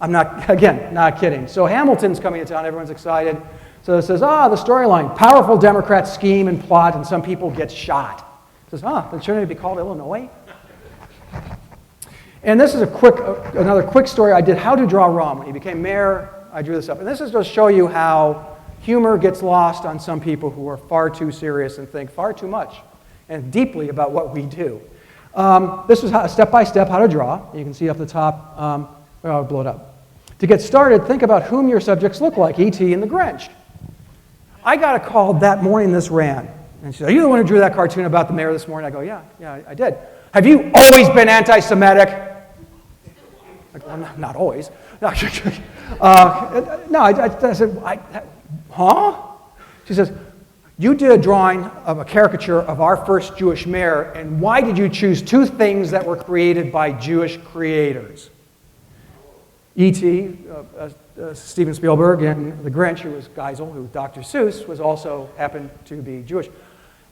I'm not, again, not kidding. So Hamilton's coming to town. Everyone's excited. So it says, the storyline, powerful Democrat scheme and plot, and some people get shot. It says, then shouldn't it be called Illinois? And this is another quick story I did, How to Draw Rahm. When he became mayor, I drew this up. And this is to show you how humor gets lost on some people who are far too serious and think far too much and deeply about what we do. This was step-by-step how to draw. You can see up the top, I'll blow it up. To get started, think about whom your subjects look like, E.T. and the Grinch. I got a call that morning this ran. And she said, are you the one who drew that cartoon about the mayor this morning? I go, yeah, I did. Have you always been anti-Semitic? Like, well, not always. I said, huh? She says, you did a drawing of a caricature of our first Jewish mayor, and why did you choose 2 things that were created by Jewish creators? E.T., Steven Spielberg, and the Grinch, who was Geisel, who Dr. Seuss was also happened to be Jewish.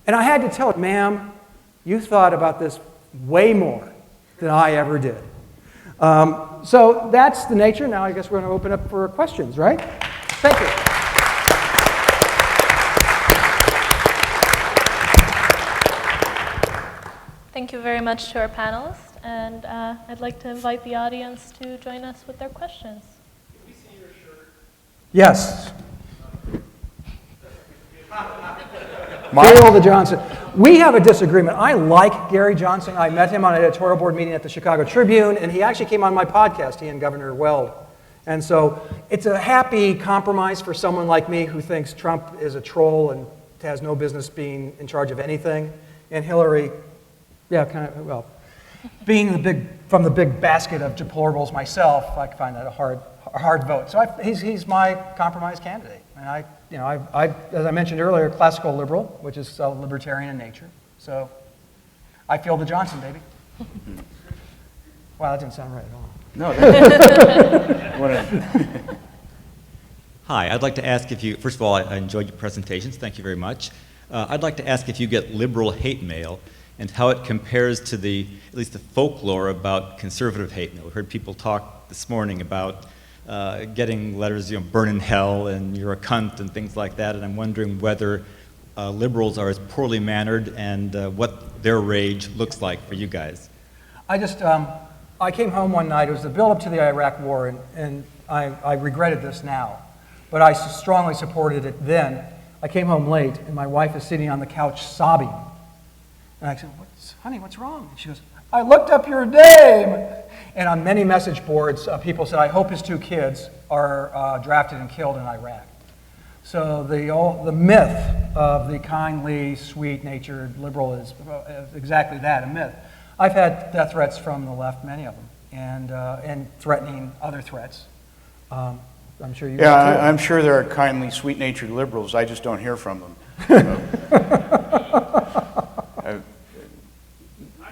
And I had to tell it, ma'am, you thought about this way more than I ever did. So that's the nature. Now I guess we're going to open up for questions, right? Thank you. Thank you very much to our panelists, and I'd like to invite the audience to join us with their questions. Can we see your shirt? Yes. Gary Johnson. We have a disagreement. I like Gary Johnson. I met him on an editorial board meeting at the Chicago Tribune, and he actually came on my podcast, he and Governor Weld. And so it's a happy compromise for someone like me who thinks Trump is a troll and has no business being in charge of anything. And Hillary, being from the big basket of deplorables myself, I find that a hard vote. So he's my compromise candidate. And I, as I mentioned earlier, classical liberal, which is libertarian in nature. So I feel the Johnson, baby. Wow, that didn't sound right at all. No, Hi, I'd like to ask if you, first of all, I enjoyed your presentations. Thank you very much. I'd like to ask if you get liberal hate mail and how it compares to at least the folklore about conservative hate mail. We heard people talk this morning about getting letters, burn in hell and you're a cunt and things like that, and I'm wondering whether liberals are as poorly mannered and what their rage looks like for you guys. I came home one night, it was the build-up to the Iraq War, and I regretted this now, but I strongly supported it then. I came home late, and my wife is sitting on the couch sobbing. And I said, honey, what's wrong? And she goes, I looked up your name. And on many message boards, people said, I hope his 2 kids are drafted and killed in Iraq. So the myth of the kindly, sweet-natured liberal is exactly that, a myth. I've had death threats from the left, many of them, and threatening other threats. I'm sure you. Yeah, I'm sure there are kindly, sweet-natured liberals. I just don't hear from them.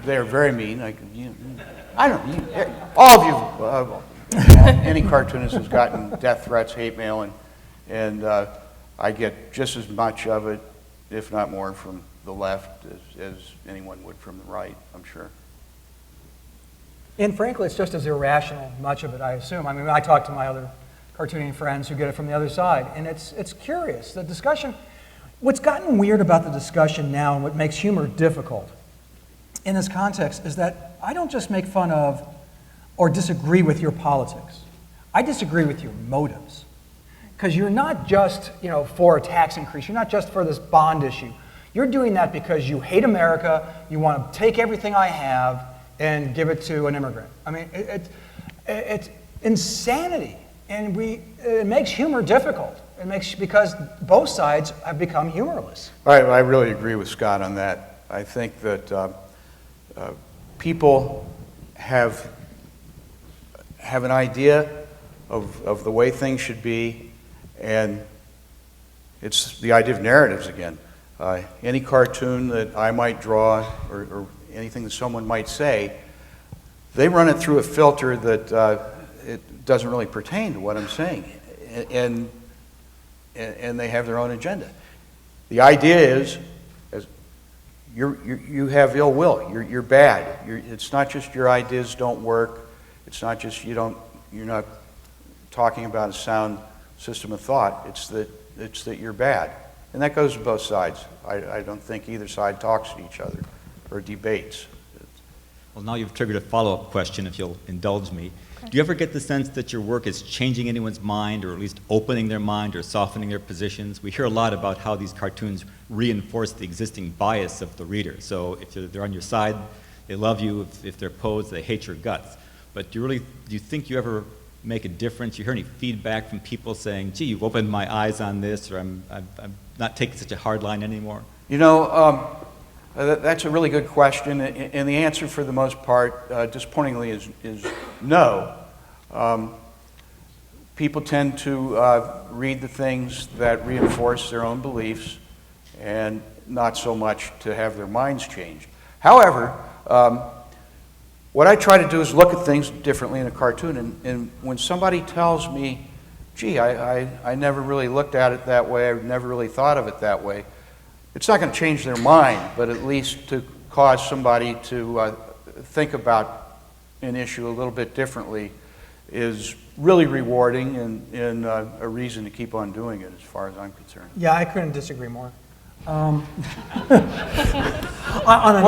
They're very mean. All of you, any cartoonist has gotten death threats, hate mail, and I get just as much of it, if not more, from the left as anyone would from the right, I'm sure. And frankly, it's just as irrational, much of it, I assume. I mean, I talk to my other cartooning friends who get it from the other side, and it's curious. The discussion, what's gotten weird about the discussion now and what makes humor difficult in this context is that I don't just make fun of or disagree with your politics. I disagree with your motives. Because you're not just, for a tax increase. You're not just for this bond issue. You're doing that because you hate America, you want to take everything I have and give it to an immigrant. I mean, it's insanity. And it makes humor difficult. Because both sides have become humorless. I really agree with Scott on that. I think that people have an idea of the way things should be, and it's the idea of narratives again. Any cartoon that I might draw or anything that someone might say, they run it through a filter that it doesn't really pertain to what I'm saying, and they have their own agenda. The idea is, you have ill will. You're bad. It's not just your ideas don't work. It's not just you're not talking about a sound system of thought. It's that you're bad, and that goes to both sides. I don't think either side talks to each other or debates. Well, now you've triggered a follow-up question, if you'll indulge me. Okay. Do you ever get the sense that your work is changing anyone's mind, or at least opening their mind or softening their positions? We hear a lot about how these cartoons reinforce the existing bias of the reader. So if they're on your side, they love you. If they're opposed, they hate your guts. But do you think you ever make a difference? You hear any feedback from people saying, gee, you've opened my eyes on this, or I'm not taking such a hard line anymore? That's a really good question, and the answer for the most part, disappointingly, is no. People tend to read the things that reinforce their own beliefs and not so much to have their minds changed. However, what I try to do is look at things differently in a cartoon, and when somebody tells me, gee, I never really looked at it that way, I never really thought of it that way, it's not going to change their mind, but at least to cause somebody to think about an issue a little bit differently is really rewarding and a reason to keep on doing it as far as I'm concerned. Yeah, I couldn't disagree more. Well,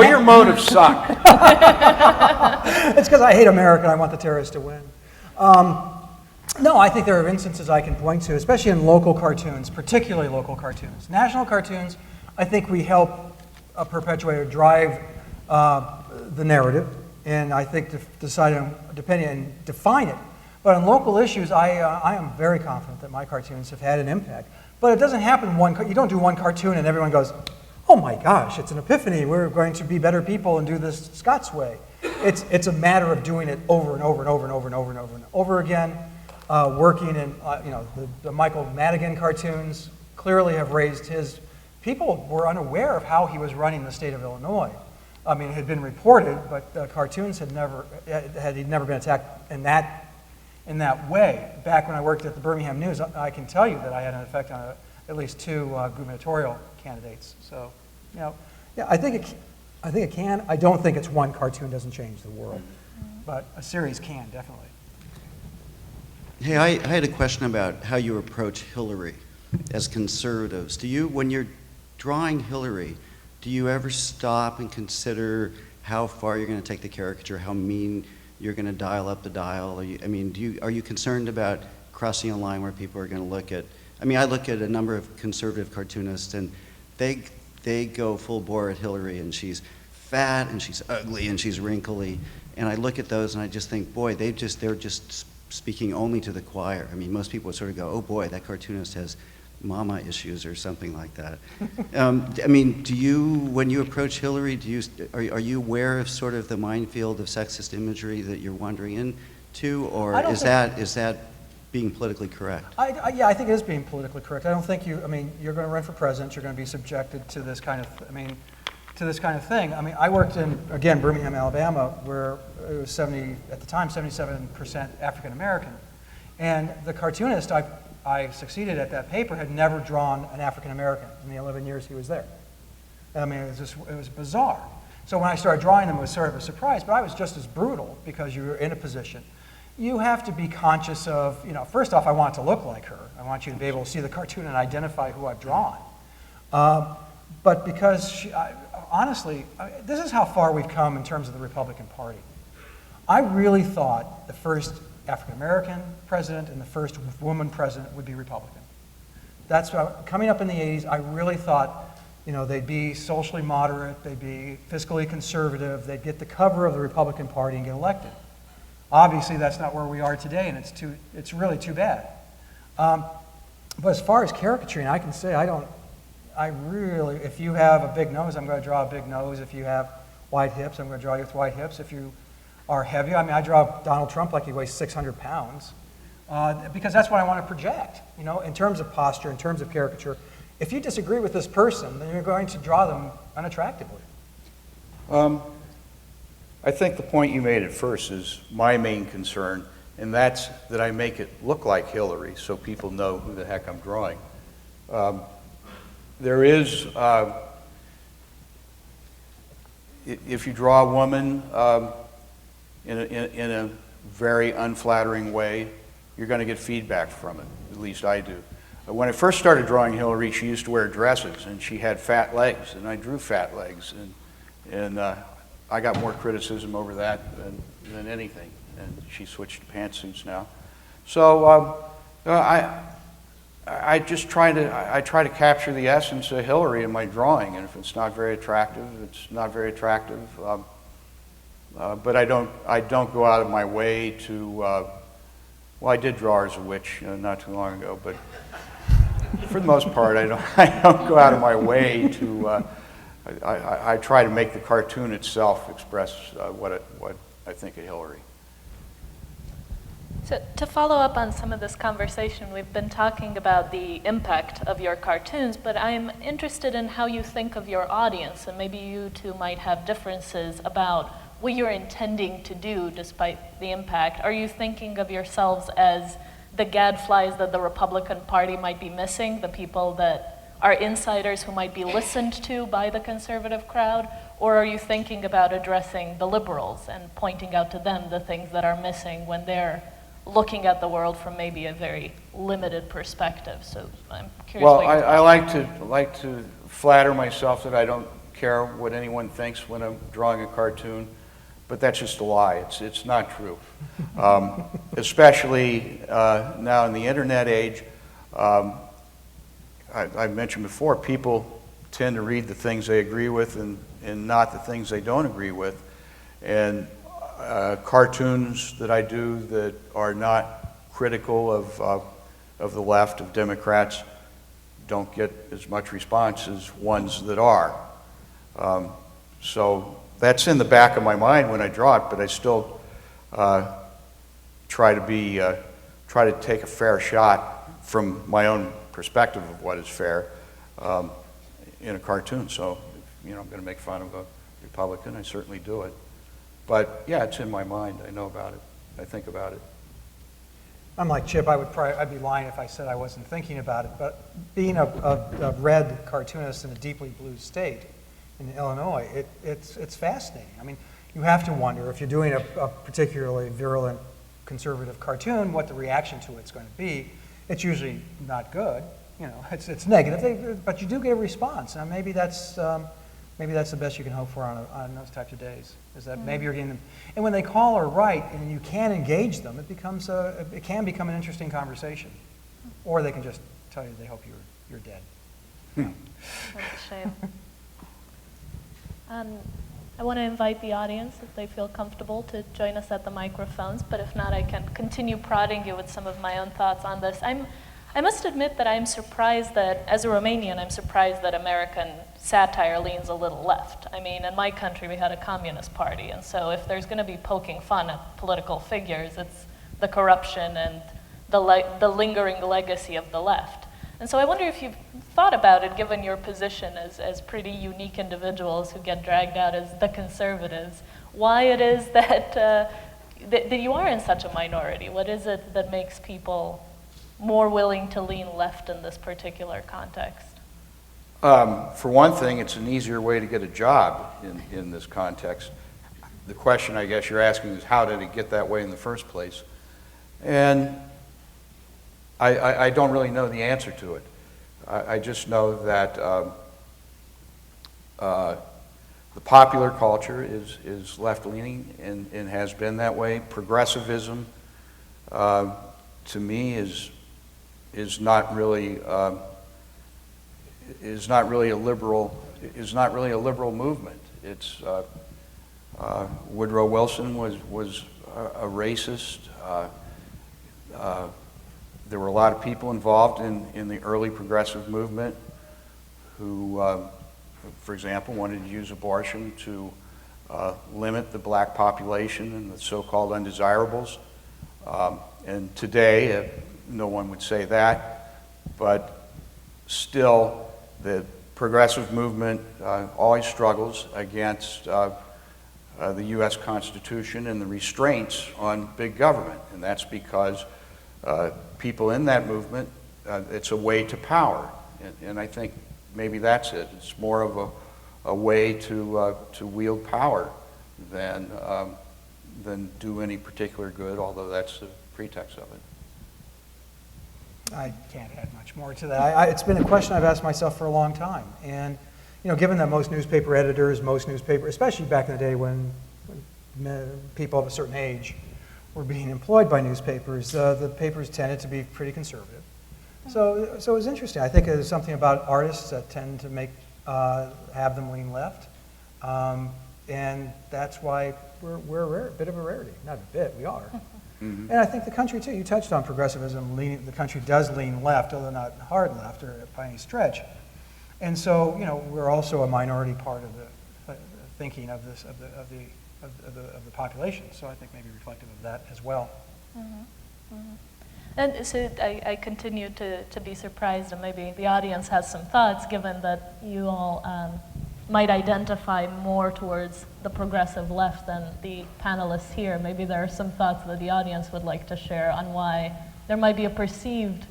your motives suck. It's because I hate America and I want the terrorists to win. No, I think there are instances I can point to, especially in local cartoons, particularly local cartoons. National cartoons, I think we help perpetuate or drive the narrative, and I think decide on and define it. But on local issues, I am very confident that my cartoons have had an impact. But it doesn't happen you don't do one cartoon and everyone goes, oh my gosh, it's an epiphany, we're going to be better people and do this Scott's way. It's a matter of doing it over and over and over and over and over and over and over again, working in, the Michael Madigan cartoons clearly have raised his. People were unaware of how he was running the state of Illinois. I mean, it had been reported, but cartoons he'd never been attacked in that in that way. Back when I worked at the Birmingham News, I can tell you that I had an effect on at least 2 gubernatorial candidates. So, you know, yeah, I think it can. I don't think it's one cartoon doesn't change the world, but a series can, definitely. Hey, I had a question about how you approach Hillary as conservatives. Do you, when you're drawing Hillary, do you ever stop and consider how far you're going to take the caricature, how mean you're going to dial up the dial? Are you concerned about crossing a line where people are going to look at, I look at a number of conservative cartoonists and they go full bore at Hillary, and she's fat and she's ugly and she's wrinkly, and I look at those and I just think, boy, they're just speaking only to the choir. Most people would sort of go, oh boy, that cartoonist has mama issues or something like that. Do you, when you approach Hillary, are you aware of sort of the minefield of sexist imagery that you're wandering into, or is that being politically correct? Yeah, I think it is being politically correct. I don't think you're going to run for president, you're going to be subjected to this kind of, to this kind of thing. I worked in, again, Birmingham, Alabama, where it was at the time, 77% African American. And the cartoonist I succeeded at that paper had never drawn an African American in the 11 years he was there. It was bizarre. So when I started drawing them, it was sort of a surprise, but I was just as brutal because you were in a position. You have to be conscious of, first off, I want it to look like her. I want you to be able to see the cartoon and identify who I've drawn. But because honestly, this is how far we've come in terms of the Republican Party. I really thought the first African-American president and the first woman president would be Republican. That's coming up in the 80s, I really thought, they'd be socially moderate, they'd be fiscally conservative, they'd get the cover of the Republican Party and get elected. Obviously, that's not where we are today, and it's really too bad. But as far as caricaturing, I can say if you have a big nose, I'm going to draw a big nose. If you have wide hips, I'm going to draw you with wide hips. If you are heavy, I draw Donald Trump like he weighs 600 pounds, because that's what I want to project, in terms of posture, in terms of caricature. If you disagree with this person, then you're going to draw them unattractively. I think the point you made at first is my main concern, and that's that I make it look like Hillary so people know who the heck I'm drawing. There is, if you draw a woman in a very unflattering way, you're going to get feedback from it. At least I do. When I first started drawing Hillary, she used to wear dresses, and she had fat legs, and I drew fat legs, and I got more criticism over that than anything. And she switched to pantsuits now. So I try to capture the essence of Hillary in my drawing, and if it's not very attractive, it's not very attractive. But I don't go out of my way to. Well, I did draw her as a witch not too long ago, but for the most part, I don't go out of my way to. I try to make the cartoon itself express what I think of Hillary. So to follow up on some of this conversation, we've been talking about the impact of your cartoons, but I'm interested in how you think of your audience, and maybe you two might have differences about what you're intending to do despite the impact. Are you thinking of yourselves as the gadflies that the Republican Party might be missing, the people that are insiders who might be listened to by the conservative crowd? Or are you thinking about addressing the liberals and pointing out to them the things that are missing when they're looking at the world from maybe a very limited perspective? So I'm curious. Well, I like to flatter myself that I don't care what anyone thinks when I'm drawing a cartoon, but that's just a lie. It's not true. Especially now in the internet age. I've mentioned before, people tend to read the things they agree with and not the things they don't agree with. And cartoons that I do that are not critical of the left, of Democrats, don't get as much response as ones that are. So that's in the back of my mind when I draw it, but I still try to take a fair shot from my own perspective of what is fair in a cartoon. So, I'm going to make fun of a Republican, I certainly do it. But yeah, it's in my mind. I know about it. I think about it. I'm like Chip, I'd be lying if I said I wasn't thinking about it, but being a red cartoonist in a deeply blue state in Illinois, it's fascinating. I mean, you have to wonder if you're doing a particularly virulent conservative cartoon, what the reaction to it's going to be. It's usually not good, you know, it's negative, but you do get a response. Now maybe that's the best you can hope for on those types of days, is that maybe you're getting them. And when they call or write and you can engage them, it can become an interesting conversation. Or they can just tell you they hope you're dead. That's a shame. I want to invite the audience, if they feel comfortable, to join us at the microphones, but if not, I can continue prodding you with some of my own thoughts on this. I must admit that I'm surprised that, as a Romanian, I'm surprised that American satire leans a little left. I mean, in my country, we had a communist party, and so if there's going to be poking fun at political figures, it's the corruption and the lingering legacy of the left. And so I wonder if you've thought about it, given your position as pretty unique individuals who get dragged out as the conservatives, why it is that, that you are in such a minority. What is it that makes people more willing to lean left in this particular context? For one thing, it's an easier way to get a job in this context. The question I guess you're asking is, how did it get that way in the first place? And I don't really know the answer to it. I just know that the popular culture is left-leaning and has been that way. Progressivism, to me, is not really a liberal movement. It's Woodrow Wilson was a racist. There were a lot of people involved in the early progressive movement who, for example, wanted to use abortion to limit the black population and the so-called undesirables. And today, no one would say that, but still, the progressive movement always struggles against the U.S. Constitution and the restraints on big government, and that's because people in that movement, it's a way to power, and I think maybe that's it. It's more of a way to wield power than do any particular good, although that's the pretext of it. I can't add much more to that. It's been a question I've asked myself for a long time, and you know, given that most newspaper editors, especially back in the day when people of a certain age were being employed by newspapers, the papers tended to be pretty conservative. So it was interesting. I think there's something about artists that tend to have them lean left, and that's why we're a bit of a rarity. Not a bit, we are. Mm-hmm. And I think the country too. You touched on progressivism. The country does lean left, although not hard left or by any stretch. And so, you know, we're also a minority part of the thinking of this of the population. So I think maybe reflective of that as well. Mm-hmm. Mm-hmm. And so I continue to be surprised, and maybe the audience has some thoughts, given that you all might identify more towards the progressive left than the panelists here. Maybe there are some thoughts that the audience would like to share on why there might be a perceived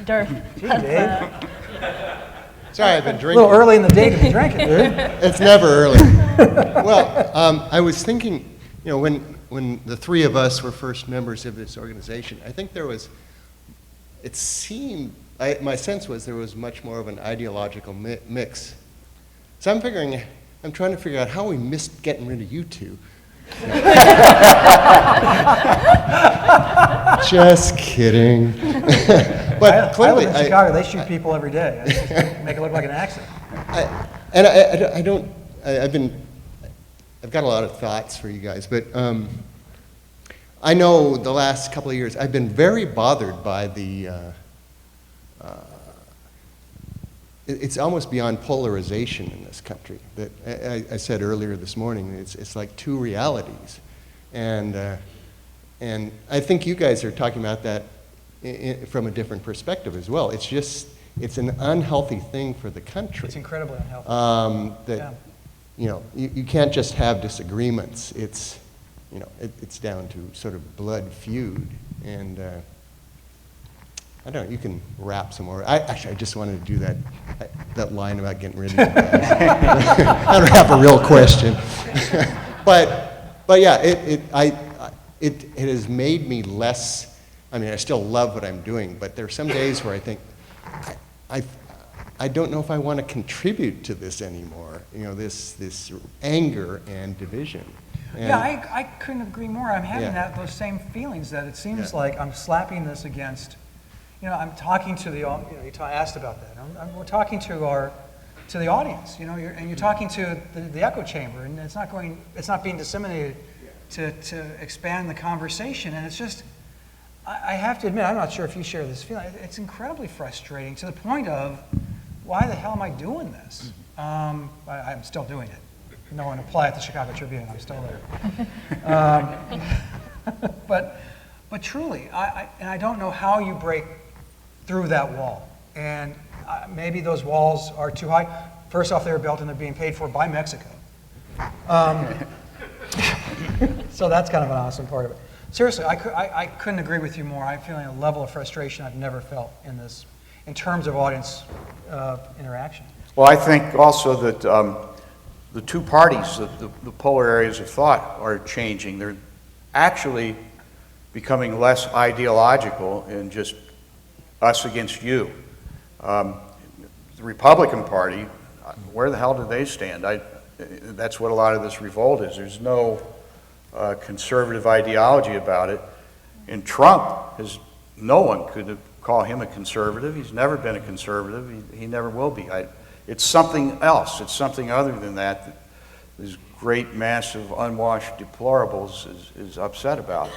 dearth. Gee, Dave. Sorry, I've been drinking. A little early in the day to be drinking, dude. It's never early. Well, I was thinking, you know, when the three of us were first members of this organization, I think there was, it seemed, my sense was there was much more of an ideological mix. So I'm trying to figure out how we missed getting rid of you two. Just kidding. But clearly, I live in Chicago. They shoot people every day. I just make it look like an accident. I've got a lot of thoughts for you guys, but I know the last couple of years I've been very bothered by the. It's almost beyond polarization in this country. That I said earlier this morning. It's like two realities, and I think you guys are talking about that from a different perspective as well. It's an unhealthy thing for the country. It's incredibly unhealthy. You know, you can't just have disagreements. you know, it's down to sort of blood feud. And I don't know, you can rap some more. I just wanted to do that line about getting rid of the guys. I don't have a real question. but yeah, it has made me less, I mean, I still love what I'm doing, but there are some days where I think, I don't know if I want to contribute to this anymore, you know, this anger and division. And yeah, I couldn't agree more. I'm having those same feelings, that it seems like I'm slapping this against, you know, I'm talking to the, you know, you asked about that. We're talking to the audience, you know, and you're talking to the echo chamber, and it's not being disseminated to expand the conversation, and it's just, I have to admit, I'm not sure if you share this feeling, it's incredibly frustrating to the point of, why the hell am I doing this? I'm still doing it. No one apply at the Chicago Tribune, I'm still there. But truly, I don't know how you break through that wall. And maybe those walls are too high. First off, they were built and they're being paid for by Mexico. So that's kind of an awesome part of it. Seriously, I couldn't agree with you more. I'm feeling a level of frustration I've never felt in this, in terms of audience interaction. Well, I think also that the two parties, the polar areas of thought are changing. They're actually becoming less ideological and just us against you. The Republican Party, where the hell do they stand? That's what a lot of this revolt is. There's no conservative ideology about it. And Trump, no one could call him a conservative. He's never been a conservative. He never will be. It's something else. It's something other than that this great mass of unwashed deplorables is upset about.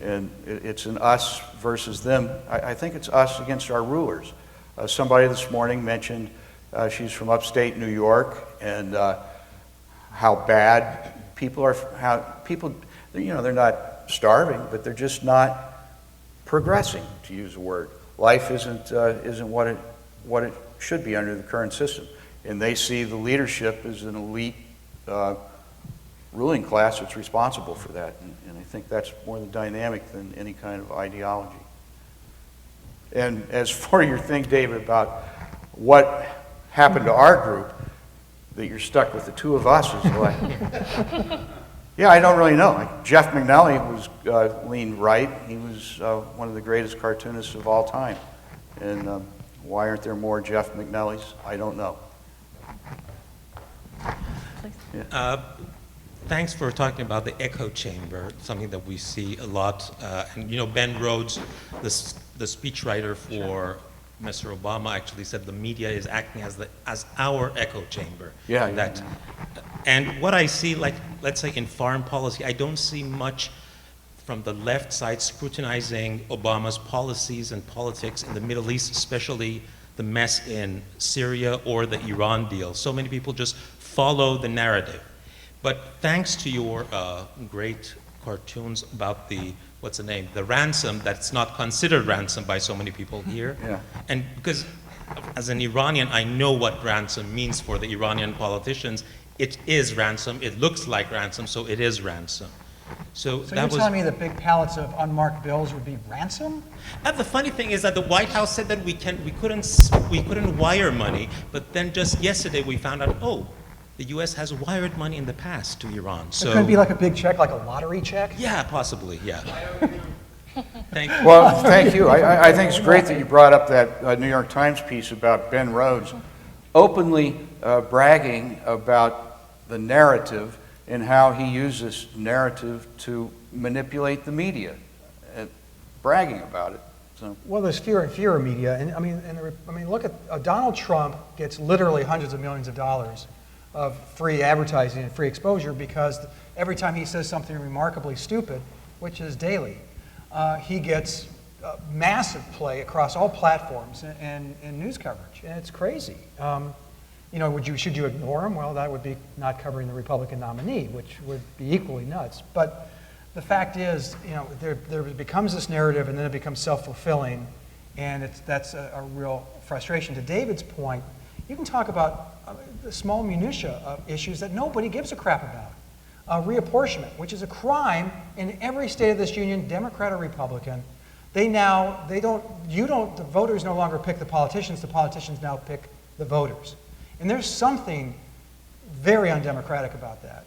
And it's an us versus them. I think it's us against our rulers. Somebody this morning mentioned she's from upstate New York, and how bad people are, how people, you know, they're not starving, but they're just not progressing, to use a word. Life isn't what it should be under the current system. And they see the leadership as an elite ruling class that's responsible for that. And I think that's more the dynamic than any kind of ideology. And as for your thing, David, about what happened to our group, that you're stuck with the two of us is like, yeah, I don't really know. Like Jeff McNally was leaned right. He was one of the greatest cartoonists of all time. And why aren't there more Jeff McNallys? I don't know. Yeah. Thanks for talking about the echo chamber, something that we see a lot. And you know, Ben Rhodes, the speechwriter for Mr. Obama, actually said the media is acting as our echo chamber. Yeah. That, and what I see, like, let's say in foreign policy, I don't see much from the left side scrutinizing Obama's policies and politics in the Middle East, especially the mess in Syria or the Iran deal. So many people just follow the narrative. But thanks to your great cartoons about the, what's the name, the ransom that's not considered ransom by so many people here. Yeah. And because as an Iranian, I know what ransom means for the Iranian politicians. It is ransom, it looks like ransom, so it is ransom. So you're telling me that big pallets of unmarked bills would be ransom? And the funny thing is that the White House said that we couldn't wire money, but then just yesterday we found out, oh, the U.S. has wired money in the past to Iran. So it could be like a big check, like a lottery check? Yeah, possibly, yeah. Thank you. Well, thank you. I think it's great that you brought up that New York Times piece about Ben Rhodes openly bragging about the narrative and how he uses narrative to manipulate the media, bragging about it. So. Well, there's fear and fear of media, and I mean, look at Donald Trump gets literally hundreds of millions of dollars of free advertising and free exposure because every time he says something remarkably stupid, which is daily, he gets massive play across all platforms and news coverage, and it's crazy. You know, should you ignore him? Well, that would be not covering the Republican nominee, which would be equally nuts. But the fact is, you know, there becomes this narrative, and then it becomes self-fulfilling, and that's a real frustration. To David's point, you can talk about the small minutia of issues that nobody gives a crap reapportionment, which is a crime in every state of this union, Democrat or Republican. The voters no longer pick the politicians now pick the voters. And there's something very undemocratic about that.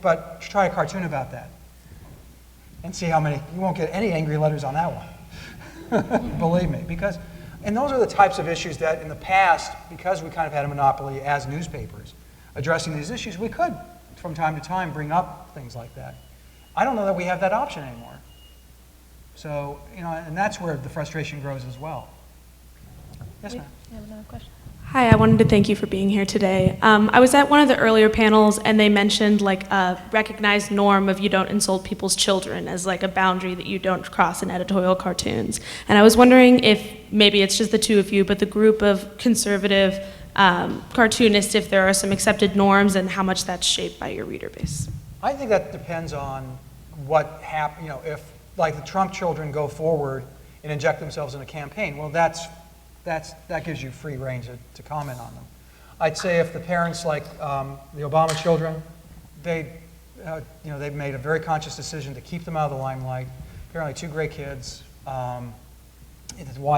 But try a cartoon about that and see how many, you won't get any angry letters on that one. Believe me, and those are the types of issues that in the past, because we kind of had a monopoly as newspapers addressing these issues, we could, from time to time, bring up things like that. I don't know that we have that option anymore. So, and that's where the frustration grows as well. Yes, ma'am. You have another question? Hi, I wanted to thank you for being here today. I was at one of the earlier panels, and they mentioned like a recognized norm of you don't insult people's children as like a boundary that you don't cross in editorial cartoons. And I was wondering if maybe it's just the two of you, but the group of conservative cartoonists, if there are some accepted norms and how much that's shaped by your reader base. I think that depends on what happens. If like the Trump children go forward and inject themselves in a campaign, well, that gives you free rein to comment on them. I'd say if the parents, like the Obama children, they've made a very conscious decision to keep them out of the limelight. Apparently, two great kids. Why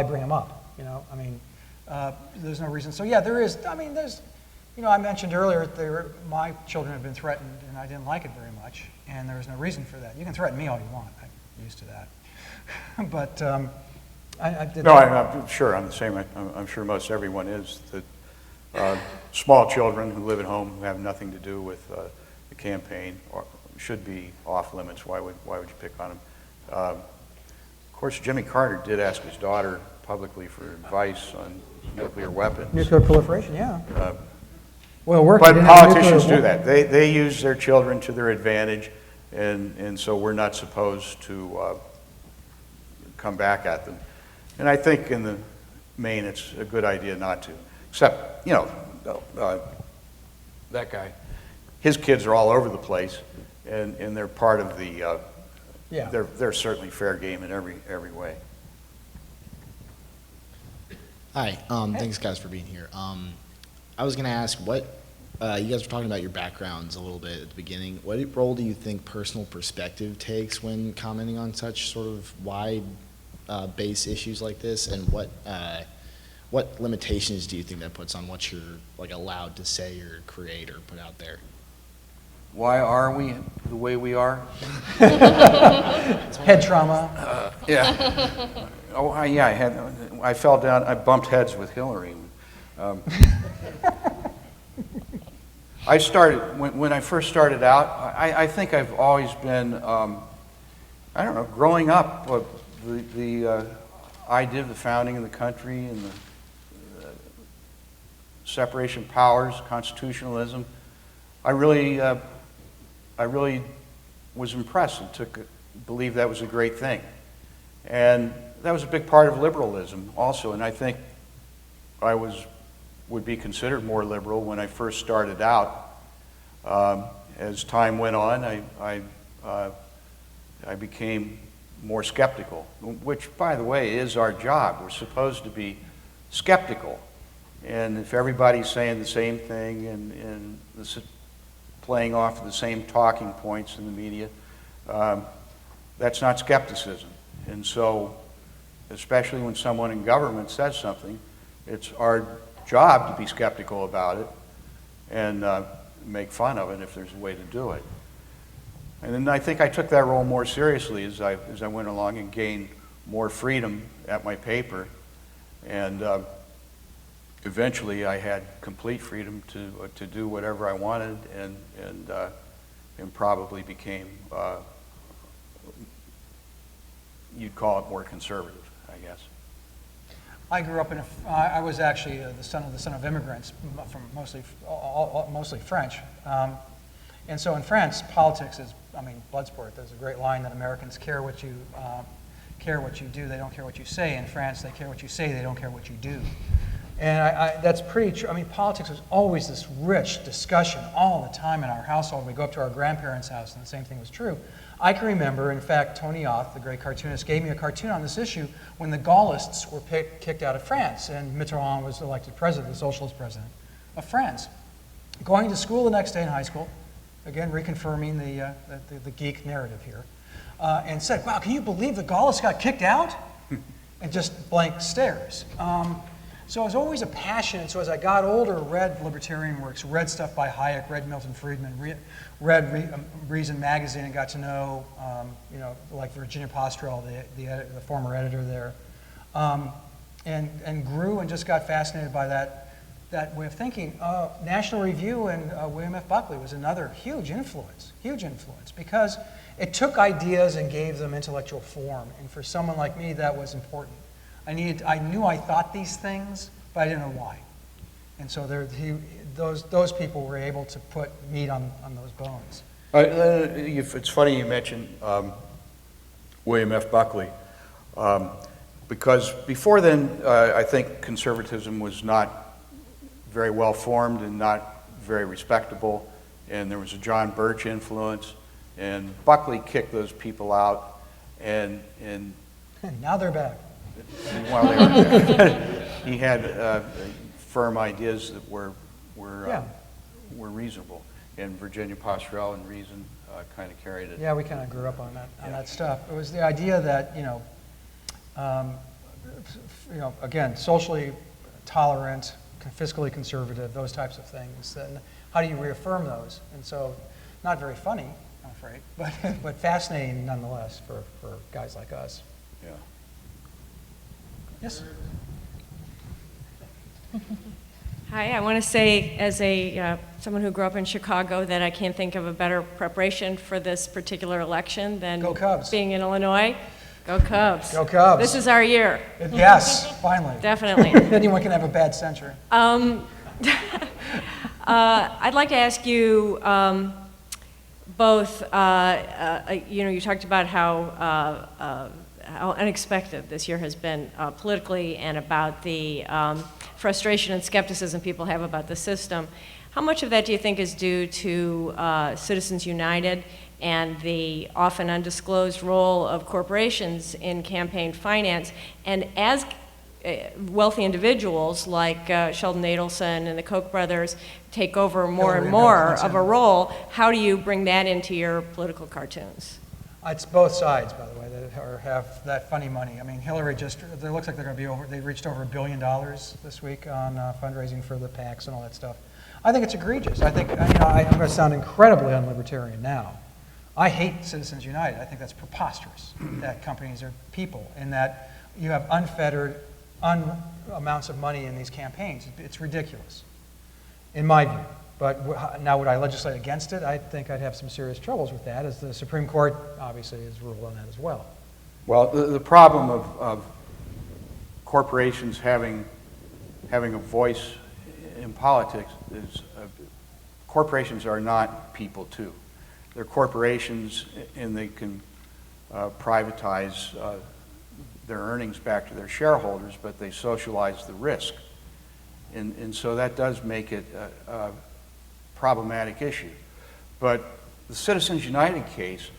bring them up? There's no reason. So yeah, there is. There's. I mentioned earlier my children have been threatened, and I didn't like it very much, and there was no reason for that. You can threaten me all you want. I'm used to that. But. I'm sure I'm the same. I'm sure most everyone is. That small children who live at home who have nothing to do with the campaign should be off limits. Why would you pick on them? Of course, Jimmy Carter did ask his daughter publicly for advice on nuclear weapons. Nuclear proliferation, yeah. But politicians do that. They use their children to their advantage, and so we're not supposed to come back at them. And I think in the main, it's a good idea not to. Except, that guy, his kids are all over the place, and they're part of the, they're certainly fair game in every way. Hi, thanks guys for being here. I was going to ask what, you guys were talking about your backgrounds a little bit at the beginning. What role do you think personal perspective takes when commenting on such sort of wide base issues like this, and what limitations do you think that puts on what you're like allowed to say or create or put out there? Why are we the way we are? Head trauma. Yeah. I fell down. I bumped heads with Hillary. I started when I first started out. I think I've always been. Growing up. The idea of the founding of the country and the separation of powers, constitutionalism, I really was impressed and believed that was a great thing. And that was a big part of liberalism also, and I think I would be considered more liberal when I first started out. As time went on, I became more skeptical, which, by the way, is our job. We're supposed to be skeptical. And if everybody's saying the same thing and playing off the same talking points in the media, that's not skepticism. And so, especially when someone in government says something, it's our job to be skeptical about it and make fun of it if there's a way to do it. And then I think I took that role more seriously as I went along and gained more freedom at my paper. And eventually I had complete freedom to do whatever I wanted and probably became, you'd call it more conservative, I guess. I grew up I was actually the son of immigrants, from mostly French. And so in France, politics is, blood sport. There's a great line that Americans care what you do, they don't care what you say. In France, they care what you say, they don't care what you do. And that's pretty true. Politics was always this rich discussion all the time in our household. We go up to our grandparents' house, and the same thing was true. I can remember, in fact, Tony Auth, the great cartoonist, gave me a cartoon on this issue when the Gaullists were kicked out of France, and Mitterrand was elected president, the socialist president of France. Going to school the next day in high school, again, reconfirming the geek narrative here, and said, wow, can you believe the Gaulists got kicked out? And just blank stares. So it was always a passion, and so as I got older, read libertarian works, read stuff by Hayek, read Milton Friedman, read Reason magazine, and got to know, like Virginia Postrel, the former editor there, and grew and just got fascinated by that way of thinking. National Review and William F. Buckley was another huge influence, because it took ideas and gave them intellectual form, and for someone like me, that was important. I knew I thought these things, but I didn't know why. And so those people were able to put meat on those bones. It's funny you mentioned William F. Buckley, because before then, I think conservatism was not very well formed and not very respectable, and there was a John Birch influence, and Buckley kicked those people out, and now they're back. Well, they were back. He had firm ideas that were reasonable, and Virginia Postrel and Reason kind of carried it. Yeah, we kind of grew up on that stuff. It was the idea that again, socially tolerant, fiscally conservative, those types of things. And how do you reaffirm those? And so, not very funny, I'm afraid, but fascinating nonetheless for guys like us. Yeah. Yes. Hi, I want to say, as someone who grew up in Chicago, that I can't think of a better preparation for this particular election than Go Cubs. Being in Illinois. Go Cubs. Go Cubs. This is our year. Yes, finally. Definitely. Anyone can have a bad century. I'd like to ask you both, you talked about how unexpected this year has been politically, and about the frustration and skepticism people have about the system. How much of that do you think is due to Citizens United and the often undisclosed role of corporations in campaign finance? And as wealthy individuals like Sheldon Adelson and the Koch brothers take over more and more of a role, how do you bring that into your political cartoons? It's both sides, by the way, that have that funny money. I mean, Hillary it looks like they're going to be they reached over $1 billion this week on fundraising for the PACs and all that stuff. I think it's egregious. I think, I'm going to sound incredibly unlibertarian now. I hate Citizens United. I think that's preposterous, that companies are people, and that you have unfettered amounts of money in these campaigns. It's ridiculous, in my view. But now, would I legislate against it? I think I'd have some serious troubles with that, as the Supreme Court obviously has ruled on that as well. Well, the problem of corporations having a voice in politics is corporations are not people too. They're corporations, and they can privatize their earnings back to their shareholders, but they socialize the risk. And so that does make it a problematic issue. But the Citizens United case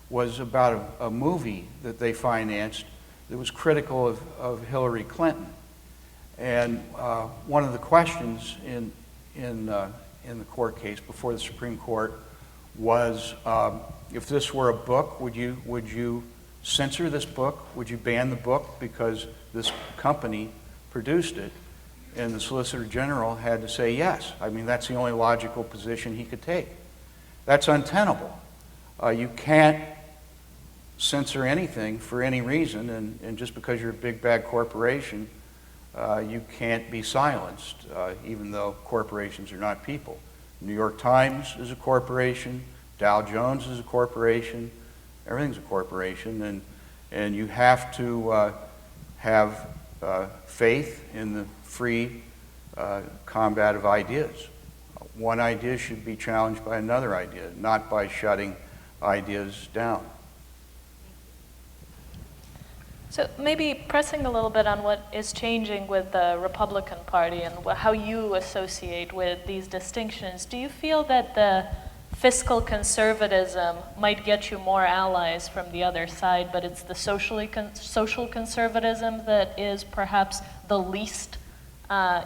was about a movie that they financed that was critical of Hillary Clinton. And one of the questions in the court case before the Supreme Court was, if this were a book, would you censor this book? Would you ban the book because this company produced it? And the Solicitor General had to say yes. I mean, that's the only logical position he could take. That's untenable. You can't censor anything for any reason, and just because you're a big bad corporation, you can't be silenced, even though corporations are not people. New York Times is a corporation, Dow Jones is a corporation, everything's a corporation, and you have to have faith in the free combat of ideas. One idea should be challenged by another idea, not by shutting ideas down. So maybe pressing a little bit on what is changing with the Republican Party and how you associate with these distinctions, do you feel that the fiscal conservatism might get you more allies from the other side, but it's the social conservatism that is perhaps the least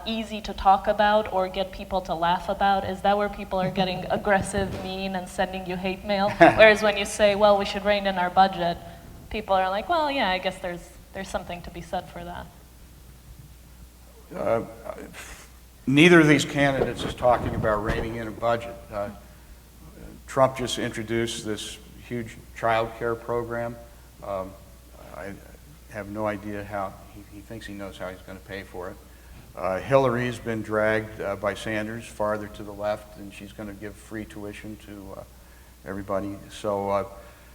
easy to talk about or get people to laugh about? Is that where people are getting aggressive, mean, and sending you hate mail? Whereas when you say, well, we should rein in our budget, people are like, well, yeah, I guess there's something to be said for that. Neither of these candidates is talking about reining in a budget. Trump just introduced this huge child care program. I have no idea how, he thinks he knows how he's going to pay for it. Hillary's been dragged by Sanders farther to the left, and she's going to give free tuition to everybody. So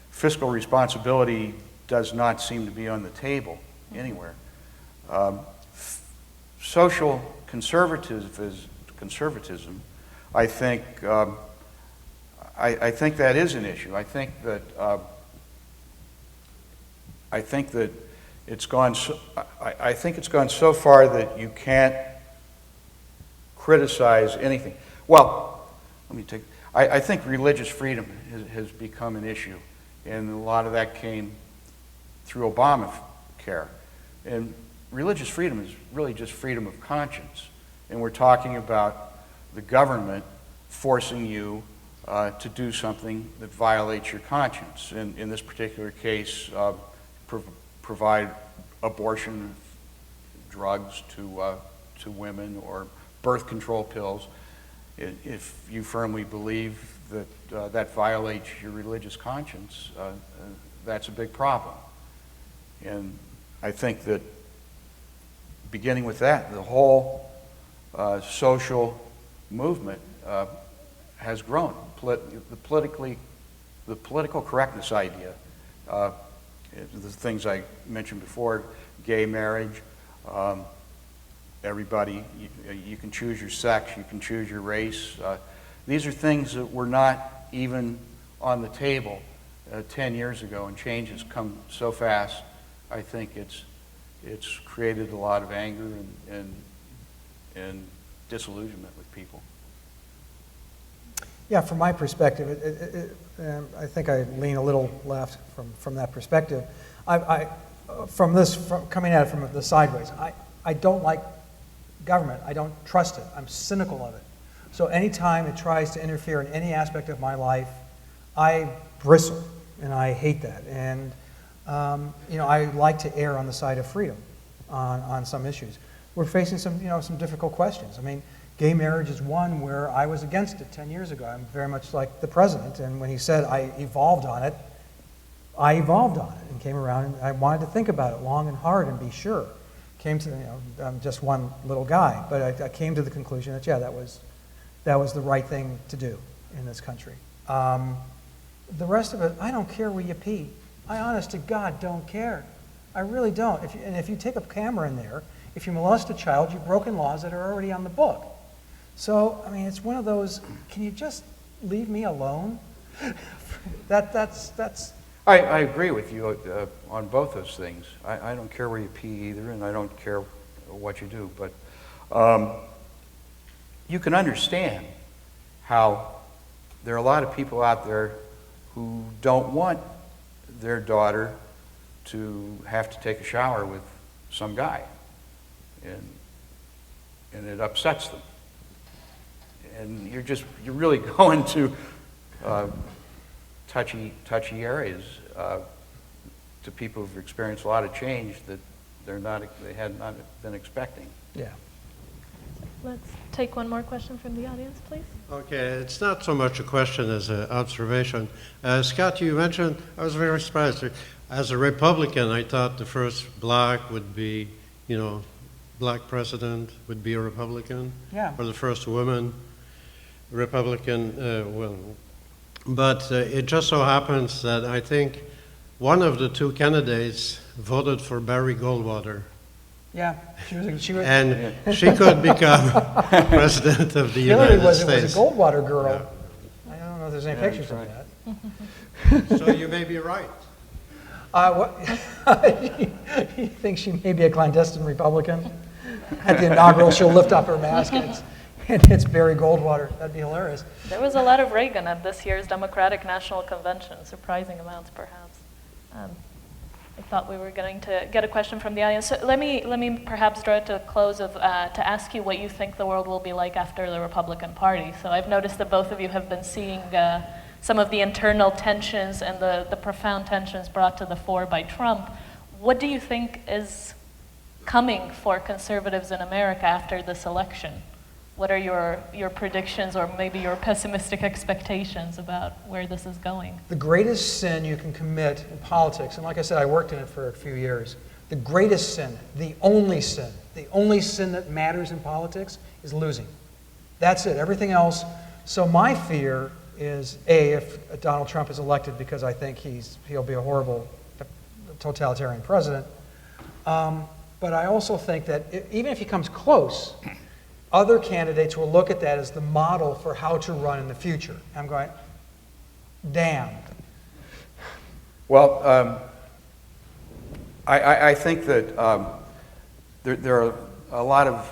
fiscal responsibility does not seem to be on the table anywhere. Social conservatism, I think, I think that is an issue. I think that it's gone. I think it's gone so far that you can't criticize anything. Well, let me take. I think religious freedom has become an issue, and a lot of that came through Obamacare. And religious freedom is really just freedom of conscience, and we're talking about the government forcing you to do something that violates your conscience. In this particular case, provide abortion drugs to women or birth control pills. If you firmly believe that that violates your religious conscience, that's a big problem. And I think that beginning with that, the whole social movement has grown. The political correctness idea, the things I mentioned before, gay marriage, everybody, you can choose your sex, you can choose your race. These are things that were not even on the table 10 years ago, and change has come so fast. I think it's created a lot of anger and disillusionment with people. Yeah, from my perspective, I think I lean a little left from that perspective. Coming at it from the sideways, I don't like government. I don't trust it. I'm cynical of it. So anytime it tries to interfere in any aspect of my life, I bristle, and I hate that. And I like to err on the side of freedom on some issues. We're facing some difficult questions. I mean, gay marriage is one where I was against it 10 years ago. I'm very much like the president, and when he said I evolved on it and came around, and I wanted to think about it long and hard and be sure. Came to, I'm just one little guy, but I came to the conclusion that, yeah, that was the right thing to do in this country. The rest of it, I don't care where you pee. I honest to God don't care. I really don't. If you take a camera in there, if you molest a child, you've broken laws that are already on the book. So, I mean, it's one of those, can you just leave me alone? That's. I agree with you on both those things. I don't care where you pee either, and I don't care what you do. But you can understand how there are a lot of people out there who don't want their daughter to have to take a shower with some guy, and it upsets them. And you're really going to touchy areas to people who've experienced a lot of change that they had not been expecting. Yeah. Let's take one more question from the audience, please. Okay, it's not so much a question as an observation. Scott, you mentioned, I was very surprised. As a Republican, I thought the first black would be, black president would be a Republican. Yeah. Or the first woman Republican, but it just so happens that I think one of the two candidates voted for Barry Goldwater. Yeah, she was and she could become president of the United States. Hillary was a Goldwater girl. Yeah. I don't know if there's any pictures of that. So you may be right. You think she may be a clandestine Republican? At the inaugural, she'll lift up her mask and it's Barry Goldwater. That'd be hilarious. There was a lot of Reagan at this year's Democratic National Convention, surprising amounts perhaps. I thought we were going to get a question from the audience. So let me perhaps draw it to a close of, to ask you what you think the world will be like after the Republican Party. So I've noticed that both of you have been seeing some of the internal tensions and the profound tensions brought to the fore by Trump. What do you think is coming for conservatives in America after this election? What are your predictions or maybe your pessimistic expectations about where this is going? The greatest sin you can commit in politics, and like I said, I worked in it for a few years, the greatest sin, the only sin that matters in politics is losing. That's it, everything else. So my fear is, A, if Donald Trump is elected, because I think he'll be a horrible totalitarian president, but I also think that even if he comes close, other candidates will look at that as the model for how to run in the future. I'm going, damn. Well, I think that there are a lot of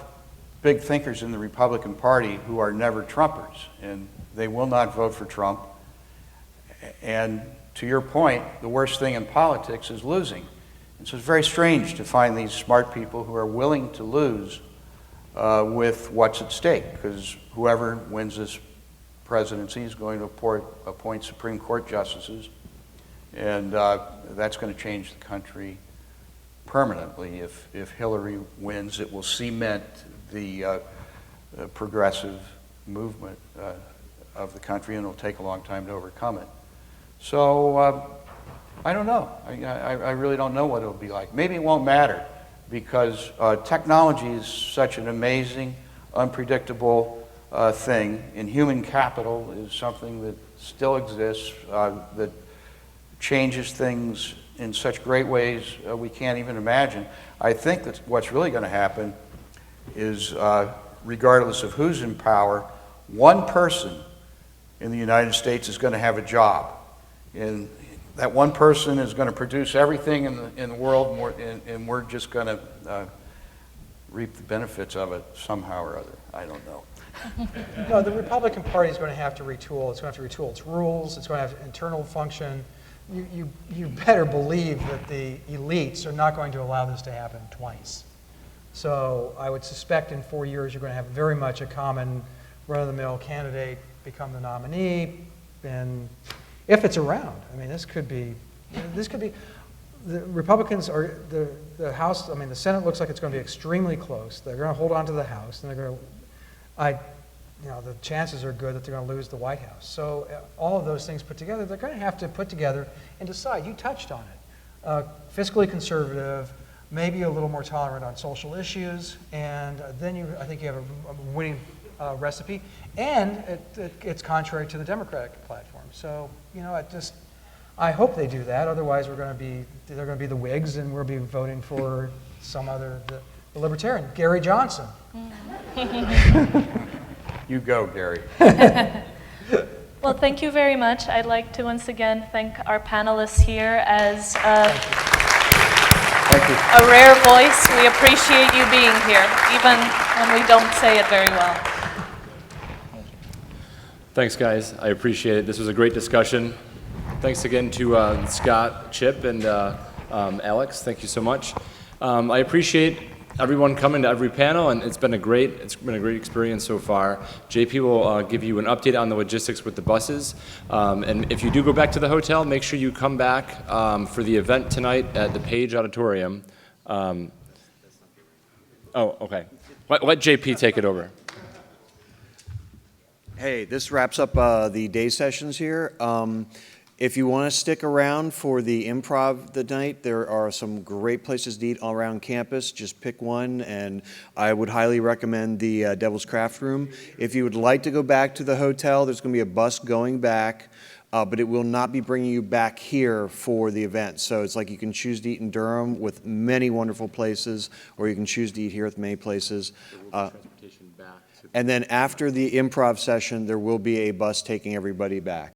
big thinkers in the Republican Party who are never Trumpers, and they will not vote for Trump. And to your point, the worst thing in politics is losing. And so it's very strange to find these smart people who are willing to lose with what's at stake, because whoever wins this presidency is going to appoint Supreme Court justices, and that's going to change the country permanently. If Hillary wins, it will cement the progressive movement of the country, and it'll take a long time to overcome it. So I don't know. I really don't know what it'll be like. Maybe it won't matter, because technology is such an amazing, unpredictable thing, and human capital is something that still exists, that changes things in such great ways we can't even imagine. I think that what's really going to happen is, regardless of who's in power, one person in the United States is going to have a job. And that one person is going to produce everything in the world, and we're just going to reap the benefits of it somehow or other. I don't know. No, the Republican Party is going to have to retool. It's going to have to retool its rules. It's going to have internal function. You better believe that the elites are not going to allow this to happen twice. So I would suspect in 4 years you're going to have very much a common run-of-the-mill candidate become the nominee, and if it's around. I mean, this could be, the Republicans are, the House, I mean, the Senate looks like it's going to be extremely close. They're going to hold on to the House, and they're going to, the chances are good that they're going to lose the White House. So all of those things put together, they're going to have to put together and decide. You touched on it. Fiscally conservative, maybe a little more tolerant on social issues, and then I think you have a winning recipe, and it's contrary to the Democratic platform. So, I hope they do that. Otherwise, they're going to be the Whigs, and we'll be voting for some other, the Libertarian, Gary Johnson. You go, Gary. Well, thank you very much. I'd like to once again thank our panelists here as a rare voice. We appreciate you being here, even when we don't say it very well. Thanks, guys. I appreciate it. This was a great discussion. Thanks again to Scott, Chip, and Alex. Thank you so much. I appreciate everyone coming to every panel, and it's been a great experience so far. JP will give you an update on the logistics with the buses. And if you do go back to the hotel, make sure you come back for the event tonight at the Page Auditorium. Oh, okay. Let JP take it over. Hey, this wraps up the day sessions here. If you want to stick around for the improv tonight, there are some great places to eat all around campus. Just pick one, and I would highly recommend the Devil's Craft Room. If you would like to go back to the hotel, there's going to be a bus going back, but it will not be bringing you back here for the event. So it's like you can choose to eat in Durham with many wonderful places, or you can choose to eat here with many places. And then after the improv session, there will be a bus taking everybody back.